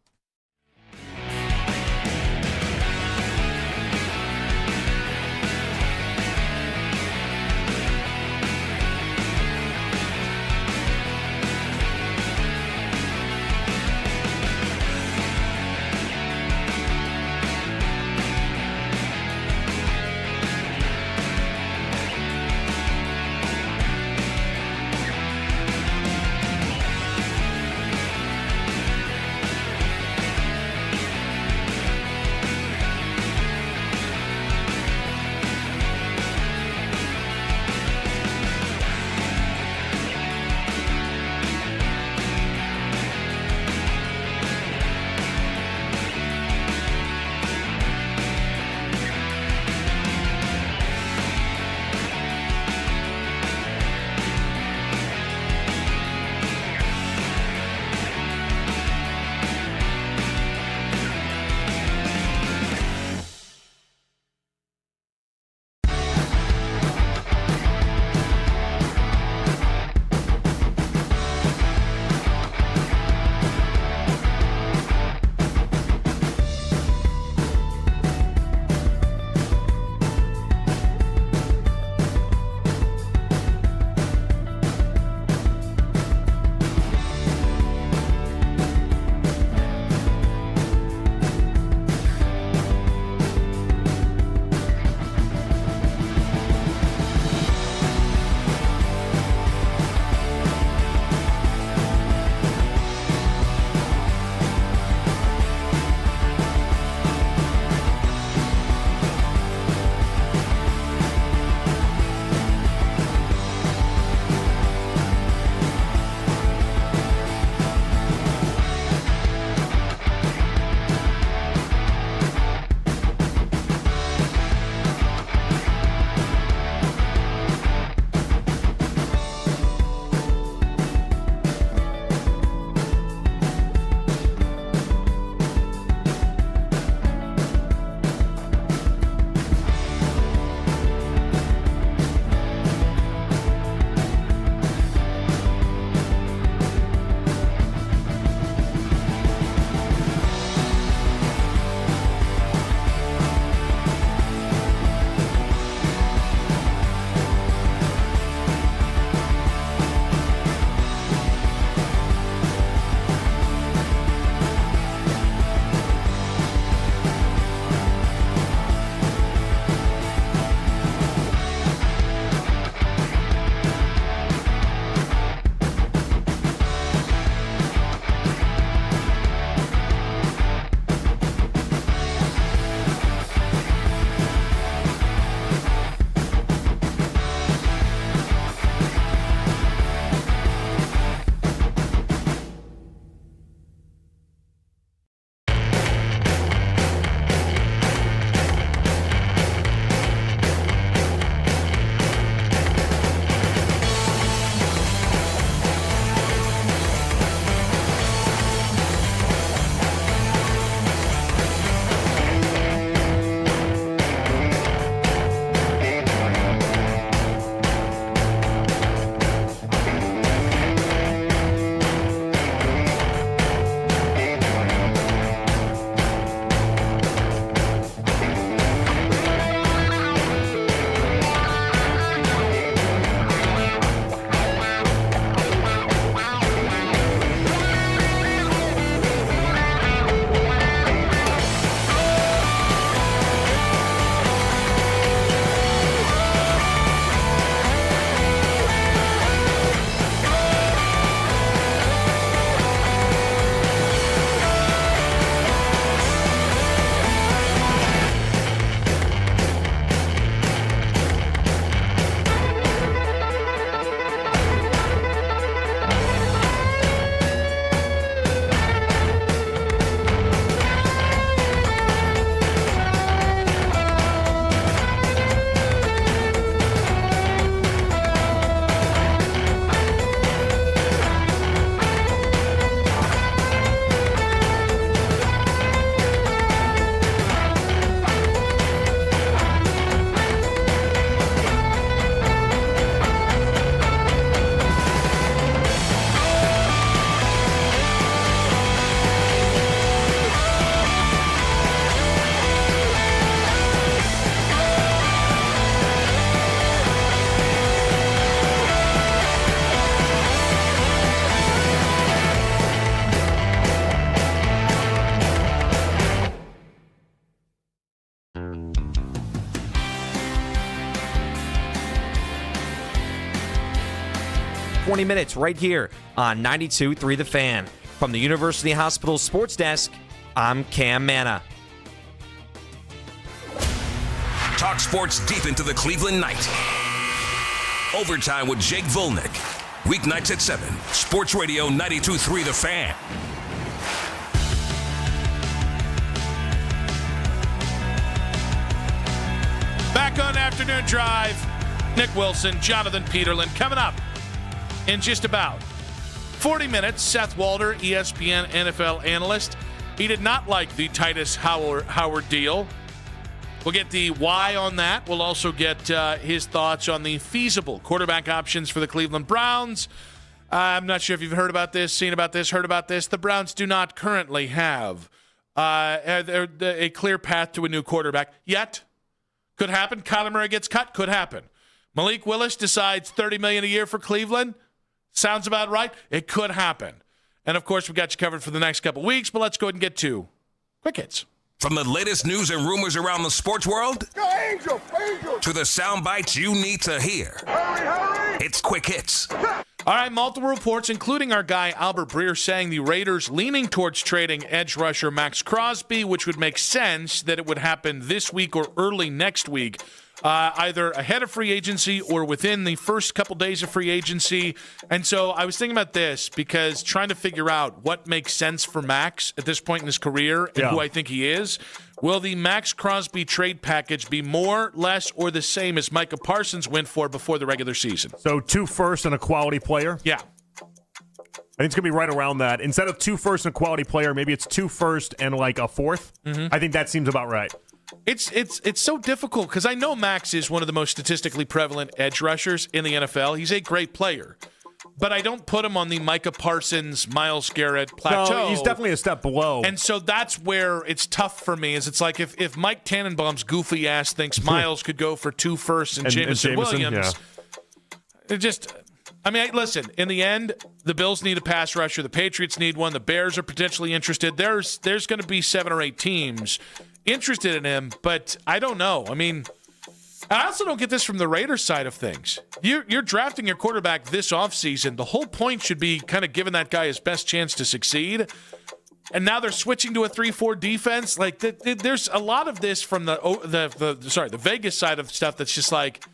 20 minutes right here on 92.3 The Fan. From the University Hospital Sports Desk, I'm Cam Manna. Talk sports deep into the Cleveland night. Overtime with Jake Volnick. Weeknights at 7. Sports Radio 92.3 The Fan. Back on Afternoon Drive. Nick Wilson, Jonathan Peterlin. Coming up in just about 40 minutes, Seth Walder, ESPN NFL analyst. He did not like the Titus Howard deal. We'll get the why on that. We'll also get his thoughts on the feasible quarterback options for the Cleveland Browns. I'm not sure if you've heard about this, seen about this, heard about this. The Browns do not currently have a clear path to a new quarterback yet. Could happen. Kyler Murray gets cut. Could happen. Malik Willis decides $30 million a year for Cleveland. Sounds about right. It could happen. And, of course, we've got you covered for the next couple weeks, but let's go ahead and get to Quick Hits. From the latest news and rumors around the sports world to the sound bites you need to hear. Hurry. It's Quick Hits. All right, multiple reports, including our guy Albert Breer saying the Raiders leaning towards trading edge rusher Max Crosby, which would make sense that it would happen this week or early next week. Either ahead of free agency or within the first couple days of free agency. And so I was thinking about this because trying to figure out what makes sense for Max at this point in his career and who I think he is. Will the Max Crosby trade package be more, less, or the same as Micah Parsons went for before the regular season? So 2 firsts and a quality player? Yeah. I think it's going to be right around that. Instead of 2 firsts and a quality player, maybe it's 2 firsts and like a fourth. I think that seems about right. It's so difficult because I know Max is one of the most statistically prevalent edge rushers in the NFL. He's a great player. But I don't put him on the Micah Parsons, Miles Garrett plateau. No, he's definitely a step below. And so that's where it's tough for me. Is it's like if Mike Tannenbaum's goofy ass thinks Miles could go for 2 firsts and Jameson Williams, it just... I mean, listen, in the end, the Bills need a pass rusher. The Patriots need one. The Bears are potentially interested. There's going to be 7 or 8 teams interested in him, but I don't know. I mean, I also don't get this from the Raiders side of things. You're drafting your quarterback this offseason. The whole point should be kind of giving that guy his best chance to succeed. And now they're switching to a 3-4 defense. Like, there's a lot of this from the Vegas side of stuff that's just like,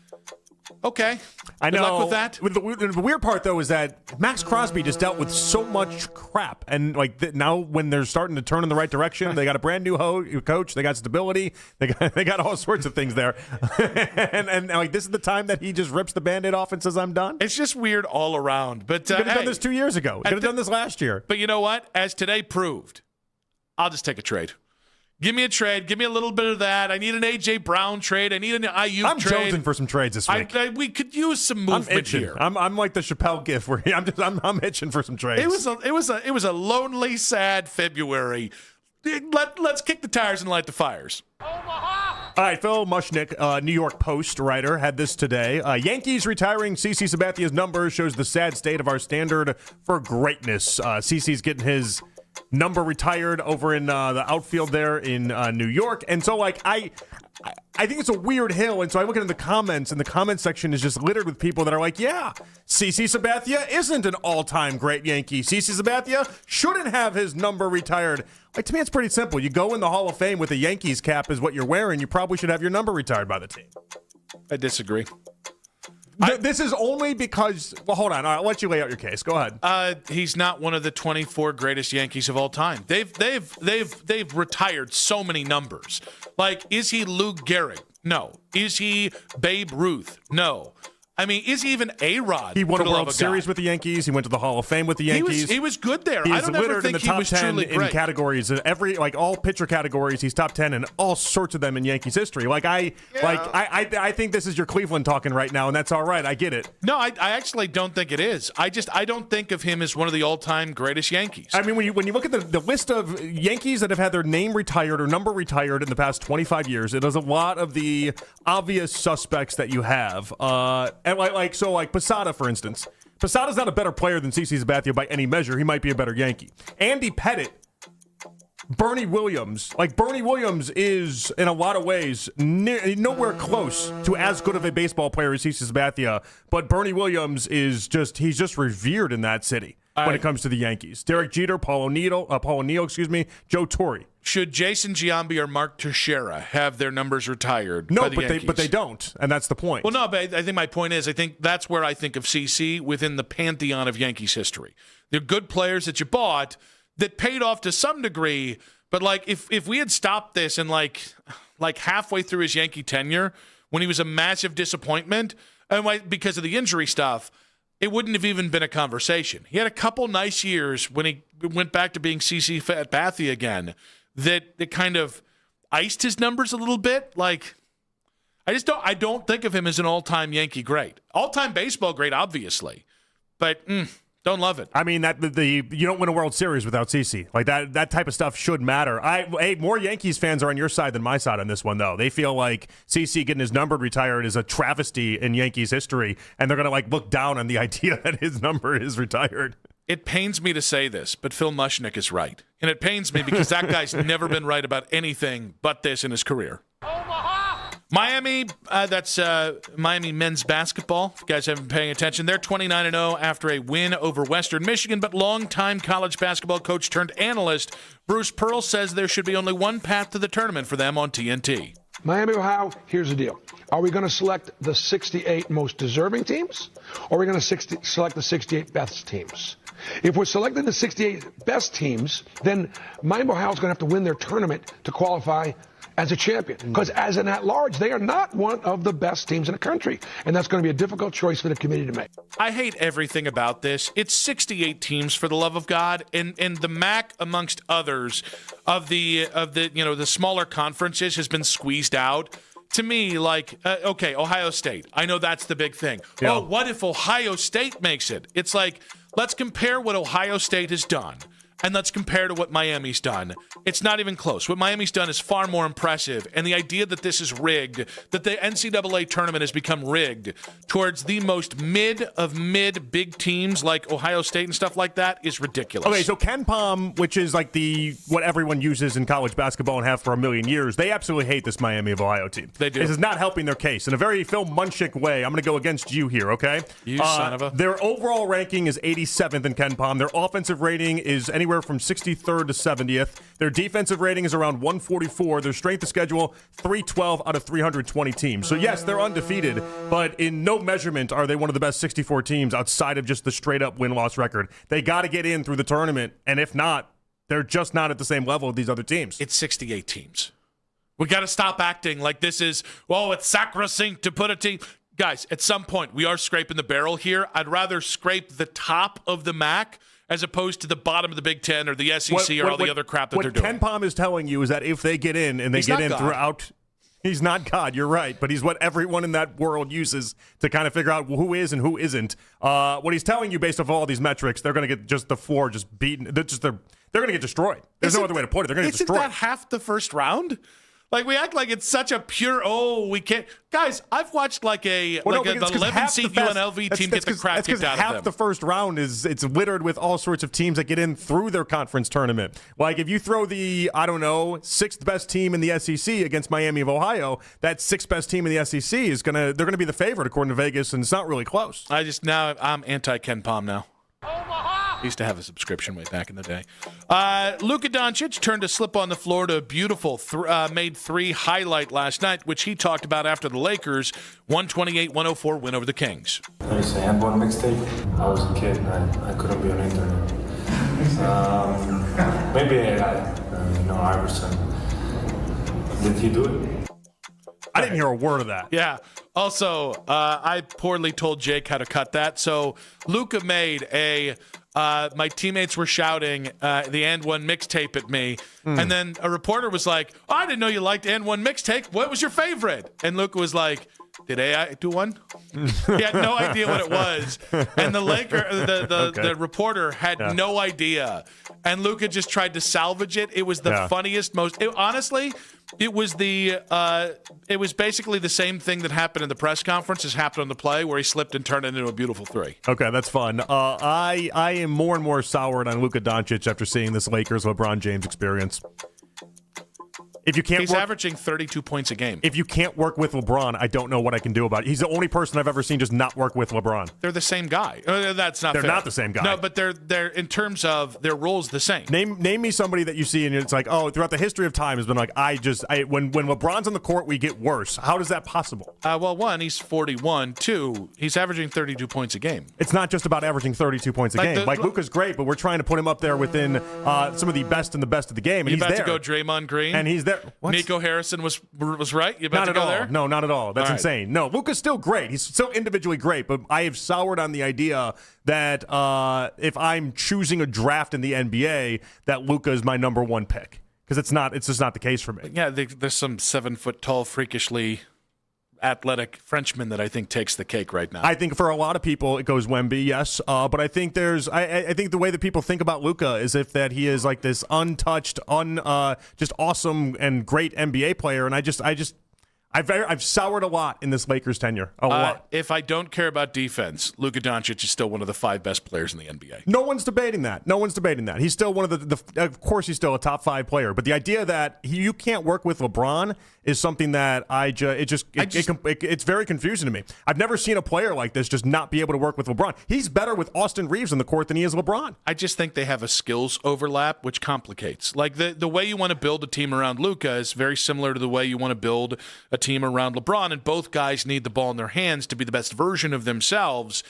okay. I know. Good luck with that. The weird part, though, is that Max Crosby just dealt with so much crap. And like now when they're starting to turn in the right direction, they got a brand new coach. They got stability. They got all sorts of things there. and like this is the time that he just rips the Band-Aid off and says, I'm done. It's just weird all around. But could have done this 2 years ago. Could have done this last year. But you know what? As today proved, I'll just take a trade. Give me a trade. Give me a little bit of that. I need an A.J. Brown trade. I need an Ayuk trade. I'm jonesing for some trades this week. We could use some movement here. I'm like the Chappelle gif where I'm itching for some trades. It was a lonely, sad February. Let's kick the tires and light the fires. All right, Phil Mushnick, New York Post writer, had this today. Yankees retiring CC Sabathia's number shows the sad state of our standard for greatness. CC's getting his number retired over in the outfield there in New York. And so, like, I think it's a weird hill. And so I look into the comments, and the comment section is just littered with people that are like, yeah, CC Sabathia isn't an all-time great Yankee. CC Sabathia shouldn't have his number retired. Like, to me, it's pretty simple. You go in the Hall of Fame with a Yankees cap is what you're wearing. You probably should have your number retired by the team. I disagree. This is only because. Well, hold on. I'll let you lay out your case. Go ahead. He's not one of the 24 greatest Yankees of all time. They've retired so many numbers. Like, is he Lou Gehrig? No. Is he Babe Ruth? No. I mean, is he even A-Rod? He won a World Series with the Yankees. He went to the Hall of Fame with the Yankees. He was good there. He's I don't ever think he was truly great. In categories, all pitcher categories. He's top 10 in all sorts of them in Yankees history. I think this is your Cleveland talking right now, and that's all right. I get it. No, I actually don't think it is. I don't think of him as one of the all-time greatest Yankees. I mean, when you look at the list of Yankees that have had their name retired or number retired in the past 25 years, it is a lot of the obvious suspects that you have. Like Posada, for instance. Posada's not a better player than CC Sabathia by any measure. He might be a better Yankee. Andy Pettitte, Bernie Williams. Like, Bernie Williams is, in a lot of ways, nowhere close to as good of a baseball player as CeCe Sabathia, but Bernie Williams is he's just revered in that city when it comes to the Yankees. Derek Jeter, Paul O'Neill, Joe Torre. Should Jason Giambi or Mark Teixeira have their numbers retired? No, by the Yankees? but they don't, and that's the point. Well, no, but I think my point is, I think that's where I think of CC within the pantheon of Yankees history. They're good players that you bought that paid off to some degree, but like if we had stopped this and like halfway through his Yankee tenure when he was a massive disappointment and because of the injury stuff, it wouldn't have even been a conversation. He had a couple nice years when he went back to being CC Sabathia again that kind of iced his numbers a little bit. Like, I don't think of him as an all-time Yankee great. All-time baseball great, obviously, but don't love it. I mean, you don't win a World Series without CeCe. Like, that type of stuff should matter. More Yankees fans are on your side than my side on this one, though. They feel like CeCe getting his number retired is a travesty in Yankees history, and they're going to look down on the idea that his number is retired. It pains me to say this, but Phil Mushnick is right. And it pains me because that guy's never been right about anything but this in his career. Miami, that's Miami men's basketball. If you guys haven't been paying attention, they're 29-0 after a win over Western Michigan, but longtime college basketball coach turned analyst Bruce Pearl says there should be only one path to the tournament for them on TNT. Miami, Ohio, here's the deal. Are we going to select the 68 most deserving teams, or are we going to select the 68 best teams? If we're selecting the 68 best teams, then Miami, Ohio is going to have to win their tournament to qualify as a champion. Because as an at-large, they are not one of the best teams in the country. And that's going to be a difficult choice for the committee to make. I hate everything about this. It's 68 teams, for the love of God, and the MAC, amongst others, of the smaller conferences has been squeezed out. To me, okay, Ohio State. I know that's the big thing. Yeah. Oh, what if Ohio State makes it? It's like, let's compare what Ohio State has done, and let's compare to what Miami's done. It's not even close. What Miami's done is far more impressive, and the idea that this is rigged, that the NCAA tournament has become rigged towards the most mid big teams like Ohio State and stuff like that is ridiculous. Okay, so Ken Pom, which is like what everyone uses in college basketball and have for a million years, they absolutely hate this Miami of Ohio team. They do. This is not helping their case. In a very Phil Munchik way, I'm going to go against you here, okay? You son of a... Their overall ranking is 87th in Ken Pom. Their offensive rating is anywhere from 63rd to 70th. Their defensive rating is around 144. Their strength of schedule, 312 out of 320 teams. So, yes, they're undefeated, but in no measurement are they one of the best 64 teams outside of just the straight-up win-loss record. They got to get in through the tournament, and if not, they're just not at the same level of these other teams. It's 68 teams. We got to stop acting like this is, it's sacrosanct to put a team. Guys, at some point, we are scraping the barrel here. I'd rather scrape the top of the MAC as opposed to the bottom of the Big Ten or the SEC or all the other crap that they're doing. What Ken Pom is telling you is that if they get in and they get in throughout, he's not God, you're right, but he's what everyone in that world uses to kind of figure out who is and who isn't. What he's telling you based off all these metrics, they're going to get just the floor just beaten. They're going to get destroyed. There's no other way to put it. They're going to get destroyed. Isn't that half the first round? Like, we act like it's such a pure, we can't. Guys, I've watched an 11-seed UNLV team get the crap kicked out of them. Half the first round it's littered with all sorts of teams that get in through their conference tournament. Like, if you throw the, sixth best team in the SEC against Miami of Ohio, that sixth best team in the SEC they're going to be the favorite according to Vegas, and it's not really close. I'm anti-Ken Pom now. I used to have a subscription way back in the day. Luka Doncic turned a slip on the floor to a beautiful made three highlight last night, which he talked about after the Lakers' 128-104 win over the Kings. I used to have one mixtape. I was a kid and I couldn't be on the internet. Maybe Iverson. Did he do it? I didn't hear a word of that. Yeah. Also, I poorly told Jake how to cut that. So Luka made my teammates were shouting the And One mixtape at me. And then a reporter was like, I didn't know you liked And One mixtape. What was your favorite? And Luka was like, Did AI do one? He had no idea what it was. And the reporter had no idea. And Luka just tried to salvage it. It was the funniest, honestly, it was basically the same thing that happened in the press conference as happened on the play, where he slipped and turned it into a beautiful three. Okay, that's fun. I am more and more soured on Luka Doncic after seeing this Lakers LeBron James experience. He's averaging 32 points a game. If you can't work with LeBron, I don't know what I can do about it. He's the only person I've ever seen just not work with LeBron. They're the same guy. That's not They're fair. not the same guy. No, but they're in terms of their roles the same. Name me somebody that you see and it's like, oh, throughout the history of time has been like, when LeBron's on the court, we get worse. How is that possible? Well, one, he's 41. Two, he's averaging 32 points a game. It's not just about averaging 32 points a game. Luka's great, but we're trying to put him up there within some of the best and the best of the game. And he's about to go Draymond Green? And he's there. What? Nico Harrison was right? You about not to at go all. there? No, not at all. That's insane. No, Luka's still great. He's still individually great, but I have soured on the idea that if I'm choosing a draft in the NBA, that Luka is my number one pick. Because it's just not the case for me. Yeah, there's some 7-foot-tall, freakishly athletic Frenchman that I think takes the cake right now. I think for a lot of people it goes Wemby, yes. But I think I think the way that people think about Luka is if that he is like this untouched, just awesome and great NBA player, and I've soured a lot in this Lakers tenure. A lot. If I don't care about defense, Luka Doncic is still one of the 5 best players in the NBA. No one's debating that. He's still one of the of course he's still a top 5 player. But the idea that you can't work with LeBron is something that it's very confusing to me. I've never seen a player like this just not be able to work with LeBron. He's better with Austin Reeves on the court than he is LeBron. I just think they have a skills overlap, which complicates. Like the way you want to build a team around Luka is very similar to the way you want to build a team around LeBron, and both guys need the ball in their hands to be the best version of themselves,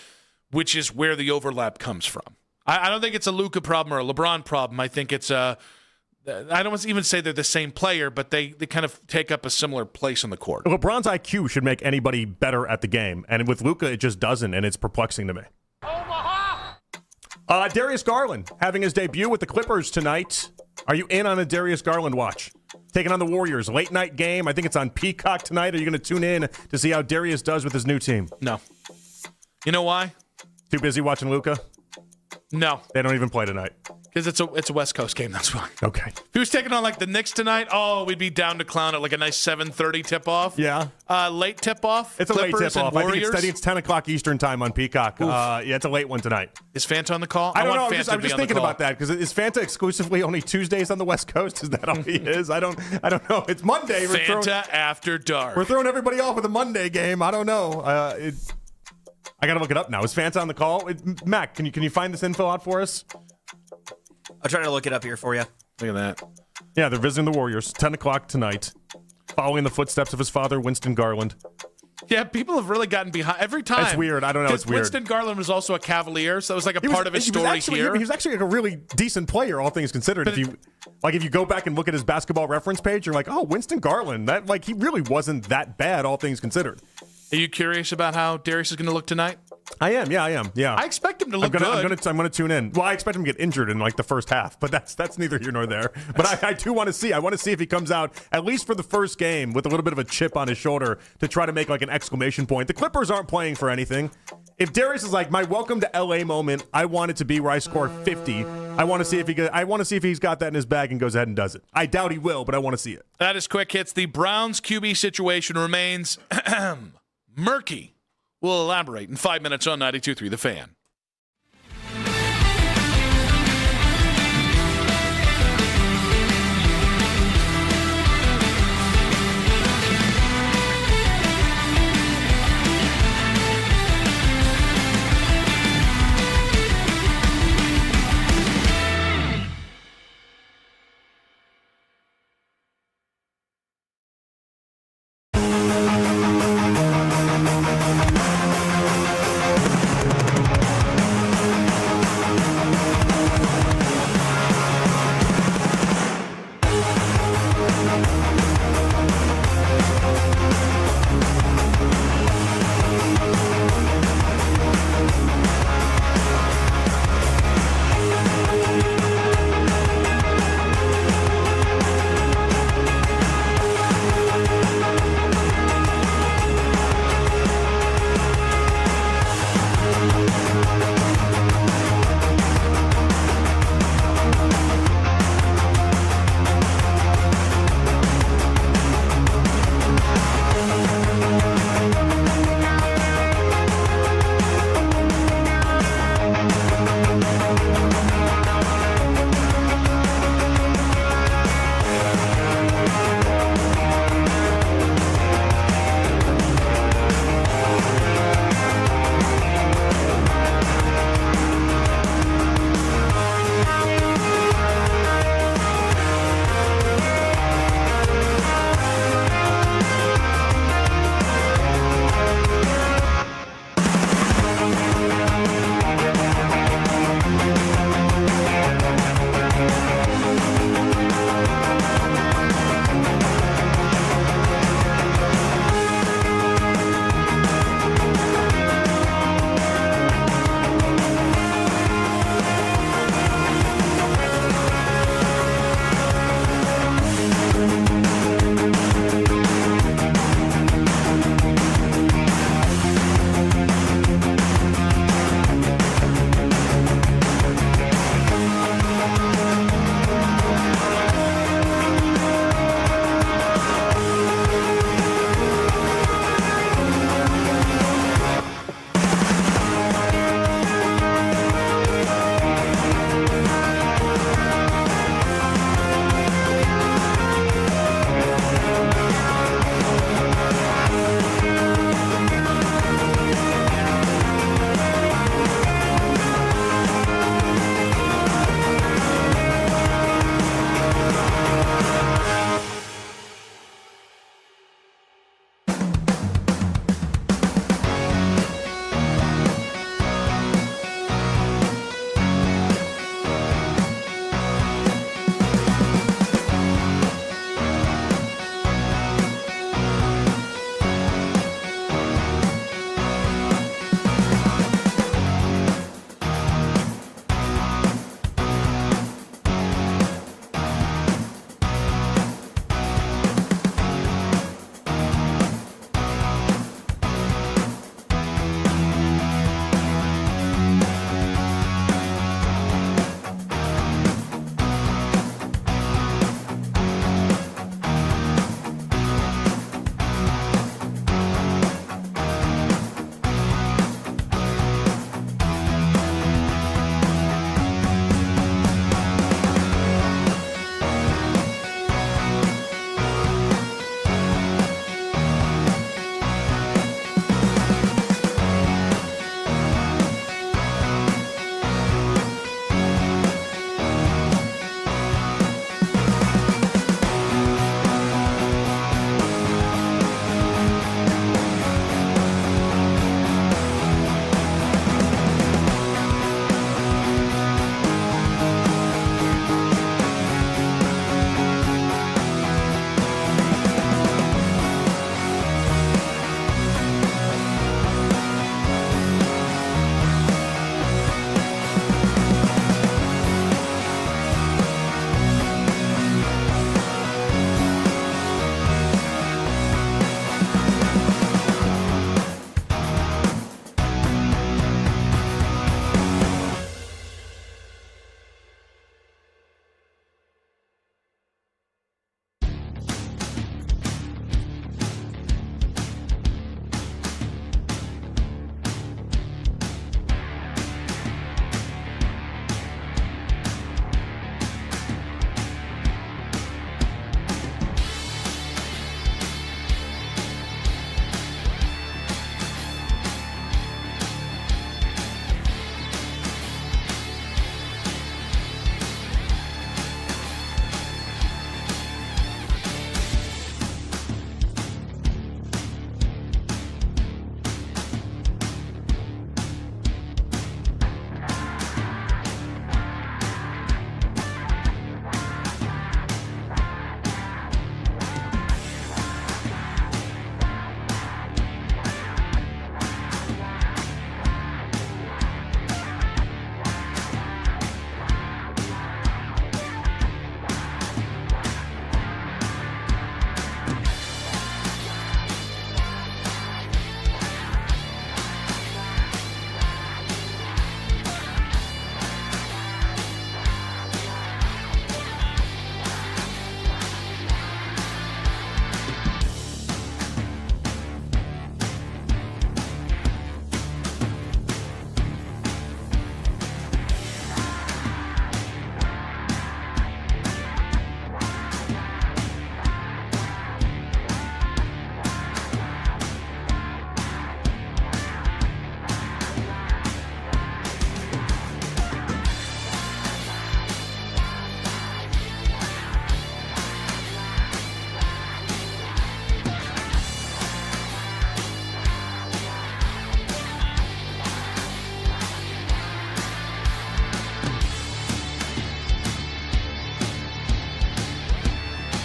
which is where the overlap comes from. I don't think it's a Luka problem or a LeBron problem. I think it's I don't even say they're the same player, but they kind of take up a similar place on the court. LeBron's IQ should make anybody better at the game, and with Luka, it just doesn't, and it's perplexing to me. Darius Garland having his debut with the Clippers tonight. Are you in on a Darius Garland watch? Taking on the Warriors, late night game. I think it's on Peacock tonight. Are you going to tune in to see how Darius does with his new team? No. You know why? Too busy watching Luka? No. They don't even play tonight. Because it's a West Coast game, that's why. Okay. If he was taking on like the Knicks tonight, we'd be down to clown at like a nice 7:30 tip-off. Yeah. Late tip-off. It's a late tip-off. I think it's 10 o'clock Eastern time on Peacock. Yeah, it's a late one tonight. Is Fanta on the call? I don't know. I'm just thinking about that because is Fanta exclusively only Tuesdays on the West Coast? Is that all he is? I don't know. It's Monday. Fanta after dark. We're throwing everybody off with a Monday game. I don't know. I got to look it up now. Is Fanta on the call? Mac, can you find this info out for us? I'll try to look it up here for you. Look at that. Yeah, they're visiting the Warriors, 10 o'clock tonight, following the footsteps of his father, Winston Garland. Yeah, people have really gotten behind every time. It's weird. I don't know. It's weird. Winston Garland was also a Cavalier, so it was like part of his story here. He was actually like a really decent player, all things considered. But if you go back and look at his basketball reference page, you're like, oh, Winston Garland. That he really wasn't that bad, all things considered. Are you curious about how Darius is going to look tonight? I am. Yeah, I am. Yeah. I expect him to look good. I'm going to tune in. Well, I expect him to get injured in like the first half, but that's neither here nor there. But I do want to see. I want to see if he comes out at least for the first game with a little bit of a chip on his shoulder to try to make like an exclamation point. The Clippers aren't playing for anything. If Darius is like my welcome to LA moment, I want it to be where I score 50. I want to see if he's got that in his bag and goes ahead and does it. I doubt he will, but I want to see it. That is Quick Hits. The Browns QB situation remains murky. We'll elaborate in 5 minutes on 92.3 The Fan.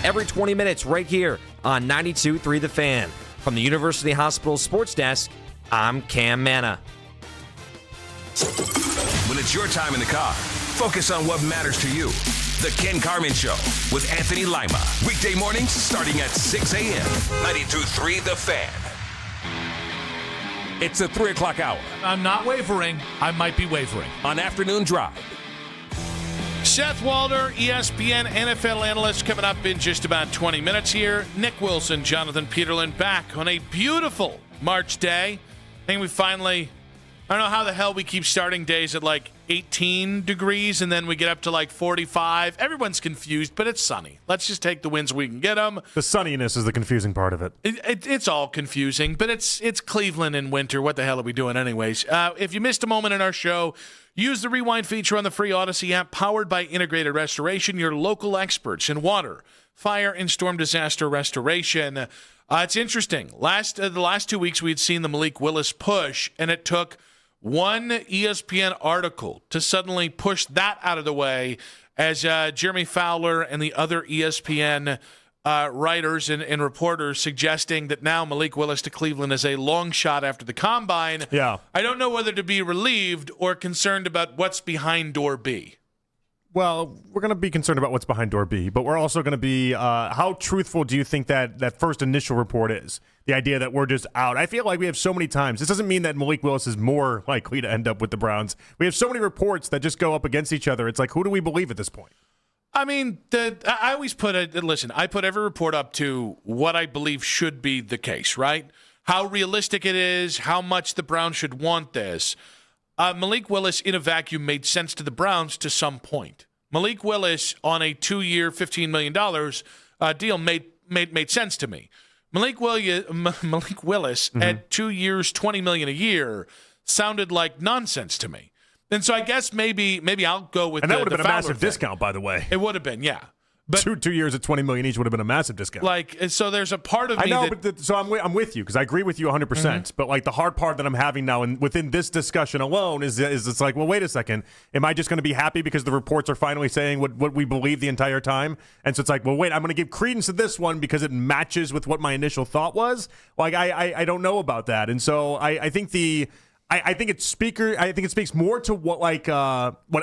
every 20 minutes right here on 92.3 The Fan. From the University Hospital Sports Desk, I'm Cam Manna. When it's your time in the car, focus on what matters to you. The Ken Carmen Show with Anthony Lima. Weekday mornings starting at 6 a.m. 92.3 The Fan. It's the 3 o'clock hour. I'm not wavering. I might be wavering. On Afternoon Drive. Seth Walder, ESPN NFL analyst, coming up in just about 20 minutes here. Nick Wilson, Jonathan Peterlin back on a beautiful March day. I think we finally, I don't know how the hell we keep starting days at like 18 degrees and then we get up to like 45. Everyone's confused, but it's sunny. Let's just take the wins we can get them. The sunniness is the confusing part of it. It's all confusing, but it's Cleveland in winter. What the hell are we doing anyways? If you missed a moment in our show, use the Rewind feature on the free Odyssey app, powered by Integrated Restoration, your local experts in water, fire, and storm disaster restoration. It's interesting. The last 2 weeks we had seen the Malik Willis push, and it took one ESPN article to suddenly push that out of the way as Jeremy Fowler and the other ESPN writers and reporters suggesting that now Malik Willis to Cleveland is a long shot after the combine. Yeah. I don't know whether to be relieved or concerned about what's behind door B. Well, we're going to be concerned about what's behind door B, but we're also going to be how truthful do you think that first initial report is? The idea that we're just out. I feel like we have so many times. This doesn't mean that Malik Willis is more likely to end up with the Browns. We have so many reports that just go up against each other. It's like, who do we believe at this point? I mean, I always I put every report up to what I believe should be the case, right? How realistic it is, how much the Browns should want this. Malik Willis in a vacuum made sense to the Browns to some point. Malik Willis on a 2-year, $15 million deal made sense to me. Malik Willis at 2 years, $20 million a year sounded like nonsense to me. And so I guess maybe I'll go with and that would have been a massive thing. discount, by the way. It would have been, yeah. But 2 years at $20 million each would have been a massive discount. Like, so there's a part of me so I'm with you because I agree with you 100%. Mm-hmm. But like the hard part that I'm having now, and within this discussion alone, is it's like, well, wait a second, am I just going to be happy because the reports are finally saying what we believe the entire time? And so it's like, well, wait, I'm going to give credence to this one because it matches with what my initial thought was. Like I don't know about that, and so I think I think it speaks more to what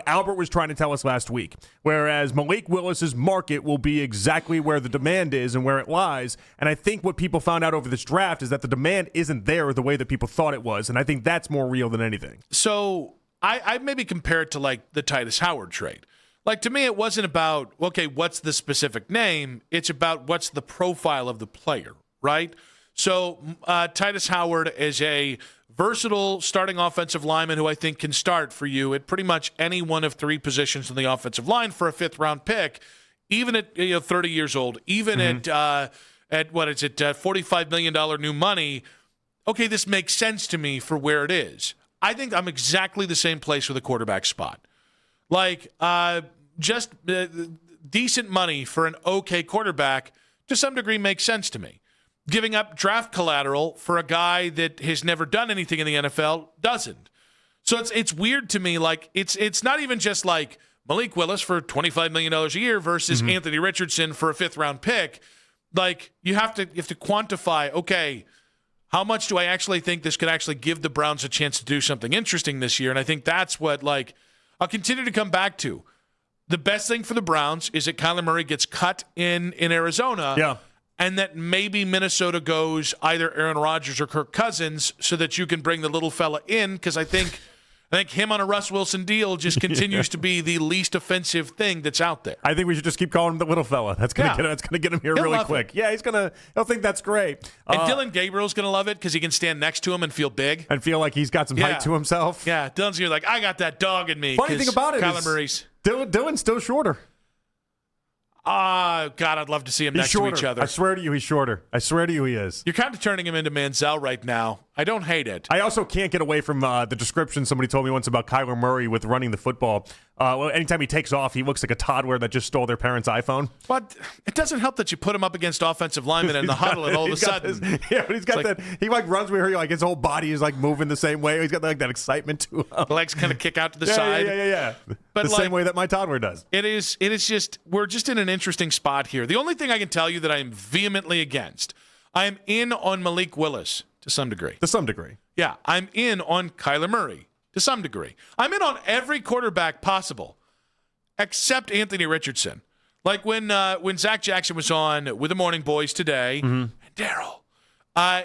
Albert was trying to tell us last week. Whereas Malik Willis's market will be exactly where the demand is and where it lies. And I think what people found out over this draft is that the demand isn't there the way that people thought it was. And I think that's more real than anything. So I maybe compare it to like the Titus Howard trade. Like to me, it wasn't about, okay, what's the specific name? It's about what's the profile of the player, right? So Titus Howard is a versatile starting offensive lineman who I think can start for you at pretty much any one of 3 positions in the offensive line for a 5th-round pick, even at 30 years old, even at $45 million new money. Okay, this makes sense to me for where it is. I think I'm exactly the same place with a quarterback spot. Like just decent money for an okay quarterback to some degree makes sense to me. Giving up draft collateral for a guy that has never done anything in the NFL doesn't. So it's weird to me. Like it's not even just like Malik Willis for $25 million a year versus Anthony Richardson for a 5th-round pick. Like you have to quantify. Okay, how much do I actually think this could actually give the Browns a chance to do something interesting this year? And I think that's what I'll continue to come back to. The best thing for the Browns is that Kyler Murray gets cut in Arizona. Yeah. And that maybe Minnesota goes either Aaron Rodgers or Kirk Cousins so that you can bring the little fella in, because I think him on a Russ Wilson deal just continues to be the least offensive thing that's out there. I think we should just keep calling him the little fella. That's gonna get him here really quick. Yeah, he'll think that's great. And Dylan Gabriel's gonna love it because he can stand next to him and feel big and feel like he's got some height to himself. Yeah, Dylan's gonna be like, I got that dog in me. Funny thing about it Kyler is Murray's Dylan's still shorter. God, I'd love to see him next to each other. I swear to you, he's shorter. I swear to you, he is. You're kind of turning him into Manziel right now. I don't hate it. I also can't get away from the description somebody told me once about Kyler Murray with running the football. Well, anytime he takes off, he looks like a toddler that just stole their parents' iPhone. But it doesn't help that you put him up against offensive linemen in the huddle, and all of a sudden, but he's got that. He runs where he his whole body is moving the same way. He's got that excitement to him. Legs kind of kick out to the side. Yeah. But the same way that my toddler does. It is just we're just in an interesting spot here. The only thing I can tell you that I am vehemently against, I am in on Malik Willis to some degree. Yeah, I'm in on Kyler Murray to some degree. I'm in on every quarterback possible, except Anthony Richardson. Like when Zach Jackson was on with the Morning Boys today, and Daryl,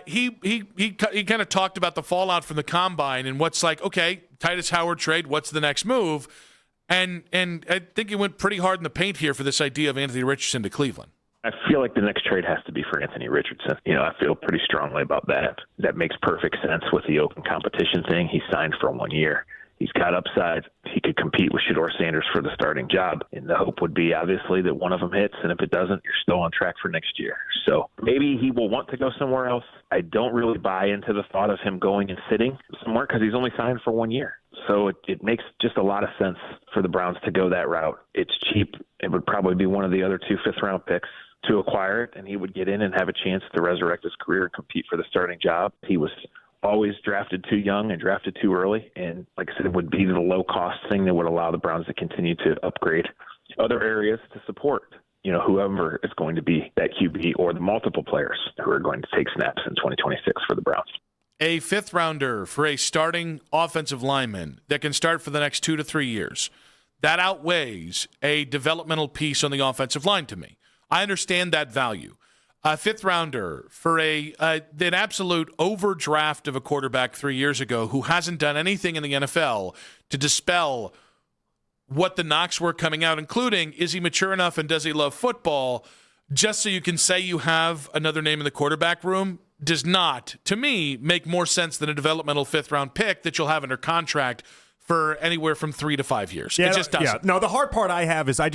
he kind of talked about the fallout from the combine and what's okay, Titus Howard trade, what's the next move? And I think he went pretty hard in the paint here for this idea of Anthony Richardson to Cleveland. I feel like the next trade has to be for Anthony Richardson. I feel pretty strongly about that. That makes perfect sense with the open competition thing. He signed for 1 year. He's got upside. He could compete with Shedeur Sanders for the starting job. And the hope would be, obviously, that one of them hits. And if it doesn't, you're still on track for next year. So maybe he will want to go somewhere else. I don't really buy into the thought of him going and sitting somewhere because he's only signed for 1 year. So it makes just a lot of sense for the Browns to go that route. It's cheap. It would probably be one of the other 2 fifth-round picks to acquire it, and he would get in and have a chance to resurrect his career and compete for the starting job. He was always drafted too young and drafted too early, and like I said, it would be the low-cost thing that would allow the Browns to continue to upgrade other areas to support, whoever is going to be that QB or the multiple players who are going to take snaps in 2026 for the Browns. A fifth-rounder for a starting offensive lineman that can start for the next 2 to 3 years, that outweighs a developmental piece on the offensive line to me. I understand that value. A fifth-rounder for an absolute overdraft of a quarterback 3 years ago who hasn't done anything in the NFL to dispel what the knocks were coming out, including is he mature enough and does he love football, just so you can say you have another name in the quarterback room, does not, to me, make more sense than a developmental fifth-round pick that you'll have under contract for anywhere from 3 to 5 years. It just doesn't. Yeah. No, the hard part I have is I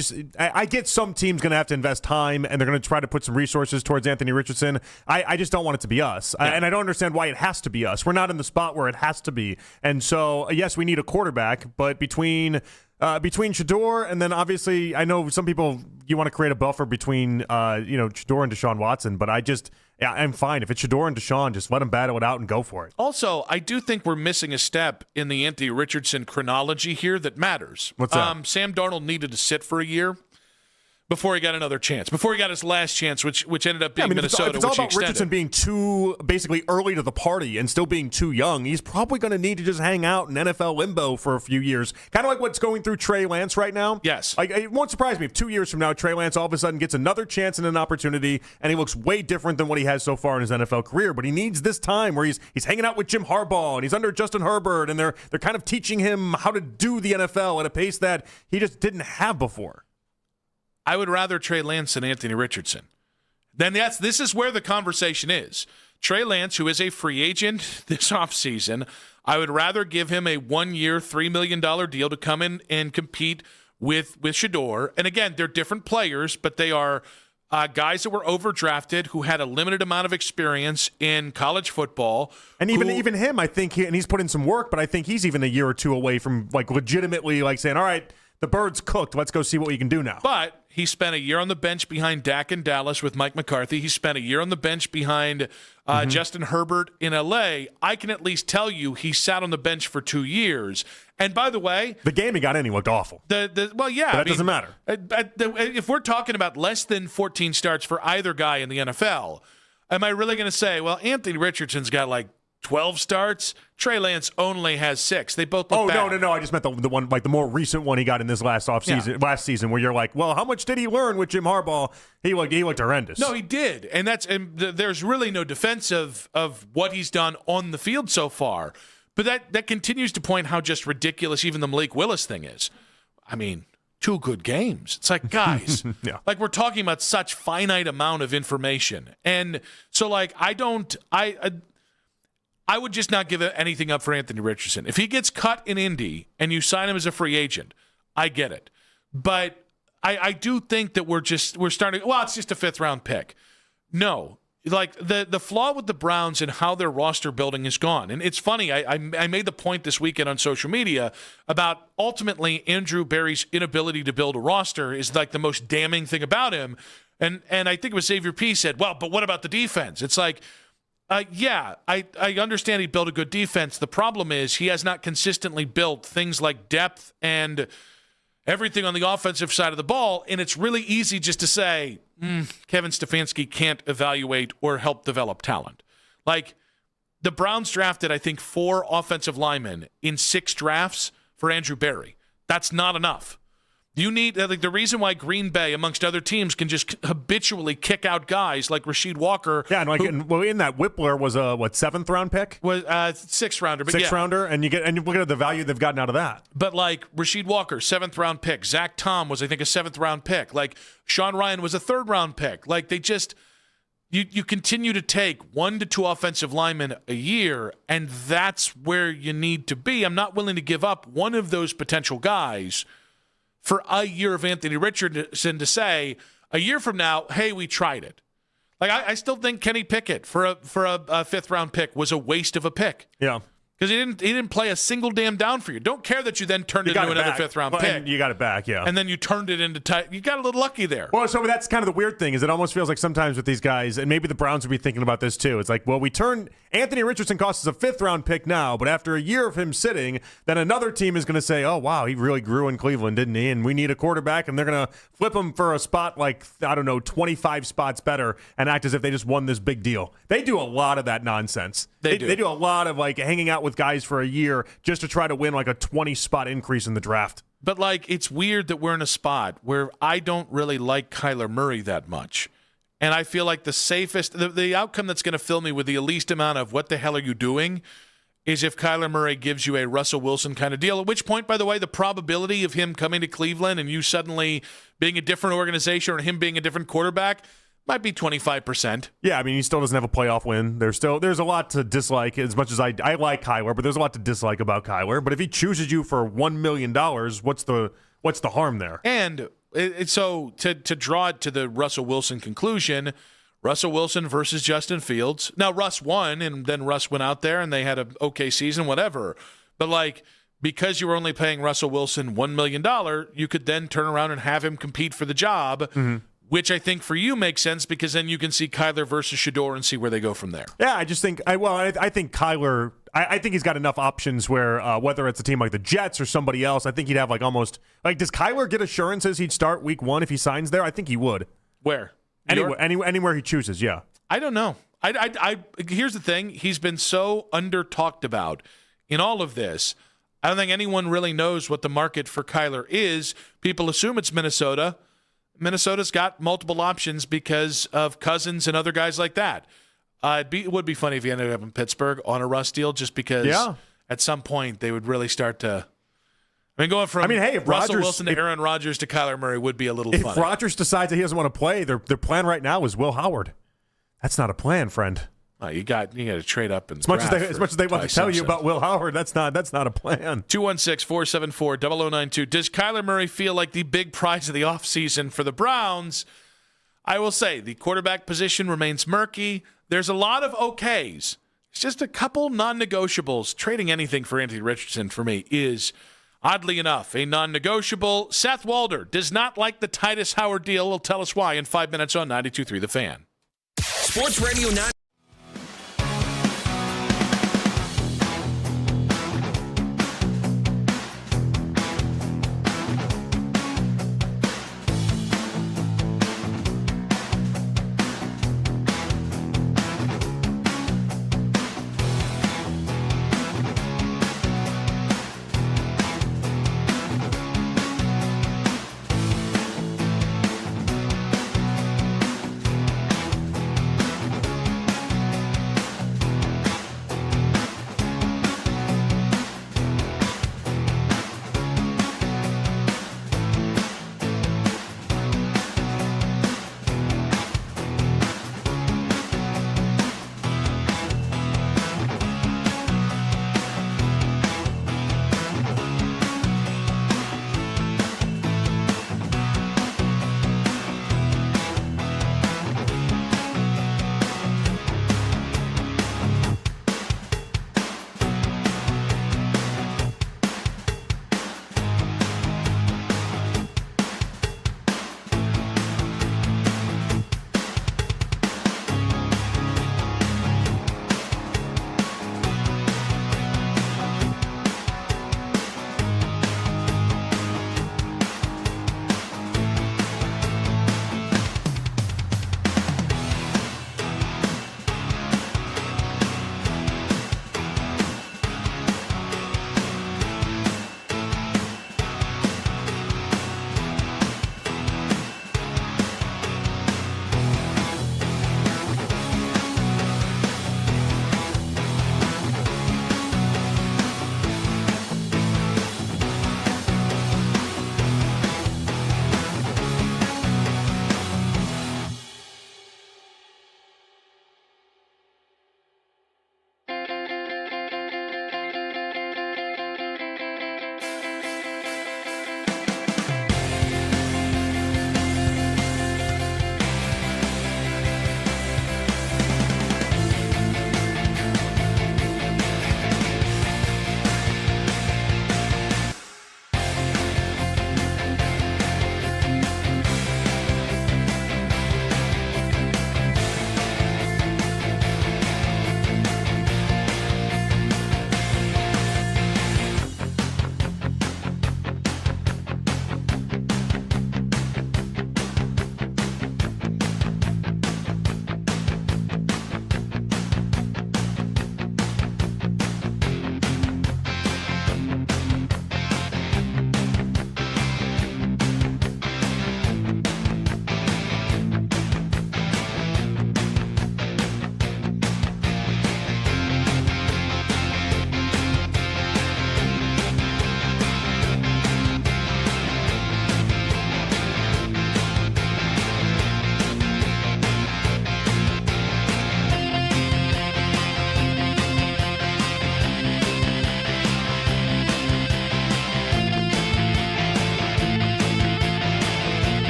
get some teams going to have to invest time and they're going to try to put some resources towards Anthony Richardson. I just don't want it to be us. Yeah. And I don't understand why it has to be us. We're not in the spot where it has to be. And so, yes, we need a quarterback, but between Shedeur and then obviously I know some people, you want to create a buffer between Shedeur and Deshaun Watson, but I'm fine. If it's Shedeur and Deshaun, just let them battle it out and go for it. Also, I do think we're missing a step in the Anthony Richardson chronology here that matters. What's that? Sam Darnold needed to sit for a year before he got another chance, before he got his last chance, which ended up being Minnesota, if it's all which he about extended. Richardson being too basically early to the party and still being too young, he's probably going to need to just hang out in NFL limbo for a few years, kind of like what's going through Trey Lance right now. Yes. It won't surprise me if 2 years from now Trey Lance all of a sudden gets another chance and an opportunity, and he looks way different than what he has so far in his NFL career. But he needs this time where he's hanging out with Jim Harbaugh and he's under Justin Herbert, and they're kind of teaching him how to do the NFL at a pace that he just didn't have before. I would rather Trey Lance than Anthony Richardson. This is where the conversation is. Trey Lance, who is a free agent this offseason, I would rather give him a 1 year, $3 million deal to come in and compete with Shedeur. And again, they're different players, but they are guys that were overdrafted who had a limited amount of experience in college football. And even him, I think, and he's put in some work, but I think he's even a year or two away from legitimately saying, all right, the bird's cooked. Let's go see what we can do now. But he spent a year on the bench behind Dak in Dallas with Mike McCarthy. He spent a year on the bench behind Justin Herbert in L.A. I can at least tell you he sat on the bench for 2 years. And by the way, the game he got in, he looked awful. But that doesn't matter. If we're talking about less than 14 starts for either guy in the NFL, am I really going to say, well, Anthony Richardson's got 12 starts? Trey Lance only has 6. They both look bad. No. I just meant the one, the more recent one he got in this last season, where you're like, well, how much did he learn with Jim Harbaugh? He looked horrendous. No, he did. And there's really no defense of what he's done on the field so far. But that continues to point how just ridiculous even the Malik Willis thing is. I mean, 2 good games. It's like, guys, we're talking about such finite amount of information. And so I would just not give anything up for Anthony Richardson. If he gets cut in Indy and you sign him as a free agent, I get it. But I do think that we're starting, it's just a 5th-round pick. No, like the flaw with the Browns and how their roster building is gone. And it's funny, I made the point this weekend on social media about ultimately Andrew Berry's inability to build a roster is like the most damning thing about him. And I think it was Xavier P. said, well, but what about the defense? It's like, yeah, I understand he built a good defense. The problem is he has not consistently built things like depth and everything on the offensive side of the ball, and it's really easy just to say, Kevin Stefanski can't evaluate or help develop talent. Like, the Browns drafted, I think, 4 offensive linemen in 6 drafts for Andrew Berry. That's not enough. You need, like, the reason why Green Bay, amongst other teams, can just habitually kick out guys like Rasheed Walker. Yeah, and like in that Whippler was a 7th round pick? Was 6th rounder, but 6th rounder, and you look at the value they've gotten out of that. But like Rasheed Walker, 7th round pick. Zach Tom was, I think, a 7th round pick. Like Sean Ryan was a 3rd round pick. Like they just you continue to take 1 to 2 offensive linemen a year, and that's where you need to be. I'm not willing to give up one of those potential guys for a year of Anthony Richardson to say a year from now, hey, we tried it. Like I still think Kenny Pickett for a 5th round pick was a waste of a pick. Yeah. Because he didn't play a single damn down for you. Don't care that you then turned it into another 5th round pick. You got it back, yeah. And then you turned it into you got a little lucky there. Well, so that's kind of the weird thing is it almost feels like sometimes with these guys, and maybe the Browns would be thinking about this too. It's like, well, we turned Anthony Richardson costs us a 5th round pick now, but after a year of him sitting, then another team is going to say, oh, wow, he really grew in Cleveland, didn't he? And we need a quarterback, and they're going to flip him for a spot like, I don't know, 25 spots better and act as if they just won this big deal. They do a lot of that nonsense. They do a lot of like hanging out with guys for a year just to try to win like a 20-spot increase in the draft. But like, it's weird that we're in a spot where I don't really like Kyler Murray that much. And I feel like the safest, the outcome that's going to fill me with the least amount of what the hell are you doing is if Kyler Murray gives you a Russell Wilson kind of deal, at which point, by the way, the probability of him coming to Cleveland and you suddenly being a different organization or him being a different quarterback might be 25%. Yeah, I mean, he still doesn't have a playoff win. There's a lot to dislike. As much as I like Kyler, but there's a lot to dislike about Kyler. But if he chooses you for $1 million, what's the harm there? And so to draw it to the Russell Wilson conclusion, Russell Wilson versus Justin Fields. Now, Russ won, and then Russ went out there, and they had an okay season, whatever. But, like, because you were only paying Russell Wilson $1 million, you could then turn around and have him compete for the job, which I think for you makes sense because then you can see Kyler versus Shedeur and see where they go from there. Yeah, I just think I think Kyler. I think he's got enough options where whether it's a team like the Jets or somebody else, I think he'd have like almost like. Does Kyler get assurances he'd start week 1 if he signs there? I think he would. Where? Anywhere he chooses. Yeah. I don't know. I here's the thing. He's been so under talked about in all of this. I don't think anyone really knows what the market for Kyler is. People assume it's Minnesota. Minnesota's got multiple options because of Cousins and other guys like that. It would be funny if he ended up in Pittsburgh on a Russ deal just because at some point they would really start to – going from if Russell Wilson to Aaron Rodgers to Kyler Murray would be a little funny. If Rodgers decides that he doesn't want to play, their plan right now is Will Howard. That's not a plan, friend. You got to trade up and as much as they want to tell you about Will Howard, that's not a plan. 216-474-0092. Does Kyler Murray feel like the big prize of the offseason for the Browns? I will say the quarterback position remains murky. There's a lot of okays. It's just a couple non-negotiables. Trading anything for Anthony Richardson for me is, oddly enough, a non-negotiable. Seth Walder does not like the Titus Howard deal. He'll tell us why in 5 minutes on 92.3 The Fan. Sports Radio 9.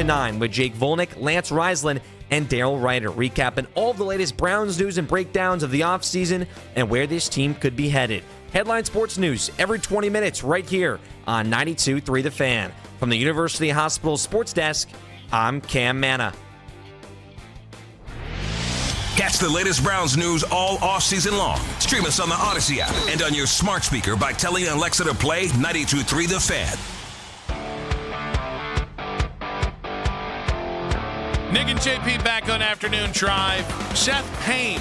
9 with Jake Volnick, Lance Riesland, and Daryl Ryder, recapping all the latest Browns news and breakdowns of the offseason and where this team could be headed. Headline Sports News every 20 minutes right here on 92.3 The Fan. From the University Hospital Sports Desk, I'm Cam Manna. Catch the latest Browns news all offseason long. Stream us on the Odyssey app and on your smart speaker by telling Alexa to play 92.3 The Fan. Nick and JP back on Afternoon Drive. Seth Payne,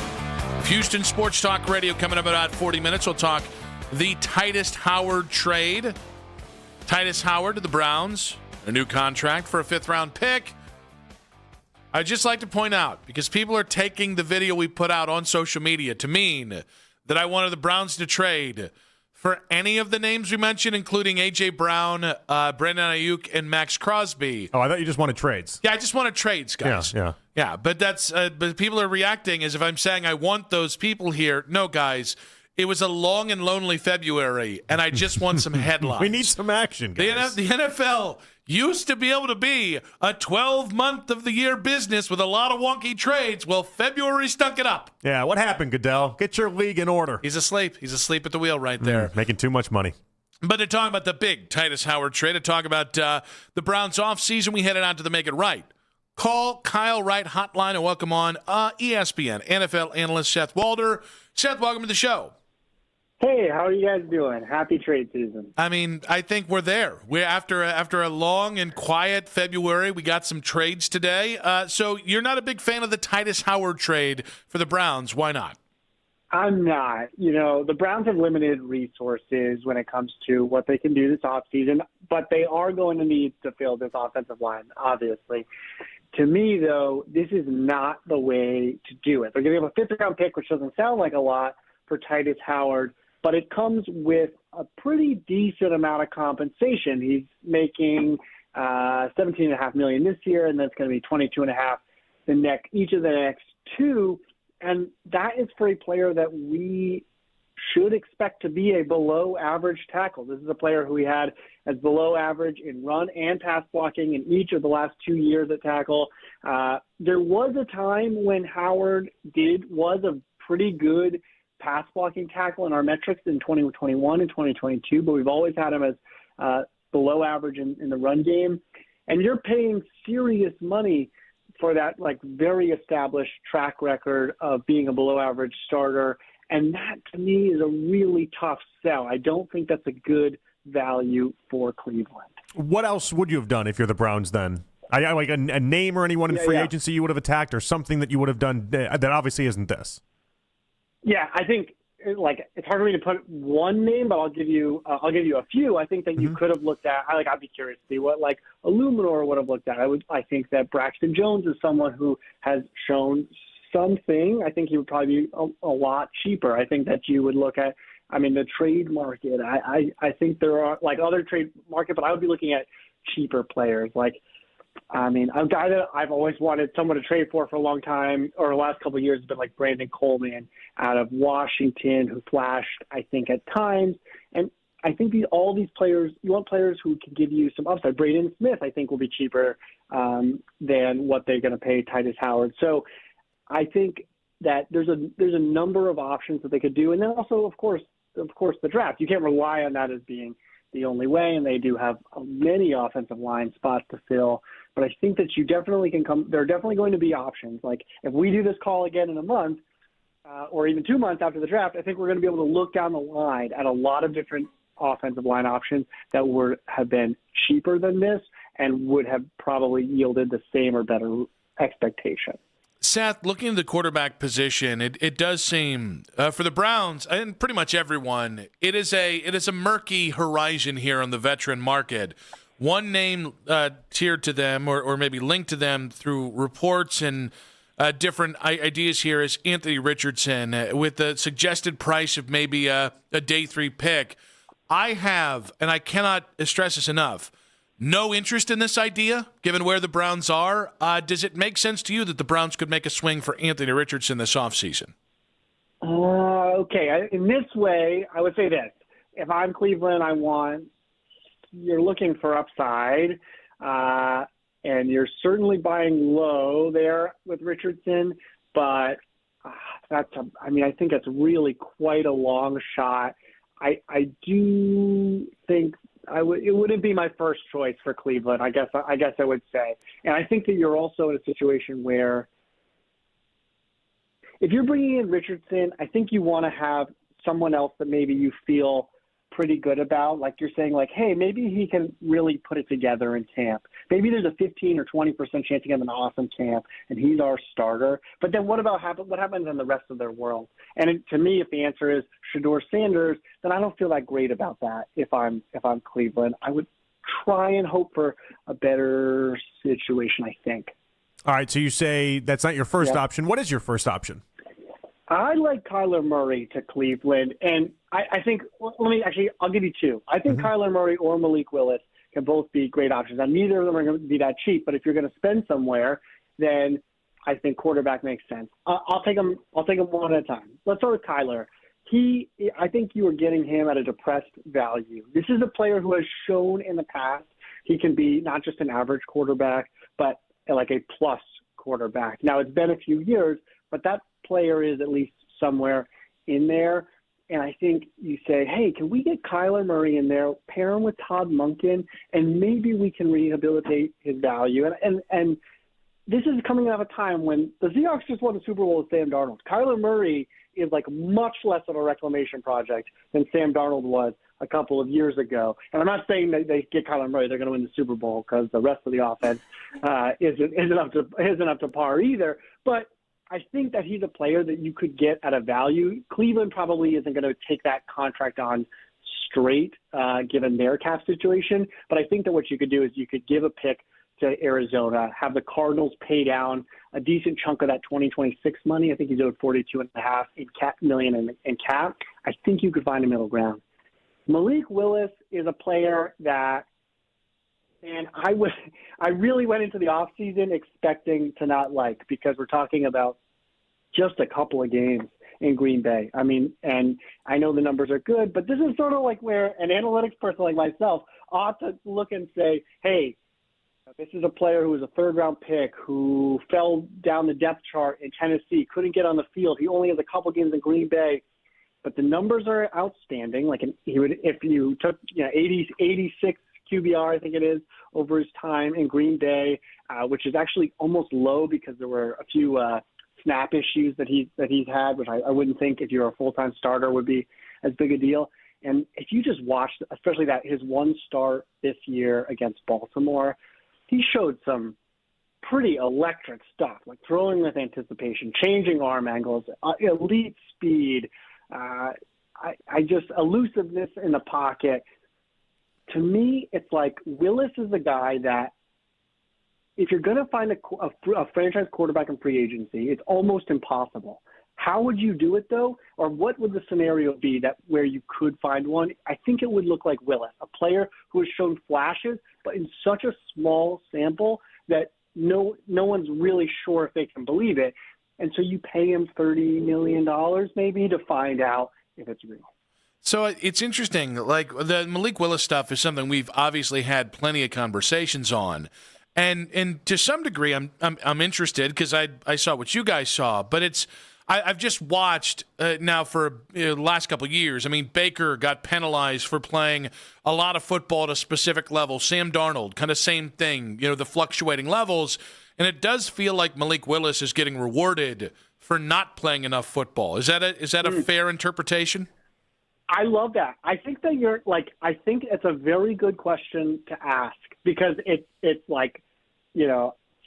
Houston Sports Talk Radio, coming up in about 40 minutes. We'll talk the Titus Howard trade. Titus Howard to the Browns, a new contract for a 5th-round pick. I'd just like to point out, because people are taking the video we put out on social media to mean that I wanted the Browns to trade for any of the names we mentioned, including A.J. Brown, Brandon Ayuk, and Max Crosby. Oh, I thought you just wanted trades. Yeah, I just wanted trades, guys. Yeah, but that's but people are reacting as if I'm saying I want those people here. No, guys, it was a long and lonely February, and I just want some headlines. We need some action, guys. The NFL used to be able to be a 12-month of the year business with a lot of wonky trades. Well, February stunk it up. Yeah, what happened, Goodell? Get your league in order. He's asleep. He's asleep at the wheel right there. Making too much money. But to talk about the big Titus Howard trade, to talk about the Browns offseason, we headed on to the Make It Right. Call Kyle Wright hotline and welcome on ESPN NFL analyst Seth Walder. Seth, welcome to the show. Hey, how are you guys doing? Happy trade season. I mean, I think we're there. We're after a long and quiet February. We got some trades today. So you're not a big fan of the Titus Howard trade for the Browns. Why not? I'm not. You know, the Browns have limited resources when it comes to what they can do this offseason, but they are going to need to fill this offensive line, obviously. To me, though, this is not the way to do it. They're going to have a 5th-round pick, which doesn't sound like a lot for Titus Howard, but it comes with a pretty decent amount of compensation. He's making $17.5 million this year, and that's going to be $22.5 million each of the next two. And that is for a player that we should expect to be a below-average tackle. This is a player who we had as below average in run and pass blocking in each of the last 2 years at tackle. There was a time when Howard was a pretty good pass blocking tackle in our metrics in 2021 and 2022, but we've always had him as below average in the run game. And you're paying serious money for that, like, very established track record of being a below average starter. And that, to me, is a really tough sell. I don't think that's a good value for Cleveland. What else would you have done if you're the Browns then? Like a name or anyone in free agency you would have attacked, or something that you would have done that obviously isn't this? Yeah, I think it's hard for me to put one name, but I'll give you a few. I think that you could have looked at. I'd be curious to see what Illuminor would have looked at. I think that Braxton Jones is someone who has shown something. I think he would probably be a lot cheaper. I think that you would look at. I mean, the trade market. I think there are other trade market, but I would be looking at cheaper players. A guy that I've always wanted someone to trade for a long time, or the last couple of years, has been like Brandon Coleman out of Washington, who flashed, I think, at times. And I think all these players, you want players who can give you some upside. Braden Smith, I think, will be cheaper than what they're going to pay Titus Howard. So I think that there's a number of options that they could do. And then also, of course, the draft. You can't rely on that as being the only way, and they do have many offensive line spots to fill. But I think that you definitely can come – there are definitely going to be options. Like, if we do this call again in a month or even 2 months after the draft, I think we're going to be able to look down the line at a lot of different offensive line options that have been cheaper than this and would have probably yielded the same or better expectation. Seth, looking at the quarterback position, it does seem for the Browns and pretty much everyone, it is a murky horizon here on the veteran market. One name tiered to them or maybe linked to them through reports and different ideas here is Anthony Richardson with the suggested price of maybe a day 3 pick. I have, and I cannot stress this enough, no interest in this idea, given where the Browns are. Does it make sense to you that the Browns could make a swing for Anthony Richardson this offseason? Okay. In this way, I would say this. If I'm Cleveland, you're looking for upside, and you're certainly buying low there with Richardson, but I think that's really quite a long shot. I do think it wouldn't be my first choice for Cleveland. I guess I would say, and I think that you're also in a situation where if you're bringing in Richardson, I think you want to have someone else that maybe you feel pretty good about. Like you're saying, like, hey, maybe he can really put it together in camp. Maybe there's a 15 or 20% chance to get an awesome camp, and he's our starter. But then what happens in the rest of their world? And to me, if the answer is Shedeur Sanders, then I don't feel that great about that. If I'm Cleveland, I would try and hope for a better situation, I think. All right, so you say that's not your first option. What is your first option? I like Kyler Murray to Cleveland, and I think I'll give you two. I think Kyler Murray or Malik Willis can both be great options. Now, neither of them are going to be that cheap, but if you're going to spend somewhere, then I think quarterback makes sense. I'll take them one at a time. Let's start with Kyler. I think you are getting him at a depressed value. This is a player who has shown in the past he can be not just an average quarterback, but like a plus quarterback. Now, it's been a few years, but that player is at least somewhere in there. And I think you say, hey, can we get Kyler Murray in there, pair him with Todd Monken, and maybe we can rehabilitate his value. And this is coming out of a time when the Seahawks just won the Super Bowl with Sam Darnold. Kyler Murray is like much less of a reclamation project than Sam Darnold was a couple of years ago. And I'm not saying that they get Kyler Murray, they're going to win the Super Bowl, because the rest of the offense isn't up to par either. But I think that he's a player that you could get at a value. Cleveland probably isn't going to take that contract on straight, given their cap situation. But I think that what you could do is you could give a pick to Arizona, have the Cardinals pay down a decent chunk of that 2026 money. I think he's owed $42.5 million in cap. I think you could find a middle ground. Malik Willis is a player that, and I really went into the offseason expecting to not like, because we're talking about just a couple of games in Green Bay. I mean, and I know the numbers are good, but this is sort of like where an analytics person like myself ought to look and say, hey, this is a player who was a third-round pick who fell down the depth chart in Tennessee, couldn't get on the field. He only has a couple games in Green Bay, but the numbers are outstanding. Like he would, if you took 86 QBR, I think it is, over his time in Green Bay, which is actually almost low because there were a few snap issues that he's had, which I wouldn't think if you're a full-time starter would be as big a deal. And if you just watch, especially that his one start this year against Baltimore, he showed some pretty electric stuff, like throwing with anticipation, changing arm angles, elite speed, elusiveness in the pocket. To me, it's like Willis is the guy that if you're going to find a franchise quarterback in free agency, it's almost impossible. How would you do it, though? Or what would the scenario be where you could find one? I think it would look like Willis, a player who has shown flashes, but in such a small sample that no one's really sure if they can believe it. And so you pay him $30 million maybe to find out if it's real. So it's interesting. Like the Malik Willis stuff is something we've obviously had plenty of conversations on. And to some degree, I'm interested because I saw what you guys saw, but I've just watched now for the last couple of years. I mean, Baker got penalized for playing a lot of football at a specific level. Sam Darnold, kind of same thing, the fluctuating levels. And it does feel like Malik Willis is getting rewarded for not playing enough football. Is that a fair interpretation? I love that. I think that I think it's a very good question to ask, because it's like,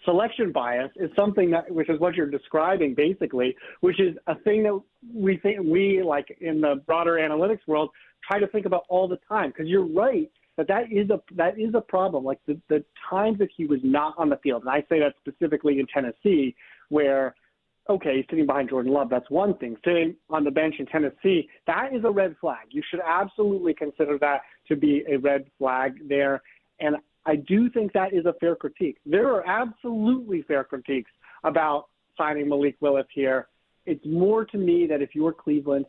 selection bias is something which is what you're describing basically, which is a thing that we like in the broader analytics world try to think about all the time. Because you're right that is a problem. Like the times that he was not on the field, and I say that specifically in Tennessee, where okay, he's sitting behind Jordan Love, that's one thing. Sitting on the bench in Tennessee, that is a red flag. You should absolutely consider that to be a red flag there. And I do think that is a fair critique. There are absolutely fair critiques about signing Malik Willis here. It's more to me that if you're Cleveland,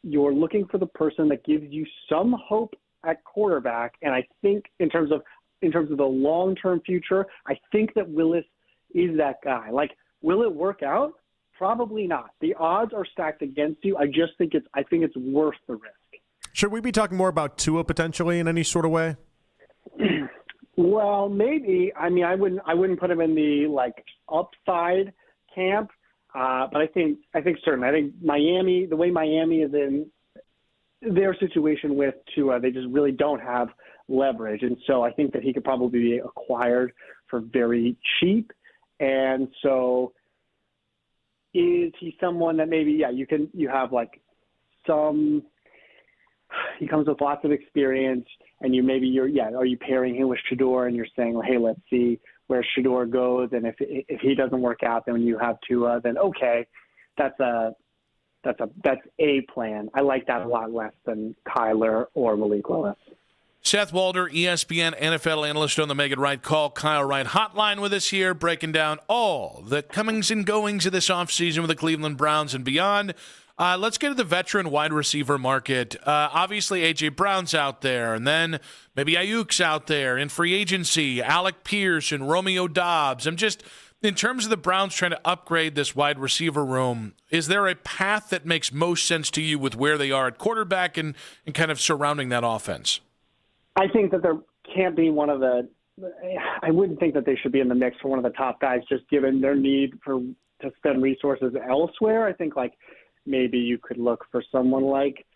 you're looking for the person that gives you some hope at quarterback. And I think in terms of in terms of the long-term future, I think that Willis is that guy. Like, will it work out? Probably not. The odds are stacked against you. I think it's worth the risk. Should we be talking more about Tua potentially in any sort of way? Well, maybe. I mean, I wouldn't put him in the like upside camp, but I think certainly. I think Miami, the way Miami is in their situation with Tua, they just really don't have leverage, and so I think that he could probably be acquired for very cheap. And so, is he someone that maybe you have like some? He comes with lots of experience, and are you pairing him with Shedeur, and you're saying, well, hey, let's see where Shedeur goes, and if he doesn't work out, then when you have Tua, then okay, that's a plan. I like that a lot less than Kyler or Malik Willis. Seth Walder, ESPN NFL analyst on the Make It Right Call Kyle Wright hotline with us here, breaking down all the comings and goings of this offseason with the Cleveland Browns and beyond. Let's get to the veteran wide receiver market. Obviously, A.J. Brown's out there, and then maybe Ayuk's out there in free agency, Alec Pierce and Romeo Doubs. In terms of the Browns trying to upgrade this wide receiver room, is there a path that makes most sense to you with where they are at quarterback and kind of surrounding that offense? I think that there can't be I wouldn't think that they should be in the mix for one of the top guys, just given their need to spend resources elsewhere. I think maybe you could look for someone like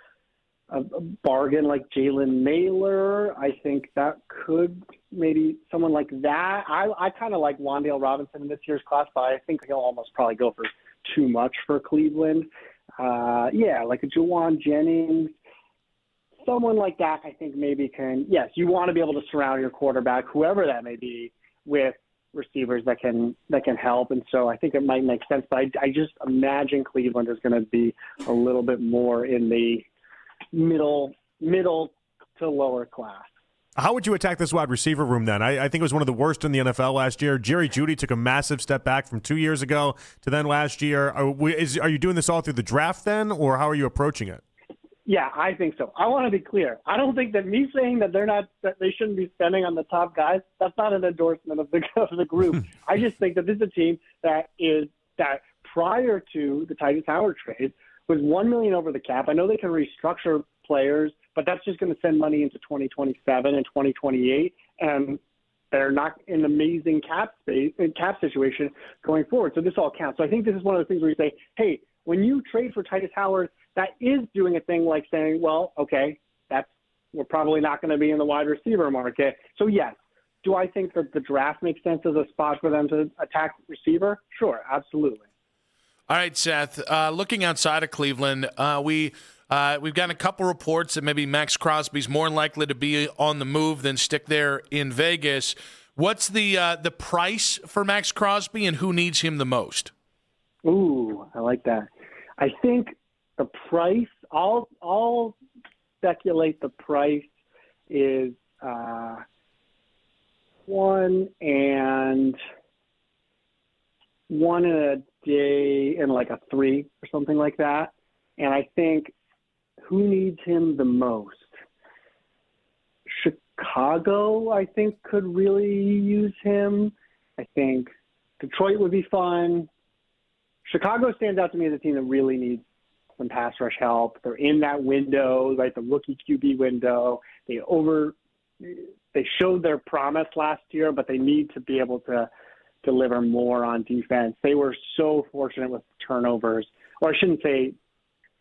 a bargain like Jalen Naylor. I think that could maybe someone like that. I kind of like Wan'Dale Robinson in this year's class, but I think he'll almost probably go for too much for Cleveland. Like a Juwan Jennings. Someone like that, I think maybe can. Yes, you want to be able to surround your quarterback, whoever that may be, with receivers that can help, and so I think it might make sense. But I just imagine Cleveland is going to be a little bit more in the middle to lower class. How would you attack this wide receiver room then? I think it was one of the worst in the NFL last year. Jerry Jeudy took a massive step back from 2 years ago to then last year. Are you doing this all through the draft then, or how are you approaching it? Yeah, I think so. I want to be clear. I don't think that me saying that they shouldn't be spending on the top guys, that's not an endorsement of the group. I just think that this is a team that prior to the Titus Howard trade was $1 million over the cap. I know they can restructure players, but that's just going to send money into 2027 and 2028, and they're not in an amazing cap situation going forward. So this all counts. So I think this is one of the things where you say, hey, when you trade for Titus Howard, that is doing a thing like saying, well, okay, we're probably not going to be in the wide receiver market. So, yes, do I think that the draft makes sense as a spot for them to attack receiver? Sure, absolutely. All right, Seth, looking outside of Cleveland, we've gotten a couple reports that maybe Max Crosby's more likely to be on the move than stick there in Vegas. What's the price for Max Crosby, and who needs him the most? Ooh, I like that. I think the price, I'll speculate the price is one and a day and like a 3 or something like that. And I think who needs him the most? Chicago, I think, could really use him. I think Detroit would be fun. Chicago stands out to me as a team that really needs some pass rush help. They're in that window, right, the rookie QB window. They showed their promise last year, but they need to be able to deliver more on defense. They were so fortunate with turnovers. Or I shouldn't say,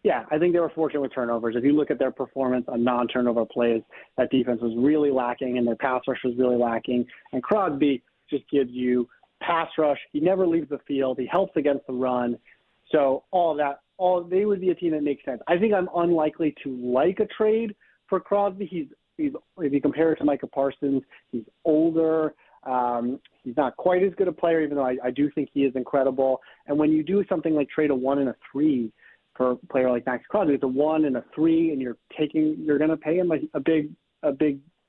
yeah, I think they were fortunate with turnovers. If you look at their performance on non-turnover plays, that defense was really lacking and their pass rush was really lacking. And Crosby just gives you pass rush. He never leaves the field. He helps against the run. So they would be a team that makes sense. I think I'm unlikely to like a trade for Crosby. He's if you compare it to Micah Parsons, he's older. He's not quite as good a player, even though I do think he is incredible. And when you do something like trade a 1 and a 3 for a player like Max Crosby, it's a 1 and a 3, and you're going to pay him a big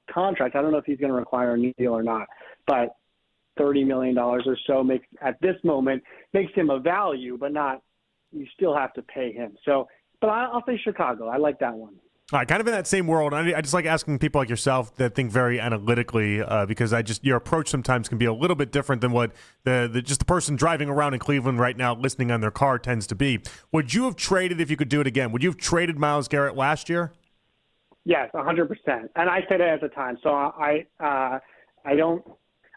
contract. I don't know if he's going to require a deal or not, but $30 million or so at this moment makes him a value, but not. You still have to pay him. So, but I'll say Chicago. I like that one. All right, kind of in that same world, I just like asking people like yourself that think very analytically, because your approach sometimes can be a little bit different than what the person driving around in Cleveland right now listening on their car tends to be. Would you have traded, if you could do it again, would you have traded Miles Garrett last year? Yes, 100%. And I said it at the time. So I don't.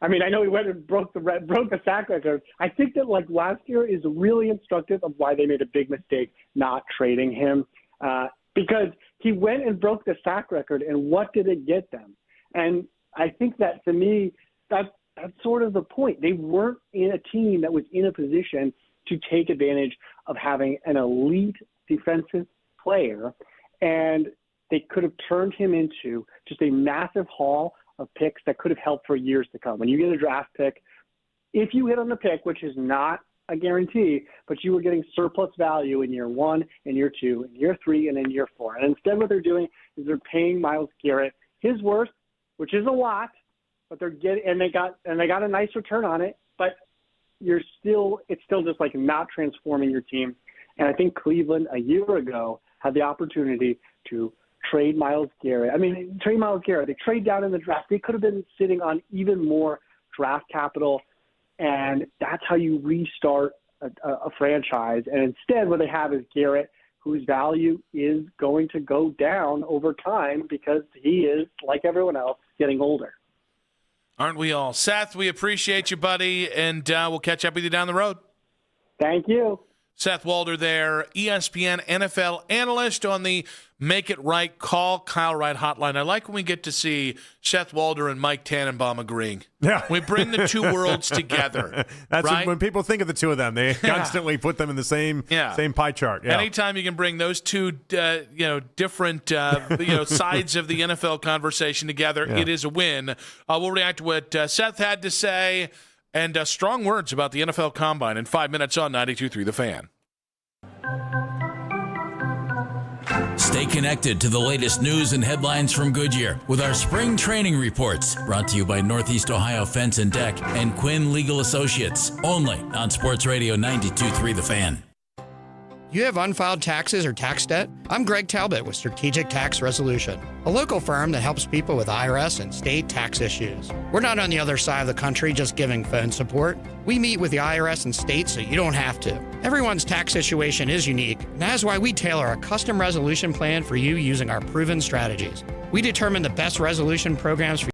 I mean, I know he went and broke the sack record. I think that like last year is really instructive of why they made a big mistake not trading him, because he went and broke the sack record, and what did it get them? And I think that, to me, that's sort of the point. They weren't in a team that was in a position to take advantage of having an elite defensive player, and they could have turned him into just a massive haul of picks that could have helped for years to come. When you get a draft pick, if you hit on the pick, which is not a guarantee, but you were getting surplus value in year 1, in year 2, in year 3, and in year 4. And instead what they're doing is they're paying Miles Garrett his worth, which is a lot, but they got a nice return on it, but it's still just like not transforming your team. And I think Cleveland a year ago had the opportunity to trade Miles Garrett. They trade down in the draft. They could have been sitting on even more draft capital, and that's how you restart a franchise. And instead, what they have is Garrett, whose value is going to go down over time because he is, like everyone else, getting older. Aren't we all? Seth, we appreciate you, buddy, and we'll catch up with you down the road. Thank you. Seth Walder there, ESPN NFL analyst on the Make It Right Call Kyle Wright hotline. I like when we get to see Seth Walder and Mike Tannenbaum agreeing. Yeah. We bring the two worlds together. That's right? when people think of the two of them, they constantly put them in the same pie chart. Yeah. Anytime you can bring those two different sides of the NFL conversation together, it is a win. We'll react to what Seth had to say. And strong words about the NFL Combine in 5 minutes on 92.3 The Fan. Stay connected to the latest news and headlines from Goodyear with our spring training reports, brought to you by Northeast Ohio Fence and Deck and Quinn Legal Associates, only on Sports Radio 92.3 The Fan. You have unfiled taxes or tax debt? I'm Greg Talbot with Strategic Tax Resolution, a local firm that helps people with IRS and state tax issues. We're not on the other side of the country just giving phone support. We meet with the IRS and state so you don't have to. Everyone's tax situation is unique, and that's why we tailor a custom resolution plan for you using our proven strategies. We determine the best resolution programs for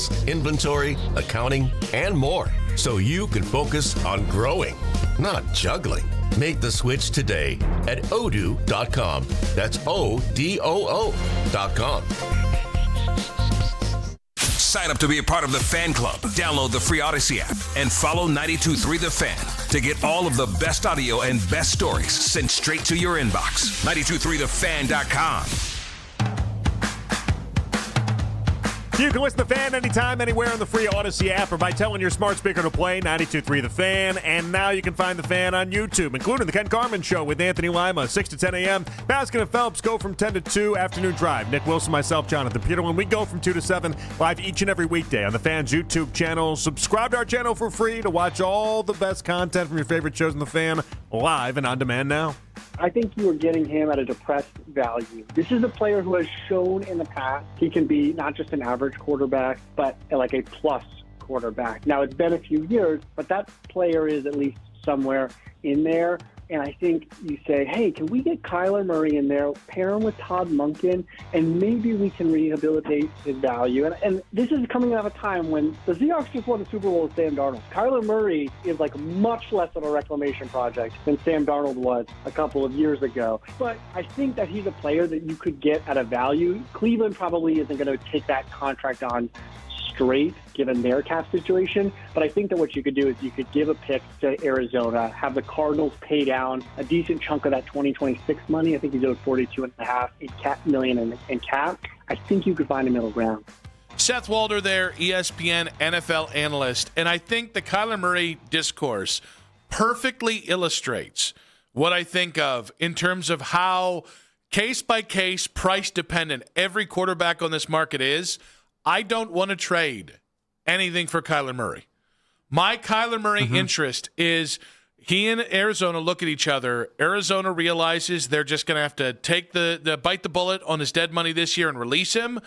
sales, inventory, accounting, and more, so you can focus on growing, not juggling. Make the switch today at odoo.com. That's ODOO.com. Sign up to be a part of the fan club. Download the free Odyssey app and follow 92.3 The Fan to get all of the best audio and best stories sent straight to your inbox. 92.3thefan.com. You can listen to The Fan anytime, anywhere on the free Odyssey app or by telling your smart speaker to play 92.3 The Fan. And now you can find The Fan on YouTube, including The Ken Carman Show with Anthony Lima, 6 to 10 a.m. Baskin and Phelps go from 10 to 2, afternoon drive. Nick Wilson, myself, Jonathan Peterlin. We go from 2 to 7, live each and every weekday on The Fan's YouTube channel. Subscribe to our channel for free to watch all the best content from your favorite shows on The Fan, live and on demand now. I think you are getting him at a depressed value. This is a player who has shown in the past he can be not just an average quarterback, but like a plus quarterback. Now, it's been a few years, but that player is at least somewhere in there. And I think you say, hey, can we get Kyler Murray in there, pair him with Todd Monken, and maybe we can rehabilitate his value. And this is coming out of a time when the Seahawks just won the Super Bowl with Sam Darnold. Kyler Murray is like much less of a reclamation project than Sam Darnold was a couple of years ago. But I think that he's a player that you could get at a value. Cleveland probably isn't going to take that contract on straight given their cap situation, but I think that what you could do is you could give a pick to Arizona, have the Cardinals pay down a decent chunk of that 2026 money. I think he's owed $42.5 million in cap. I think you could find a middle ground. Seth Walder there, ESPN NFL analyst, and I think the Kyler Murray discourse perfectly illustrates what I think of in terms of how case by case, price dependent every quarterback on this market is. I don't want to trade anything for Kyler Murray. My Kyler Murray interest is he and Arizona look at each other. Arizona realizes they're just going to have to take the bite the bullet on his dead money this year and release him.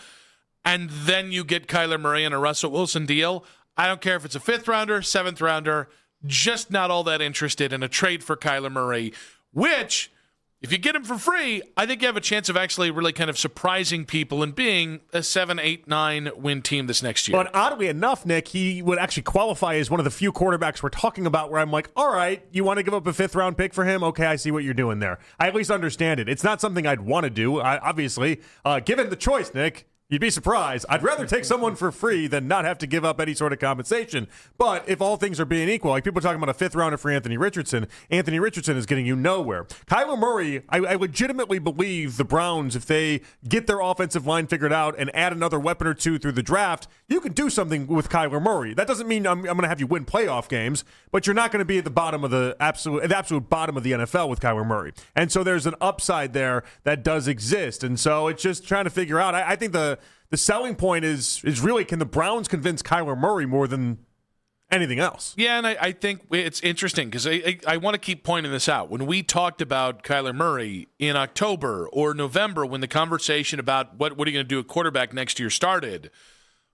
And then you get Kyler Murray in a Russell Wilson deal. I don't care if it's a 5th rounder, 7th rounder, just not all that interested in a trade for Kyler Murray, which, if you get him for free, I think you have a chance of actually really kind of surprising people and being a 7, 8, 9 win team this next year. But oddly enough, Nick, he would actually qualify as one of the few quarterbacks we're talking about where I'm like, all right, you want to give up a 5th round pick for him? Okay, I see what you're doing there. I at least understand it. It's not something I'd want to do, obviously. Given the choice, Nick, you'd be surprised. I'd rather take someone for free than not have to give up any sort of compensation. But if all things are being equal, like people are talking about a 5th rounder for Anthony Richardson is getting you nowhere. Kyler Murray, I legitimately believe the Browns, if they get their offensive line figured out and add another weapon or two through the draft, you can do something with Kyler Murray. That doesn't mean I'm going to have you win playoff games, but you're not going to be at the bottom of the absolute bottom of the NFL with Kyler Murray. And so there's an upside there that does exist. And so it's just trying to figure out. I think the selling point is really, can the Browns convince Kyler Murray more than anything else? Yeah, and I think it's interesting because I want to keep pointing this out. When we talked about Kyler Murray in October or November, when the conversation about what are you going to do at quarterback next year started,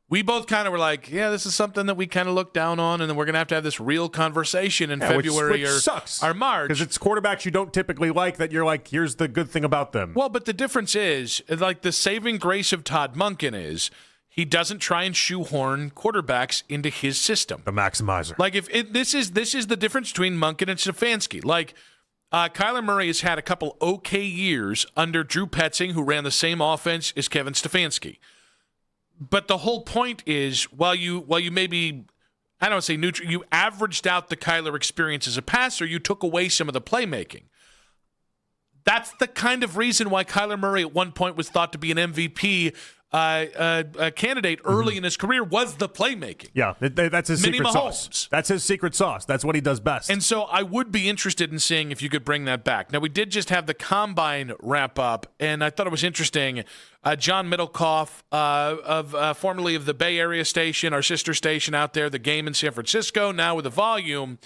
we both kind of were like, yeah, this is something that we kind of looked down on, and then we're going to have this real conversation in February which or sucks, or March. Because it's quarterbacks you don't typically like that you're like, here's the good thing about them. Well, but the difference is, like, the saving grace of Todd Monken is he doesn't try and shoehorn quarterbacks into his system. The maximizer. Like, this is the difference between Monken and Stefanski. Like, Kyler Murray has had a couple okay years under Drew Petzing, who ran the same offense as Kevin Stefanski. But the whole point is, while you maybe, I don't want to say neutral, you averaged out the Kyler experience as a passer, you took away some of the playmaking. That's the kind of reason why Kyler Murray at one point was thought to be an MVP candidate early in his career, was the playmaking. Yeah, that's his Mini secret Mahomes. sauce. That's his secret sauce. That's what he does best. And so I would be interested in seeing if you could bring that back. Now, we did just have the Combine wrap up, and I thought it was interesting. John Middlecoff, formerly of the Bay Area station, our sister station out there, The Game in San Francisco, now with the Volume,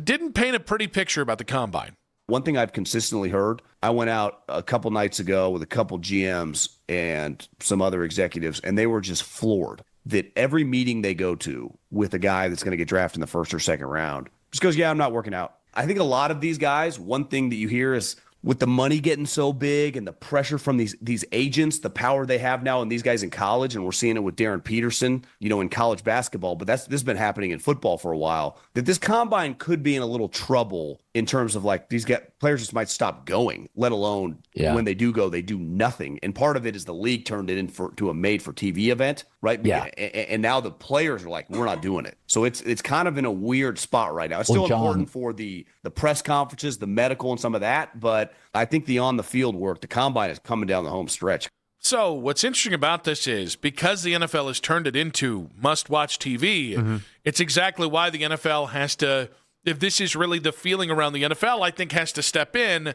didn't paint a pretty picture about the Combine. One thing I've consistently heard, I went out a couple nights ago with a couple GMs and some other executives, and they were just floored that every meeting they go to with a guy that's going to get drafted in the 1st or 2nd round just goes, yeah, I'm not working out. I think a lot of these guys, one thing that you hear is, with the money getting so big and the pressure from these agents, the power they have now, and these guys in college, and we're seeing it with Darren Peterson, in college basketball, but this has been happening in football for a while, that this combine could be in a little trouble in terms of like players just might stop going, let alone when they do go, they do nothing. And part of it is the league turned it into a made-for-TV event, right? Yeah. And now the players are like, we're not doing it. So it's kind of in a weird spot right now. It's still important for the press conferences, the medical and some of that, but I think the on-the-field work, the combine is coming down the home stretch. So what's interesting about this is because the NFL has turned it into must-watch TV, it's exactly why the NFL has to, if this is really the feeling around the NFL, I think has to step in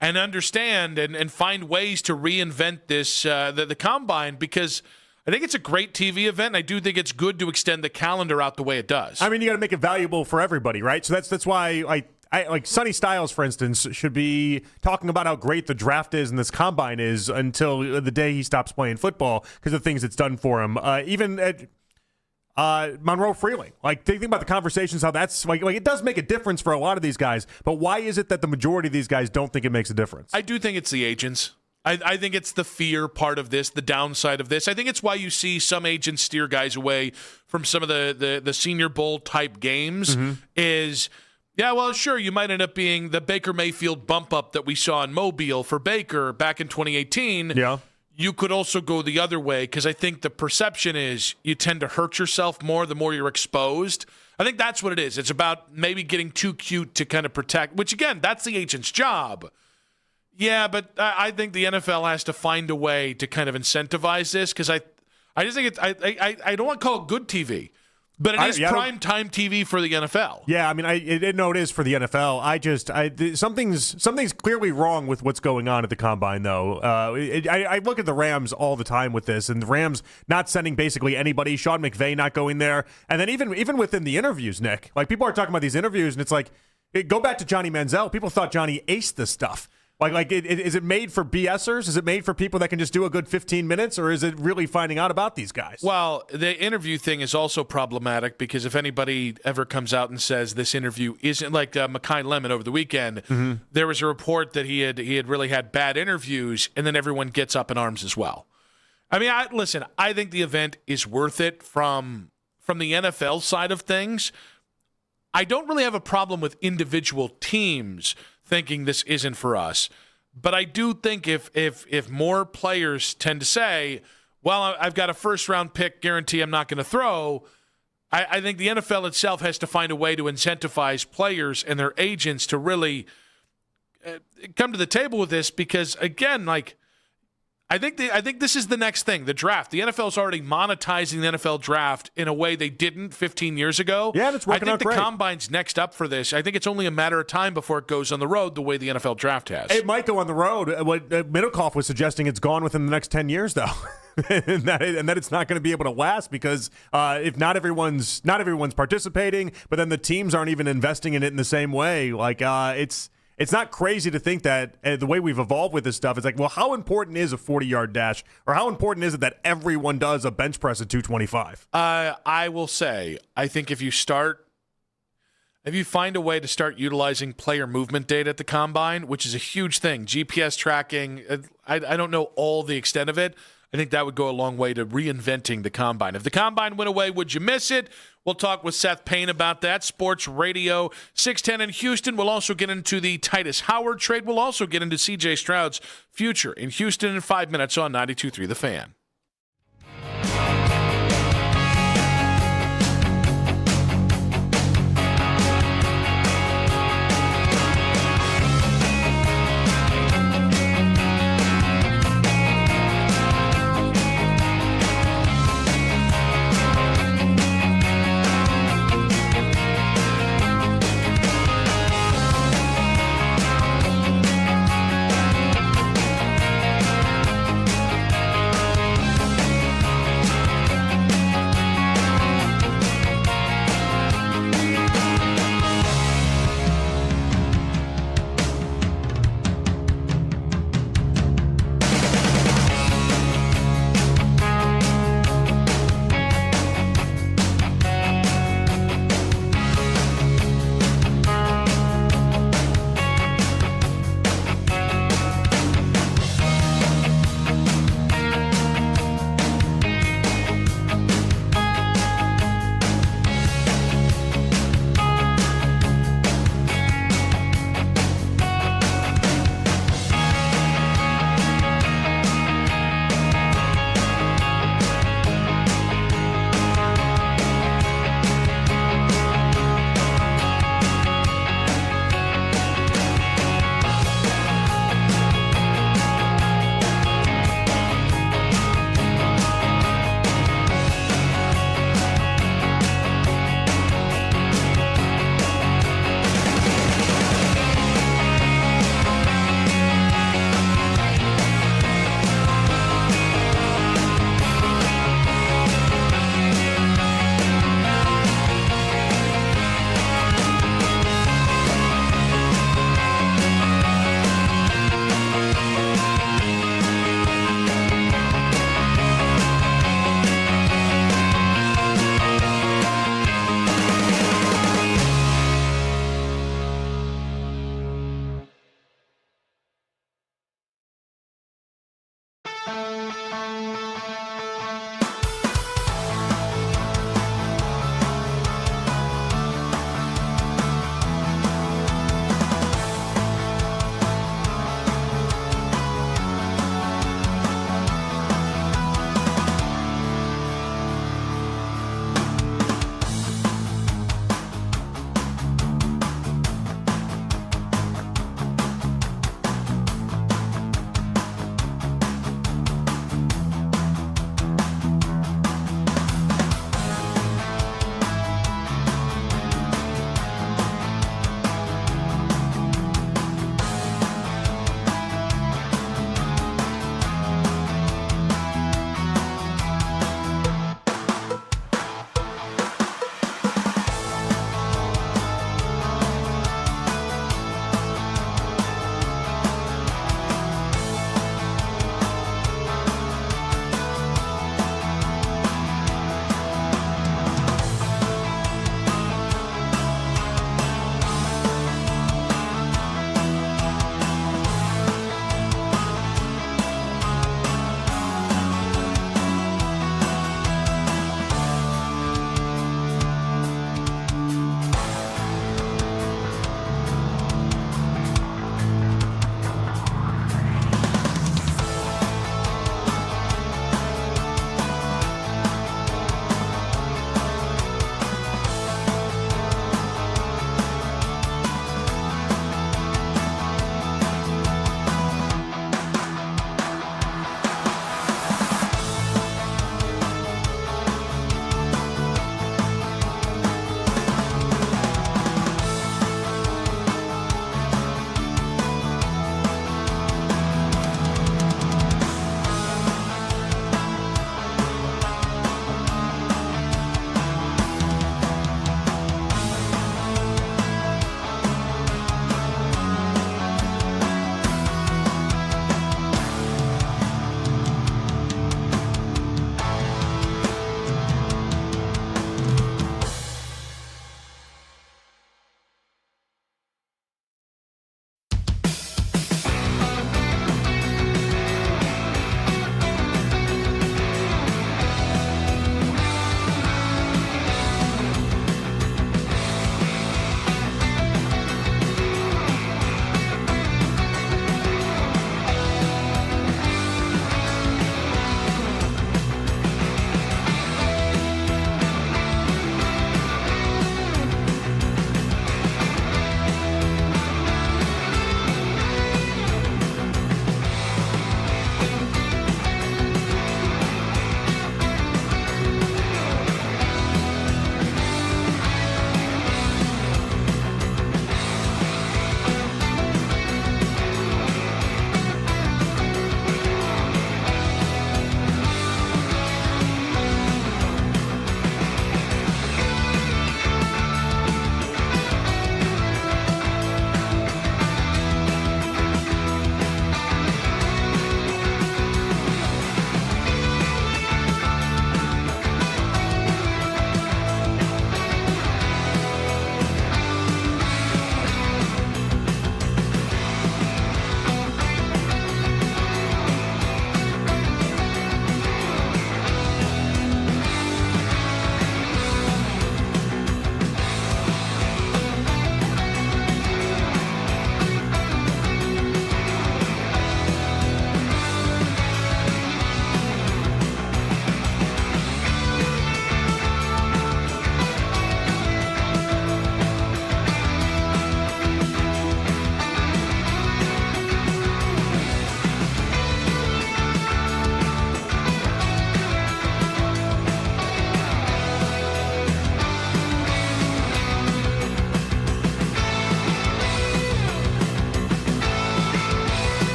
and understand and find ways to reinvent this, the combine, because I think it's a great TV event, and I do think it's good to extend the calendar out the way it does. I mean, you got to make it valuable for everybody, right? So that's why I like Sonny Styles, for instance, should be talking about how great the draft is and this combine is until the day he stops playing football because of things it's done for him. Even at Monroe Freeling, like think about the conversations, how that's like it does make a difference for a lot of these guys. But why is it that the majority of these guys don't think it makes a difference? I do think it's the agents. I think it's the fear part of this, the downside of this. I think it's why you see some agents steer guys away from some of the Senior Bowl type games is, yeah, well, sure, you might end up being the Baker Mayfield bump up that we saw in Mobile for Baker back in 2018. Yeah. You could also go the other way because I think the perception is you tend to hurt yourself more the more you're exposed. I think that's what it is. It's about maybe getting too cute to kind of protect, which, again, that's the agent's job. Yeah, but I think the NFL has to find a way to kind of incentivize this because I just think I don't want to call it good TV, but it is prime time TV for the NFL. Yeah, I mean, I know it is for the NFL. Something's clearly wrong with what's going on at the combine, though. I look at the Rams all the time with this, and the Rams not sending basically anybody. Sean McVay not going there, and then even within the interviews, Nick, like people are talking about these interviews, and it's like go back to Johnny Manziel. People thought Johnny aced this stuff. Is it made for BSers? Is it made for people that can just do a good 15 minutes, or is it really finding out about these guys? Well, the interview thing is also problematic because if anybody ever comes out and says this interview isn't like McClain Lemon over the weekend, there was a report that he had really had bad interviews, and then everyone gets up in arms as well. I mean, listen, I think the event is worth it from the NFL side of things. I don't really have a problem with individual teams thinking this isn't for us. But I do think if more players tend to say, well, I've got a first-round pick guarantee I'm not going to throw, I think the NFL itself has to find a way to incentivize players and their agents to really come to the table with this because, again, like I think this is the next thing, the draft. The NFL's already monetizing the NFL draft in a way they didn't 15 years ago. Yeah, that's working out great. I think the Combine's next up for this. I think it's only a matter of time before it goes on the road the way the NFL draft has. It might go on the road. What Middlecoff was suggesting, it's gone within the next 10 years, though. and that it's not going to be able to last because if not everyone's participating, but then the teams aren't even investing in it in the same way. Like It's not crazy to think that the way we've evolved with this stuff, it's like, well, how important is a 40-yard dash? Or how important is it that everyone does a bench press at 225? I will say, I think if you find a way to start utilizing player movement data at the Combine, which is a huge thing, GPS tracking, I don't know all the extent of it. I think that would go a long way to reinventing the Combine. If the Combine went away, would you miss it? We'll talk with Seth Payne about that. Sports Radio 610 in Houston. We'll also get into the Titus Howard trade. We'll also get into C.J. Stroud's future in Houston in 5 minutes on 92.3 The Fan.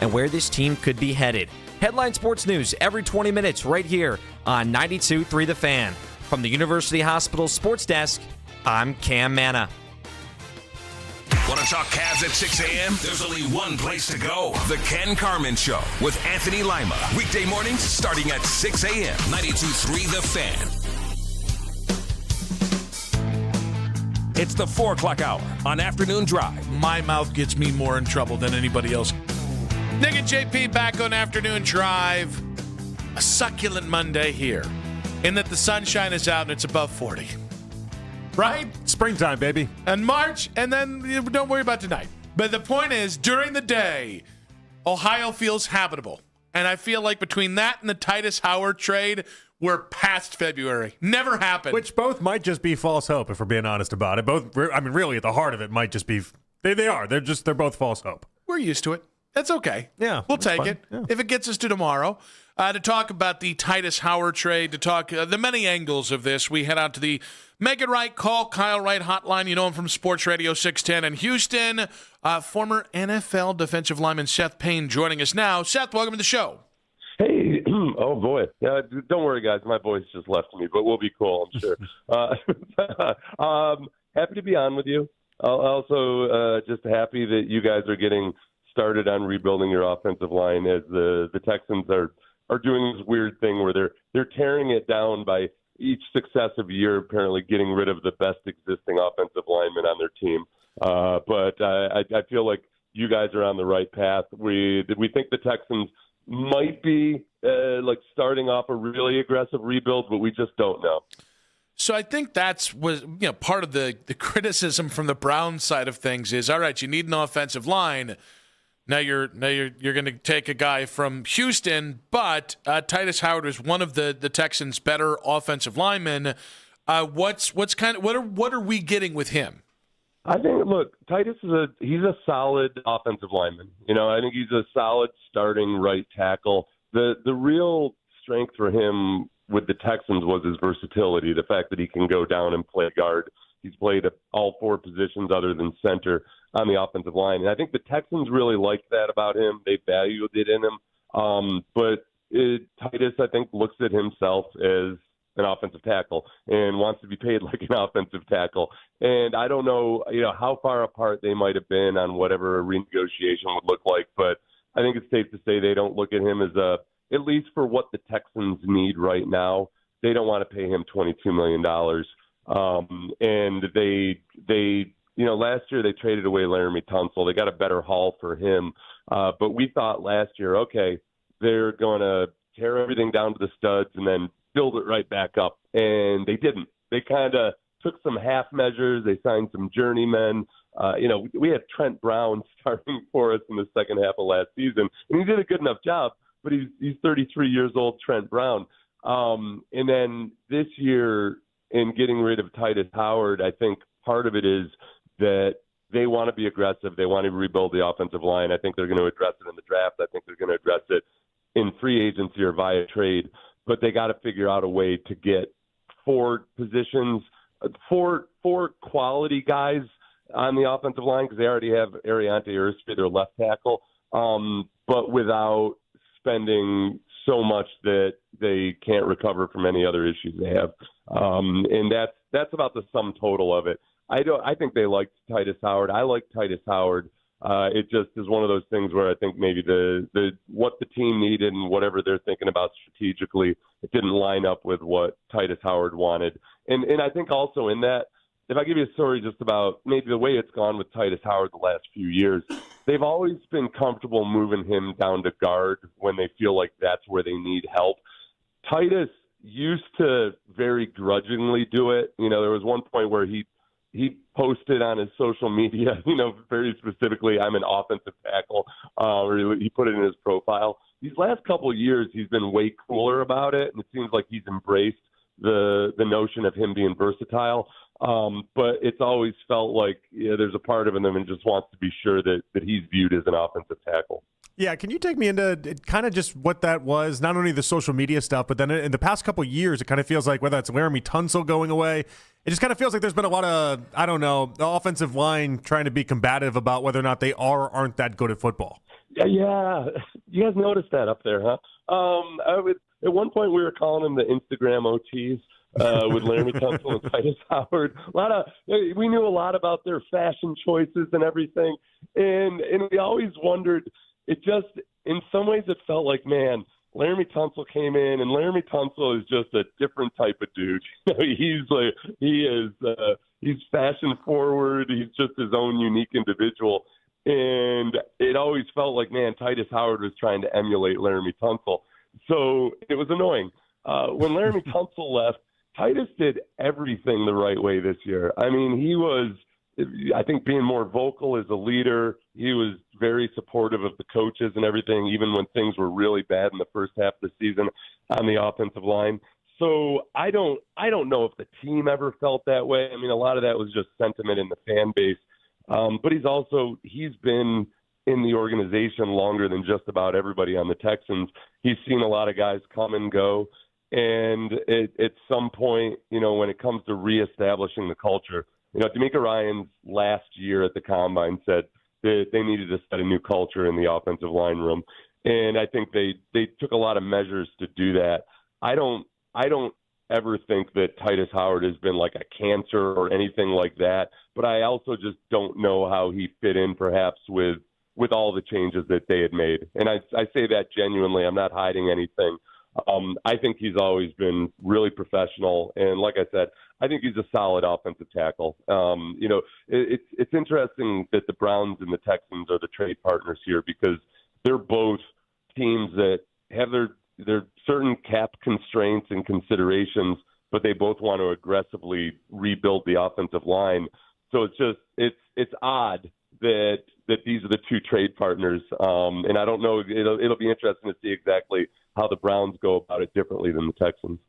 and where this team could be headed. Headline Sports News every 20 minutes right here on 92.3 The Fan. From the University Hospital Sports Desk, I'm Cam Manna. Want to talk Cavs at 6 a.m.? There's only one place to go. The Ken Carman Show with Anthony Lima. Weekday mornings starting at 6 a.m. 92.3 The Fan. It's the 4 o'clock hour on Afternoon Drive. My mouth gets me more in trouble than anybody else. Nick and JP back on Afternoon Drive. A succulent Monday here, in that the sunshine is out and it's above 40. Right? Springtime, baby. And March, and then don't worry about tonight. But the point is, during the day, Ohio feels habitable. And I feel like between that and the Titus Howard trade, we're past February. Never happened. Which both might just be false hope, if we're being honest about it. Both, I mean, really, at the heart of it might just be, they are. They're both false hope. We're used to it. That's okay. Yeah. We'll take fine. it. Yeah. If it gets us to tomorrow. To talk about the Titus Howard trade, to talk the many angles of this, we head out to the Make It Right Call Kyle Wright hotline. You know him from Sports Radio 610 in Houston. Former NFL defensive lineman Seth Payne joining us now. Seth, welcome to the show. Hey, oh boy. Don't worry, guys. My voice just left me, but we'll be cool, I'm sure. Happy to be on with you. Also, just happy that you guys are getting started on rebuilding your offensive line, as the Texans are doing this weird thing where they're tearing it down by each successive year, apparently getting rid of the best existing offensive linemen on their team. But I feel like you guys are on the right path. We think the Texans might be starting off a really aggressive rebuild, but we just don't know. So I think was part of the criticism from the Browns side of things is, all right, you need an offensive line. Now you're going to take a guy from Houston, but Titus Howard is one of the Texans' better offensive linemen. What are we getting with him? I think, look, Titus he's a solid offensive lineman. I think he's a solid starting right tackle. The real strength for him with the Texans was his versatility, the fact that he can go down and play guard. He's played all 4 positions other than center on the offensive line. And I think the Texans really like that about him. They valued it in him. But Titus, I think, looks at himself as an offensive tackle and wants to be paid like an offensive tackle. And I don't know, how far apart they might have been on whatever a renegotiation would look like. But I think it's safe to say they don't look at him as at least for what the Texans need right now, they don't want to pay him $22 million. And they last year they traded away Laramie Tunsil. They got a better haul for him. But we thought last year, okay, they're going to tear everything down to the studs and then build it right back up. And they didn't. They kind of took some half measures. They signed some journeymen. We had Trent Brown starting for us in the second half of last season, and he did a good enough job, but he's 33 years old, Trent Brown. And then this year, in getting rid of Titus Howard, I think part of it is that they want to be aggressive. They want to rebuild the offensive line. I think they're going to address it in the draft. I think they're going to address it in free agency or via trade. But they got to figure out a way to get 4 positions, 4 quality guys on the offensive line, because they already have Ariante Ersby, their left tackle, but without spending so much that they can't recover from any other issues they have. And that's about the sum total of it. I think they liked Titus Howard. I like Titus Howard. It just is one of those things where I think maybe the what the team needed and whatever they're thinking about strategically, it didn't line up with what Titus Howard wanted. And I think also in that, if I give you a story just about maybe the way it's gone with Titus Howard the last few years, they've always been comfortable moving him down to guard when they feel like that's where they need help. Titus used to very grudgingly do it. There was one point where he posted on his social media, very specifically, I'm an offensive tackle, or he put it in his profile. These last couple of years, he's been way cooler about it, and it seems like he's embraced the notion of him being versatile. But it's always felt like there's a part of him and just wants to be sure that he's viewed as an offensive tackle. Yeah, can you take me into kind of just what that was, not only the social media stuff, but then in the past couple of years, it kind of feels like whether it's Laramie Tunsil going away, it just kind of feels like there's been a lot of, the offensive line trying to be combative about whether or not they are or aren't that good at football. Yeah. You guys noticed that up there, huh? At one point, we were calling them the Instagram OTs with Laramie Tunsil and Titus Howard. We knew a lot about their fashion choices and everything, and we always wondered. It just, in some ways, it felt like, man, Laramie Tunsil came in, and Laramie Tunsil is just a different type of dude. He's fashion forward. He's just his own unique individual. And it always felt like, man, Titus Howard was trying to emulate Laramie Tunsil. So it was annoying. When Laramie Tunsil left, Titus did everything the right way this year. I mean, he was, I think, being more vocal as a leader. He was very supportive of the coaches and everything, even when things were really bad in the first half of the season on the offensive line. So I don't know if the team ever felt that way. I mean, a lot of that was just sentiment in the fan base. But he's been in the organization longer than just about everybody on the Texans. He's seen a lot of guys come and go. And at some point, when it comes to reestablishing the culture, D'Amico Ryans last year at the Combine said that they needed to set a new culture in the offensive line room. And I think they took a lot of measures to do that. I don't ever think that Titus Howard has been like a cancer or anything like that, but I also just don't know how he fit in perhaps with all the changes that they had made. And I say that genuinely. I'm not hiding anything. I think he's always been really professional. And like I said, I think he's a solid offensive tackle. It's interesting that the Browns and the Texans are the trade partners here because they're both teams that have their certain cap constraints and considerations, but they both want to aggressively rebuild the offensive line. So it's odd that these are the two trade partners. And I don't know, it'll be interesting to see exactly how the Browns go about it differently than the Texans.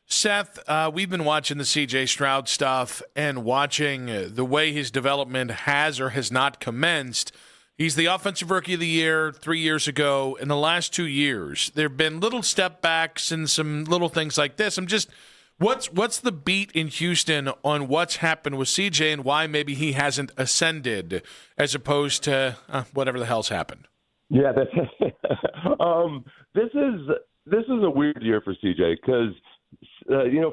Seth, we've been watching the C.J. Stroud stuff and watching the way his development has or has not commenced. He's the Offensive Rookie of the Year 3 years ago. In the last 2 years, there have been little step backs and some little things like this. What's the beat in Houston on what's happened with CJ and why maybe he hasn't ascended as opposed to whatever the hell's happened? Yeah, this is a weird year for CJ because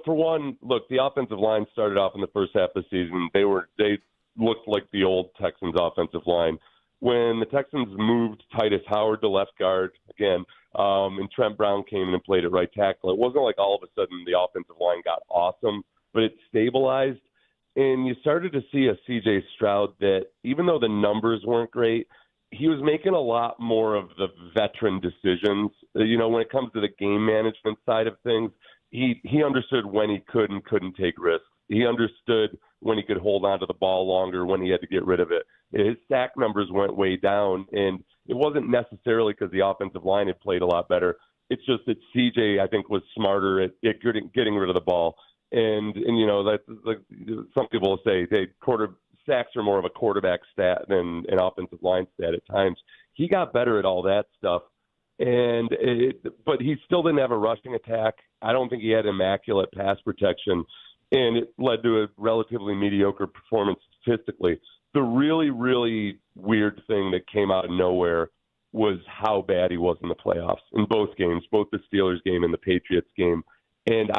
for one, look, the offensive line started off in the first half of the season. They looked like the old Texans offensive line. When the Texans moved Titus Howard to left guard again, and Trent Brown came in and played at right tackle, it wasn't like all of a sudden the offensive line got awesome, but it stabilized. And you started to see a C.J. Stroud that, even though the numbers weren't great, he was making a lot more of the veteran decisions. When it comes to the game management side of things, he understood when he could and couldn't take risks. He understood when he could hold on to the ball longer, when he had to get rid of it. His sack numbers went way down, and it wasn't necessarily because the offensive line had played a lot better. It's just that CJ, I think, was smarter at getting rid of the ball. And that's like some people will say, sacks are more of a quarterback stat than an offensive line stat at times. He got better at all that stuff, but he still didn't have a rushing attack. I don't think he had immaculate pass protection, and it led to a relatively mediocre performance statistically. The really, really weird thing that came out of nowhere was how bad he was in the playoffs in both games, both the Steelers game and the Patriots game. And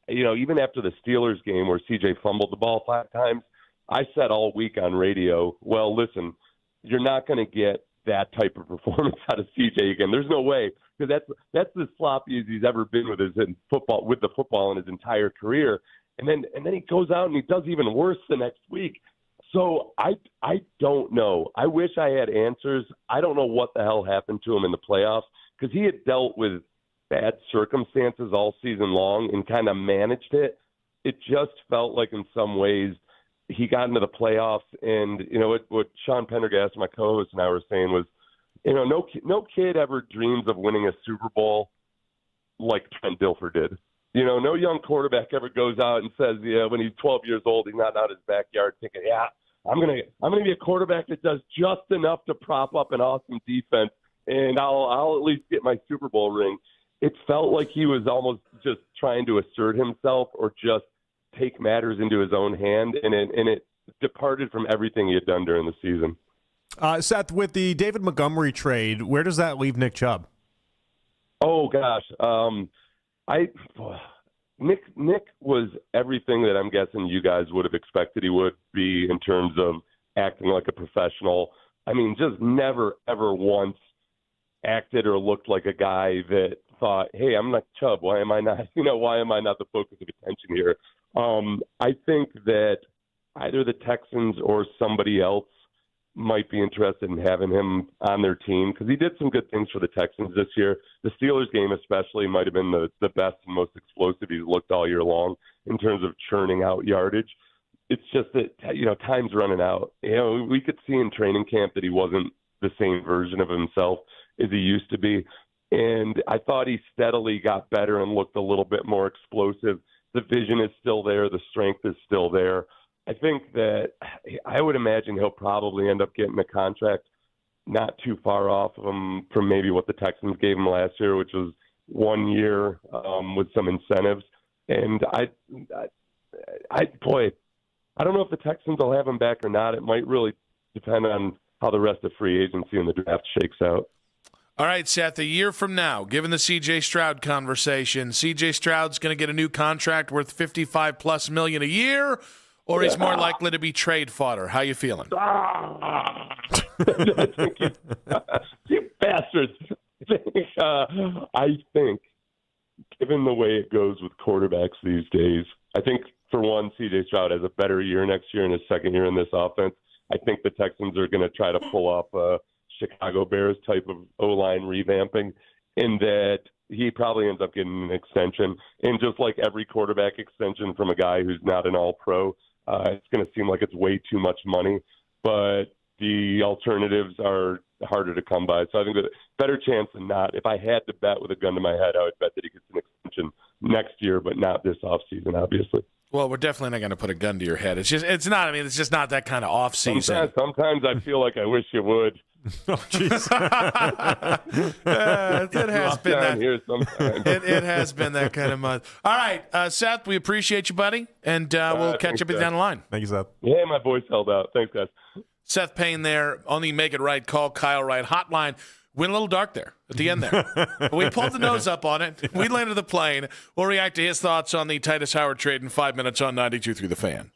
even after the Steelers game where CJ fumbled the ball 5 times, I said all week on radio, well, listen, you're not going to get that type of performance out of CJ again. There's no way, because that's as sloppy as he's ever been with the football in his entire career. And then he goes out and he does even worse the next week. So I don't know. I wish I had answers. I don't know what the hell happened to him in the playoffs, because he had dealt with bad circumstances all season long and kind of managed it. It just felt like in some ways he got into the playoffs, and what Sean Pendergast, my co-host, and I were saying was, no kid ever dreams of winning a Super Bowl like Trent Dilfer did. No young quarterback ever goes out and says, when he's 12 years old, he's not out his backyard thinking, I'm gonna be a quarterback that does just enough to prop up an awesome defense, and I'll at least get my Super Bowl ring. It felt like he was almost just trying to assert himself or just take matters into his own hand, and it departed from everything he had done during the season. Seth, with the David Montgomery trade, where does that leave Nick Chubb? Oh gosh, Nick was everything that I'm guessing you guys would have expected he would be in terms of acting like a professional. I mean, just never ever once acted or looked like a guy that thought, "Hey, I'm not Chubb. Why am I not? Why am I not the focus of attention here?" I think that either the Texans or somebody else might be interested in having him on their team because he did some good things for the Texans this year. The Steelers game especially might have been the best and most explosive he's looked all year long in terms of churning out yardage. It's just that, time's running out. We could see in training camp that he wasn't the same version of himself as he used to be. And I thought he steadily got better and looked a little bit more explosive. The vision is still there. The strength is still there. I think that I would imagine he'll probably end up getting a contract not too far off of him from maybe what the Texans gave him last year, which was 1 year with some incentives. And I don't know if the Texans will have him back or not. It might really depend on how the rest of free agency and the draft shakes out. All right, Seth, a year from now, given the C.J. Stroud conversation, C.J. Stroud's going to get a new contract worth $55+ million a year, or he's more likely to be trade fodder? How you feeling? You bastards. I think, given the way it goes with quarterbacks these days, I think, for one, C.J. Stroud has a better year next year in his second year in this offense. I think the Texans are going to try to pull off a Chicago Bears type of O-line revamping, in that he probably ends up getting an extension. And just like every quarterback extension from a guy who's not an all-pro, it's going to seem like it's way too much money, but the alternatives are harder to come by. So I think that better chance than not. If I had to bet with a gun to my head, I would bet that he gets an extension next year, but not this offseason, obviously. Well, we're definitely not going to put a gun to your head. It's just not that kind of offseason. Sometimes I feel like I wish you would. Oh, jeez. It has been that. It has been that kind of month. All right, Seth, we appreciate you, buddy, and we'll catch up with you down the line. Thank you, Seth. Yeah, my voice held out. Thanks, guys. Seth Payne there on the Make It Right Call Kyle Wright hotline. Went a little dark there at the end there. We pulled the nose up on it. We landed the plane. We'll react to his thoughts on the Titus Howard trade in 5 minutes on 92.3 The Fan.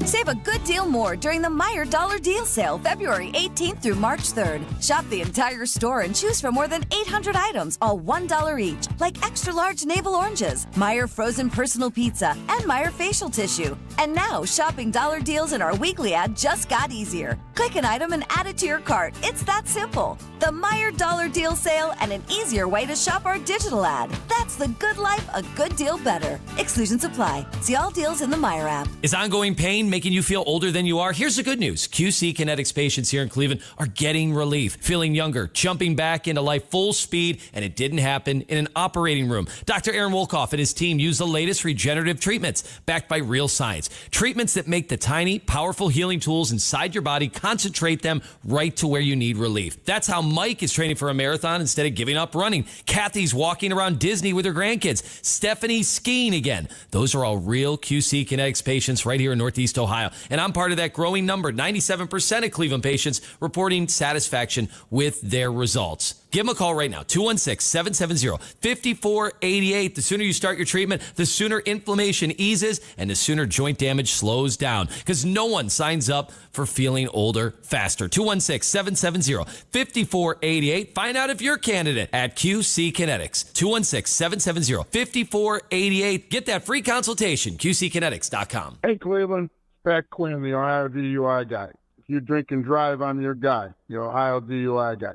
Save a good deal more during the Meijer Dollar Deal Sale, February 18th through March 3rd. Shop the entire store and choose from more than 800 items, all $1 each, like extra-large navel oranges, Meijer frozen personal pizza, and Meijer facial tissue. And now, shopping dollar deals in our weekly ad just got easier. Click an item and add it to your cart. It's that simple. The Meijer Dollar Deal Sale and an easier way to shop our digital ad. That's the good life, a good deal better. Exclusions apply. See all deals in the Meijer app. Is ongoing pain making you feel older than you are? Here's the good news. QC Kinetics patients here in Cleveland are getting relief, feeling younger, jumping back into life full speed, and it didn't happen in an operating room. Dr. Aaron Wolkoff and his team use the latest regenerative treatments backed by real science. Treatments that make the tiny, powerful healing tools inside your body concentrate them right to where you need relief. That's how Mike is training for a marathon instead of giving up running. Kathy's walking around Disney with her grandkids. Stephanie's skiing again. Those are all real QC Kinetics patients right here in Northeast Ohio. And I'm part of that growing number. 97% of Cleveland patients reporting satisfaction with their results. Give them a call right now, 216-770-5488. The sooner you start your treatment, the sooner inflammation eases and the sooner joint damage slows down, because no one signs up for feeling older faster. 216-770-5488. Find out if you're a candidate at QC Kinetics. 216-770-5488. Get that free consultation, QCkinetics.com. Hey, Cleveland. Pat Quinn, the Ohio DUI guy. If you drink and drive, I'm your guy, the Ohio DUI guy.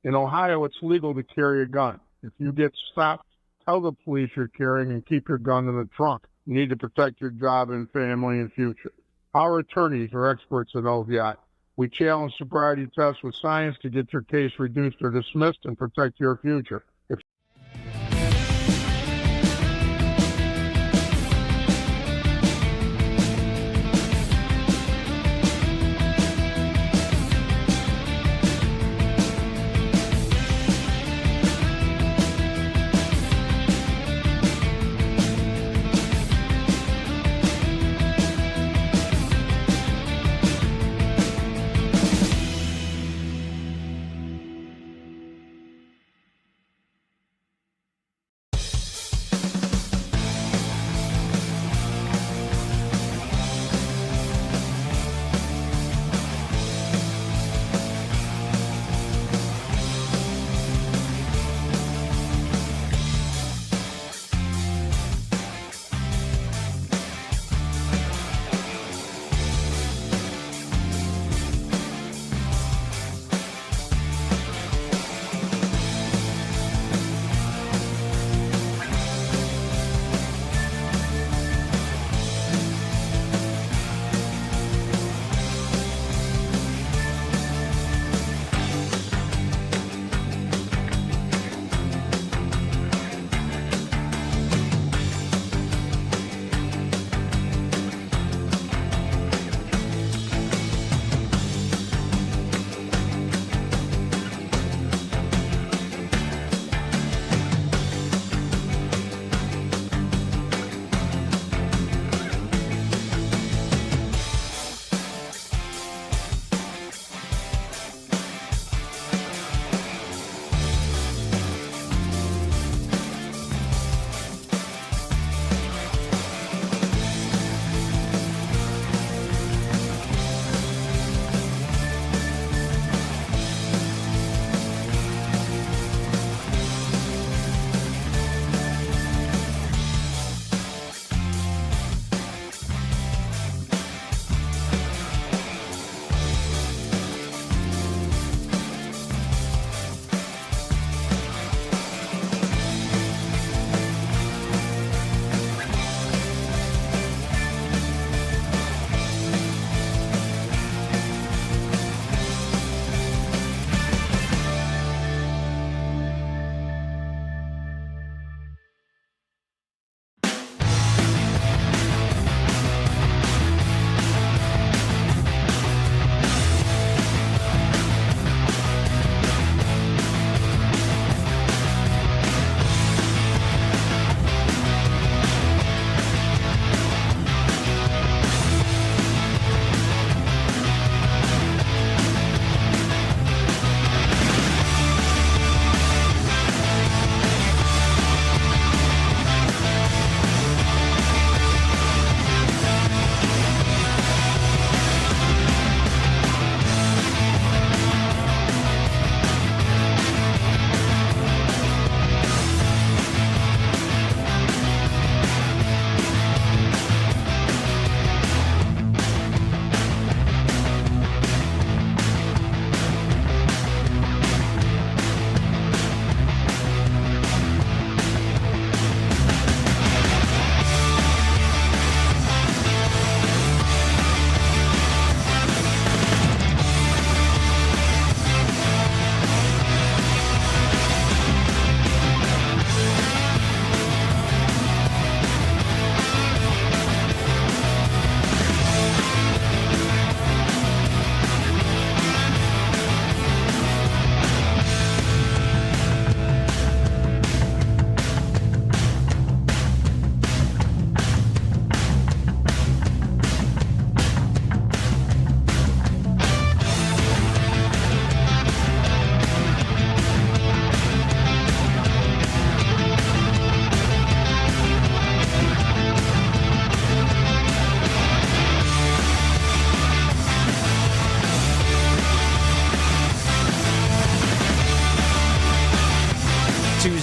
In Ohio, it's legal to carry a gun. If you get stopped, tell the police you're carrying and keep your gun in the trunk. You need to protect your job and family and future. Our attorneys are experts in OVI. We challenge sobriety tests with science to get your case reduced or dismissed and protect your future.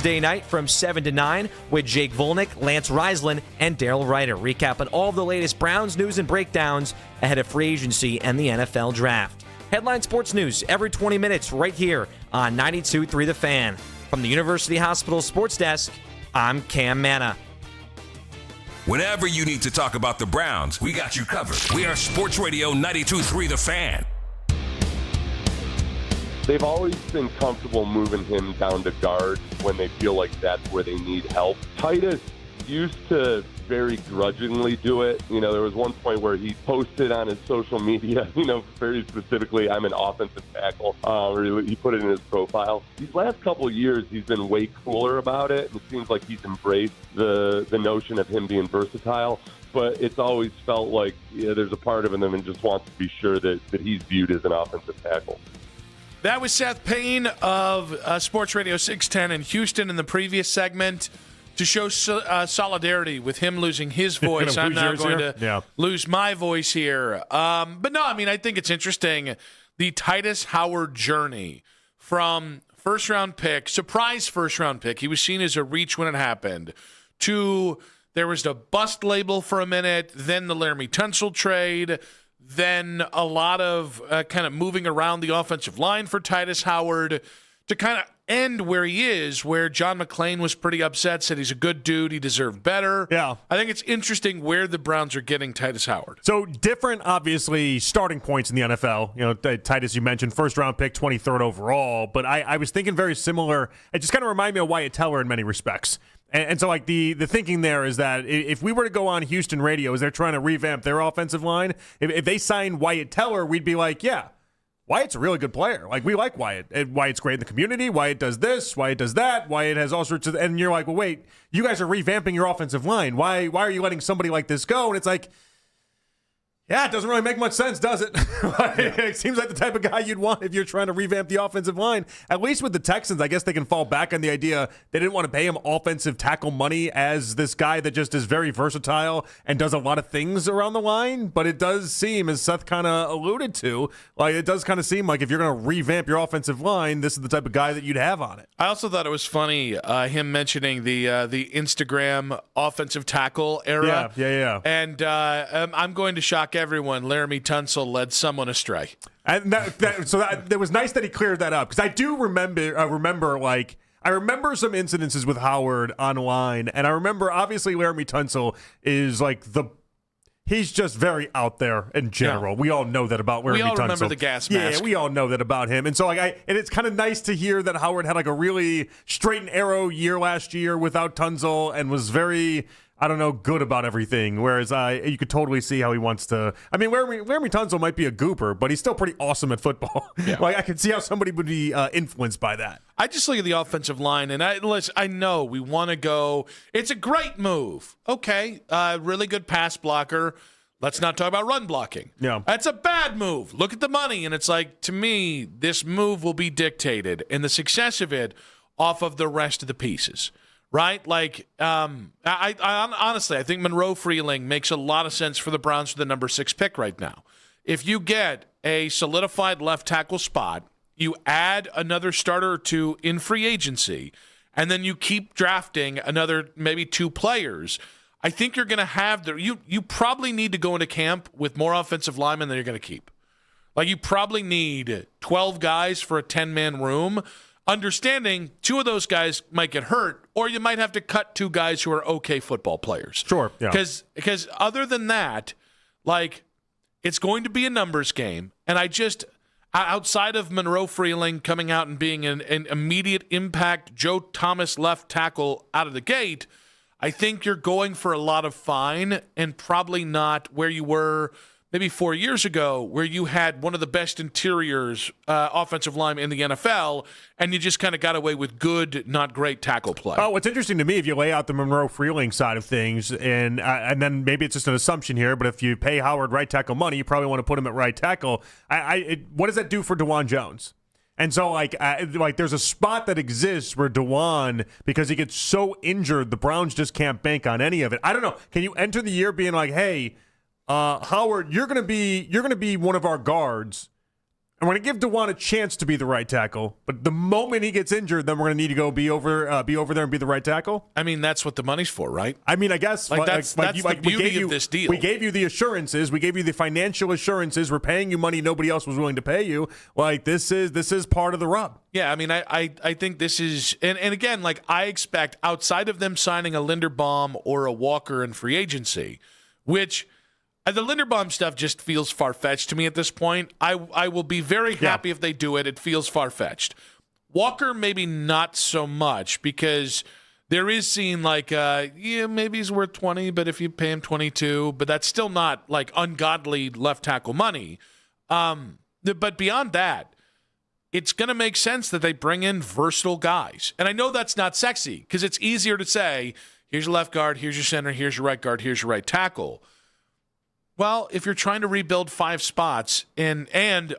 Thursday night from 7 to 9 with Jake Volnick, Lance Riesland, and Daryl Ryder, recapping all the latest Browns news and breakdowns ahead of free agency and the NFL Draft. Headline Sports News every 20 minutes right here on 92.3 The Fan. From the University Hospital Sports Desk, I'm Cam Manna. Whenever you need to talk about the Browns, we got you covered. We are Sports Radio 92.3 The Fan. They've always been comfortable moving him down to guard when they feel like that's where they need help. Titus used to very grudgingly do it. You know, there was one point where he posted on his social media, very specifically, I'm an offensive tackle, or he put it in his profile. These last couple of years, he's been way cooler about it. It seems like he's embraced the notion of him being versatile, but it's always felt like there's a part of him that just wants to be sure that he's viewed as an offensive tackle. That was Seth Payne of Sports Radio 610 in Houston in the previous segment. To show solidarity with him losing his voice, I'm now going to lose my voice here. But no, I think it's interesting. The Titus Howard journey from first-round pick, surprise first-round pick, he was seen as a reach when it happened, to there was the bust label for a minute, then the Laramie Tunsil trade, then a lot of kind of moving around the offensive line for Titus Howard, to kind of end where he is, where John McClain was pretty upset, said he's a good dude, he deserved better. Yeah. I think it's interesting where the Browns are getting Titus Howard. So different, obviously, starting points in the NFL. Titus, you mentioned, first-round pick, 23rd overall, but I was thinking very similar. It just kind of reminded me of Wyatt Teller in many respects. And so, like, the thinking there is that if we were to go on Houston radio as they're trying to revamp their offensive line, if they signed Wyatt Teller, we'd be like, yeah, Wyatt's a really good player. Like, we like Wyatt. And Wyatt's great in the community. Wyatt does this. Wyatt does that. Wyatt has all sorts of... And you're like, well, wait, you guys are revamping your offensive line. Why are you letting somebody like this go? And it's like, yeah, it doesn't really make much sense, does it? It seems like the type of guy you'd want if you're trying to revamp the offensive line. At least with the Texans, I guess they can fall back on the idea they didn't want to pay him offensive tackle money as this guy that just is very versatile and does a lot of things around the line. But it does seem, as Seth kind of alluded to, like it does kind of seem like if you're going to revamp your offensive line, this is the type of guy that you'd have on it. I also thought it was funny him mentioning the Instagram offensive tackle era. Yeah. And I'm going to shock everyone. Laramie Tunsil led someone astray. And it was nice that he cleared that up, because I do remember some incidences with Howard online, and I remember obviously Laramie Tunsil is like he's just very out there in general. Yeah. We all know that about Laramie Tunsil. We all remember the gas mask. Yeah, we all know that about him. And so and it's kind of nice to hear that Howard had like a really straight and arrow year last year without Tunsil and was very, good about everything. Whereas you could totally see how he wants to. I mean, Laramie Tunsil might be a gooper, but he's still pretty awesome at football. Yeah. Like I could see how somebody would be influenced by that. I just look at the offensive line, and I know we want to go. It's a great move. Okay, really good pass blocker. Let's not talk about run blocking. Yeah. That's a bad move. Look at the money, and it's like, to me, this move will be dictated, and the success of it off of the rest of the pieces. Right? Like, I honestly, I think Monroe Freeling makes a lot of sense for the Browns for the number 6 pick right now. If you get a solidified left tackle spot, you add another starter or two in free agency, and then you keep drafting another maybe 2 players, I think you're going to have you probably need to go into camp with more offensive linemen than you're going to keep. Like, you probably need 12 guys for a 10-man room. Understanding 2 of those guys might get hurt, or you might have to cut 2 guys who are okay football players. Sure, yeah. Because other than that, like, it's going to be a numbers game. And I just, outside of Monroe Freeling coming out and being an immediate impact Joe Thomas left tackle out of the gate, I think you're going for a lot of fine and probably not where you were maybe 4 years ago, where you had one of the best interiors offensive line in the NFL, and you just kind of got away with good, not great tackle play. Oh, what's interesting to me, if you lay out the Monroe Freeling side of things, and then maybe it's just an assumption here, but if you pay Howard right tackle money, you probably want to put him at right tackle. What does that do for DeJuan Jones? And so, there's a spot that exists where DeJuan, because he gets so injured, the Browns just can't bank on any of it. I don't know. Can you enter the year being like, hey, Howard, you're gonna be one of our guards. And we're going to give DeJuan a chance to be the right tackle, but the moment he gets injured, then we're going to need to go be over there and be the right tackle. I mean, that's what the money's for, right? I mean, I guess that's the beauty of this deal. We gave you the assurances. We gave you the financial assurances. We're paying you money nobody else was willing to pay you. Like, this is part of the rub. Yeah, I mean, I think this is, and again, like, I expect outside of them signing a Linderbaum or a Walker in free agency, which the Linderbaum stuff just feels far-fetched to me at this point. I will be very happy if they do it. It feels far-fetched. Walker, maybe not so much, because there is seen like, maybe he's worth 20, but if you pay him 22, but that's still not like ungodly left tackle money. But beyond that, it's going to make sense that they bring in versatile guys. And I know that's not sexy, because it's easier to say, here's your left guard, here's your center, here's your right guard, here's your right tackle. Well, if you're trying to rebuild 5 spots and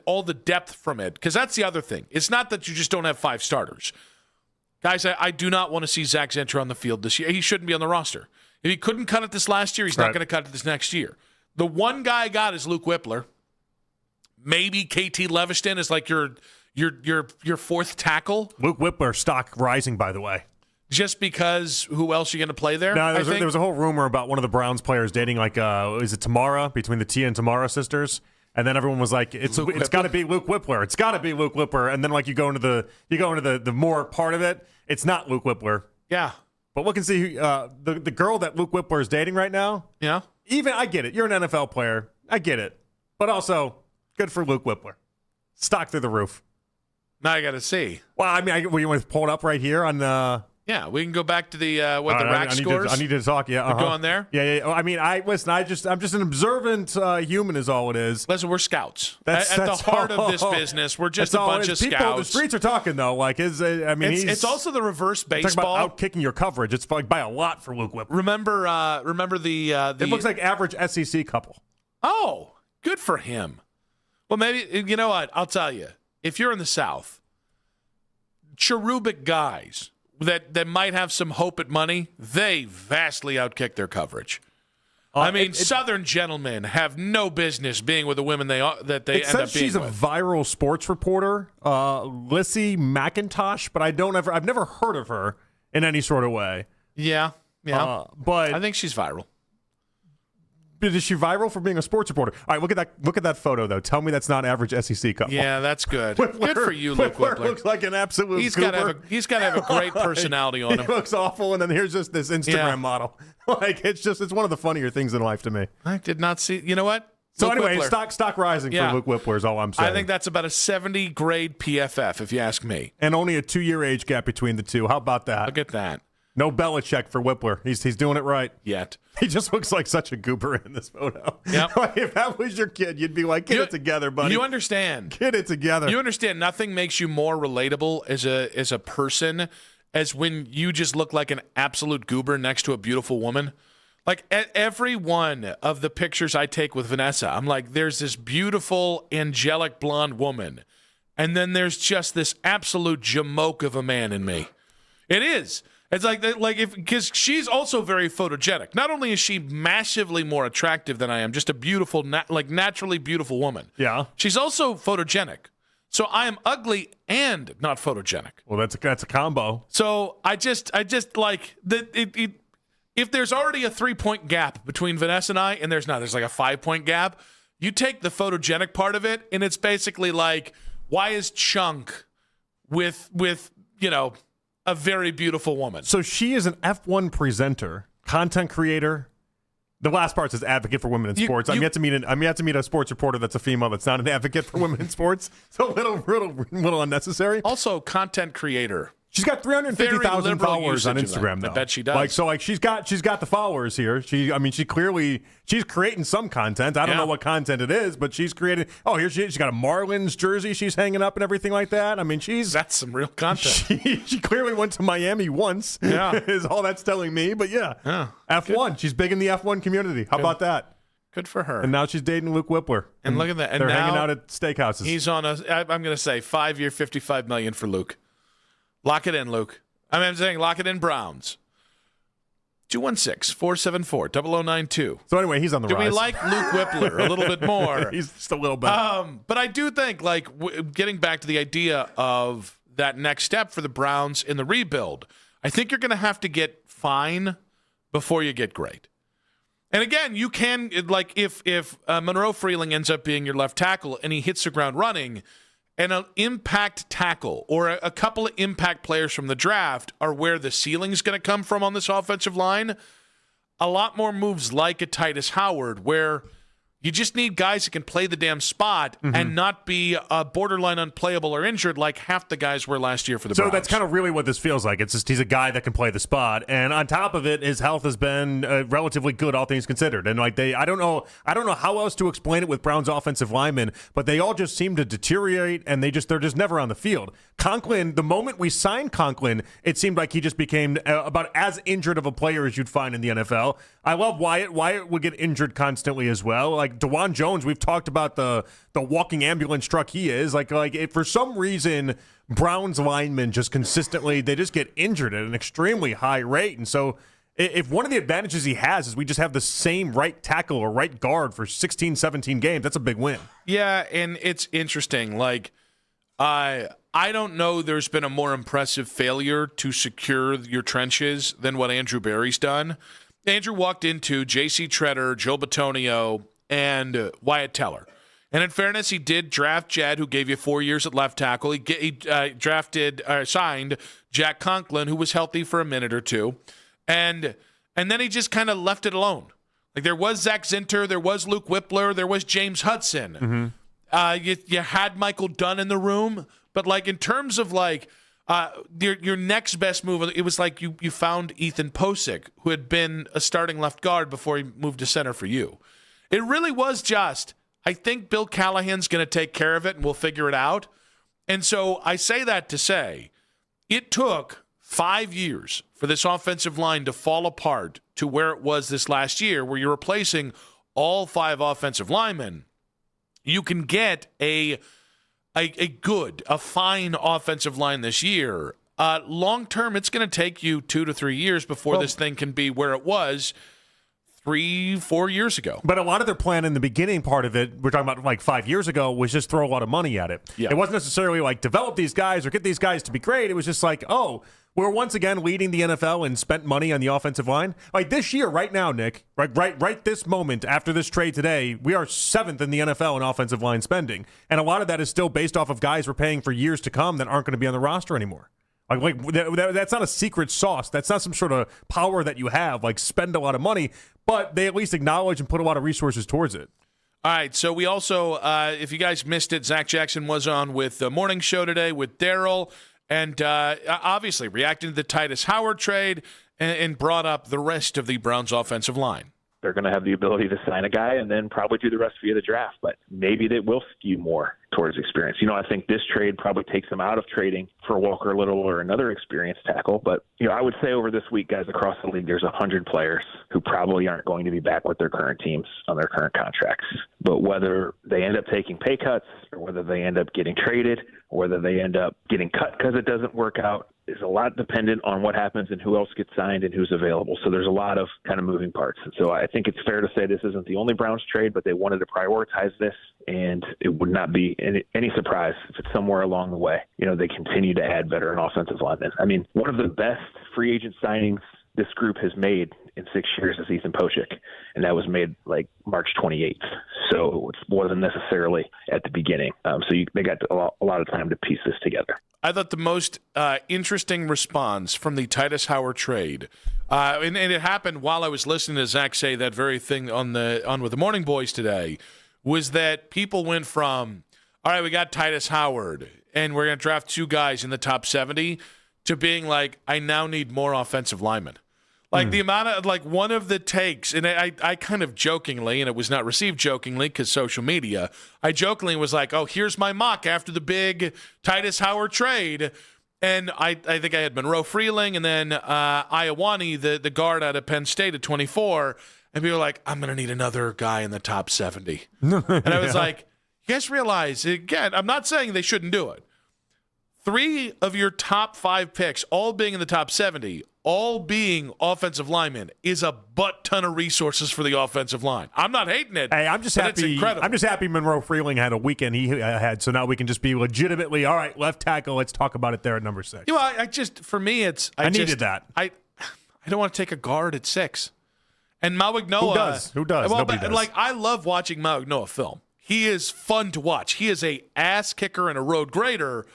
all the depth from it, because that's the other thing. It's not that you just don't have 5 starters. Guys, I do not want to see Zach Zinter on the field this year. He shouldn't be on the roster. If he couldn't cut it this last year, he's not going to cut it this next year. The one guy I got is Luke Whippler. Maybe KT Leviston is like your 4th tackle. Luke Whippler stock rising, by the way. Just because who else are you going to play there? No, there was a whole rumor about one of the Browns players dating is it Tamara, between the Tia and Tamara sisters? And then everyone was like, it's got to be Luke Whippler. It's got to be Luke Whippler. And then like you go into the more part of it, it's not Luke Whippler. Yeah. But look and see the girl that Luke Whippler is dating right now. Yeah. Even I get it. You're an NFL player. I get it. But also, good for Luke Whippler. Stock through the roof. Now I got to see. Well, I mean, we want to pull it up right here on. Yeah, we can go back to the the rack scores. I need to talk. Yeah, Go on there. Yeah. I mean, I'm just an observant human, is all it is. Listen, we're scouts. At the heart of this business, we're just a bunch of scouts. The streets are talking though. Like, it's also the reverse baseball. About outkicking your coverage. It's like by a lot for Luke Whippler. Remember the. It looks like average SEC couple. Oh, good for him. Well, maybe you know what? I'll tell you. If you're in the South, cherubic guys that might have some hope at money, they vastly outkick their coverage. Southern gentlemen have no business being with the women that they end up being with. She's a viral sports reporter, Lissy McIntosh, but I've never heard of her in any sort of way. Yeah. But I think she's viral. But is she viral for being a sports reporter? All right, look at that photo though. Tell me that's not average SEC couple. Yeah, that's good. Good for you, Luke Whippler. Looks like an absolute. He's got to have a great personality on him. He looks awful, and then here's just this Instagram model. Like it's one of the funnier things in life to me. I did not see. You know what? So Luke anyway, stock rising for Luke Whippler is all I'm saying. I think that's about a 70 grade PFF, if you ask me. And only a 2-year age gap between the two. How about that? Look at that. No Belichick for Whippler. He's doing it right. Yet. He just looks like such a goober in this photo. Yep. Like, if that was your kid, you'd be like, get it together, buddy. You understand. Get it together. You understand nothing makes you more relatable as a person as when you just look like an absolute goober next to a beautiful woman. Like every one of the pictures I take with Vanessa, I'm like, there's this beautiful, angelic blonde woman. And then there's just this absolute jamoke of a man in me. It is. It's because she's also very photogenic. Not only is she massively more attractive than I am, just a beautiful, naturally beautiful woman. Yeah. She's also photogenic. So I am ugly and not photogenic. Well, that's a combo. So I just like if there's already a 3-point gap between Vanessa and I, and there's like a 5-point gap, you take the photogenic part of it, and it's basically like, why is Chunk with a very beautiful woman? So she is an F1 presenter, content creator. The last part says advocate for women in sports. I'm yet to meet a sports reporter that's a female that's not an advocate for women in sports. So a little unnecessary. Also, content creator. She's got 350,000 followers on Instagram, though. I bet she does. She's got the followers here. She's creating some content. I don't know what content it is, but she's creating. Oh, she's got a Marlins jersey she's hanging up and everything like that. I mean, that's some real content. She clearly went to Miami once. Yeah, is all that's telling me. But yeah. F1. Good. She's big in the F1 community. How about that? Good for her. And now she's dating Luke Whippler. And look at that. And they're now hanging out at steakhouses. He's on I'm going to say 5-year, $55 million for Luke. Lock it in, Luke. I'm saying lock it in, Browns. 216-474-0092. So anyway, he's on the rise. Do we like Luke Whippler a little bit more? He's just a little bit. But I do think, getting back to the idea of that next step for the Browns in the rebuild, I think you're going to have to get fine before you get great. And again, you can, if Monroe Freeling ends up being your left tackle and he hits the ground running, and an impact tackle or a couple of impact players from the draft are where the ceiling's going to come from on this offensive line, a lot more moves like a Titus Howard where you just need guys who can play the damn spot and not be borderline unplayable or injured like half the guys were last year for the Browns. So that's kind of really what this feels like. It's just he's a guy that can play the spot, and on top of it, his health has been relatively good, all things considered. And I don't know how else to explain it with Browns offensive linemen, but they all just seem to deteriorate, and they're just never on the field. Conklin, the moment we signed Conklin, it seemed like he just became about as injured of a player as you'd find in the NFL. I love Wyatt. Wyatt would get injured constantly as well. Like DeJuan Jones, we've talked about the walking ambulance truck he is. If for some reason Browns linemen just consistently, they just get injured at an extremely high rate. And so if one of the advantages he has is we just have the same right tackle or right guard for 16, 17 games, that's a big win. Yeah, and it's interesting. I don't know there's been a more impressive failure to secure your trenches than what Andrew Berry's done. Andrew walked into J.C. Treader, Joe Bitonio, and Wyatt Teller. And in fairness, he did draft Jed, who gave you 4 years at left tackle. He signed Jack Conklin, who was healthy for a minute or two. And then he just kind of left it alone. There was Zach Zinter, there was Luke Whippler, there was James Hudson. You had Michael Dunn in the room. But, in terms of, your next best move, it was like you found Ethan Posick, who had been a starting left guard before he moved to center for you. It really was just, I think Bill Callahan's going to take care of it and we'll figure it out. And so I say that to say it took 5 years for this offensive line to fall apart to where it was this last year, where you're replacing all 5 offensive linemen. You can get a fine offensive line this year. Long term, it's going to take you 2 to 3 years before this thing can be where it was 3-4 years ago. But a lot of their plan in the beginning part of it, we're talking about 5 years ago, was just throw a lot of money at it. Yeah. It wasn't necessarily develop these guys or get these guys to be great. It was just we're once again leading the NFL and spent money on the offensive line. This year, right now, Nick, right this moment after this trade today, we are 7th in the NFL in offensive line spending. And a lot of that is still based off of guys we're paying for years to come that aren't going to be on the roster anymore. That's not a secret sauce. That's not some sort of power that you have. Spend a lot of money, but they at least acknowledge and put a lot of resources towards it. All right, so we also, if you guys missed it, Zach Jackson was on with the morning show today with Daryl, and obviously reacting to the Titus Howard trade and brought up the rest of the Browns offensive line. They're going to have the ability to sign a guy and then probably do the rest via the draft, but maybe they will skew more towards experience. I think this trade probably takes them out of trading for Walker Little or another experienced tackle. But, I would say over this week, guys, across the league, there's 100 players who probably aren't going to be back with their current teams on their current contracts. But whether they end up taking pay cuts or whether they end up getting traded or whether they end up getting cut because it doesn't work out is a lot dependent on what happens and who else gets signed and who's available. So there's a lot of kind of moving parts. And so I think it's fair to say this isn't the only Browns trade, but they wanted to prioritize this, and it would not be any surprise if it's somewhere along the way. They continue to add veteran offensive linemen. One of the best free agent signings this group has made in 6 years is Ethan Posick, and that was made March 28th. So it wasn't necessarily at the beginning. They got a lot of time to piece this together. I thought the most interesting response from the Titus Howard trade, and it happened while I was listening to Zach say that very thing on with the Morning Boys today, was that people went from, all right, we got Titus Howard, and we're going to draft 2 guys in the top 70, to being I now need more offensive linemen. The amount of, one of the takes, and I kind of jokingly, and it was not received jokingly because social media, I jokingly was oh, here's my mock after the big Titus Howard trade. And I think I had Monroe Freeling and then Iowani, the guard out of Penn State at 24. And people were I'm going to need another guy in the top 70. And I was you guys realize, again, I'm not saying they shouldn't do it. 3 of your top 5 picks, all being in the top 70, all being offensive linemen is a butt ton of resources for the offensive line. I'm not hating it. Hey, I'm just happy. It's incredible. I'm just happy Monroe Freeling had a weekend he had, so now we can just be legitimately all right. Left tackle. Let's talk about it there at number 6. You know, I just for me, it's I needed that. I don't want to take a guard at 6. And Mauignoa. Who does? Well, Nobody does. Like I love watching Mauignoa film. He is fun to watch. He is a ass kicker and a road grader.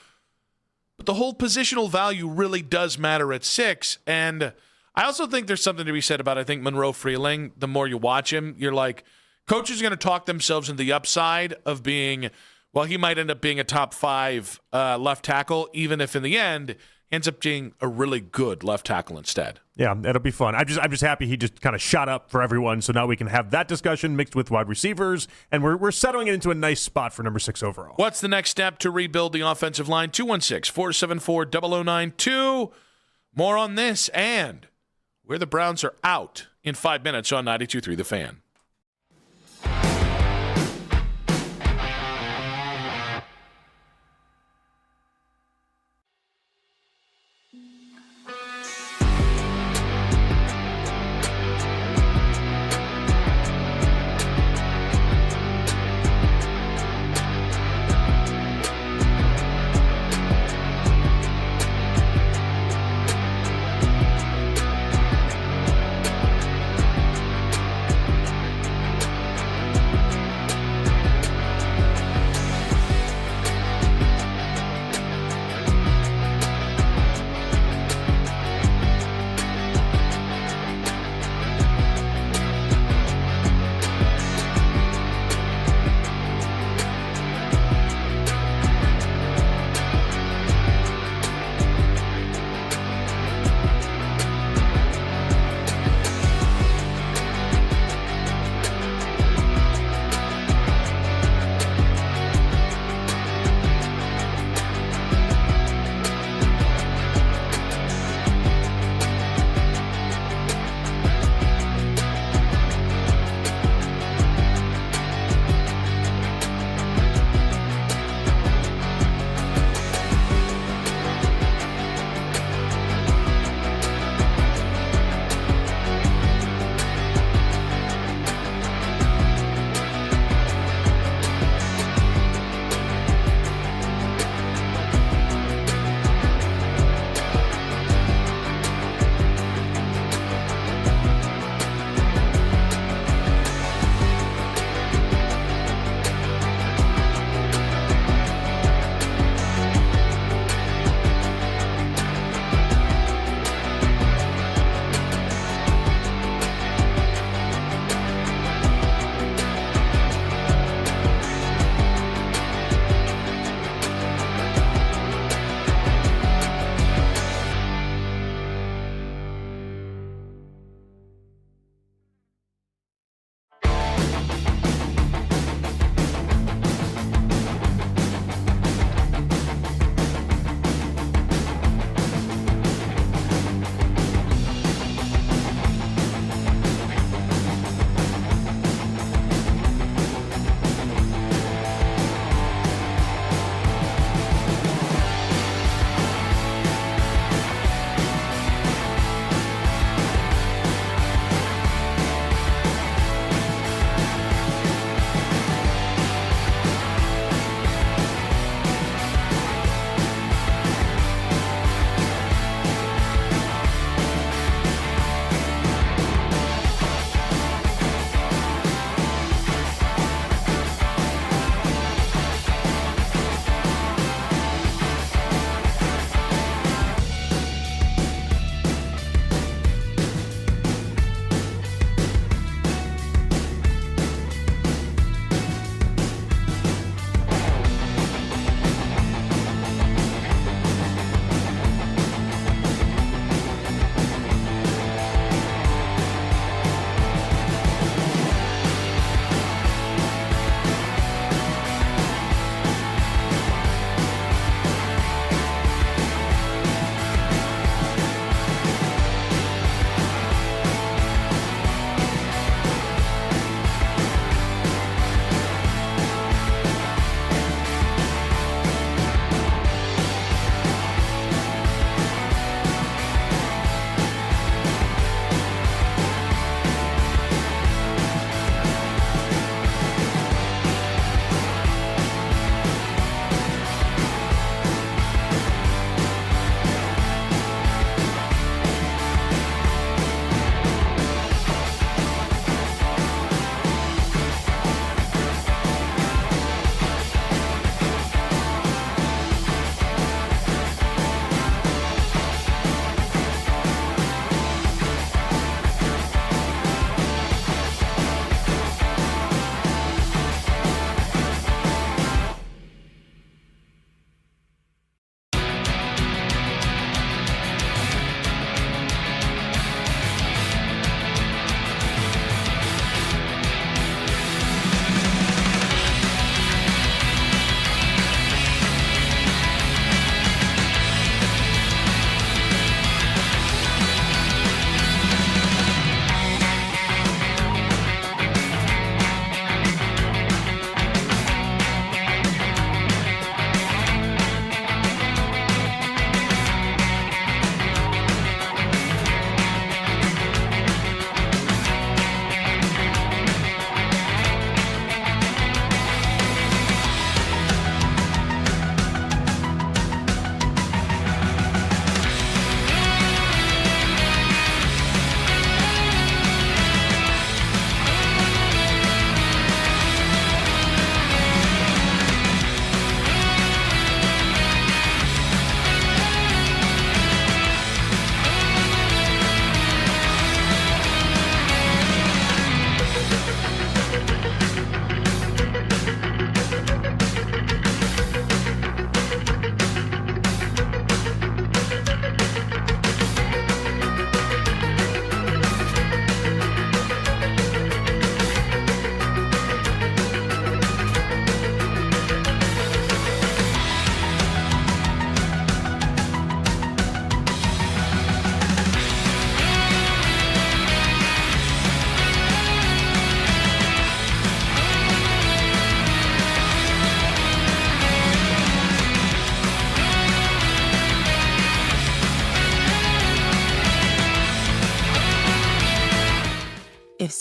But the whole positional value really does matter at 6. And I also think there's something to be said about, I think, Monroe Freeling. The more you watch him, you're like, coaches are going to talk themselves into the upside of being, well, he might end up being a top 5 left tackle, even if in the end ends up being a really good left tackle instead. Yeah, it'll be fun. I'm just happy he just kind of shot up for everyone. So now we can have that discussion mixed with wide receivers, and we're settling it into a nice spot for number 6 overall. What's the next step to rebuild the offensive line? 216-474-0092. More on this and where the Browns are out in 5 minutes on 92.3 The Fan.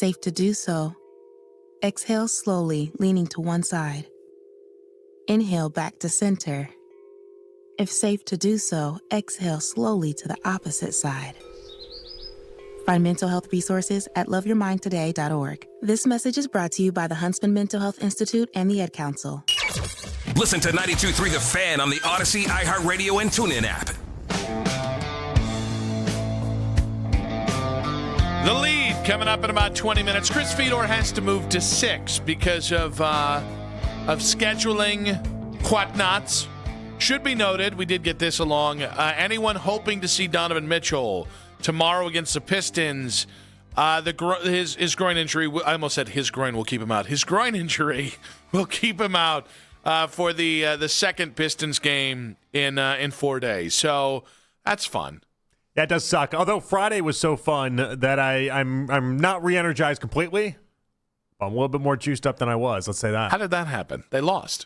safe to do so, exhale slowly, leaning to one side. Inhale back to center. If safe to do so, exhale slowly to the opposite side. Find mental health resources at loveyourmindtoday.org. This message is brought to you by the Huntsman Mental Health Institute and the Ad Council. Listen to 92.3 The Fan on the Odyssey, iHeartRadio, and TuneIn app. The lead coming up in about 20 minutes. Chris Fedor has to move to 6 because of scheduling whatnots. Should be noted, we did get this along. Anyone hoping to see Donovan Mitchell tomorrow against the Pistons, his groin injury, I almost said his groin will keep him out. His groin injury will keep him out for the second Pistons game in 4 days. So that's fun. That does suck. Although Friday was so fun that I'm not re-energized completely. I'm a little bit more juiced up than I was. Let's say that. How did that happen? They lost.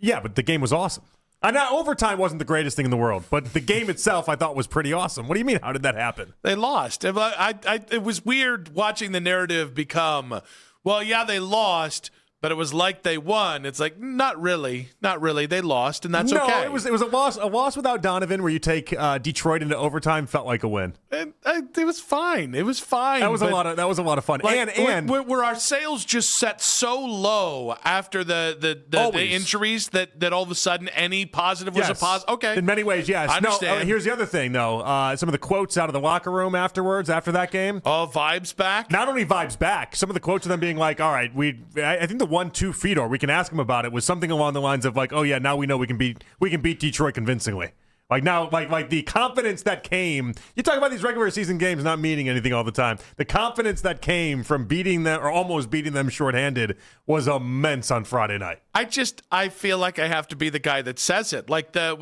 Yeah, but the game was awesome. Overtime wasn't the greatest thing in the world, but the game itself I thought was pretty awesome. What do you mean? How did that happen? They lost. It was weird watching the narrative become, well, yeah, they lost, but it was like they won. It's like, not really. They lost, and that's okay. No, it was a loss. A loss without Donovan, where you take Detroit into overtime, felt like a win. It was fine. It was fine. That was a lot of fun. Like, and were our sales just set so low after the injuries that all of a sudden any positive was a positive? Okay. In many ways, yes. I understand. No, here's the other thing, though. Some of the quotes out of the locker room afterwards, after that game. Oh, vibes back? Not only vibes back. Some of the quotes of them being like, all right, I think the 1-2 Fedor, we can ask him about it, was something along the lines of like, oh yeah, now we know we can beat Detroit convincingly. Like now, like the confidence that came. You talk about these regular season games not meaning anything all the time. The confidence that came from beating them or almost beating them shorthanded was immense on Friday night. I feel like I have to be the guy that says it. Like the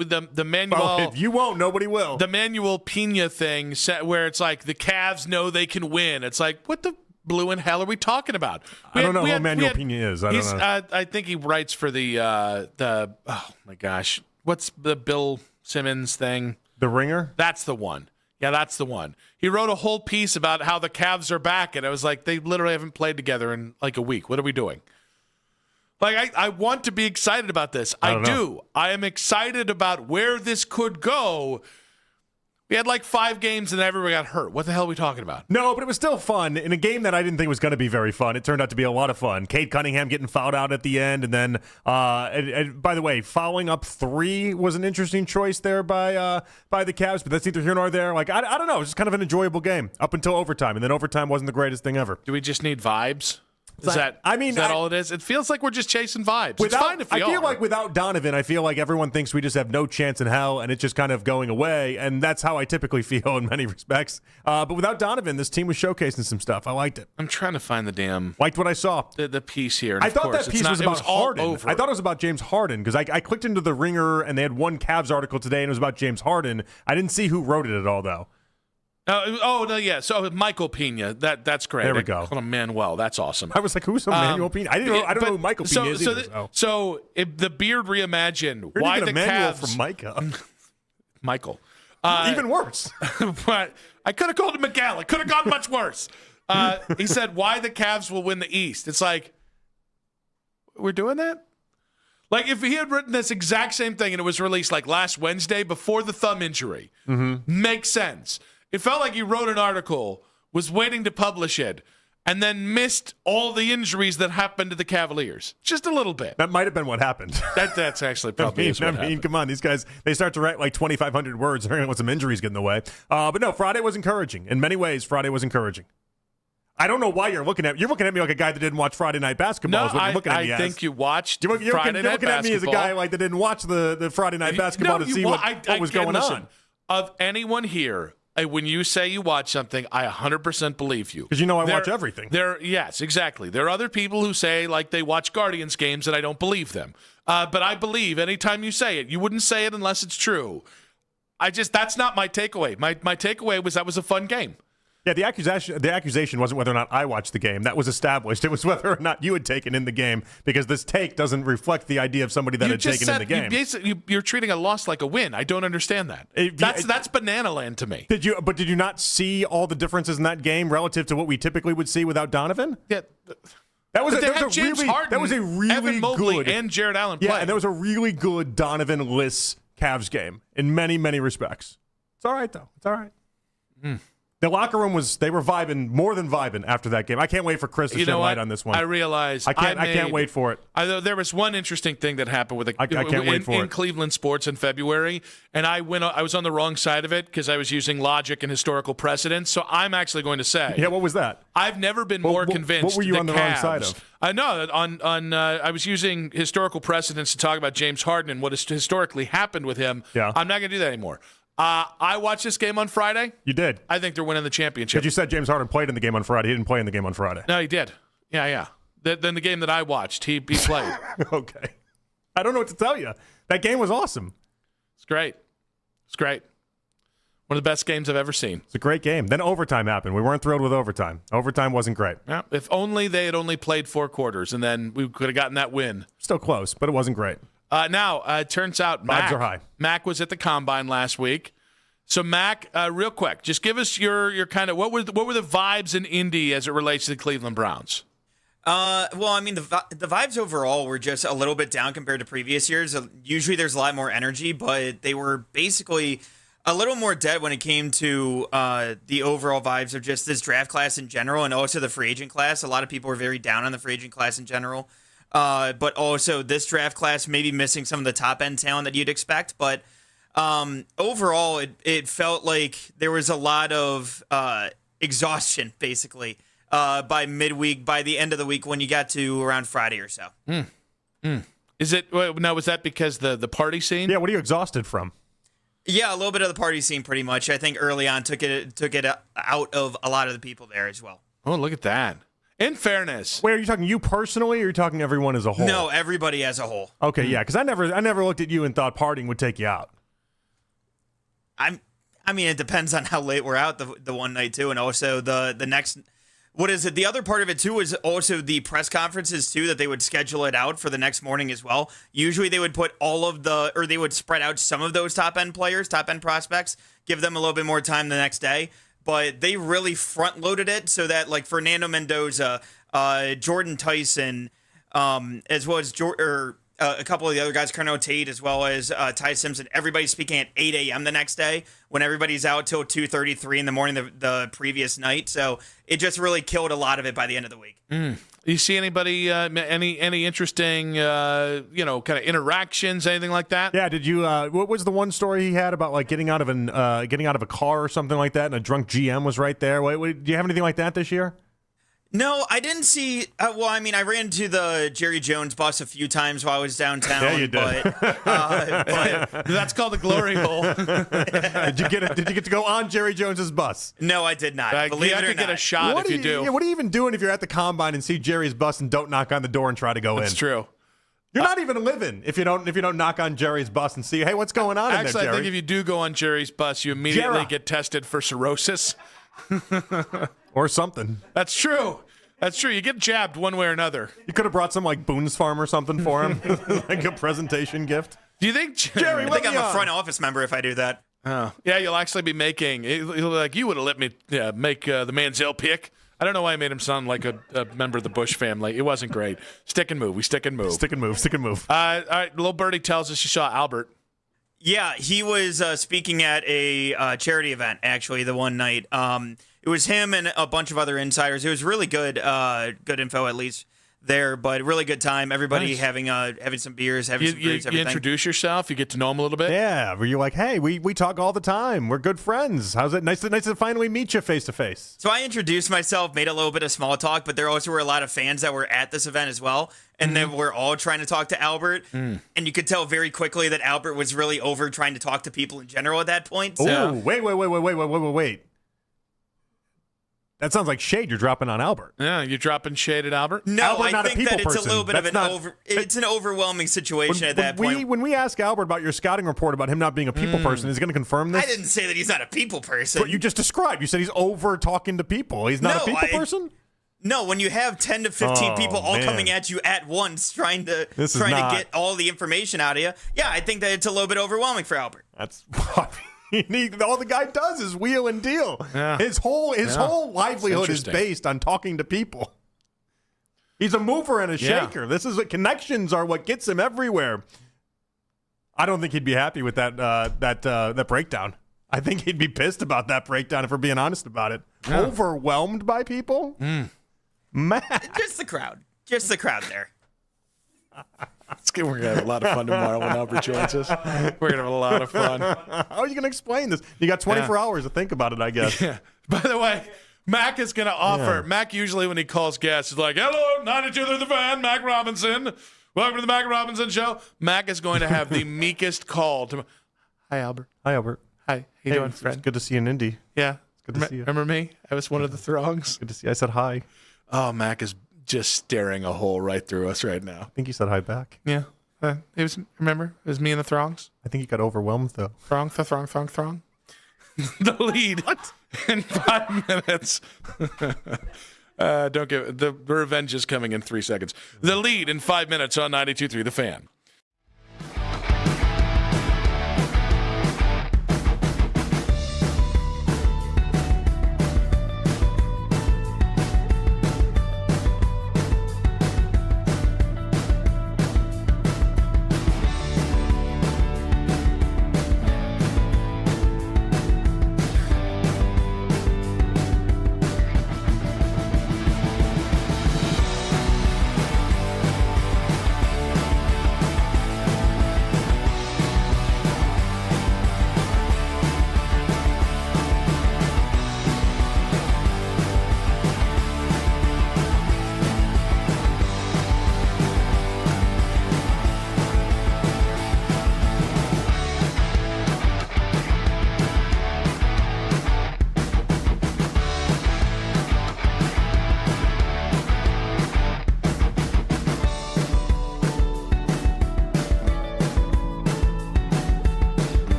Manuel. Well, if you won't, nobody will. The Manuel Pena thing, where it's like the Cavs know they can win. It's like, what the blue in hell are we talking about? I don't know who Manuel Pena is. I don't know. I think he writes for the oh my gosh, what's the Bill Simmons thing? The Ringer? That's the one. Yeah, that's the one. He wrote a whole piece about how the Cavs are back, and I was like, they literally haven't played together in like a week. What are we doing? Like, I want to be excited about this. I do. I am excited about where this could go. We had like 5 games and everybody got hurt. What the hell are we talking about? No, but it was still fun. In a game that I didn't think was going to be very fun, it turned out to be a lot of fun. Cade Cunningham getting fouled out at the end. And then, and by the way, fouling up 3 was an interesting choice there by the Cavs. But that's neither here nor there. Like, I don't know. It was just kind of an enjoyable game up until overtime. And then overtime wasn't the greatest thing ever. Do we just need vibes? Is that all it is? It feels like we're just chasing vibes. It's fine if we are. I feel like without Donovan, I feel like everyone thinks we just have no chance in hell, and it's just kind of going away. And that's how I typically feel in many respects. But without Donovan, this team was showcasing some stuff. I liked it. I'm trying to find liked what I saw. The piece here. And I thought that piece was about Harden. I thought it was about James Harden because I clicked into the Ringer and they had one Cavs article today and it was about James Harden. I didn't see who wrote it at all though. No, yeah. So Michael Pena, that's great. There we go. Call him Manuel. That's awesome. I was like, who's Manuel Pena? I don't know who Michael Pena is either. So if the Beard reimagined, You're why the Manuel Cavs from Micah? Michael. Even worse. But I could have called him Miguel. It could have gone much worse. He said, why the Cavs will win the East. It's like, we're doing that? Like, if he had written this exact same thing and it was released like last Wednesday before the thumb injury, makes sense. It felt like he wrote an article, was waiting to publish it, and then missed all the injuries that happened to the Cavaliers. Just a little bit. That might have been what happened. That's actually probably what happened. Come on, these guys, they start to write like 2,500 words. They're going to let some injuries get in the way. But no, Friday was encouraging. In many ways, Friday was encouraging. I don't know why you're looking at me like a guy that didn't watch Friday Night Basketball. No, is what you're looking at me I think you watched you're Friday Night Basketball. You're looking at me as a guy like that didn't watch the Friday Night Basketball to see what was going on. Of anyone here, when you say you watch something, I 100% believe you. Because you know I watch everything. Yes, exactly. There are other people who say like they watch Guardians games and I don't believe them. But I believe anytime you say it. You wouldn't say it unless it's true. That's not my takeaway. My takeaway was that was a fun game. Yeah, the accusation wasn't whether or not I watched the game. That was established. It was whether or not you had taken in the game, because this take doesn't reflect the idea of somebody that had taken in the game. You're treating a loss like a win. I don't understand that. That's banana land to me. Did you not see all the differences in that game relative to what we typically would see without Donovan? Yeah. That was James Harden, that was a really Evan Mobley, good and Jarrett Allen play. Yeah, and that was a really good Donovan-less Cavs game in many, many respects. It's all right, though. It's all right. The locker room they were vibing, more than vibing after that game. I can't wait for Chris to shed light on this one. I realize I can't wait for it. There was one interesting thing that happened with I can't wait for in it. Cleveland sports in February, and I was on the wrong side of it because I was using logic and historical precedence. So I'm actually going to say, yeah, what was that? I've never been more convinced. What were you on the wrong side of? I was using historical precedence to talk about James Harden and what has historically happened with him. Yeah. I'm not going to do that anymore. I watched this game on Friday. You did? I think they're winning the championship. But you said James Harden played in the game on Friday. He didn't play in the game on Friday. No, he did. Yeah. Then the game that I watched, he played. Okay. I don't know what to tell you. That game was awesome. It's great. One of the best games I've ever seen. It's a great game. Then overtime happened. We weren't thrilled with overtime. Overtime wasn't great. Yeah. If only they had only played 4 quarters, and then we could have gotten that win. Still close, but it wasn't great. Now, it turns out vibes are high. Mac was at the Combine last week. So, Mac, real quick, just give us your kind of what were the vibes in Indy as it relates to the Cleveland Browns? Well, I mean, the vibes overall were just a little bit down compared to previous years. Usually there's a lot more energy, but they were basically a little more dead when it came to the overall vibes of just this draft class in general, and also the free agent class. A lot of people were very down on the free agent class in general. But also this draft class maybe missing some of the top-end talent that you'd expect. But overall, it felt like there was a lot of exhaustion, basically, by midweek, by the end of the week when you got to around Friday or so. Is it now? Was that because the party scene? Yeah. What are you exhausted from? Yeah, a little bit of the party scene, pretty much. I think early on took it out of a lot of the people there as well. Oh, look at that. In fairness. Wait, are you talking you personally, or are you talking everyone as a whole? No, everybody as a whole. Okay, yeah, because I never looked at you and thought partying would take you out. I mean, it depends on how late we're out the one night too, and also the next. What is it? The other part of it too is also the press conferences too, that they would schedule it out for the next morning as well. Usually they would put they would spread out some of those top end prospects, give them a little bit more time the next day. But they really front loaded it so that like Fernando Mendoza, Jordan Tyson, as well as a couple of the other guys, Carnell Tate, as well as Ty Simpson, everybody's speaking at 8 a.m. the next day when everybody's out till 2:33 in the morning the previous night. So it just really killed a lot of it by the end of the week. You see anybody, any interesting, kind of interactions, anything like that? Yeah. Did you? What was the one story he had about like getting out of a car or something like that, and a drunk GM was right there? Wait, do you have anything like that this year? No, I didn't see. Well, I mean, I ran into the Jerry Jones bus a few times while I was downtown. Yeah, you did. But that's called the glory hole. Did you get to go on Jerry Jones's bus? No, I did not. Believe it or not. Get a shot if you do. Yeah, what are you even doing if you're at the Combine and see Jerry's bus and don't knock on the door and try to go in? That's true. You're not even living if you don't knock on Jerry's bus and see, hey, what's going on in there, Actually, Jerry? I think if you do go on Jerry's bus, you immediately get tested for cirrhosis. Or something. That's true. You get jabbed one way or another. You could have brought some like Boone's Farm or something for him, like a presentation gift. Do you think Jerry? I think I'm a front office member if I do that. Oh, yeah, you'll actually be making. Like you would have let me make the Manziel pick. I don't know why I made him sound like a member of the Bush family. It wasn't great. Stick and move. We stick and move. Stick and move. All right, little birdie tells us she saw Albert. Yeah, he was speaking at a charity event, actually, the one night. It was him and a bunch of other insiders. It was really good info, at least there, but really good time. Everybody Nice. having some beers, having some drinks, you everything. introduce yourself. You get to know him a little bit. Yeah, were you like, hey, we talk all the time. We're good friends. How's it? Nice to finally meet you face to face. So I introduced myself, made a little bit of small talk, but there also were a lot of fans that were at this event as well, and they were all trying to talk to Albert, and you could tell very quickly that Albert was really over trying to talk to people in general at that point. So Oh, wait. That sounds like shade you're dropping on Albert. Yeah, you're dropping shade at Albert? No, Albert, I think that it's a little bit of it's an overwhelming situation at that point. When we ask Albert about your scouting report about him not being a people person, is he going to confirm this? I didn't say that he's not a people person. But you just described. You said he's over talking to people. He's not a people person? No, when you have 10 to 15 people all coming at you at once trying to get all the information out of you, yeah, I think that it's a little bit overwhelming for Albert. That's all the guy does is wheel and deal. Yeah. His whole livelihood is based on talking to people. He's a mover and a shaker. This is what connections are. What gets him everywhere. I don't think he'd be happy with that breakdown. I think he'd be pissed about that breakdown if we're being honest about it. Yeah. Overwhelmed by people. Man. Just the crowd there. We're going to have a lot of fun tomorrow when Albert joins us. We're going to have a lot of fun. How are you going to explain this? You got 24 hours to think about it, I guess. Yeah. By the way, Mac is going to offer. Yeah. Mac usually when he calls guests is like, hello, 92 through the fan, Mac Robinson. Welcome to the Mac Robinson Show. Mac is going to have the meekest call. Hi, Albert. Hi, Albert. Hi. How you doing, friend? It's good to see you in Indy. Yeah. It's good to see you. Remember me? I was one of the throngs. Good to see you. I said hi. Oh, Mac is just staring a hole right through us right now. I think you said hi back. Yeah. Remember? It was me and the throngs. I think he got overwhelmed, though. Throng. The lead in 5 minutes. Don't give the revenge is coming in 3 seconds. The lead in 5 minutes on 92.3 The Fan.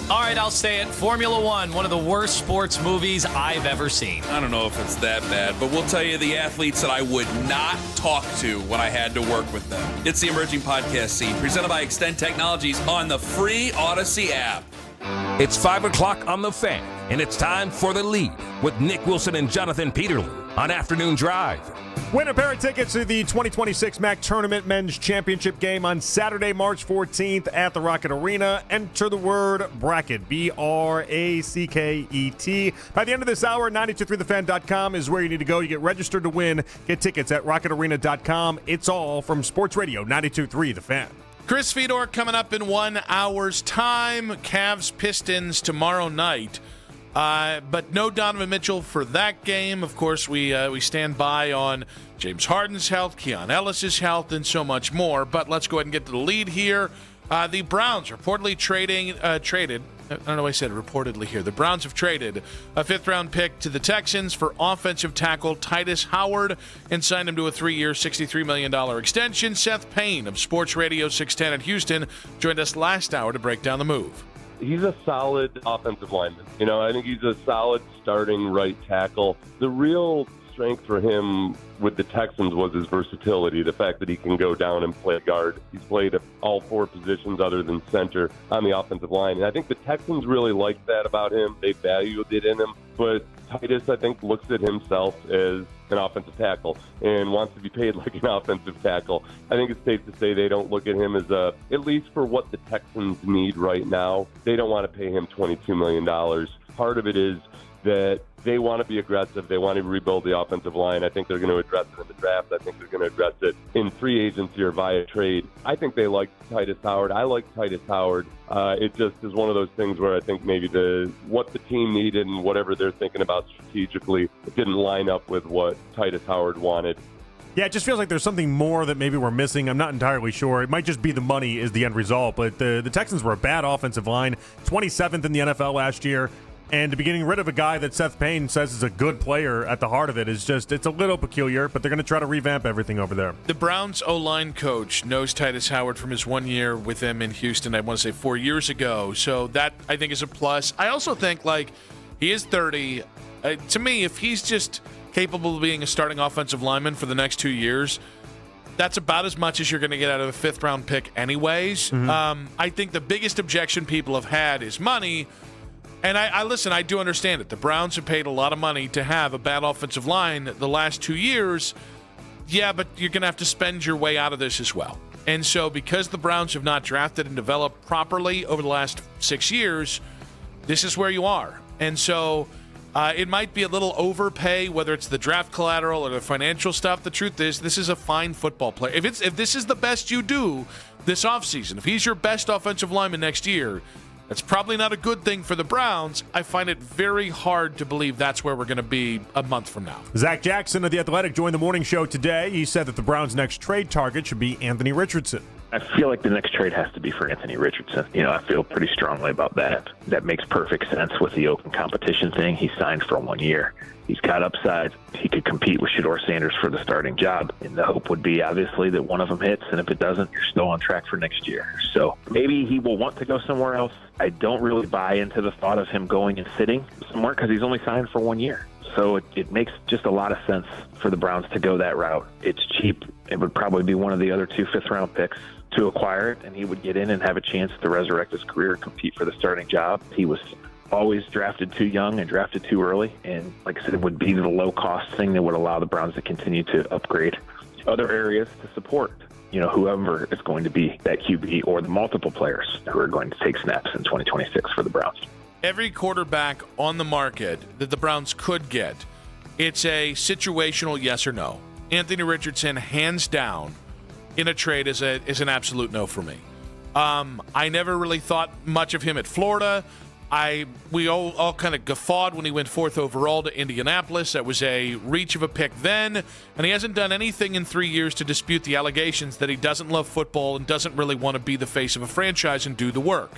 All right, I'll say it. Formula One, one of the worst sports movies I've ever seen. I don't know if it's that bad, but we'll tell you the athletes that I would not talk to when I had to work with them. It's the Emerging Podcast Scene, presented by Extend Technologies on the free Odyssey app. It's 5 o'clock on The Fan, and it's time for The Lead with Nick Wilson and Jonathan Peterlin on Afternoon Drive. Win a pair of tickets to the 2026 MAC Tournament Men's Championship game on Saturday, March 14th at the Rocket Arena. Enter the word BRACKET, B-R-A-C-K-E-T. By the end of this hour, 923thefan.com is where you need to go. You get registered to win. Get tickets at rocketarena.com. It's all from Sports Radio 92.3 The Fan. Chris Fedor coming up in 1 hour's time. Cavs Pistons tomorrow night. But no Donovan Mitchell for that game. Of course, we stand by on James Harden's health, Keon Ellis's health, and so much more. But let's go ahead and get to the lead here. The Browns reportedly traded. I don't know why I said reportedly here. The Browns have traded a fifth-round pick to the Texans for offensive tackle Titus Howard and signed him to a 3-year, $63 million extension. Seth Payne of Sports Radio 610 in Houston joined us last hour to break down the move. He's a solid offensive lineman. I think he's a solid starting right tackle. The real strength for him with the Texans was his versatility, the fact that he can go down and play guard. He's played all 4 positions other than center on the offensive line. And I think the Texans really liked that about him. They valued it in him. But Titus, I think, looks at himself as an offensive tackle and wants to be paid like an offensive tackle. I think it's safe to say they don't look at him as at least for what the Texans need right now, they don't want to pay him $22 million. Part of it is that they want to be aggressive. They want to rebuild the offensive line. I think they're going to address it in the draft. I think they're going to address it in free agency or via trade. I think they like Titus Howard. I like Titus Howard. It just is one of those things where I think maybe what the team needed and whatever they're thinking about strategically, it didn't line up with what Titus Howard wanted. Yeah, it just feels like there's something more that maybe we're missing. I'm not entirely sure. It might just be the money is the end result, but the Texans were a bad offensive line, 27th in the NFL last year. And to be getting rid of a guy that Seth Payne says is a good player at the heart of it is just, it's a little peculiar, but they're going to try to revamp everything over there. The Browns O-line coach knows Titus Howard from his 1 year with him in Houston, I want to say 4 years ago. So that, I think, is a plus. I also think, he is 30. To me, if he's just capable of being a starting offensive lineman for the next 2 years, that's about as much as you're going to get out of a fifth-round pick anyways. Mm-hmm. I think the biggest objection people have had is money. And I listen, I do understand it. The Browns have paid a lot of money to have a bad offensive line the last 2 years. Yeah, but you're going to have to spend your way out of this as well. And so because the Browns have not drafted and developed properly over the last 6 years, this is where you are. And so it might be a little overpay, whether it's the draft collateral or the financial stuff. The truth is, this is a fine football player. If this is the best you do this offseason, if he's your best offensive lineman next year, that's probably not a good thing for the Browns. I find it very hard to believe that's where we're going to be a month from now. Zach Jackson of The Athletic joined the morning show today. He said that the Browns' next trade target should be Anthony Richardson. I feel like the next trade has to be for Anthony Richardson. I feel pretty strongly about that. That makes perfect sense with the open competition thing. He signed for 1 year. He's got upside. He could compete with Shedeur Sanders for the starting job. And the hope would be, obviously, that one of them hits. And if it doesn't, you're still on track for next year. So maybe he will want to go somewhere else. I don't really buy into the thought of him going and sitting somewhere because he's only signed for 1 year. So it makes just a lot of sense for the Browns to go that route. It's cheap. It would probably be one of the other 2 fifth-round picks to acquire it, and he would get in and have a chance to resurrect his career and compete for the starting job. He was always drafted too young and drafted too early, and like I said, it would be the low-cost thing that would allow the Browns to continue to upgrade other areas to support, whoever is going to be that QB or the multiple players who are going to take snaps in 2026 for the Browns. Every quarterback on the market that the Browns could get, it's a situational yes or no. Anthony Richardson, hands down, in a trade is an absolute no for me. I never really thought much of him at Florida. We all kind of guffawed when he went 4th overall to Indianapolis. That was a reach of a pick then, and he hasn't done anything in 3 years to dispute the allegations that he doesn't love football and doesn't really want to be the face of a franchise and do the work.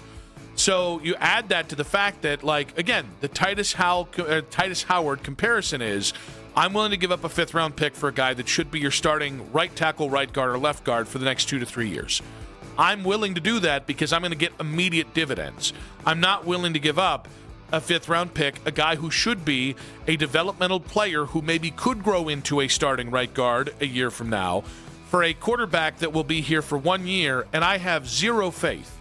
So you add that to the fact that, again, the Titus Howard comparison is, I'm willing to give up a 5th-round pick for a guy that should be your starting right tackle, right guard, or left guard for the next 2 to 3 years. I'm willing to do that because I'm going to get immediate dividends. I'm not willing to give up a 5th-round pick, a guy who should be a developmental player who maybe could grow into a starting right guard a year from now, for a quarterback that will be here for 1 year, and I have zero faith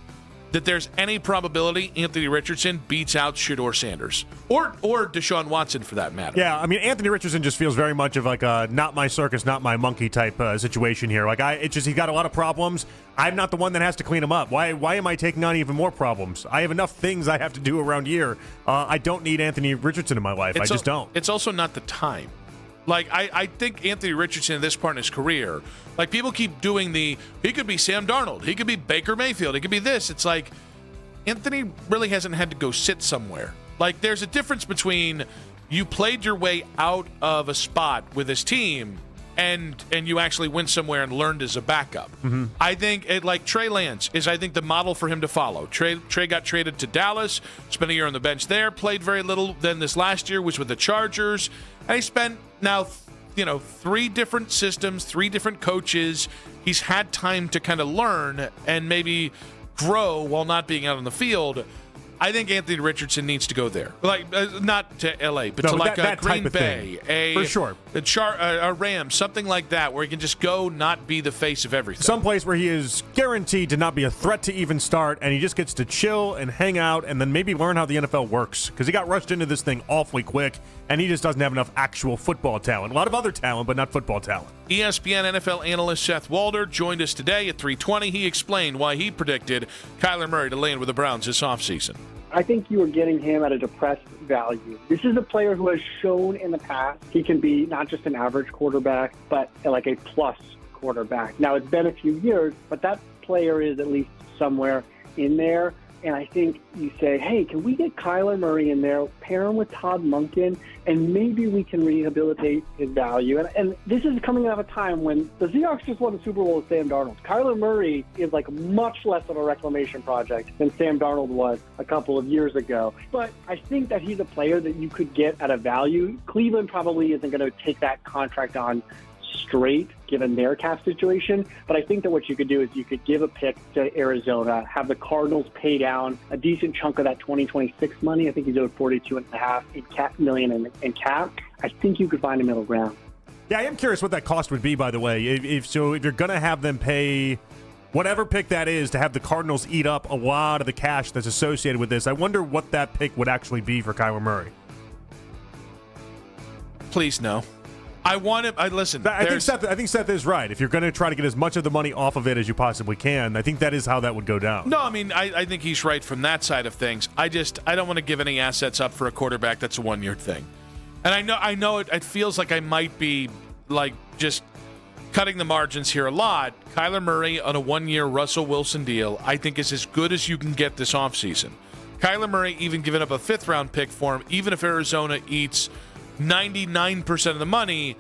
that there's any probability Anthony Richardson beats out Shedeur Sanders or Deshaun Watson for that matter. Yeah, I mean, Anthony Richardson just feels very much of like a not my circus, not my monkey type situation here. Like he's got a lot of problems. I'm not the one that has to clean them up. Why am I taking on even more problems? I have enough things I have to do around here. I don't need Anthony Richardson in my life. I just don't. It's also not the time. Like, I think Anthony Richardson at this part in his career, like, people keep doing he could be Sam Darnold, he could be Baker Mayfield, he could be this. It's like, Anthony really hasn't had to go sit somewhere. Like, there's a difference between you played your way out of a spot with his team and you actually went somewhere and learned as a backup. Mm-hmm. I think, Trey Lance is, I think, the model for him to follow. Trey got traded to Dallas, spent a year on the bench there, played very little. Then this last year was with the Chargers. And he spent now, 3 different systems, 3 different coaches. He's had time to kind of learn and maybe grow while not being out on the field. I think Anthony Richardson needs to go there, like not to L.A., but to like a Green Bay, for sure, a Rams, something like that, where he can just go, not be the face of everything. Someplace where he is guaranteed to not be a threat to even start, and he just gets to chill and hang out, and then maybe learn how the NFL works, because he got rushed into this thing awfully quick, and he just doesn't have enough actual football talent. A lot of other talent, but not football talent. ESPN NFL analyst Seth Walder joined us today at 3:20. He explained why he predicted Kyler Murray to land with the Browns this offseason. I think you are getting him at a depressed value. This is a player who has shown in the past he can be not just an average quarterback, but like a plus quarterback. Now, it's been a few years, but that player is at least somewhere in there. And I think you say, hey, can we get Kyler Murray in there, pair him with Todd Monken, and maybe we can rehabilitate his value. And this is coming out of a time when the Seahawks just won the Super Bowl with Sam Darnold. Kyler Murray is like much less of a reclamation project than Sam Darnold was a couple of years ago. But I think that he's a player that you could get at a value. Cleveland probably isn't going to take that contract on straight given their cap situation, but I think that what you could do is you could give a pick to Arizona, have the Cardinals pay down a decent chunk of that 2026 money. I think he's owed $42.5 million in cap. I think you could find a middle ground. Yeah, I am curious what that cost would be, by the way. If you're going to have them pay whatever pick that is to have the Cardinals eat up a lot of the cash that's associated with this, I wonder what that pick would actually be for Kyler Murray. Please no. I want him. Listen. I think Seth is right. If you're going to try to get as much of the money off of it as you possibly can, I think that is how that would go down. No, I mean, I think he's right from that side of things. I don't want to give any assets up for a quarterback that's a 1-year thing. And I know it feels like I might be like just cutting the margins here a lot. Kyler Murray on a 1-year Russell Wilson deal, I think is as good as you can get this offseason. Kyler Murray even giving up a 5th-round pick for him, even if Arizona eats 99% of the money,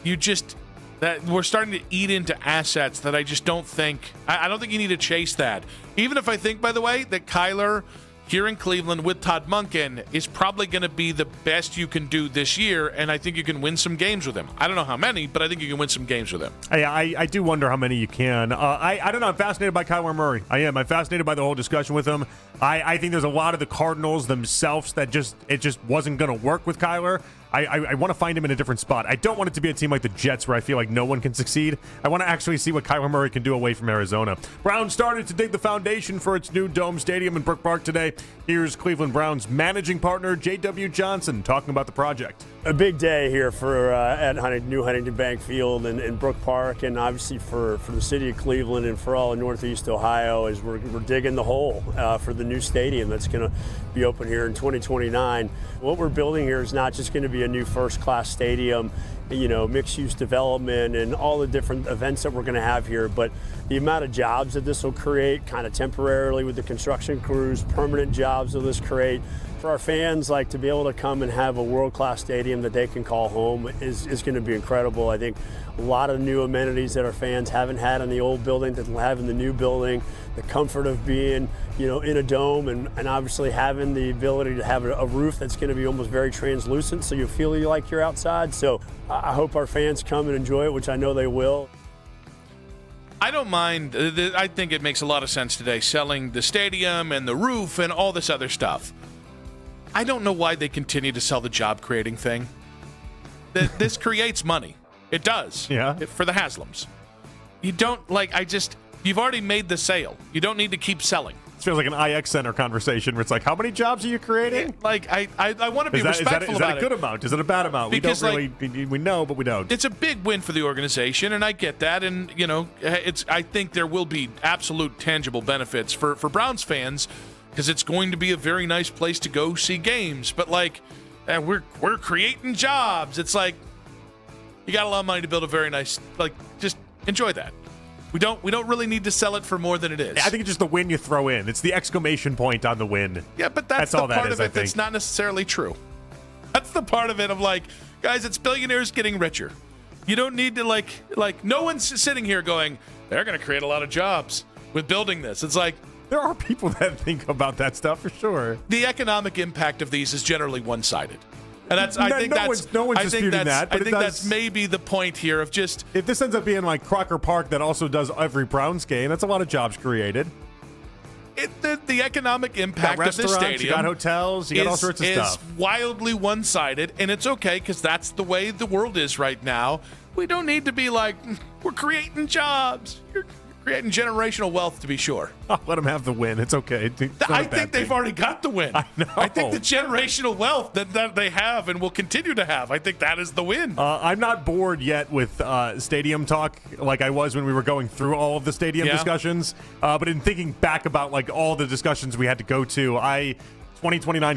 we're starting to eat into assets that I just don't think. I don't think you need to chase that. Even if I think, by the way, that Kyler here in Cleveland with Todd Monken is probably going to be the best you can do this year, and I think you can win some games with him. I don't know how many, but I think you can win some games with him. I do wonder how many you can. I don't know. I'm fascinated by Kyler Murray. I am. I'm fascinated by the whole discussion with him. I think there's a lot of the Cardinals themselves that it just wasn't going to work with Kyler. I want to find him in a different spot. I don't want it to be a team like the Jets where I feel like no one can succeed. I want to actually see what Kyler Murray can do away from Arizona. Browns started to dig the foundation for its new dome stadium in Brook Park today. Here's Cleveland Browns managing partner J.W. Johnson talking about the project. A big day here for at New Huntington Bank Field and Brook Park, and obviously for the city of Cleveland and for all of Northeast Ohio as we're digging the hole for the new stadium that's going to be open here in 2029. What we're building here is not just going to be a new first-class stadium, mixed-use development and all the different events that we're going to have here, but the amount of jobs that this will create kind of temporarily with the construction crews, permanent jobs that this create. For our fans, to be able to come and have a world-class stadium that they can call home is going to be incredible. I think a lot of new amenities that our fans haven't had in the old building that they'll have in the new building, the comfort of being, in a dome and obviously having the ability to have a roof that's going to be almost very translucent so you feel like you're outside. So I hope our fans come and enjoy it, which I know they will. I don't mind. I think it makes a lot of sense today, selling the stadium and the roof and all this other stuff. I don't know why they continue to sell the job-creating thing. This creates money. It does. Yeah. For the Haslams. You don't, you've already made the sale. You don't need to keep selling. This feels like an IX Center conversation where it's like, how many jobs are you creating? I want to be respectful about it. Is that a good amount? Is it a bad amount? Because, we know, but we don't. It's a big win for the organization, and I get that. And, I think there will be absolute tangible benefits for Browns fans because it's going to be a very nice place to go see games. But, we're creating jobs. It's like you got a lot of money to build a very nice, just enjoy that. We don't really need to sell it for more than it is. I think it's just the win you throw in. It's the exclamation point on the win. Yeah, but that's the all part that is, of it that's not necessarily true. That's the part of it of guys, it's billionaires getting richer. You don't need to no one's sitting here going, they're going to create a lot of jobs with building this. It's like there are people that think about that stuff for sure. The economic impact of these is generally one-sided. And no one's disputing that. But I think that's maybe the point here of just if this ends up being like Crocker Park that also does every Browns game, that's a lot of jobs created. The economic impact of this stadium, you got hotels, you got all sorts of stuff. Is wildly one-sided, and it's okay because that's the way the world is right now. We don't need to be like we're creating jobs. You're creating generational wealth, to be sure. I'll let them have the win. It's okay. I think they've already got the win. I know. I think the generational wealth that they have and will continue to have, I think that is the win. I'm not bored yet with stadium talk like I was when we were going through all of the stadium discussions. But in thinking back about all the discussions we had to go to, 2029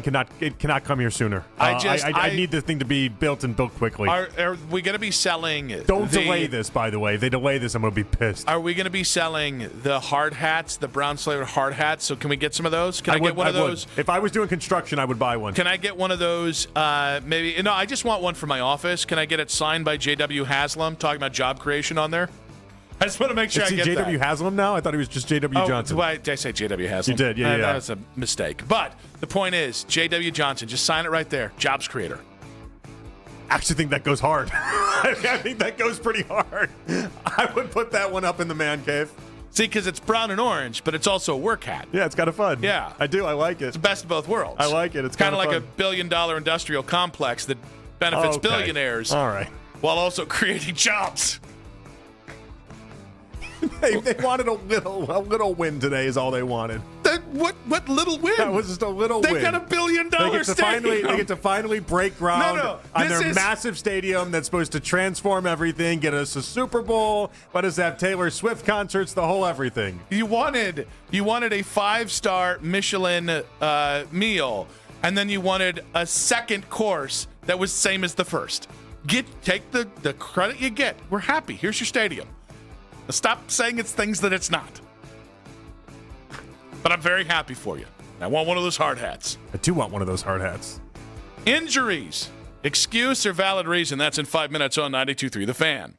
cannot come here sooner. I need this thing to be built and built quickly. Are we going to be selling? Don't delay this, by the way. If they delay this, I'm going to be pissed. Are we going to be selling the hard hats, the brown flavored hard hats? So can we get some of those? Can I get one of those? If I was doing construction, I would buy one. Can I get one of those? Maybe. No, I just want one for my office. Can I get it signed by J.W. Haslam, talking about job creation on there? I just want to make sure I get that. J.W. Haslam now? I thought he was just J.W. Johnson. Why did I say J.W. Haslam? You did, yeah. That was a mistake. But the point is, J.W. Johnson, just sign it right there. Jobs creator. I actually think that goes hard. I think that goes pretty hard. I would put that one up in the man cave. See, because it's brown and orange, but it's also a work hat. Yeah, it's kind of fun. Yeah. I do. I like it. It's the best of both worlds. I like it. It's kind of like fun. a billion-dollar industrial complex that benefits billionaires. All right. While also creating jobs. They wanted a little win today is all they wanted. What little win? That was just a little win. They got $1 billion stadium. They get to finally break ground on their massive stadium that's supposed to transform everything, get us a Super Bowl, let us have Taylor Swift concerts, the whole everything. You wanted a 5-star Michelin meal, and then you wanted a second course that was same as the first. Take the credit you get. We're happy. Here's your stadium. Stop saying it's things that it's not. But I'm very happy for you. I want one of those hard hats. I do want one of those hard hats. Injuries. Excuse or valid reason? That's in 5 minutes on 92.3 The Fan.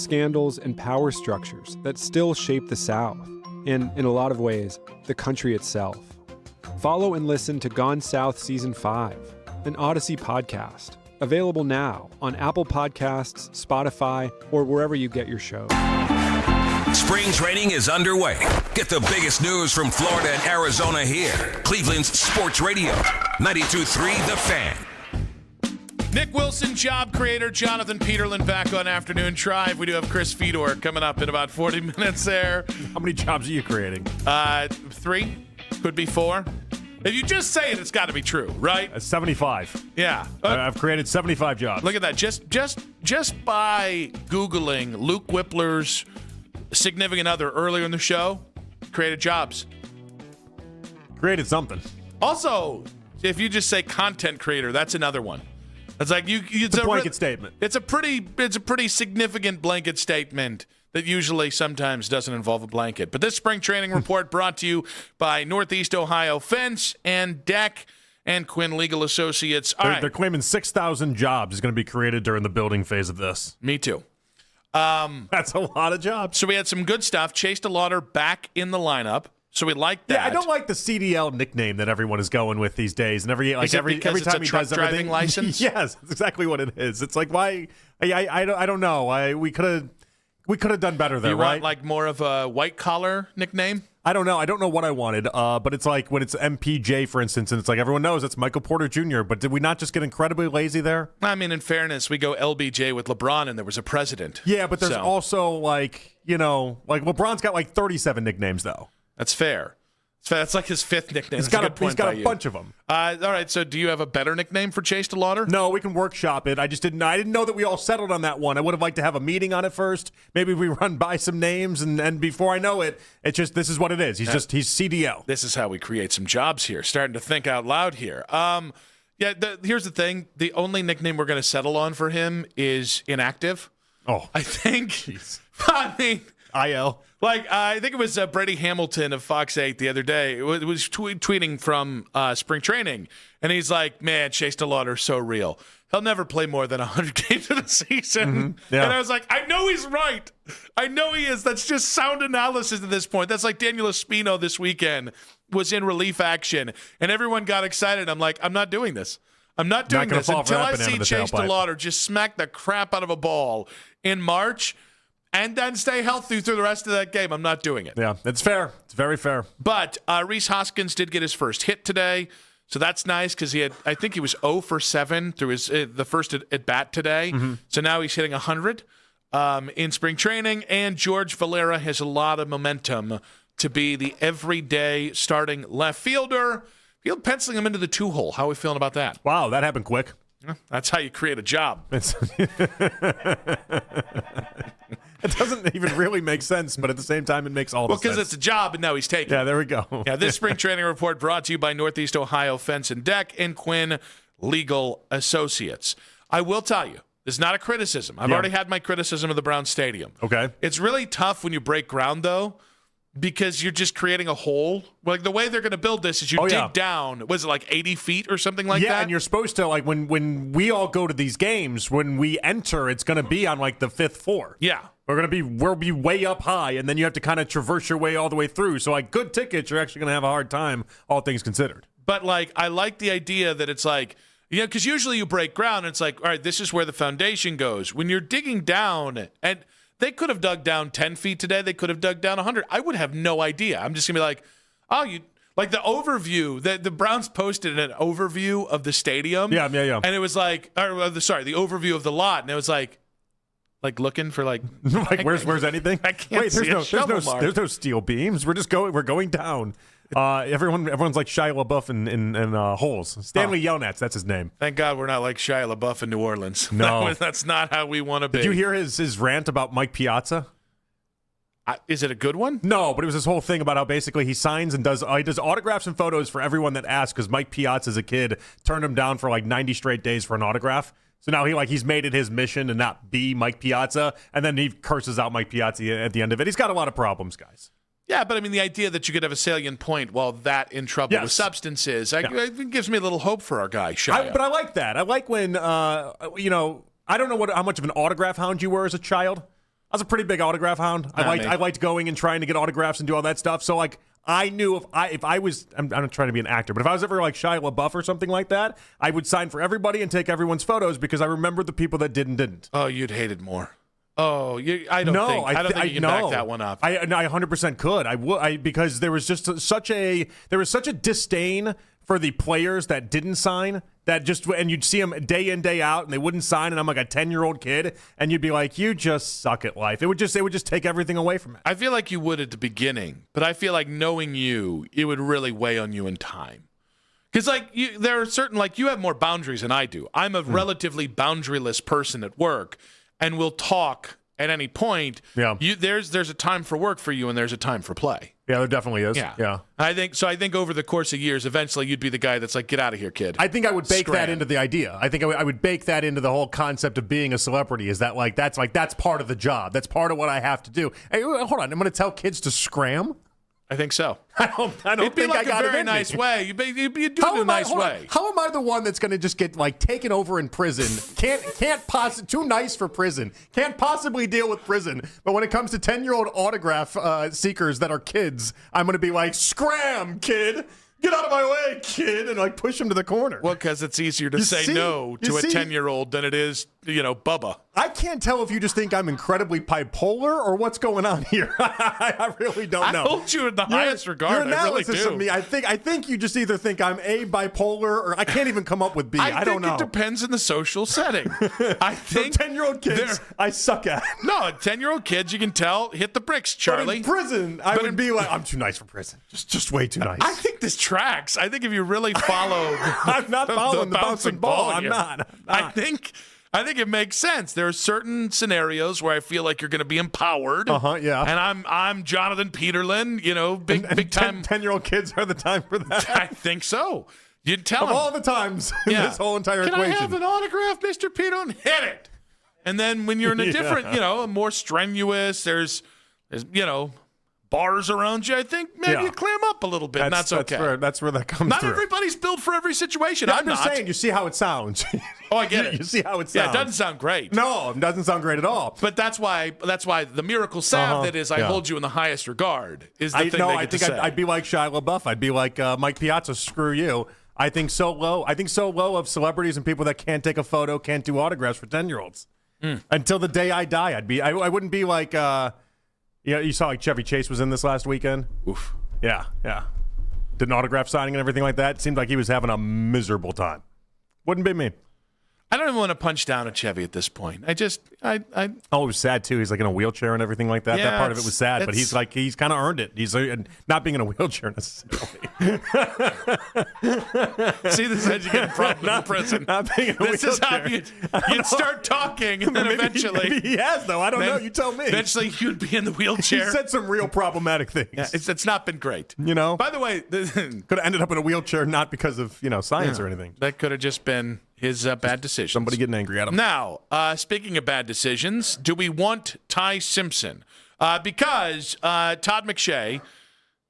scandals, and power structures that still shape the South, and in a lot of ways, the country itself. Follow and listen to Gone South Season 5, an Odyssey podcast, available now on Apple Podcasts, Spotify, or wherever you get your shows. Spring training is underway. Get the biggest news from Florida and Arizona here. Cleveland's Sports Radio, 92.3 The Fan. Nick Wilson, job creator, Jonathan Peterlin back on Afternoon Drive. We do have Chris Fedor coming up in about 40 minutes there. How many jobs are you creating? 3, could be 4. If you just say it, it's got to be true, right? 75. Yeah. I've created 75 jobs. Look at that. Just by Googling Luke Whippler's significant other earlier in the show, created jobs. Created something. Also, if you just say content creator, that's another one. It's like it's a blanket statement. It's a pretty significant blanket statement that usually sometimes doesn't involve a blanket. But this spring training report brought to you by Northeast Ohio Fence and Deck and Quinn Legal Associates. They're claiming 6,000 jobs is going to be created during the building phase of this. Me too. That's a lot of jobs. So we had some good stuff. Chase DeLauder back in the lineup. So we like that. Yeah, I don't like the CDL nickname that everyone is going with these days. And every time it's a he does driving everything, license. Yes, that's exactly what it is. It's like why? I don't know. We could have done better there, you right? Want like more of a white collar nickname? I don't know. I don't know what I wanted. But it's like when it's MPJ, for instance, and it's like everyone knows it's Michael Porter Jr. But did we not just get incredibly lazy there? I mean, in fairness, we go LBJ with LeBron, and there was a president. Yeah, but there's also like LeBron's got like 37 nicknames though. That's fair. That's like his 5th nickname. He's got a bunch of them. All right. So, do you have a better nickname for Chase DeLauder? No, we can workshop it. I didn't know that we all settled on that one. I would have liked to have a meeting on it first. Maybe we run by some names, and before I know it, this is what it is. He's CDL. This is how we create some jobs here. Starting to think out loud here. Here's the thing. The only nickname we're going to settle on for him is inactive. Oh, I think. Jeez. I mean, IL. Like, I think it was Brady Hamilton of Fox 8 the other day. It was tweeting from spring training, and he's like, man, Chase DeLauder's so real. He'll never play more than 100 games in a season. Mm-hmm. Yeah. And I was like, I know he's right. I know he is. That's just sound analysis at this point. That's like Daniel Espino this weekend was in relief action, and everyone got excited. I'm like, I'm not doing this. I'm not doing this until I see Chase DeLauder just smack the crap out of a ball in March and then stay healthy through the rest of that game. I'm not doing it. Yeah, it's fair. It's very fair. But Reese Hoskins did get his first hit today, so that's nice because I think he was 0 for 7 through his the first at bat today. Mm-hmm. So now he's hitting 100 in spring training, and George Valera has a lot of momentum to be the everyday starting left fielder. Field penciling him into the 2-hole. How are we feeling about that? Wow, that happened quick. That's how you create a job. It doesn't even really make sense, but at the same time, it makes all the sense. Well, because it's a job, and now he's taking it. Yeah, there we go. Yeah, this spring training report brought to you by Northeast Ohio Fence and Deck and Quinn Legal Associates. I will tell you, this is not a criticism. I've already had my criticism of the Brown Stadium. Okay. It's really tough when you break ground, though, because you're just creating a hole. Like, the way they're going to build this is you dig down, was it like 80 feet or something like that? Yeah, and you're supposed to, like, when we all go to these games, when we enter, it's going to be on, like, the 5th floor. Yeah. We'll be way up high, and then you have to kind of traverse your way all the way through. So, like, good tickets, you're actually going to have a hard time, all things considered. But, like, I like the idea that it's like, because usually you break ground, and it's like, all right, this is where the foundation goes. When you're digging down, and they could have dug down 10 feet today, they could have dug down 100. I would have no idea. I'm just going to be like, like the overview, the Browns posted an overview of the stadium. Yeah. And it was like, the overview of the lot, and it was like looking for like where's anything? I can't there's no steel beams. We're going down. Everyone's like Shia LaBeouf in holes. Stanley Yelnats, that's his name. Thank God we're not like Shia LaBeouf in New Orleans. No, that's not how we want to be. Did you hear his rant about Mike Piazza? Is it a good one? No, but it was this whole thing about how basically he signs and does autographs and photos for everyone that asks, because Mike Piazza, as a kid, turned him down for like 90 straight days for an autograph. So now he's made it his mission to not be Mike Piazza, and then he curses out Mike Piazza at the end of it. He's got a lot of problems, guys. Yeah, but I mean, the idea that you could have a salient point while that in trouble with substances, it gives me a little hope for our guy, Shia. But I like that. I like when, I don't know how much of an autograph hound you were as a child. I was a pretty big autograph hound. I liked going and trying to get autographs and do all that stuff. So like I knew if I was, I'm not trying to be an actor, but if I was ever like Shia LaBeouf or something like that, I would sign for everybody and take everyone's photos because I remembered the people that didn't. Oh, you'd hate it more. Oh, I don't think you can back that one up. I 100% could. I would because there was just such a disdain for the players that didn't sign, and you'd see them day in, day out, and they wouldn't sign, and I'm like a 10-year-old kid, and you'd be like, you just suck at life. It would just take everything away from it. I feel like you would at the beginning, but I feel like knowing you, it would really weigh on you in time. Because there are certain, you have more boundaries than I do. I'm a relatively boundaryless person at work, and we'll talk at any point. Yeah. There's a time for work for you, and there's a time for play. Yeah, there definitely is. Yeah. I think over the course of years, eventually you'd be the guy that's like, get out of here, kid. I think I would bake that into the idea. I think I would bake that into the whole concept of being a celebrity. Is that that's part of the job. That's part of what I have to do. Hey, hold on. I'm going to tell kids to scram. I think so. I don't It'd be think I got a very it in nice me. way. You do it in a nice way. How am I the one that's going to just get taken over in prison? Can't possibly too nice for prison. Can't possibly deal with prison. But when it comes to 10-year-old autograph seekers that are kids, I'm going to be like, scram, kid. Get out of my way, kid, and push him to the corner. Well, because it's easier to say no to a 10-year-old than it is, Bubba. I can't tell if you just think I'm incredibly bipolar or what's going on here. I really don't know. I hold you in the highest regard. Your I analysis really do. of me, I think you just either think I'm A, bipolar, or I can't even come up with B. I don't know. I think it depends on the social setting. I think 10-year-old kids, I suck at. No, 10-year-old kids, you can tell, hit the bricks, Charlie. But in prison, I would be like, I'm too nice for prison. Just way too nice. I think this tracks. I think if you really follow I'm not following the bouncing ball. I'm not. I think it makes sense. There are certain scenarios where I feel like you're going to be empowered. Yeah. And I'm Jonathan Peterlin, big time. 10-year-old kids are the time for that. I think so. You'd tell of them. all the times in this whole entire Can equation. I have an autograph, Mr. Peterlin? Hit it. And then when you're in a different, a more strenuous, there's bars around you, I think maybe you clam up a little bit, and that's okay. That's where that comes Not through. everybody's built for every situation. I'm just saying, you see how it sounds. Oh, I get it. You see how it sounds. Yeah, it doesn't sound great. No, it doesn't sound great at all. But that's why the miracle salve that is I hold you in the highest regard is the thing they get to say. I'd be like Shia LaBeouf. I'd be like Mike Piazza, screw you. I think so low of celebrities and people that can't take a photo, can't do autographs for 10-year-olds. Until the day I die, I wouldn't be like you saw Chevy Chase was in this last weekend. Oof. Yeah. Did an autograph signing and everything like that. It seemed like he was having a miserable time. Wouldn't be me. I don't even want to punch down at Chevy at this point. I it was sad too. He's in a wheelchair and everything like that. Yeah, that part of it was sad, but he's kind of earned it. He's not being in a wheelchair necessarily. See, this is how you get in problem in prison. Not being in a this is how wheelchair. you'd start talking, and then eventually maybe he has though. I don't know. You tell me. Eventually, you'd be in the wheelchair. He said some real problematic things. Yeah, it's not been great. By the way, could have ended up in a wheelchair not because of science or anything. That could have just been his bad decision. Somebody getting angry at him. Now, speaking of bad decisions, do we want Ty Simpson? Because Todd McShay, do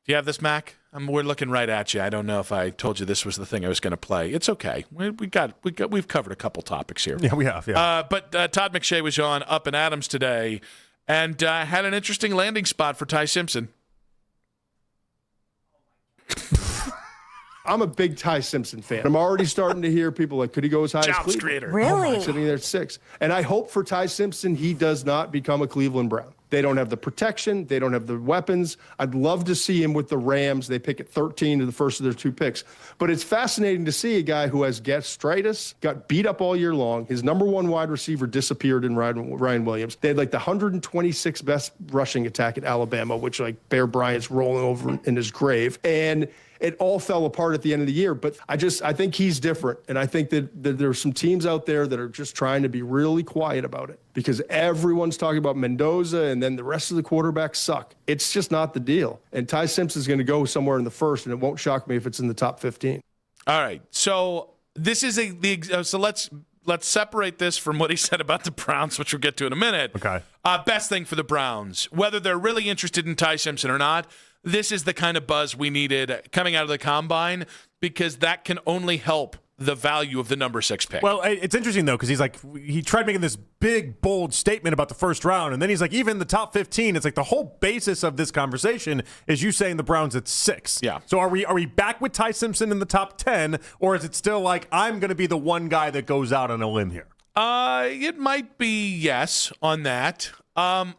you have this, Mac? We're looking right at you. I don't know if I told you this was the thing I was going to play. It's okay. We've covered a couple topics here. Yeah, we have. Yeah. But Todd McShay was on Up and Adams today and had an interesting landing spot for Ty Simpson. I'm a big Ty Simpson fan. I'm already starting to hear people like, could he go as high as Cleveland? Creator. Really? Sitting there at 6. And I hope for Ty Simpson he does not become a Cleveland Brown. They don't have the protection. They don't have the weapons. I'd love to see him with the Rams. They pick at 13 to the first of their 2 picks. But it's fascinating to see a guy who has gastritis, got beat up all year long. His number 1 wide receiver disappeared in Ryan Williams. They had the 126th best rushing attack at Alabama, which Bear Bryant's rolling over in his grave. And it all fell apart at the end of the year. But I think he's different. And I think that there are some teams out there that are just trying to be really quiet about it because everyone's talking about Mendoza and then the rest of the quarterbacks suck. It's just not the deal. And Ty Simpson's going to go somewhere in the first, and it won't shock me if it's in the top 15. All right. So this is so let's separate this from what he said about the Browns, which we'll get to in a minute. Okay. Best thing for the Browns, whether they're really interested in Ty Simpson or not, this is the kind of buzz we needed coming out of the combine because that can only help the value of the number 6 pick. Well, it's interesting, though, because he tried making this big, bold statement about the first round, and then he's like, even the top 15, it's like the whole basis of this conversation is you saying the Browns at 6. Yeah. So are we back with Ty Simpson in the top 10, or is it still like, I'm going to be the one guy that goes out on a limb here? It might be yes on that. I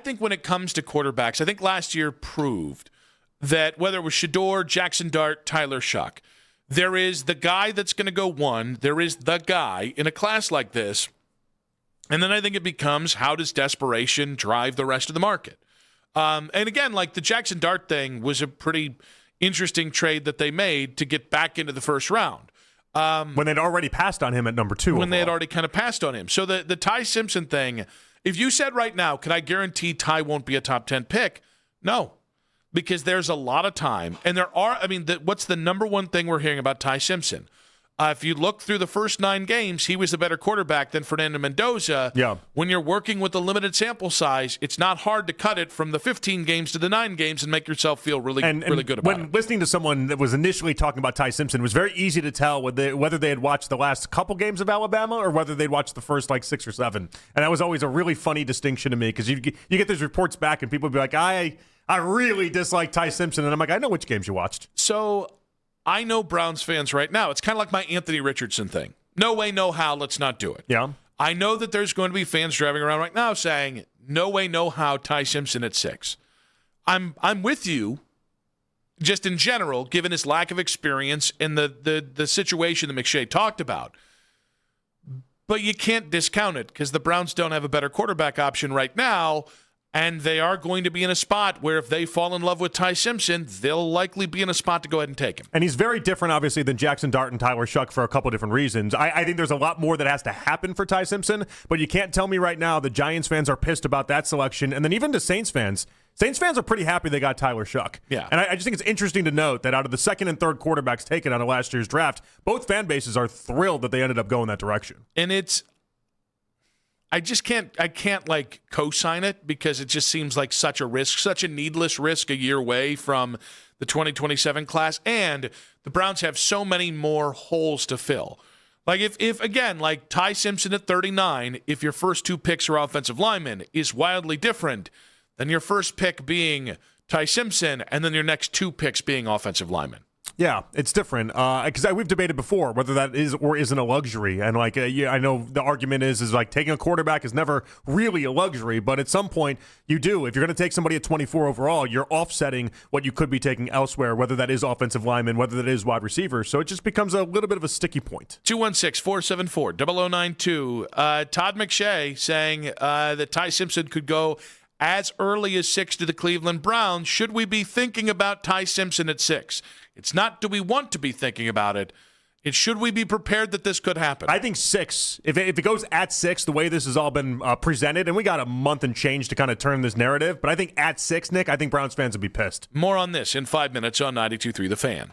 think when it comes to quarterbacks, I think last year proved that whether it was Shedeur, Jackson Dart, Tyler Shuck, there is the guy that's going to go 1. There is the guy in a class like this. And then I think it becomes, how does desperation drive the rest of the market? And again, like the Jackson Dart thing was a pretty interesting trade that they made to get back into the first round. When they'd already passed on him at number 2. When they had already kind of passed on him. So the Ty Simpson thing, if you said right now, can I guarantee Ty won't be a top 10 pick? No. Because there's a lot of time. And there are, what's the number one thing we're hearing about Ty Simpson? If you look through the first 9 games, he was the better quarterback than Fernando Mendoza. Yeah. When you're working with a limited sample size, it's not hard to cut it from the 15 games to the 9 games and make yourself feel really good about it. When listening to someone that was initially talking about Ty Simpson, it was very easy to tell whether they had watched the last couple games of Alabama or whether they'd watched the first 6 or 7. And that was always a really funny distinction to me because you get those reports back and people would be like, I really dislike Ty Simpson. And I'm like, I know which games you watched. So I know Browns fans right now. It's kind of like my Anthony Richardson thing. No way, no how, let's not do it. Yeah. I know that there's going to be fans driving around right now saying, no way, no how, Ty Simpson at 6. I'm with you just in general, given his lack of experience and the situation that McShay talked about. But you can't discount it because the Browns don't have a better quarterback option right now. And they are going to be in a spot where if they fall in love with Ty Simpson, they'll likely be in a spot to go ahead and take him. And he's very different, obviously, than Jackson Dart and Tyler Shuck for a couple different reasons. I think there's a lot more that has to happen for Ty Simpson, but you can't tell me right now the Giants fans are pissed about that selection. And then even the Saints fans are pretty happy they got Tyler Shuck. Yeah. And I just think it's interesting to note that out of the second and third quarterbacks taken out of last year's draft, both fan bases are thrilled that they ended up going that direction. And I can't co-sign it because it just seems like such a risk, such a needless risk a year away from the 2027 class. And the Browns have so many more holes to fill. Like if again, like Ty Simpson at 39, if your first 2 picks are offensive linemen is wildly different than your first pick being Ty Simpson and then your next 2 picks being offensive linemen. Yeah, it's different because we've debated before whether that is or isn't a luxury, and I know the argument is like taking a quarterback is never really a luxury, but at some point you do. If you're going to take somebody at 24 overall, you're offsetting what you could be taking elsewhere, whether that is offensive lineman, whether that is wide receiver. So it just becomes a little bit of a sticky point. 216-474-0092. Todd McShay saying that Ty Simpson could go as early as 6 to the Cleveland Browns. Should we be thinking about Ty Simpson at 6? It's not do we want to be thinking about it. It's should we be prepared that this could happen? I think 6. If it goes at 6, the way this has all been presented, and we got a month and change to kind of turn this narrative, but I think at 6, Nick, I think Browns fans would be pissed. More on this in 5 minutes on 92.3 The Fan.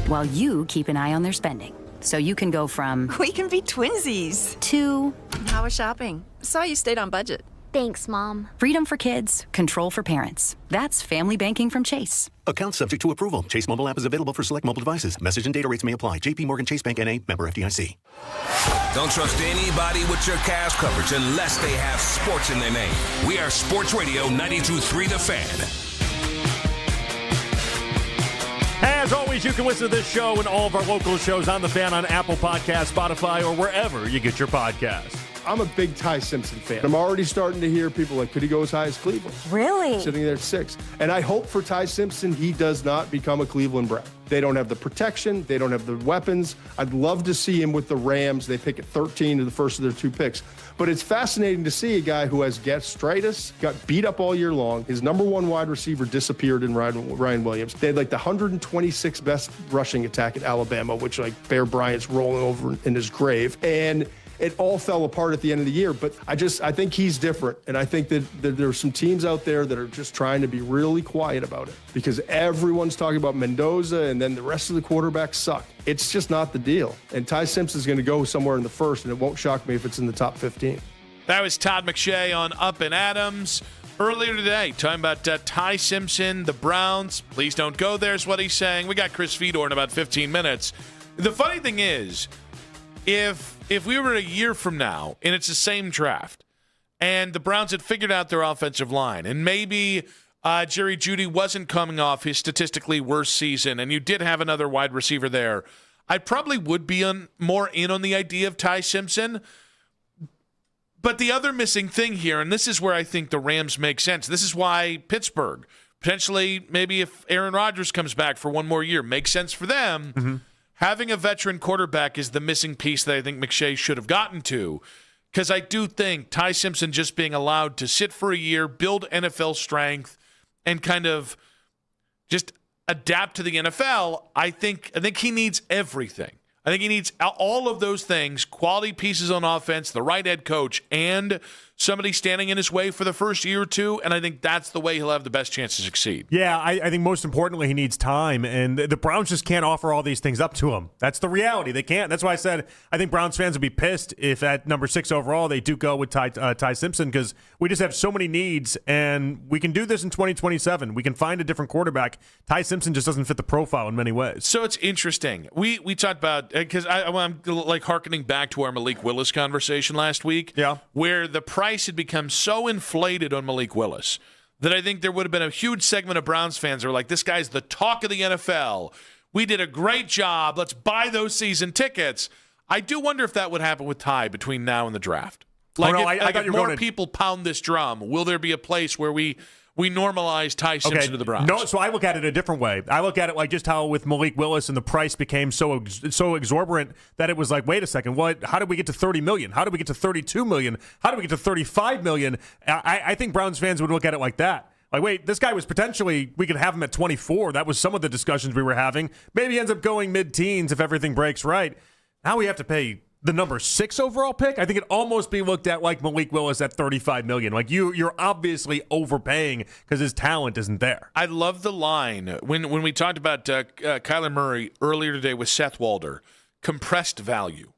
While you keep an eye on their spending. So you can go from... We can be twinsies. ...to... How was shopping? Saw you stayed on budget. Thanks, Mom. Freedom for kids, control for parents. That's family banking from Chase. Account subject to approval. Chase mobile app is available for select mobile devices. Message and data rates may apply. JP Morgan Chase Bank N.A. Member FDIC. Don't trust anybody with your Cavs coverage unless they have sports in their name. We are Sports Radio 92.3 The Fan. As always, you can listen to this show and all of our local shows on The Fan on Apple Podcasts, Spotify, or wherever you get your podcasts. I'm a big Ty Simpson fan. I'm already starting to hear people like, could he go as high as Cleveland? Really? Sitting there at 6. And I hope for Ty Simpson, he does not become a Cleveland Brown. They don't have the protection. They don't have the weapons. I'd love to see him with the Rams. They pick at 13 to the first of their 2 picks. But it's fascinating to see a guy who has gastritis, got beat up all year long. His number 1 wide receiver disappeared in Ryan Williams. They had like the 126th best rushing attack at Alabama, which like Bear Bryant's rolling over in his grave. And it all fell apart at the end of the year. But I think he's different. And I think that there's some teams out there that are just trying to be really quiet about it because everyone's talking about Mendoza and then the rest of the quarterbacks suck. It's just not the deal. And Ty Simpson's going to go somewhere in the first, and it won't shock me if it's in the top 15. That was Todd McShay on Up and Adams. Earlier today, talking about Ty Simpson, the Browns. Please don't go there is what he's saying. We got Chris Fedor in about 15 minutes. The funny thing is, if we were a year from now and it's the same draft and the Browns had figured out their offensive line and maybe Jerry Jeudy wasn't coming off his statistically worst season and you did have another wide receiver there, I probably would be more in on the idea of Ty Simpson. But the other missing thing here, and this is where I think the Rams make sense, this is why Pittsburgh, potentially maybe if Aaron Rodgers comes back for one more year, makes sense for them. Mm-hmm. Having a veteran quarterback is the missing piece that I think McShay should have gotten to, because I do think Ty Simpson just being allowed to sit for a year, build NFL strength, and kind of just adapt to the NFL, I think he needs everything. I think he needs all of those things, quality pieces on offense, the right head coach, and somebody standing in his way for the first year or two, and I think that's the way he'll have the best chance to succeed. Yeah, I think most importantly he needs time, and the Browns just can't offer all these things up to him. That's the reality. They can't. That's why I said I think Browns fans would be pissed if at number 6 overall they do go with Ty Simpson, because we just have so many needs, and we can do this in 2027. We can find a different quarterback. Ty Simpson just doesn't fit the profile in many ways. So it's interesting. We talked about, because I'm like hearkening back to our Malik Willis conversation last week, where the price had become so inflated on Malik Willis that I think there would have been a huge segment of Browns fans that were like, this guy's the talk of the NFL. We did a great job. Let's buy those season tickets. I do wonder if that would happen with Ty between now and the draft. Like, if more people pound this drum, will there be a place where we normalize Ty Simpson to the Browns? No, so I look at it a different way. I look at it like just how with Malik Willis and the price became so exorbitant that it was like, wait a second, how did we get to $30 million? How did we get to $32 million? How did we get to $35 million? I think Browns fans would look at it like that. Like, wait, this guy was potentially, we could have him at 24. That was some of the discussions we were having. Maybe he ends up going mid-teens if everything breaks right. Now we have to pay the number 6 overall pick. I think it'd almost be looked at like Malik Willis at $35 million. Like, you're obviously overpaying because his talent isn't there. I love the line when we talked about Kyler Murray earlier today with Seth Walder, compressed value.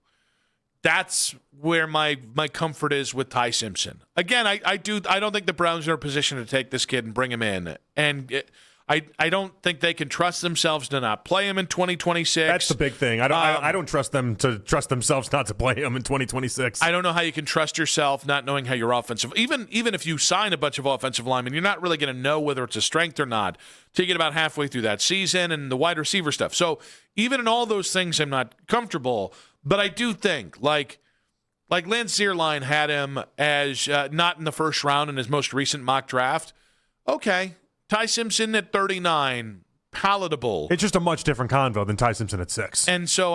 That's where my comfort is with Ty Simpson. Again, I don't think the Browns are in a position to take this kid and bring him in. And I don't think they can trust themselves to not play him in 2026. That's the big thing. I don't trust them to trust themselves not to play him in 2026. I don't know how you can trust yourself not knowing how your offensive, even if you sign a bunch of offensive linemen, you're not really going to know whether it's a strength or not till you get about halfway through that season and the wide receiver stuff. So even in all those things, I'm not comfortable. But I do think, like Lance Zierlein had him as not in the first round in his most recent mock draft. Okay, Ty Simpson at 39, palatable. It's just a much different convo than Ty Simpson at 6. And so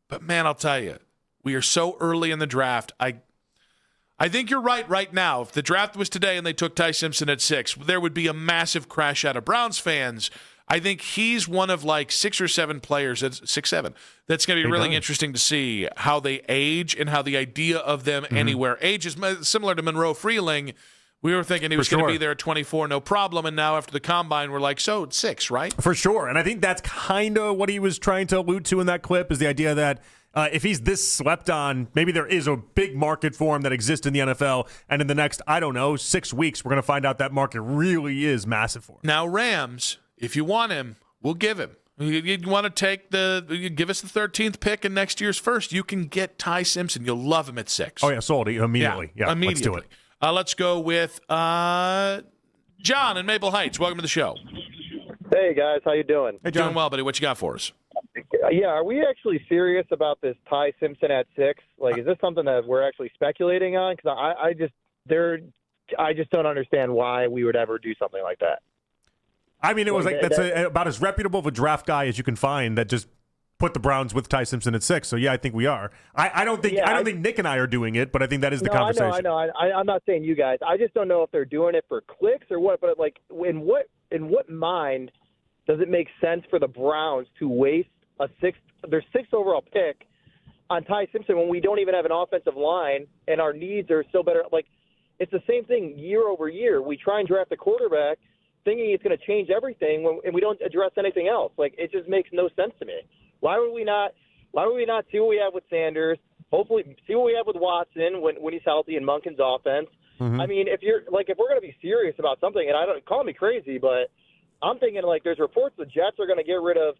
but man, I'll tell you, we are so early in the draft. I think you're right now. If the draft was today and they took Ty Simpson at 6, there would be a massive crash out of Browns fans. I think he's one of like 6 or 7 players, 6-7, that's going to be really interesting to see how they age and how the idea of them anywhere ages. Similar to Monroe Freeling, we were thinking he was going to be there at 24, no problem, and now after the combine, we're like, so it's 6, right? For sure, and I think that's kind of what he was trying to allude to in that clip, is the idea that if he's this slept on, maybe there is a big market for him that exists in the NFL, and in the next, 6 weeks, we're going to find out that market really is massive for him. Now, Rams, if you want him, we'll give him. You want to take give us the 13th pick in next year's first, you can get Ty Simpson. You'll love him at 6. Oh, yeah, sold immediately. Yeah, immediately. Let's do it. Let's go with John in Maple Heights. Welcome to the show. Hey, guys. How you doing? Hey, John. Doing well, buddy. What you got for us? Yeah, are we actually serious about this Ty Simpson at 6? Like, is this something that we're actually speculating on? Because I just don't understand why we would ever do something like that. I mean, it was like that's about as reputable of a draft guy as you can find that just put the Browns with Ty Simpson at 6. So yeah, I think we are. I don't think Nick and I are doing it, but I think that is the conversation. I know. I'm not saying you guys. I just don't know if they're doing it for clicks or what. But like, in what mind does it make sense for the Browns to waste their 6th overall pick on Ty Simpson when we don't even have an offensive line and our needs are still better? Like, it's the same thing year over year. We try and draft a quarterback thinking it's going to change everything and we don't address anything else. Like, it just makes no sense to me. Why would we not see what we have with Sanders? Hopefully see what we have with Watson when he's healthy and Monken's offense. I mean, if we're going to be serious about something, and I don't call me crazy, but I'm thinking like there's reports the Jets are going to get rid of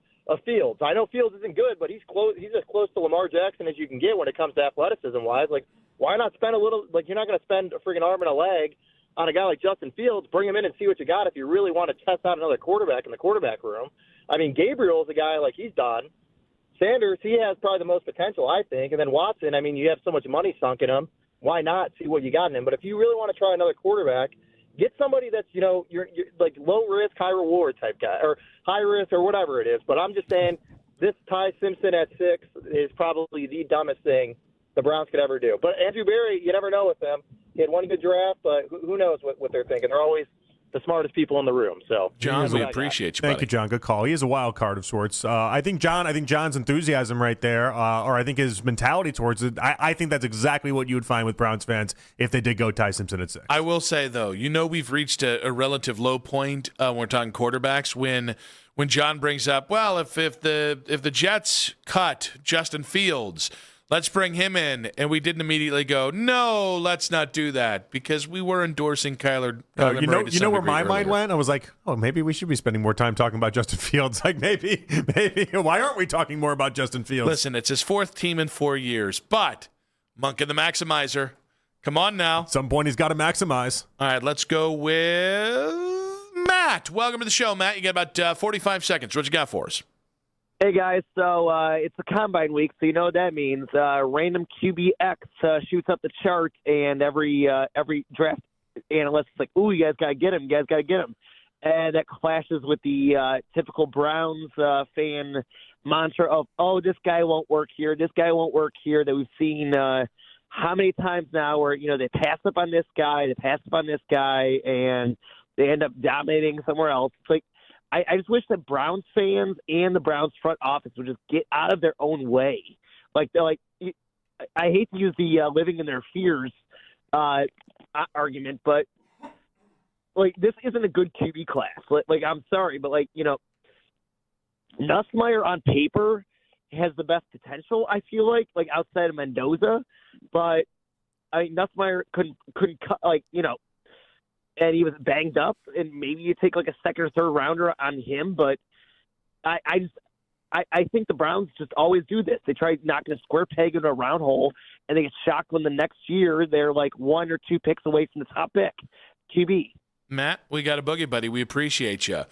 Fields. I know Fields isn't good, but he's close. He's as close to Lamar Jackson as you can get when it comes to athleticism wise. Like, why not spend a little? Like, you're not going to spend a freaking arm and a leg on a guy like Justin Fields. Bring him in and see what you got if you really want to test out another quarterback in the quarterback room. I mean, Gabriel's a guy like he's done. Sanders, he has probably the most potential, I think. And then Watson, I mean, you have so much money sunk in him. Why not see what you got in him? But if you really want to try another quarterback, get somebody that's, you're like low risk, high reward type guy, or high risk or whatever it is. But I'm just saying this Ty Simpson at 6 is probably the dumbest thing the Browns could ever do. But Andrew Berry, you never know with them. He had one good draft, but who knows what they're thinking. They're always the smartest people in the room. So, John, we appreciate you, buddy. Thank you, John. Good call. He is a wild card of sorts. I think John's enthusiasm right there, or I think his mentality towards it, I think that's exactly what you would find with Browns fans if they did go Ty Simpson at 6. I will say, though, we've reached a relative low point when we're talking quarterbacks when John brings up, well, if the Jets cut Justin Fields, let's bring him in, and we didn't immediately go, no, let's not do that, because we were endorsing Kyler Murray. You know where my mind went? I was like, oh, maybe we should be spending more time talking about Justin Fields. Like, maybe, why aren't we talking more about Justin Fields? Listen, it's his 4th team in 4 years, but Monk and the Maximizer, come on now. At some point, he's got to maximize. All right, let's go with Matt. Welcome to the show, Matt. You got about 45 seconds. What you got for us? Hey, guys, so it's the Combine week, so you know what that means. Random QBX shoots up the chart, and every draft analyst is like, ooh, you guys got to get him, And that clashes with the typical Browns fan mantra of, oh, this guy won't work here, that we've seen how many times now where, they pass up on this guy, and they end up dominating somewhere else. It's like, I just wish that Browns fans and the Browns front office would just get out of their own way. Like, they're like, I hate to use the living in their fears argument, but like, this isn't a good QB class. Like, I'm sorry, but Nussmeier on paper has the best potential, I feel like outside of Mendoza, but Nussmeier couldn't cut, and he was banged up, and maybe you take a second or third rounder on him, but I think the Browns just always do this. They try knocking a square peg into a round hole, and they get shocked when the next year they're like 1 or 2 picks away from the top pick. QB. Matt, we got a boogie, buddy. We appreciate you.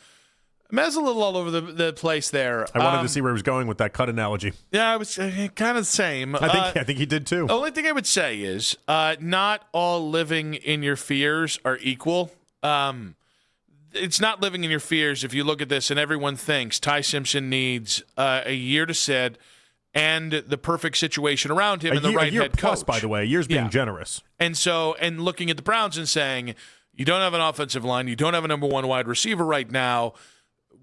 Matt's a little all over the place there. I wanted to see where he was going with that cut analogy. Yeah, I was kind of the same. I think he did too. The only thing I would say is not all living in your fears are equal. It's not living in your fears if you look at this and everyone thinks Ty Simpson needs a year to sit and the perfect situation around him and the right head plus, coach. By the way, years being generous. And looking at the Browns and saying, you don't have an offensive line, you don't have a number one wide receiver right now.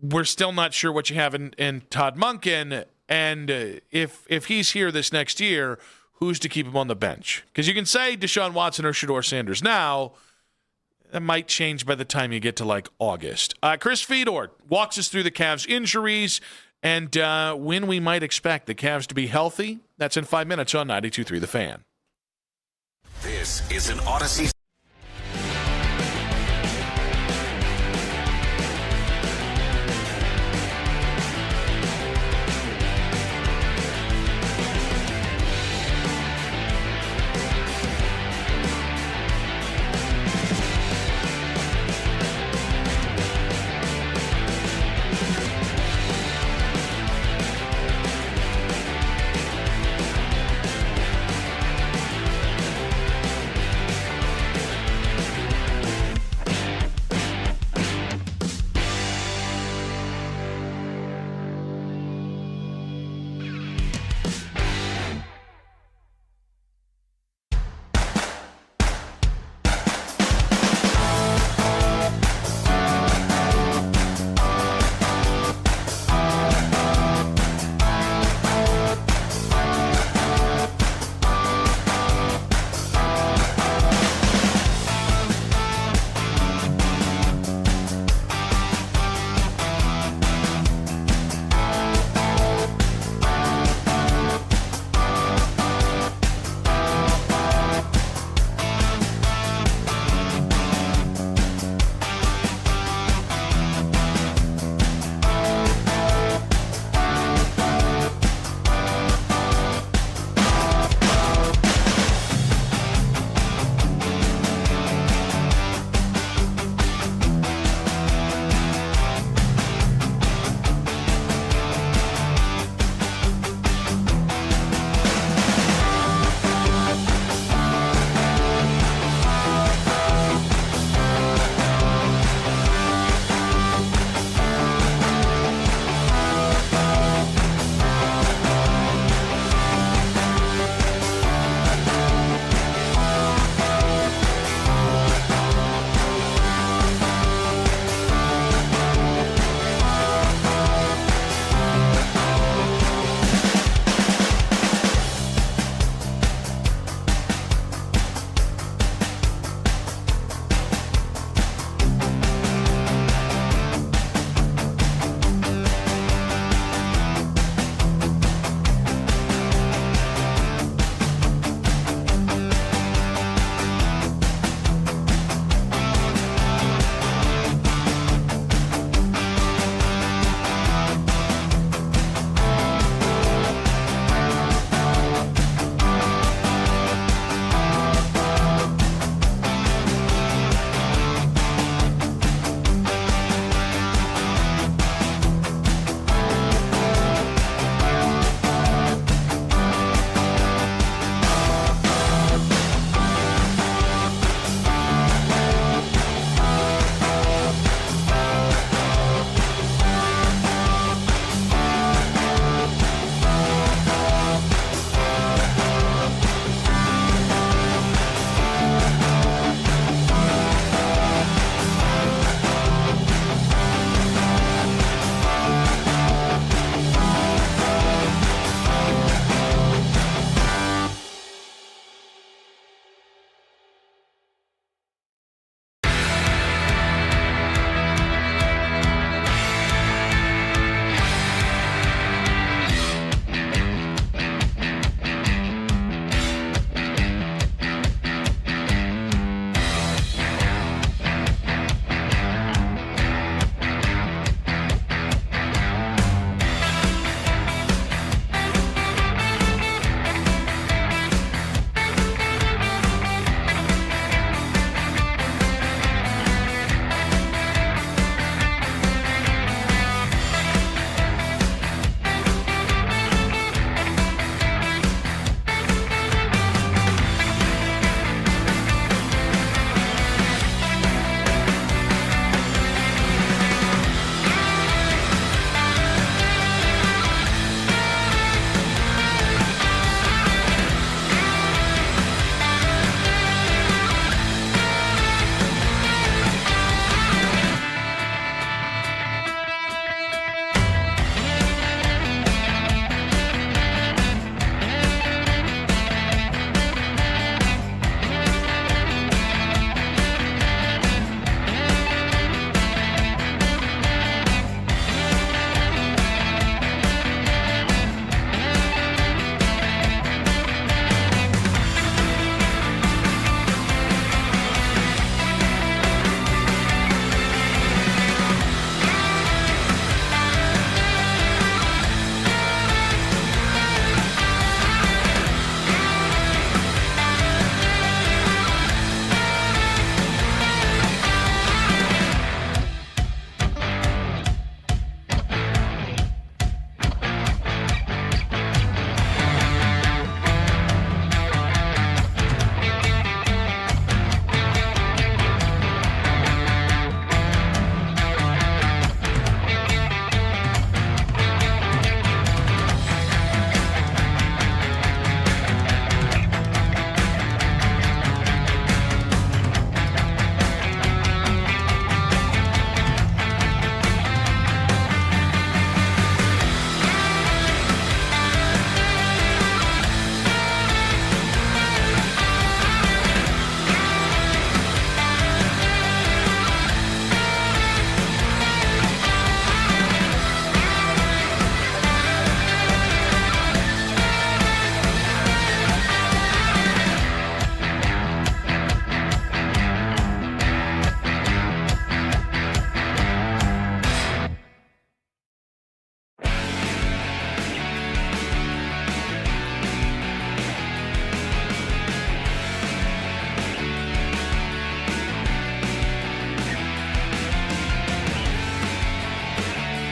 We're still not sure what you have in Todd Monken, and if he's here this next year, who's to keep him on the bench? Because you can say Deshaun Watson or Shedeur Sanders now. That might change by the time you get to August. Chris Fedor walks us through the Cavs' injuries and when we might expect the Cavs to be healthy. That's in 5 minutes on 92.3 The Fan. This is an Odyssey.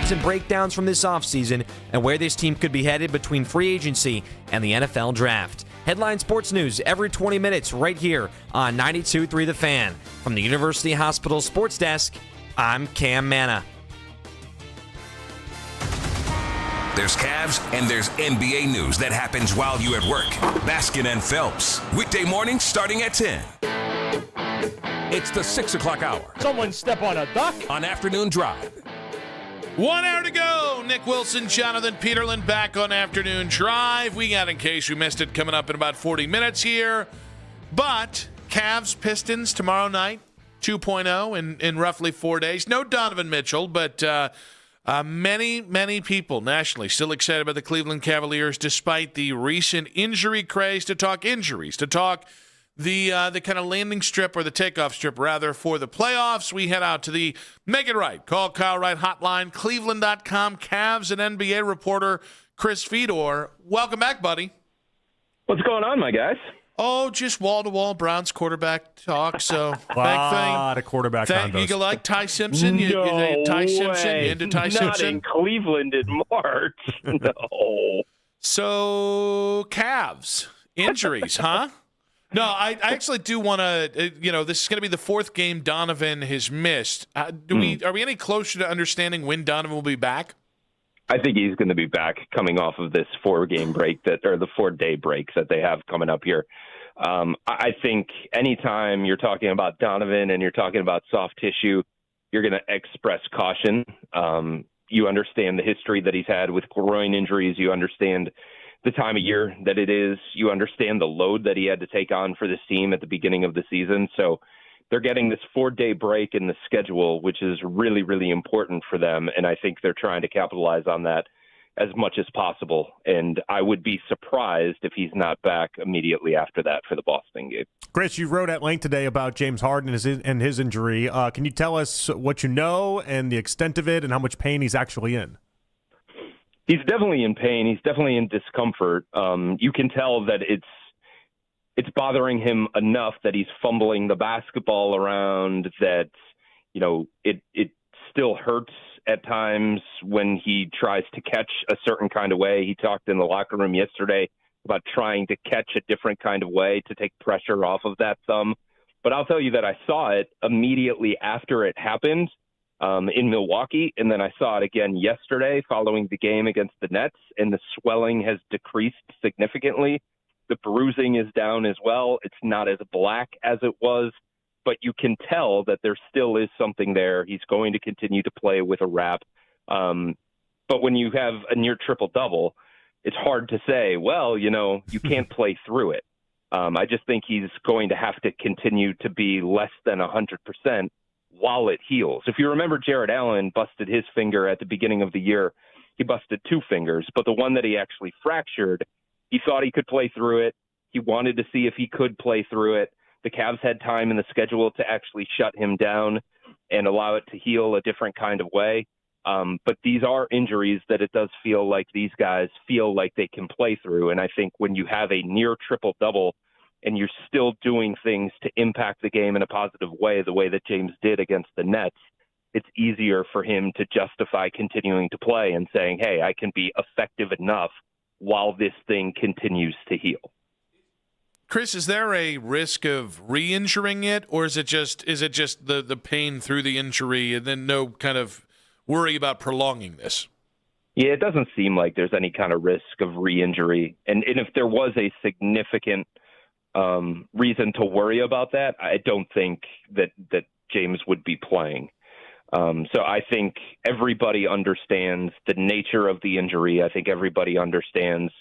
trades and breakdowns from this offseason and where this team could be headed between free agency and the NFL draft. Headline Sports News every 20 minutes right here on 92.3 The Fan. From the University Hospital Sports Desk, I'm Cam Manna. There's Cavs and there's NBA news that happens while you at work. Baskin and Phelps. Weekday mornings starting at 10. It's the 6 o'clock hour. Someone step on a duck. On Afternoon Drive. 1 hour to go. Nick Wilson, Jonathan Peterlin back on Afternoon Drive. We got, in case you missed it, coming up in about 40 minutes here. But Cavs, Pistons tomorrow night, 2.0 in roughly 4 days. No Donovan Mitchell, but many people nationally still excited about the Cleveland Cavaliers despite the recent injury craze. To talk injuries, to talk the kind of landing strip, or the takeoff strip, rather, for the playoffs, we head out to the Make It Right, Call Kyle Wright hotline, Cleveland.com, Cavs and NBA reporter Chris Fedor. Welcome back, buddy. What's going on, my guys? Oh, just wall-to-wall Browns quarterback talk. So, a lot of quarterback condos. You like Ty Simpson? Ty Simpson? You into Ty Simpson? Not in Cleveland in March. No. So, Cavs. Injuries, huh? No, I actually do want to, this is going to be the fourth game Donovan has missed. Are we any closer to understanding when Donovan will be back? I think he's going to be back coming off of this 4-game break or the 4-day break that they have coming up here. I think anytime you're talking about Donovan and you're talking about soft tissue, you're going to express caution. You understand the history that he's had with groin injuries. You understand the time of year that it is. You understand the load that he had to take on for this team at the beginning of the season. So they're getting this 4-day break in the schedule, which is really, really important for them. And I think they're trying to capitalize on that as much as possible. And I would be surprised if he's not back immediately after that for the Boston game. Chris, you wrote at length today about James Harden and his injury. Can you tell us what you know and the extent of it and how much pain he's actually in? He's definitely in pain. He's definitely in discomfort. You can tell that it's bothering him enough that he's fumbling the basketball around, that, it still hurts at times when he tries to catch a certain kind of way. He talked in the locker room yesterday about trying to catch a different kind of way to take pressure off of that thumb. But I'll tell you that I saw it immediately after it happened in Milwaukee, and then I saw it again yesterday following the game against the Nets, and the swelling has decreased significantly. The bruising is down as well. It's not as black as it was, but you can tell that there still is something there. He's going to continue to play with a wrap. But when you have a near triple-double, it's hard to say, well, you can't play through it. I just think he's going to have to continue to be less than 100% while it heals. If you remember, Jarrett Allen busted his finger at the beginning of the year. He busted 2 fingers, but the one that he actually fractured, he thought he could play through it. He wanted to see if he could play through it. The Cavs had time in the schedule to actually shut him down and allow it to heal a different kind of way. But these are injuries that it does feel like these guys feel like they can play through. And I think when you have a near triple-double and you're still doing things to impact the game in a positive way, the way that James did against the Nets, it's easier for him to justify continuing to play and saying, hey, I can be effective enough while this thing continues to heal. Chris, is there a risk of re-injuring it, or is it just the pain through the injury and then no kind of worry about prolonging this? Yeah, it doesn't seem like there's any kind of risk of re-injury. And if there was a significant reason to worry about that, I don't think that James would be playing. So I think everybody understands the nature of the injury. I think everybody understands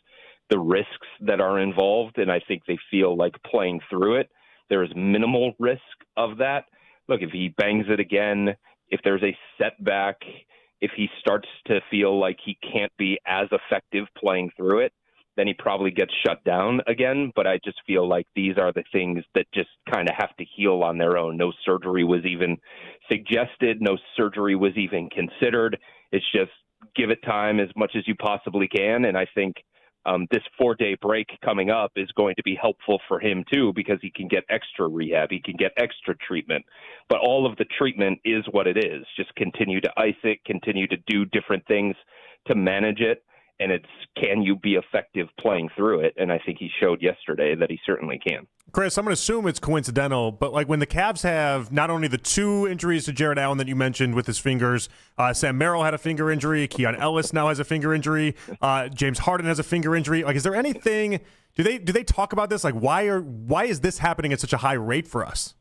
the risks that are involved, and I think they feel like playing through it. There is minimal risk of that. Look, if he bangs it again, if there's a setback, if he starts to feel like he can't be as effective playing through it, then he probably gets shut down again. But I just feel like these are the things that just kind of have to heal on their own. No surgery was even suggested. No surgery was even considered. It's just give it time as much as you possibly can. And I think this 4-day break coming up is going to be helpful for him too, because he can get extra rehab, he can get extra treatment. But all of the treatment is what it is. Just continue to ice it, continue to do different things to manage it. And it's, can you be effective playing through it? And I think he showed yesterday that he certainly can. Chris, I'm going to assume it's coincidental, but like when the Cavs have not only the 2 injuries to Jarrett Allen that you mentioned with his fingers, Sam Merrill had a finger injury, Keon Ellis now has a finger injury, James Harden has a finger injury. Like, is there anything? Do they talk about this? Like, why is this happening at such a high rate for us?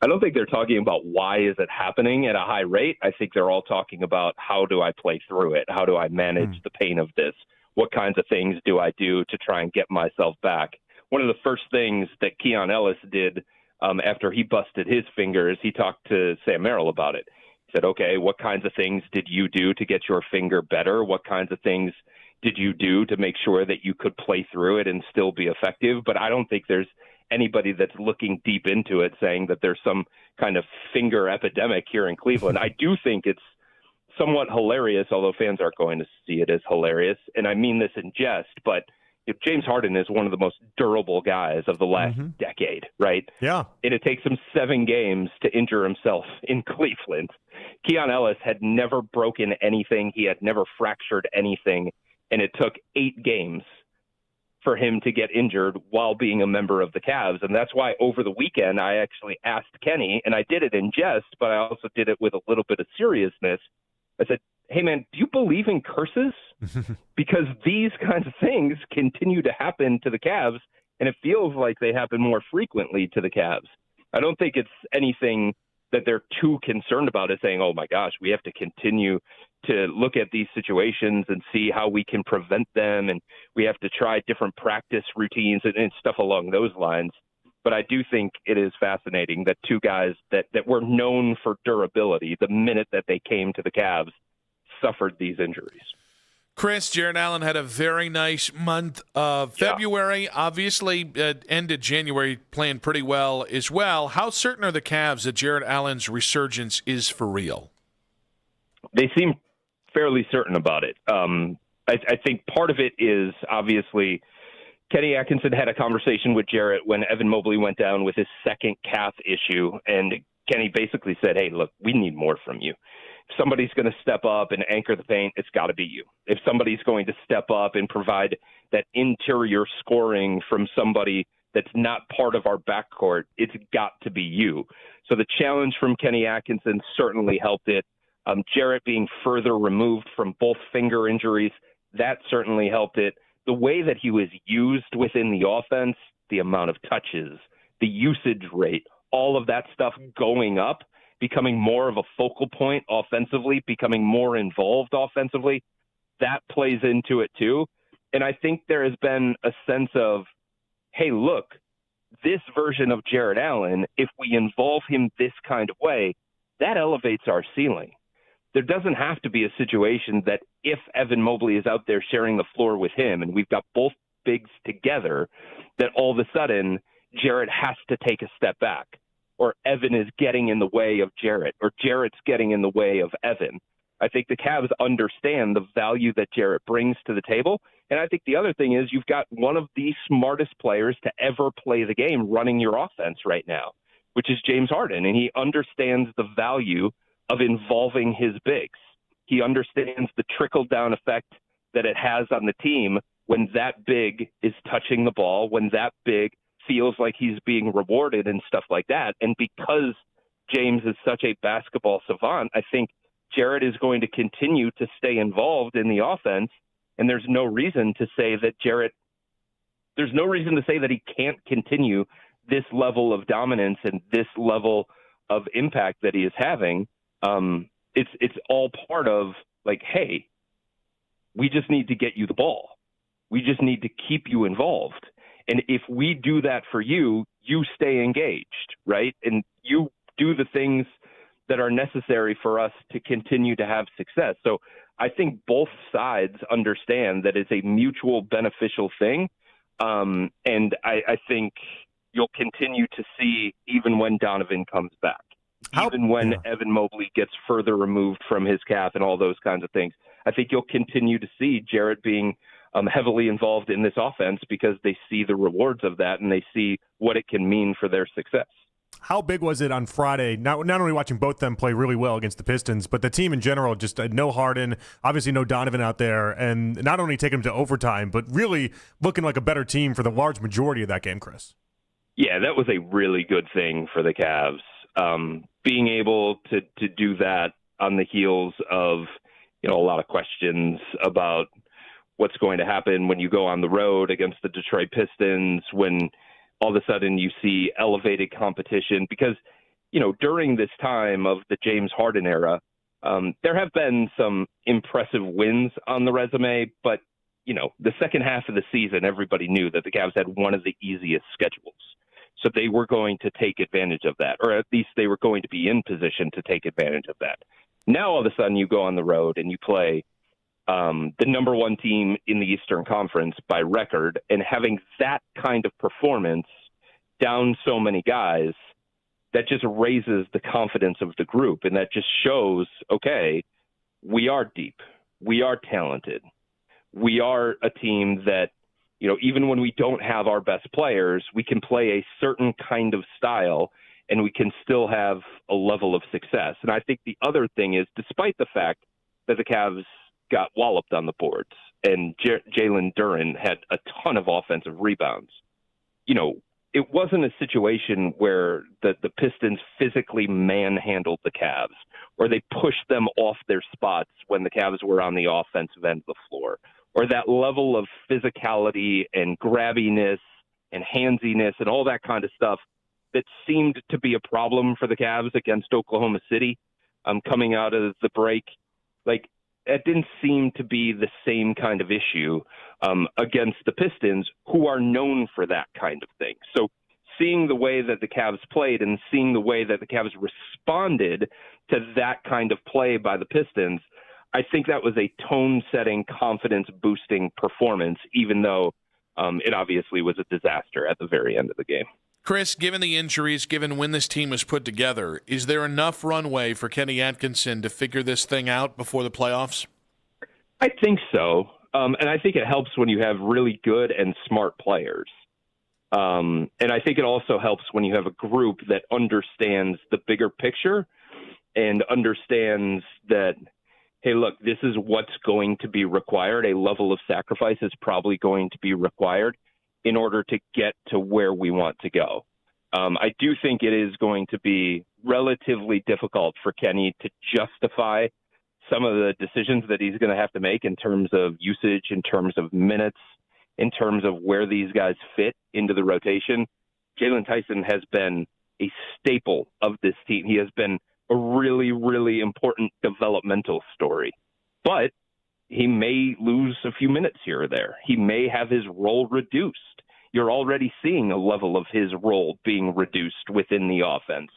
I don't think they're talking about why is it happening at a high rate. I think they're all talking about how do I play through it? How do I manage the pain of this? What kinds of things do I do to try and get myself back? One of the first things that Keon Ellis did after he busted his fingers, he talked to Sam Merrill about it. He said, okay, what kinds of things did you do to get your finger better? What kinds of things did you do to make sure that you could play through it and still be effective? But I don't think there's anybody that's looking deep into it saying that there's some kind of finger epidemic here in Cleveland. I do think it's somewhat hilarious, although fans aren't going to see it as hilarious. And I mean this in jest, but if James Harden is one of the most durable guys of the last decade, right? Yeah. And it takes him 7 games to injure himself in Cleveland. Keon Ellis had never broken anything. He had never fractured anything. And it took 8 games for him to get injured while being a member of the Cavs. And that's why over the weekend, I actually asked Kenny, and I did it in jest, but I also did it with a little bit of seriousness. I said, hey, man, do you believe in curses? Because these kinds of things continue to happen to the Cavs, and it feels like they happen more frequently to the Cavs. I don't think it's anything that they're too concerned about is saying, oh, my gosh, we have to continue to look at these situations and see how we can prevent them, and we have to try different practice routines and stuff along those lines. But I do think it is fascinating that 2 guys that were known for durability, the minute that they came to the Cavs, suffered these injuries. Chris, Jarrett Allen had a very nice month of February. Obviously, ended January playing pretty well as well. How certain are the Cavs that Jarrett Allen's resurgence is for real? They seem fairly certain about it. I think part of it is obviously Kenny Atkinson had a conversation with Jarrett when Evan Mobley went down with his second calf issue, and Kenny basically said, hey, look, we need more from you. If somebody's going to step up and anchor the paint, it's got to be you. If somebody's going to step up and provide that interior scoring from somebody that's not part of our backcourt, it's got to be you. So the challenge from Kenny Atkinson certainly helped it. Jarrett being further removed from both finger injuries, that certainly helped it. The way that he was used within the offense, the amount of touches, the usage rate, all of that stuff going up, becoming more of a focal point offensively, becoming more involved offensively, that plays into it too. And I think there has been a sense of, hey, look, this version of Jarrett Allen, if we involve him this kind of way, that elevates our ceiling. There doesn't have to be a situation that if Evan Mobley is out there sharing the floor with him and we've got both bigs together, that all of a sudden Jarrett has to take a step back, or Evan is getting in the way of Jarrett, or Jarrett's getting in the way of Evan. I think the Cavs understand the value that Jarrett brings to the table. And I think the other thing is you've got one of the smartest players to ever play the game running your offense right now, which is James Harden. And he understands the value of involving his bigs. He understands the trickle-down effect that it has on the team when that big is touching the ball, when that big feels like he's being rewarded and stuff like that. And because James is such a basketball savant, I think Jarrett is going to continue to stay involved in the offense. And there's no reason to say that there's no reason to say that he can't continue this level of dominance and this level of impact that he is having. It's all part of like, hey, we just need to get you the ball. We just need to keep you involved. And if we do that for you, you stay engaged, right? And you do the things that are necessary for us to continue to have success. So I think both sides understand that it's a mutual beneficial thing. And I think you'll continue to see even when Donovan comes back, even when Evan Mobley gets further removed from his calf and all those kinds of things. I think you'll continue to see Jarrett being heavily involved in this offense because they see the rewards of that and they see what it can mean for their success. How big was it on Friday, not only watching both them play really well against the Pistons, but the team in general, just no Harden, obviously no Donovan out there, and not only taking them to overtime, but really looking like a better team for the large majority of that game, Chris? Yeah, that was a really good thing for the Cavs. Being able to do that on the heels of, a lot of questions about what's going to happen when you go on the road against the Detroit Pistons, when all of a sudden you see elevated competition. Because, during this time of the James Harden era, there have been some impressive wins on the resume, but, the second half of the season, everybody knew that the Cavs had one of the easiest schedules. So they were going to take advantage of that, or at least they were going to be in position to take advantage of that. Now, all of a sudden, you go on the road and you play the number one team in the Eastern Conference by record, and having that kind of performance down so many guys, that just raises the confidence of the group. And that just shows, okay, we are deep. We are talented. We are a team that, even when we don't have our best players, we can play a certain kind of style and we can still have a level of success. And I think the other thing is, despite the fact that the Cavs got walloped on the boards and Jalen Duren had a ton of offensive rebounds, it wasn't a situation where the Pistons physically manhandled the Cavs or they pushed them off their spots when the Cavs were on the offensive end of the floor, or that level of physicality and grabbiness and handsiness and all that kind of stuff that seemed to be a problem for the Cavs against Oklahoma City coming out of the break. Like, that didn't seem to be the same kind of issue against the Pistons, who are known for that kind of thing. So seeing the way that the Cavs played and seeing the way that the Cavs responded to that kind of play by the Pistons, I think that was a tone-setting, confidence-boosting performance, even though it obviously was a disaster at the very end of the game. Chris, given the injuries, given when this team was put together, is there enough runway for Kenny Atkinson to figure this thing out before the playoffs? I think so. And I think it helps when you have really good and smart players. And I think it also helps when you have a group that understands the bigger picture and understands that, hey, look, this is what's going to be required. A level of sacrifice is probably going to be required in order to get to where we want to go. I do think it is going to be relatively difficult for Kenny to justify some of the decisions that he's going to have to make in terms of usage, in terms of minutes, in terms of where these guys fit into the rotation. Jalen Tyson has been a staple of this team. He has been a really, really important developmental story. But he may lose a few minutes here or there. He may have his role reduced. You're already seeing a level of his role being reduced within the offense.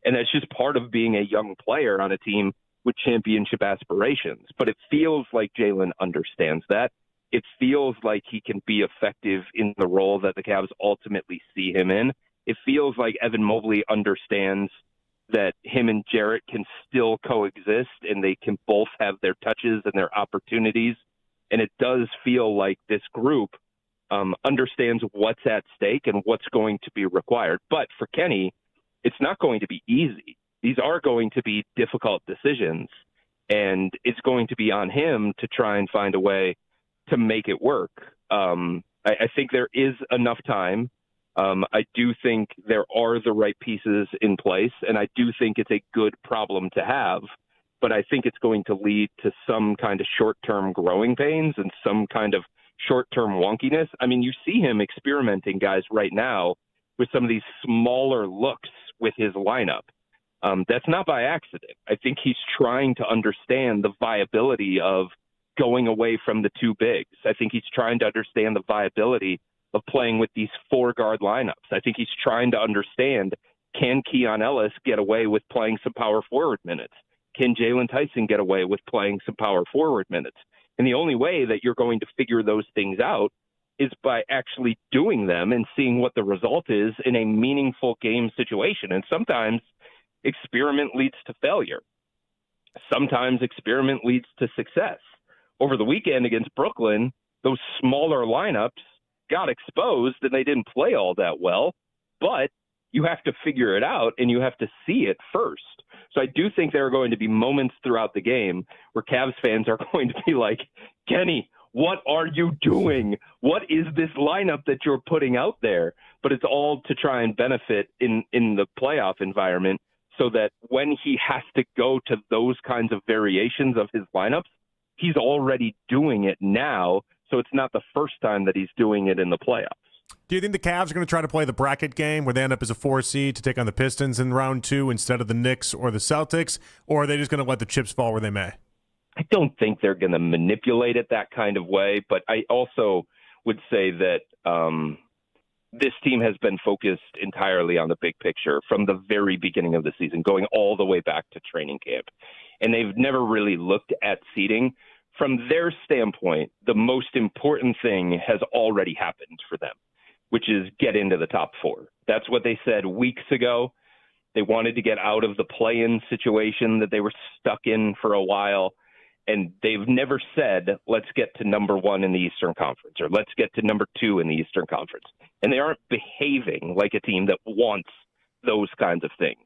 And that's just part of being a young player on a team with championship aspirations. But it feels like Jalen understands that. It feels like he can be effective in the role that the Cavs ultimately see him in. It feels like Evan Mobley understands that him and Jarrett can still coexist and they can both have their touches and their opportunities. And it does feel like this group understands what's at stake and what's going to be required. But for Kenny, it's not going to be easy. These are going to be difficult decisions, and it's going to be on him to try and find a way to make it work. I think there is enough time. I do think there are the right pieces in place, and I do think it's a good problem to have, but I think it's going to lead to some kind of short-term growing pains and some kind of short-term wonkiness. I mean, you see him experimenting, guys, right now with some of these smaller looks with his lineup. That's not by accident. I think he's trying to understand the viability of going away from the two bigs. I think he's trying to understand the viability of playing with these four-guard lineups. I think he's trying to understand, can Keon Ellis get away with playing some power forward minutes? Can Jalen Tyson get away with playing some power forward minutes? And the only way that you're going to figure those things out is by actually doing them and seeing what the result is in a meaningful game situation. And sometimes experiment leads to failure. Sometimes experiment leads to success. Over the weekend against Brooklyn, those smaller lineups got exposed and they didn't play all that well, but you have to figure it out and you have to see it first. So I do think there are going to be moments throughout the game where Cavs fans are going to be like, Kenny, what are you doing? What is this lineup that you're putting out there? But it's all to try and benefit in the playoff environment so that when he has to go to those kinds of variations of his lineups, he's already doing it now. So it's not the first time that he's doing it in the playoffs. Do you think the Cavs are going to try to play the bracket game where they end up as a 4 seed to take on the Pistons in round 2 instead of the Knicks or the Celtics, or are they just going to let the chips fall where they may? I don't think they're going to manipulate it that kind of way, but I also would say that this team has been focused entirely on the big picture from the very beginning of the season, going all the way back to training camp. And they've never really looked at seeding. From their standpoint, the most important thing has already happened for them, which is get into the top 4. That's what they said weeks ago. They wanted to get out of the play-in situation that they were stuck in for a while. And they've never said, let's get to number 1 in the Eastern Conference or let's get to number 2 in the Eastern Conference. And they aren't behaving like a team that wants those kinds of things.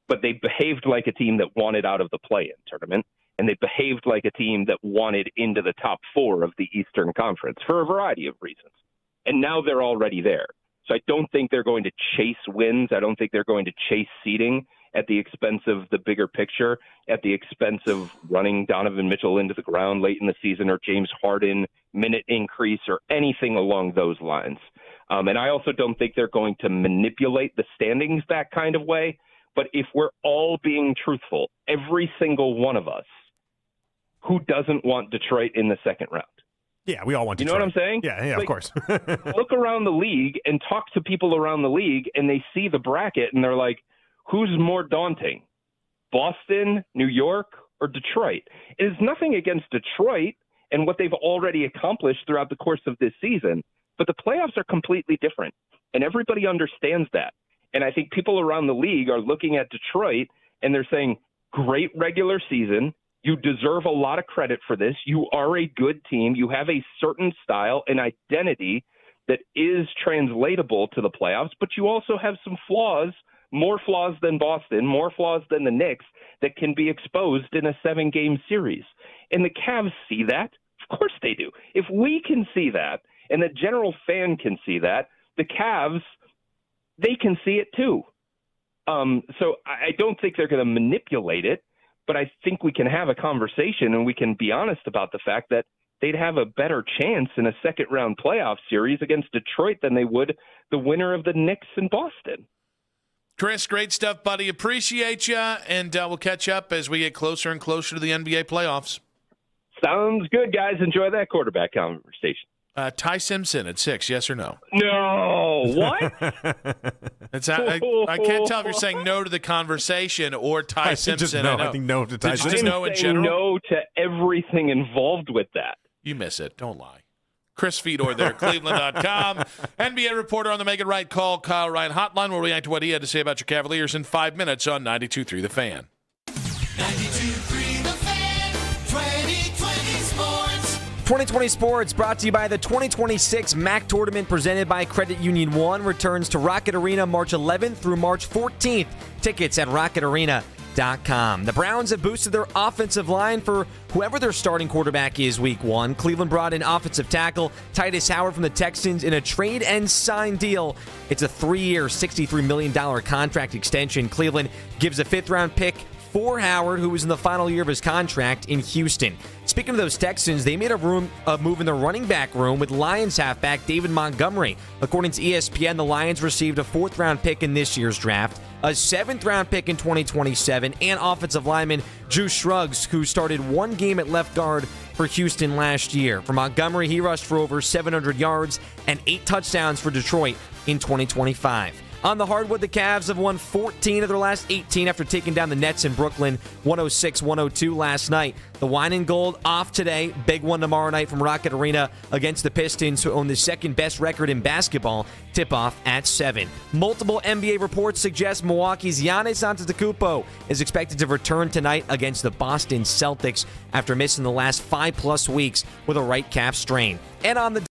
But they behaved like a team that wanted out of the play-in tournament. And they behaved like a team that wanted into the top 4 of the Eastern Conference for a variety of reasons. And now they're already there. So I don't think they're going to chase wins. I don't think they're going to chase seeding at the expense of the bigger picture, at the expense of running Donovan Mitchell into the ground late in the season or James Harden minute increase or anything along those lines. And I also don't think they're going to manipulate the standings that kind of way. But if we're all being truthful, every single one of us, who doesn't want Detroit in the second round? Yeah, we all want Detroit. You know what I'm saying? Yeah, like, of course. Look around the league and talk to people around the league, and they see the bracket, and they're like, who's more daunting, Boston, New York, or Detroit? It is nothing against Detroit and what they've already accomplished throughout the course of this season, but the playoffs are completely different, and everybody understands that. And I think people around the league are looking at Detroit, and they're saying, great regular season. You deserve a lot of credit for this. You are a good team. You have a certain style and identity that is translatable to the playoffs, but you also have some flaws, more flaws than Boston, more flaws than the Knicks, that can be exposed in a 7-game series. And the Cavs see that. Of course they do. If we can see that and the general fan can see that, the Cavs, they can see it too. So I don't think they're going to manipulate it. But I think we can have a conversation and we can be honest about the fact that they'd have a better chance in a second-round playoff series against Detroit than they would the winner of the Knicks and Boston. Chris, great stuff, buddy. Appreciate you, and we'll catch up as we get closer and closer to the NBA playoffs. Sounds good, guys. Enjoy that quarterback conversation. Ty Simpson at 6, yes or no? No. What? I can't tell if you're saying no to the conversation or Ty Simpson. I think no to Ty Simpson. Just no in general? No to everything involved with that. You miss it. Don't lie. Chris Fedor there, Cleveland.com. NBA reporter on the Make It Right Call, Kyle Ryan Hotline. We'll react to what he had to say about your Cavaliers in 5 minutes on 92.3 The Fan. 92.3 The Fan, 2020 Sports. 2020 Sports brought to you by the 2026 MAC Tournament presented by Credit Union One returns to Rocket Arena March 11th through March 14th. Tickets at rocketarena.com. The Browns have boosted their offensive line for whoever their starting quarterback is week 1. Cleveland brought in offensive tackle Titus Howard from the Texans in a trade and sign deal. It's a 3-year, $63 million contract extension. Cleveland gives a 5th-round pick for Howard, who was in the final year of his contract in Houston. Speaking of those Texans, they made a move in the running back room with Lions halfback David Montgomery. According to ESPN, the Lions received a 4th-round pick in this year's draft, a 7th-round pick in 2027, and offensive lineman Drew Shrugs, who started 1 game at left guard for Houston last year. For Montgomery, he rushed for over 700 yards and 8 touchdowns for Detroit in 2025. On the hardwood, the Cavs have won 14 of their last 18 after taking down the Nets in Brooklyn 106-102 last night. The wine and gold off today. Big one tomorrow night from Rocket Arena against the Pistons, who own the second-best record in basketball. Tip-off at 7. Multiple NBA reports suggest Milwaukee's Giannis Antetokounmpo is expected to return tonight against the Boston Celtics after missing the last 5+ weeks with a right calf strain. And on the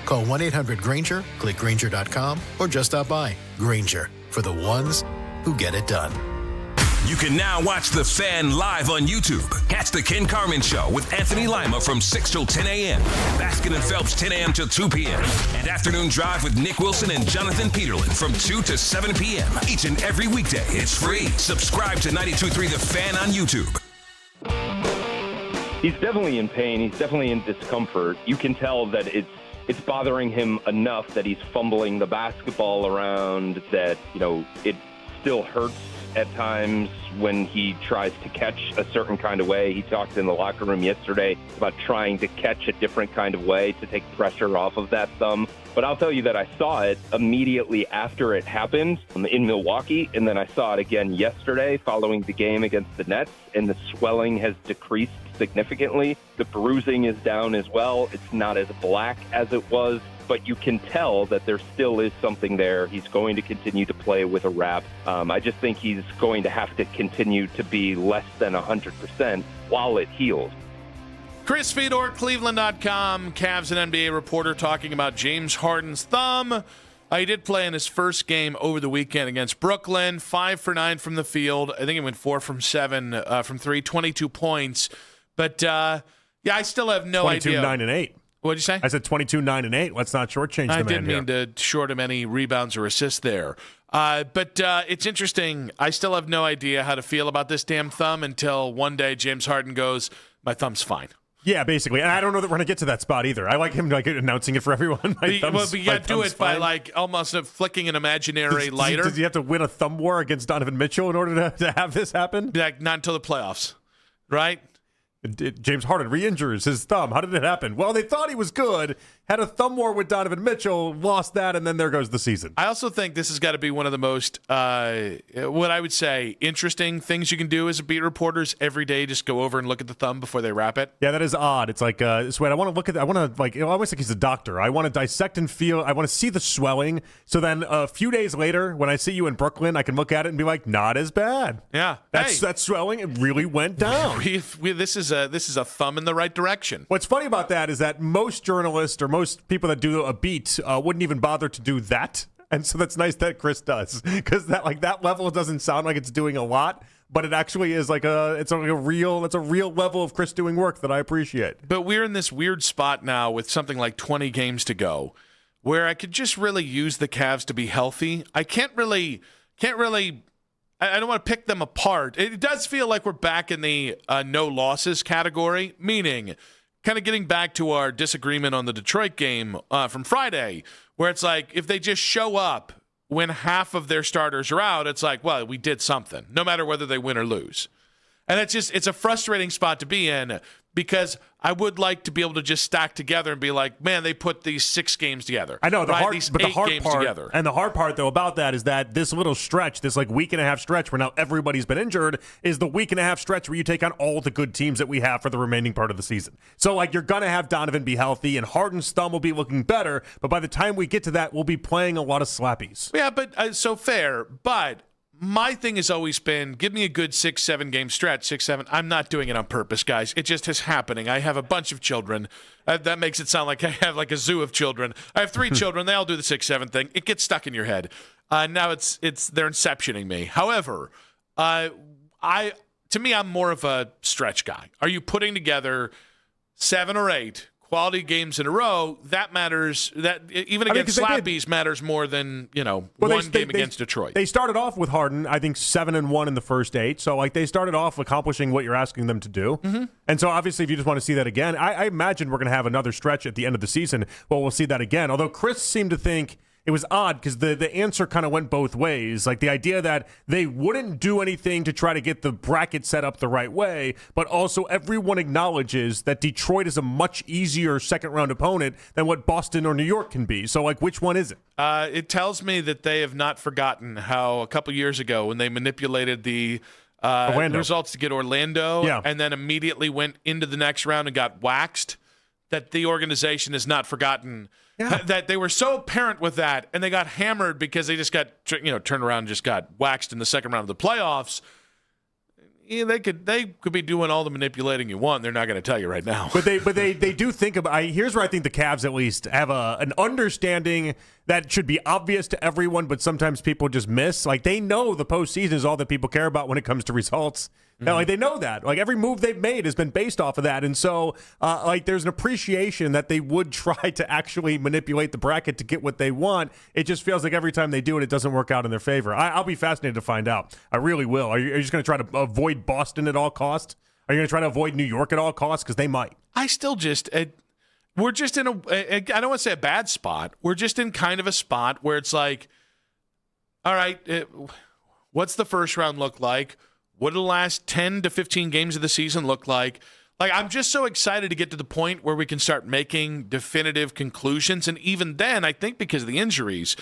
Call 1-800-GRANGER, click Grainger.com, or just stop by. Grainger, for the ones who get it done. You can now watch The Fan live on YouTube. Catch The Ken Carman Show with Anthony Lima from 6 till 10 a.m. Baskin and Phelps 10 a.m. till 2 p.m. And Afternoon Drive with Nick Wilson and Jonathan Peterlin from 2 to 7 p.m. Each and every weekday. It's free. Subscribe to 92.3 The Fan on YouTube. He's definitely in pain. He's definitely in discomfort. You can tell that it's bothering him enough that he's fumbling the basketball around, that, it still hurts at times when he tries to catch a certain kind of way. He talked in the locker room yesterday about trying to catch a different kind of way to take pressure off of that thumb. But I'll tell you that I saw it immediately after it happened in Milwaukee, and then I saw it again yesterday following the game against the Nets, and the swelling has decreased significantly. The bruising is down as well. It's not as black as it was, but you can tell that there still is something there. He's going to continue to play with a wrap. I just think he's going to have to continue to be less than 100% while it heals. Chris Fedor, Cleveland.com, Cavs and NBA reporter, talking about James Harden's thumb. He did play in his first game over the weekend against Brooklyn, 5 for 9 from the field. I think he went 4 from 7 from 3, 22 points. But, I still have no 22, idea. 9, and 8. What'd you say? I said 22, 9, and 8. Let's not shortchange the man. I didn't mean to short him any rebounds or assists there. But it's interesting. I still have no idea how to feel about this damn thumb until one day James Harden goes, my thumb's fine. Yeah, basically. And I don't know that we're going to get to that spot either. I like him announcing it for everyone. But you got to do it by almost flicking an imaginary lighter. Does he have to win a thumb war against Donovan Mitchell in order to have this happen? Not until the playoffs, right? James Harden re-injures his thumb. How did it happen? Well, they thought he was good, had a thumb war with Donovan Mitchell, lost that, and then there goes the season. I also think this has got to be one of the most, what I would say, interesting things you can do as a beat reporters every day. Just go over and look at the thumb before they wrap it. Yeah, that is odd. It's like, Sweat, I want to look at, I always think he's a doctor. I want to dissect and feel, I want to see the swelling. So then a few days later, when I see you in Brooklyn, I can look at it and be like, not as bad. Yeah. That swelling, it really went down. This is a thumb in the right direction. What's funny about that is that most journalists or most people that do a beat wouldn't even bother to do that. And so that's nice that Chris does, because that level doesn't sound like it's doing a lot, but it actually is it's a real level of Chris doing work that I appreciate. But we're in this weird spot now with something like 20 games to go, where I could just really use the Cavs to be healthy. I can't really. I don't want to pick them apart. It does feel like we're back in the no losses category, meaning kind of getting back to our disagreement on the Detroit game from Friday, where it's like if they just show up when half of their starters are out, it's like, well, we did something, no matter whether they win or lose. And it's a frustrating spot to be in, because I would like to be able to just stack together and be like, man, they put these 6 games together. I know, the hard games part, together. And the hard part, though, about that is that this little stretch, this week and a half stretch where now everybody's been injured, is the week and a half stretch where you take on all the good teams that we have for the remaining part of the season. So, you're going to have Donovan be healthy, and Harden's thumb will be looking better, but by the time we get to that, we'll be playing a lot of slappies. Yeah, but so fair, but my thing has always been, give me a good 6-7 game stretch, 6-7. I'm not doing it on purpose, guys. It just is happening. I have a bunch of children. That makes it sound like I have a zoo of children. I have 3 children. They all do the 6-7 thing. It gets stuck in your head. Now they're inceptioning me. However, to me, I'm more of a stretch guy. Are you putting together 7 or 8 quality games in a row? That matters. That even against slappies matters more than one game against Detroit. They started off with Harden, I think 7-1 in the first 8. So they started off accomplishing what you're asking them to do. Mm-hmm. And so obviously, if you just want to see that again, I imagine we're going to have another stretch at the end of the season. Well, we'll see that again. Although Chris seemed to think it was odd because the answer kind of went both ways. The idea that they wouldn't do anything to try to get the bracket set up the right way, but also everyone acknowledges that Detroit is a much easier second-round opponent than what Boston or New York can be. So, which one is it? It tells me that they have not forgotten how a couple years ago when they manipulated the results to get Orlando and then immediately went into the next round and got waxed, that the organization has not forgotten. Yeah. That they were so apparent with that, and they got hammered because they just got turned around and just got waxed in the second round of the playoffs. they could be doing all the manipulating you want. They're not going to tell you right now. But they do think about. Here's where I think the Cavs at least have an understanding that should be obvious to everyone, but sometimes people just miss. Like, they know the postseason is all that people care about when it comes to results. Mm-hmm. Like, they know that. Like, every move they've made has been based off of that, and so there's an appreciation that they would try to actually manipulate the bracket to get what they want. It just feels like every time they do it, it doesn't work out in their favor. I'll be fascinated to find out. I really will. Are you just going to try to avoid Boston at all costs? Are you going to try to avoid New York at all costs? Because they might. I still just we're just in I don't want to say a bad spot. We're just in kind of a spot where it's like, all right, what's the first round look like? What do the last 10 to 15 games of the season look like? Like, I'm just so excited to get to the point where we can start making definitive conclusions. And even then, I think because of the injuries,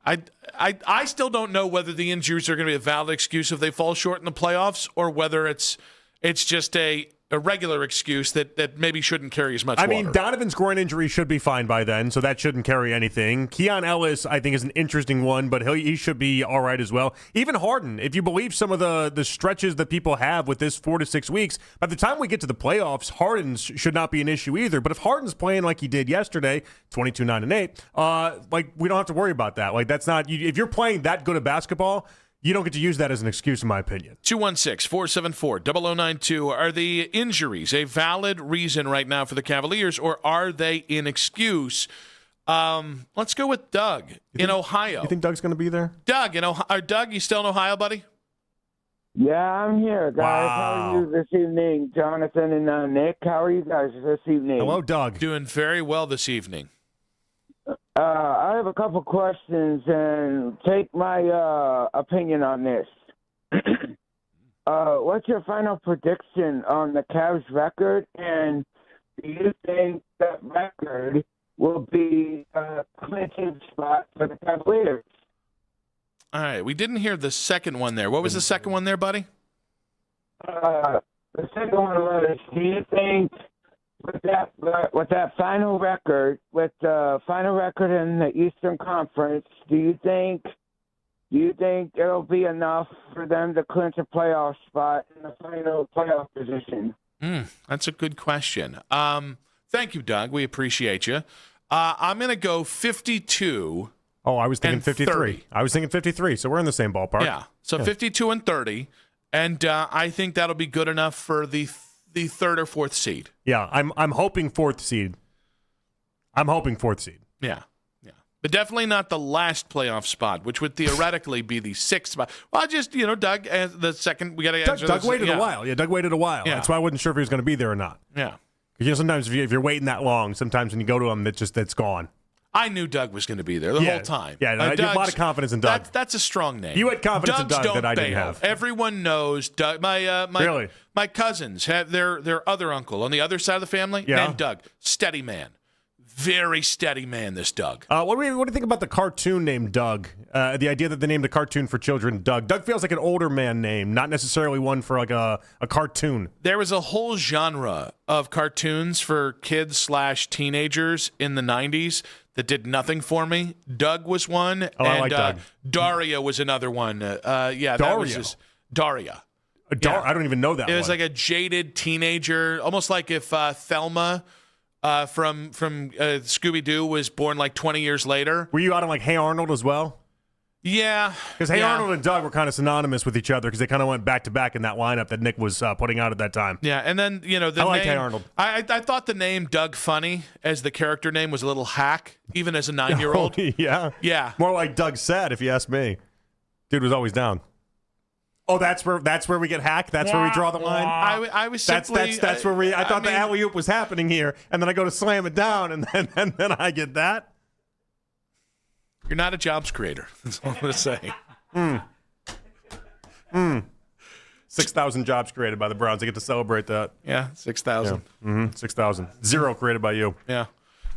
I still don't know whether the injuries are going to be a valid excuse if they fall short in the playoffs, or whether it's just a regular excuse that maybe shouldn't carry as much water. I mean, Donovan's groin injury should be fine by then, so that shouldn't carry anything. Keon Ellis, I think, is an interesting one, but he should be all right as well. Even Harden, if you believe some of the stretches that people have with this 4 to 6 weeks, by the time we get to the playoffs, Harden should not be an issue either. But if Harden's playing like he did yesterday, 22, 9, and 8, we don't have to worry about that. Like, that's not – if you're playing that good of basketball – you don't get to use that as an excuse, in my opinion. 216-474-0092. Are the injuries a valid reason right now for the Cavaliers, or are they an excuse? Let's go with Doug in Ohio. You think Doug's going to be there? Doug, Doug, you still in Ohio, buddy? Yeah, I'm here, guys. Wow. How are you this evening, Jonathan and Nick? How are you guys this evening? Hello, Doug. Doing very well this evening. I have a couple questions, and take my opinion on this. What's your final prediction on the Cavs record, and do you think that record will be a clinching spot for the Cavaliers? All right, we didn't hear the second one there. What was the second one there, buddy? The second one was, do you think with that final record, with the final record in the Eastern Conference, do you think it'll be enough for them to clinch a playoff spot in the final playoff position? That's a good question. Thank you, Doug. We appreciate you. I'm going to go 52. Oh, I was thinking 53. 30. I was thinking 53, so we're in the same ballpark. Yeah, so 52 and 30, and I think that'll be good enough for the third or fourth seed. Yeah, I'm hoping fourth seed. Yeah. But definitely not the last playoff spot, which would theoretically be the sixth spot. Well, just, Doug, the second, we got to answer Doug waited a while. Yeah, Doug waited a while. Yeah. That's why I wasn't sure if he was going to be there or not. Yeah. Because sometimes if you're waiting that long, sometimes when you go to him, it's gone. I knew Doug was going to be there the whole time. Yeah, I had a lot of confidence in Doug. That's a strong name. You had confidence in Doug that I didn't have. Everyone knows Doug. My cousins have their other uncle on the other side of the family named Doug. Steady man. Very steady man, this Doug. What do you think about the cartoon named Doug? The idea that they named a cartoon for children Doug. Doug feels like an older man name, not necessarily one for like a cartoon. There was a whole genre of cartoons for kids/teenagers in the 90s that did nothing for me. Doug was one. Oh, I like Doug. Daria was another one. Daria. That was just Daria. I don't even know that one. It was like a jaded teenager, almost like if Thelma from Scooby-Doo was born like 20 years later. Were you out on like Hey Arnold as well? Yeah. Because Hey Arnold and Doug were kind of synonymous with each other because they kind of went back-to-back in that lineup that Nick was putting out at that time. Yeah, and then, the I like Hey Arnold. I thought the name Doug Funny as the character name was a little hack, even as a 9-year-old. Yeah? Yeah. More like Doug Sad, if you ask me. Dude was always down. Oh, that's where we get hacked? That's where we draw the line? I was simply... That's where I thought the alley-oop was happening here, and then I go to slam it down, and then I get that? You're not a jobs creator. That's all I'm going to say. 6,000 jobs created by the Browns. I get to celebrate that. Yeah, 6,000. Yeah. 6,000. 0 created by you. Yeah.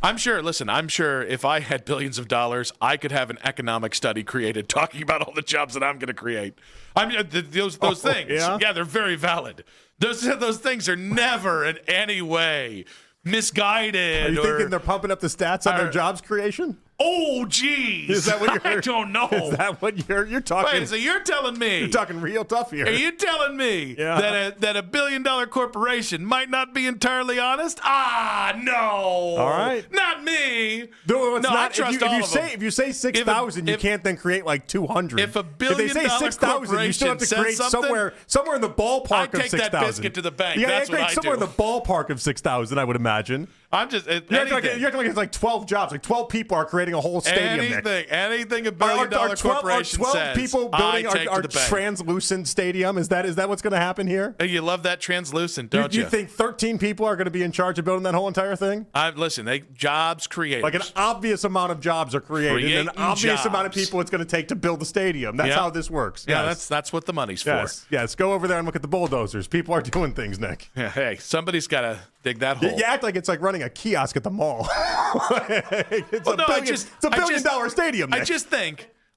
I'm sure if I had billions of dollars, I could have an economic study created talking about all the jobs that I'm going to create. I mean, those things, yeah, they're very valid. Those things are never in any way misguided. Are you thinking they're pumping up the stats on their jobs creation? Oh, geez. Is that what I don't know. Is that what you're talking? Wait, so you're telling me? You're talking real tough here. Are you telling me that a $1 billion corporation might not be entirely honest? No. All right. Not me. No, it's not. I trust all of them. If you say 6,000, you can't then create like 200. If $1 billion if they say 6,000, you still have to create somewhere in the ballpark of 6,000. I take that biscuit to the bank. Yeah, That's what I do. Somewhere in the ballpark of 6,000, I would imagine. I'm just you're acting like it's like 12 jobs. Like 12 people are creating a whole stadium. Anything $1 billion corporation 12 says, people building our to the bank. translucent stadium. Is that what's going to happen here? You love that translucent, don't you? You think 13 people are going to be in charge of building that whole entire thing? Listen, jobs created. Like an obvious amount of jobs are created, and an obvious amount of people it's going to take to build the stadium. That's how this works. Yeah, yes. that's what the money's for. Yes. Go over there and look at the bulldozers. People are doing things, Nick. Yeah, hey, somebody's got to dig that hole. You act like it's like running a kiosk at the mall. It's a $1 billion stadium, Nick.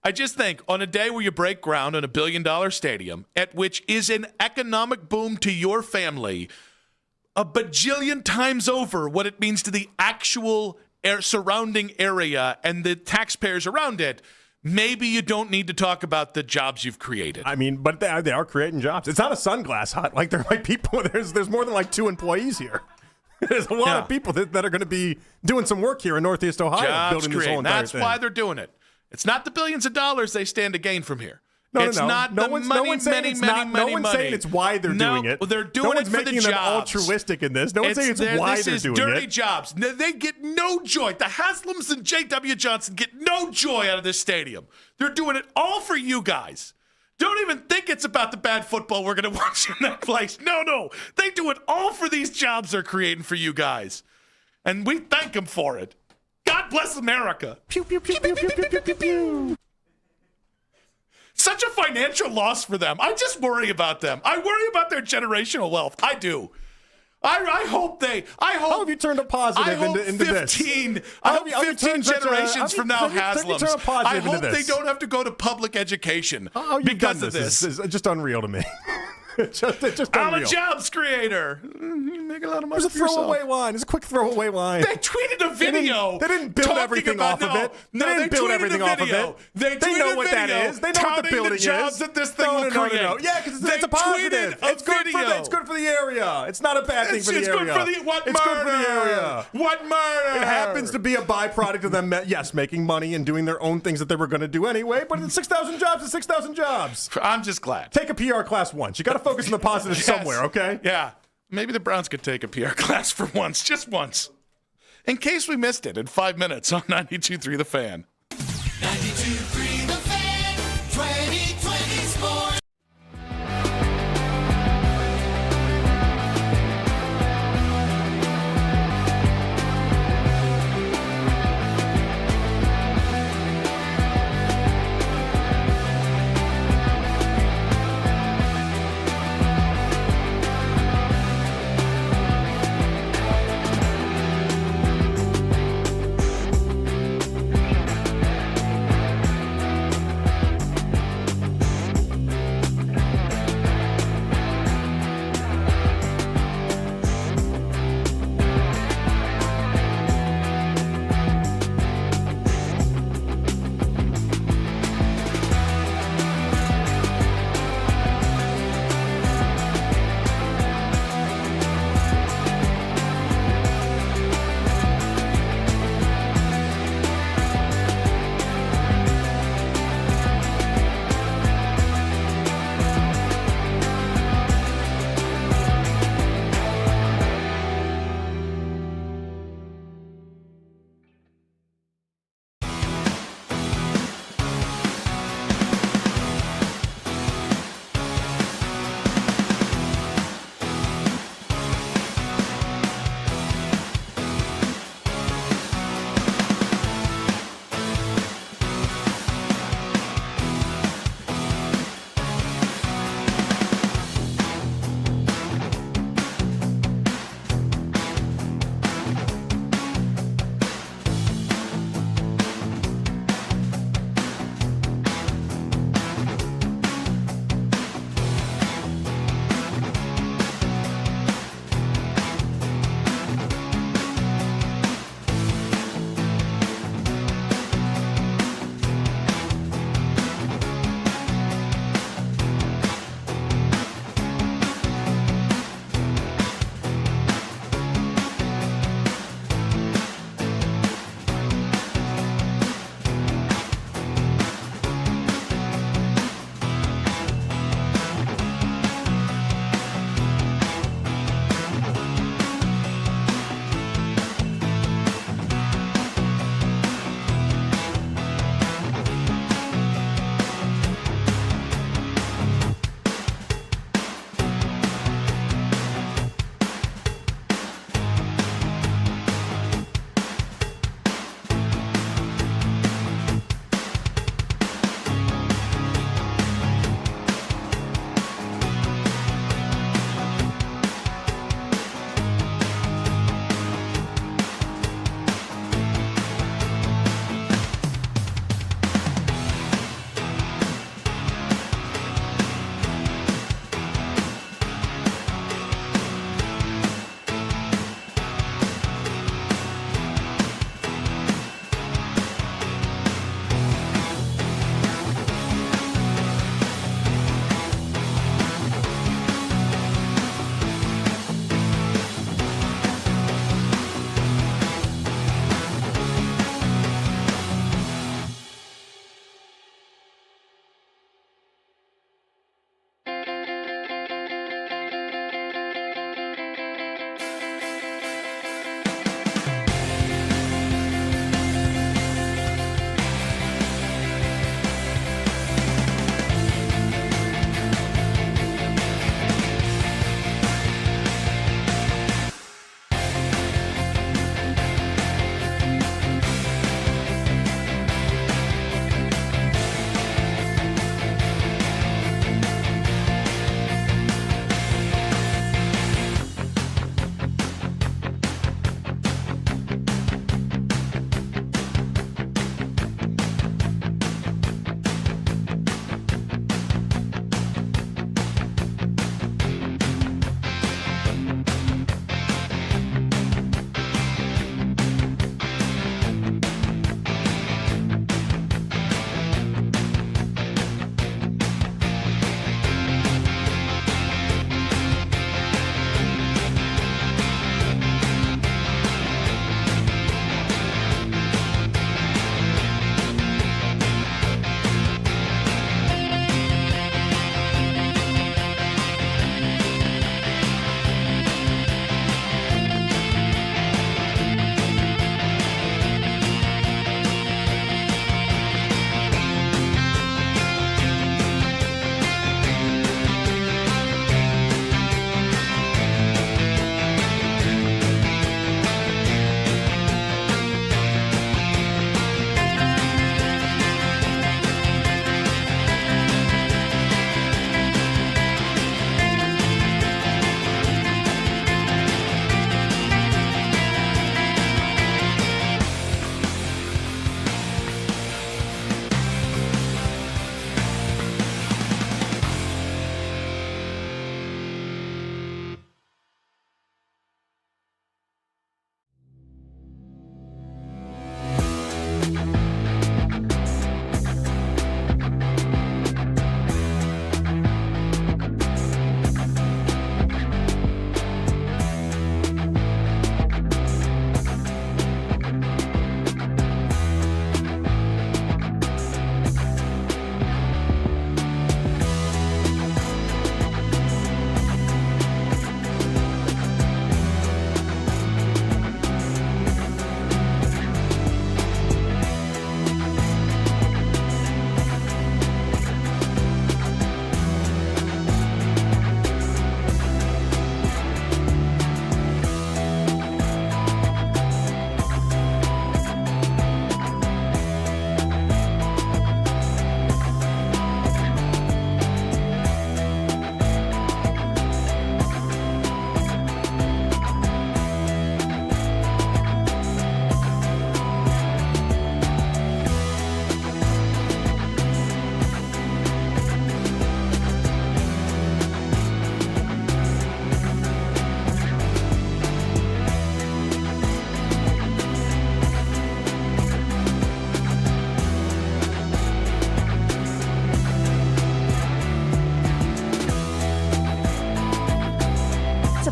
I just think on a day where you break ground on $1 billion stadium, at which is an economic boom to your family, a bajillion times over what it means to the actual surrounding area and the taxpayers around it, maybe you don't need to talk about the jobs you've created. I mean, but they are creating jobs. It's not a sunglass hut. Like there might people. There's more than like 2 employees here. There's a lot of people that are going to be doing some work here in Northeast Ohio, jobs building this whole entire thing. That's why they're doing it. It's not the billions of dollars they stand to gain from here. No. Not no the one's money. saying it's why they're doing it. They're doing it for the jobs. No one's making them altruistic in this. No one's saying it's why they're doing it. This is dirty jobs. They get no joy. The Haslams and J.W. Johnson get no joy out of this stadium. They're doing it all for you guys. Don't even think it's about the bad football we're going to watch in that place. No. They do it all for these jobs they're creating for you guys. And we thank them for it. God bless America. Pew, pew, pew, pew, pew, pew, pew, pew. Such a financial loss for them. I just worry about them. I worry about their generational wealth. I do. I hope how have you turned a positive into this? I hope 15 generations from now, Haslams. I hope they don't have to go to public education because of this. It's just unreal to me. It's just I'm unreal. a jobs creator. You make a lot of money. It was a throwaway line. It's a quick throwaway line. They tweeted a video. They didn't build everything off of it. They didn't build everything off of it. They know what that is. They know what the building is. Jobs that this thing will create. No. Yeah, because it's a positive. It's good for the area. It's not a bad thing for the area. It's good for the area. What murder? It happens to be a byproduct of them, yes, making money and doing their own things that they were going to do anyway. But it's 6,000 jobs. It's 6,000 jobs. I'm just glad. Take a PR class once. You got to focus on the positive somewhere, okay? Yeah. Maybe the Browns could take a PR class for once, just once. In case we missed it in 5 minutes on 92.3 The Fan. 92.3 The Fan, 2020 Sports.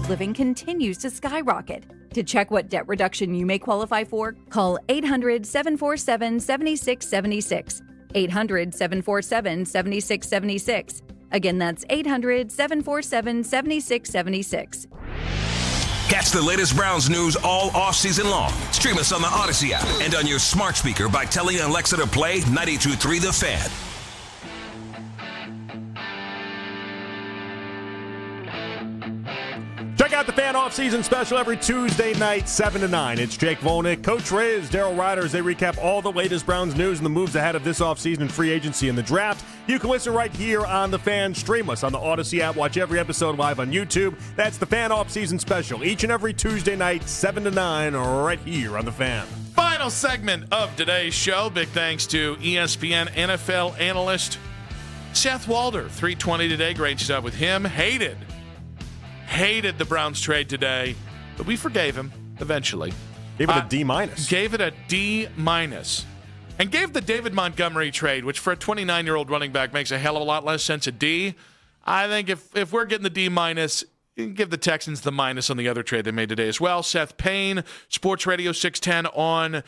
of living continues to skyrocket. To check what debt reduction you may qualify for, call 800-747-7676. 800-747-7676. Again, that's 800-747-7676. Catch the latest Browns news all offseason long. Stream us on the Odyssey app and on your smart speaker by telling Alexa to play 92.3 The Fan. Check out the Fan Offseason Special every Tuesday night, 7 to 9. It's Jake Volnick, Coach Riz, Daryl Ryder as they recap all the latest Browns news and the moves ahead of this offseason and free agency and the draft. You can listen right here on the Fan. Stream us on the Odyssey app. Watch every episode live on YouTube. That's the Fan Offseason Special each and every Tuesday night, 7 to 9, right here on the Fan. Final segment of today's show. Big thanks to ESPN NFL analyst Seth Walder. 3:20 today. Great stuff with him. Hated the Browns trade today, but we forgave him eventually. Gave it a D-. Gave it a D-. And gave the David Montgomery trade, which for a 29-year-old running back makes a hell of a lot less sense, a D. I think if we're getting the D-, you can give the Texans the minus on the other trade they made today as well. Seth Payne, Sports Radio 610 on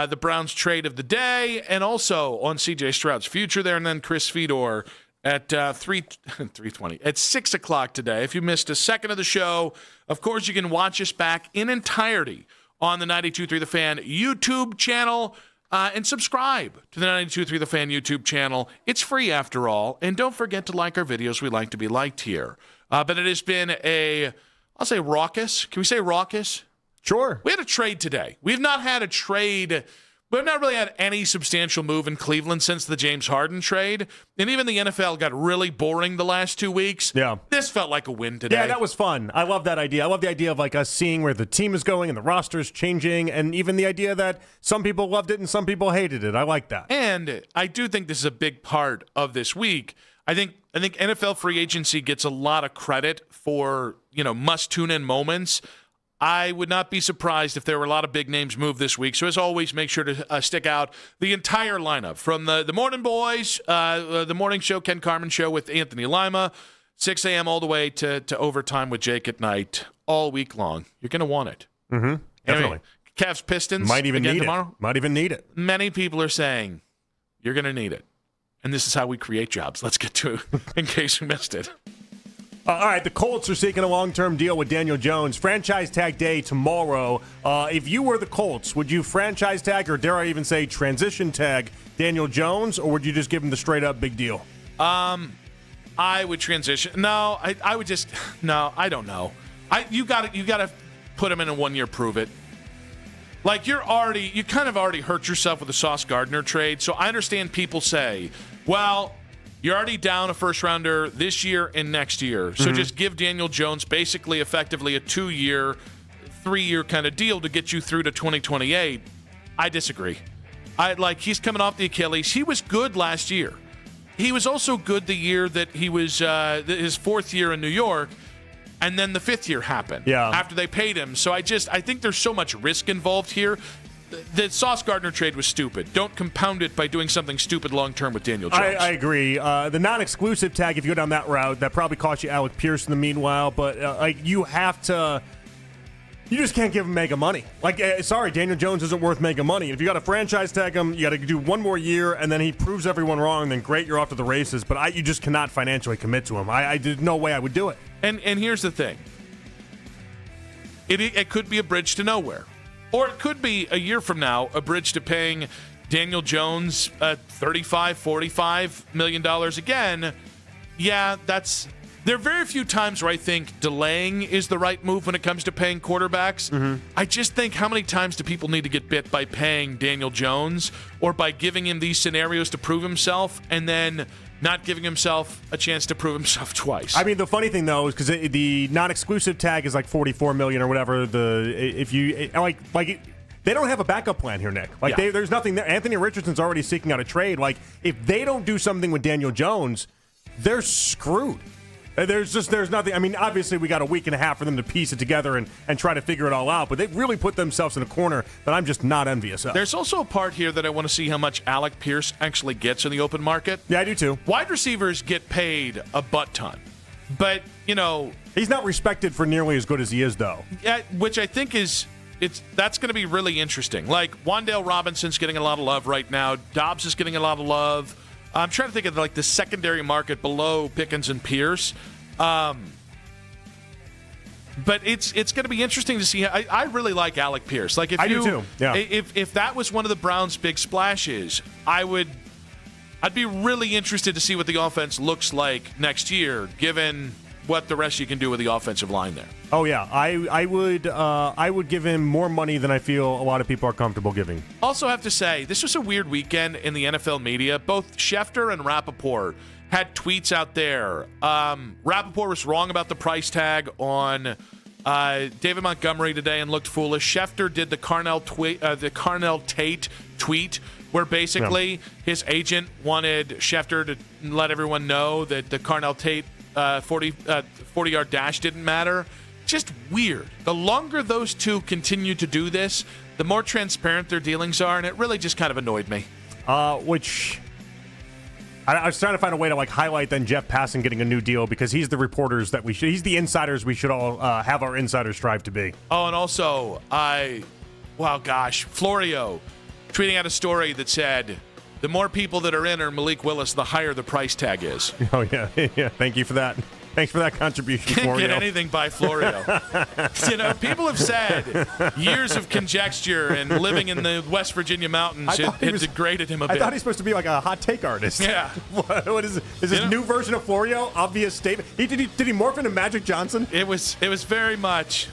the Browns trade of the day, and also on C.J. Stroud's future there, and then Chris Fedor at 3:20 at 6 o'clock today. If you missed a second of the show, of course you can watch us back in entirety on the 92.3 The Fan YouTube channel, and subscribe to the 92.3 The Fan YouTube channel. It's free after all, and don't forget to like our videos. We like to be liked here. But it has been I'll say raucous. Can we say raucous? Sure. We had a trade today. We've not had a trade. We've not really had any substantial move in Cleveland since the James Harden trade. And even the NFL got really boring the last 2 weeks. Yeah. This felt like a win today. Yeah, that was fun. I love that idea. I love the idea of like us seeing where the team is going and the roster's changing, and even the idea that some people loved it and some people hated it. I like that. And I do think this is a big part of this week. I think NFL free agency gets a lot of credit for, must tune in moments. I would not be surprised if there were a lot of big names moved this week. So as always, make sure to stick out the entire lineup from the Morning Boys, the morning show, Ken Carman show with Anthony Lima, 6 a.m. all the way to overtime with Jake at night all week long. You're going to want it. Mm-hmm. Definitely. Cavs Pistons might even again need tomorrow. Might even need it. Many people are saying you're going to need it. And this is how we create jobs. Let's get to it in case you missed it. All right, the Colts are seeking a long-term deal with Daniel Jones. Franchise tag day tomorrow. If you were the Colts, would you franchise tag, or dare I even say transition tag, Daniel Jones, or would you just give him the straight-up big deal? I would transition. No, I would just – no, I don't know. You got to put him in a 1-year prove it. Like you kind of already hurt yourself with the Sauce Gardner trade. So I understand people say, well – you're already down a first-rounder this year and next year. So just give Daniel Jones basically effectively a 2-year, 3-year kind of deal to get you through to 2028. I disagree. He's coming off the Achilles. He was good last year. He was also good the year that he was his 4th year in New York, and then the 5th year happened after they paid him. So I think there's so much risk involved here. The Sauce Gardner trade was stupid. Don't compound it by doing something stupid long-term with Daniel Jones. I agree. The non-exclusive tag, if you go down that route, that probably cost you Alec Pierce in the meanwhile. But you have to – you just can't give him mega money. Sorry, Daniel Jones isn't worth mega money. If you got to franchise tag him, you got to do 1 more year, and then he proves everyone wrong, then great, you're off to the races. But you just cannot financially commit to him. There's no way I would do it. And here's the thing. It could be a bridge to nowhere. Or it could be a year from now, a bridge to paying Daniel Jones $35, $45 million again. Yeah, there are very few times where I think delaying is the right move when it comes to paying quarterbacks. Mm-hmm. I just think how many times do people need to get bit by paying Daniel Jones or by giving him these scenarios to prove himself and then not giving himself a chance to prove himself twice. I mean, the funny thing though is because the non-exclusive tag is like $44 million or whatever. They don't have a backup plan here, Nick. There's nothing there. Anthony Richardson's already seeking out a trade. If they don't do something with Daniel Jones, they're screwed. There's nothing. I mean, obviously we got a week and a half for them to piece it together and try to figure it all out, but they've really put themselves in a corner that I'm just not envious of. There's also a part here that I want to see how much Alec Pierce actually gets in the open market. Yeah, I do too. Wide receivers get paid a butt ton. But, he's not respected for nearly as good as he is, though. Yeah, which I think that's going to be really interesting. Like, Wan'Dale Robinson's getting a lot of love right now. Dobbs is getting a lot of love. I'm trying to think of, like, the secondary market below Pickens and Pierce. But it's going to be interesting to see. I really like Alec Pierce. Like, I do too. Yeah. If that was one of the Browns' big splashes, I'd be really interested to see what the offense looks like next year, given what the rest you can do with the offensive line there. Oh yeah, I would give him more money than I feel a lot of people are comfortable giving. Also have to say, this was a weird weekend in the NFL media. Both Schefter and Rappaport had tweets out there. Rappaport was wrong about the price tag on David Montgomery today and looked foolish. Schefter did the Carnell Tate tweet, where basically his agent wanted Schefter to let everyone know that the Carnell Tate 40-yard dash didn't matter. Just weird. The longer those two continue to do this, the more transparent their dealings are, and it really just kind of annoyed me. Which I was trying to find a way to highlight then Jeff Passan getting a new deal, because he's the reporters that he's the insiders we should all have our insiders strive to be. Oh, and also Florio tweeting out a story that said, the more people that are in or Malik Willis, the higher the price tag is. Oh, yeah. Yeah. Thank you for that. Thanks for that contribution, Can't Florio. get anything by Florio. People have said years of conjecture and living in the West Virginia mountains had degraded him a bit. I thought he was supposed to be like a hot take artist. Yeah. What is this new version of Florio? Obvious statement. Did he morph into Magic Johnson? It was very much.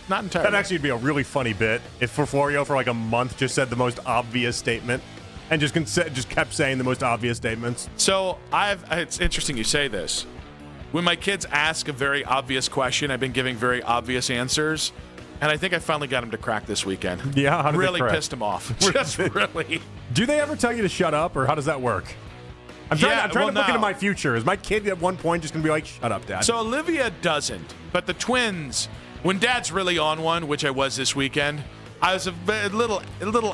Not entirely. That actually would be a really funny bit if Florio for a month just said the most obvious statement and just kept saying the most obvious statements. So it's interesting you say this. When my kids ask a very obvious question, I've been giving very obvious answers, and I think I finally got them to crack this weekend. Yeah, how did really they crack? Pissed them off. Just really. Do they ever tell you to shut up, or how does that work? I'm trying to look into my future. Is my kid at one point just going to be like, shut up, Dad? So Olivia doesn't, but the twins, when Dad's really on one, which I was this weekend, I was a little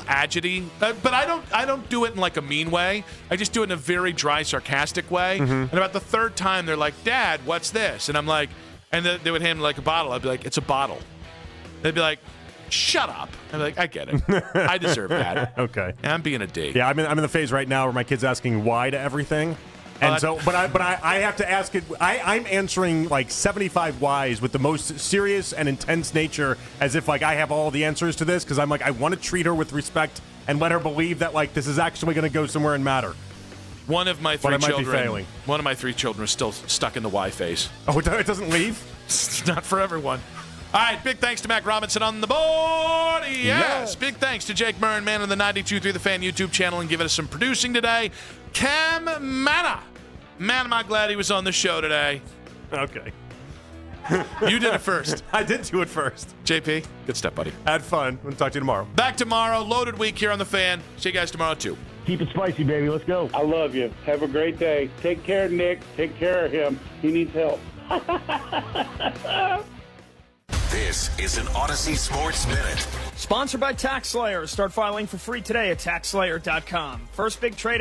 agity, but I don't do it in a mean way. I just do it in a very dry, sarcastic way. Mm-hmm. And about the third time, they're like, "Dad, what's this?" And I'm like, and they would hand me a bottle. I'd be like, "It's a bottle." They'd be like, "Shut up!" I'd be like, "I get it. I deserve that." Okay, I'm being a D. Yeah, I'm in the phase right now where my kid's asking why to everything. And I have to ask it. I'm answering 75 whys with the most serious and intense nature, as if I have all the answers to this, because I'm I want to treat her with respect and let her believe that this is actually going to go somewhere and matter. One of my three children is still stuck in the Y phase. Oh, it doesn't leave? It's not for everyone. All right, big thanks to Mac Robinson on the board. Yes. Big thanks to Jake Murren, man, on the 92.3 The Fan YouTube channel, and giving us some producing today. Cam Manna. Man, am I glad he was on the show today. Okay. You did it first. I did do it first. JP, good stuff, buddy. Had fun. We'll talk to you tomorrow. Back tomorrow. Loaded week here on The Fan. See you guys tomorrow, too. Keep it spicy, baby. Let's go. I love you. Have a great day. Take care, Nick. Take care of him. He needs help. This is an Odyssey Sports Minute. Sponsored by TaxSlayer. Start filing for free today at TaxSlayer.com. First big trade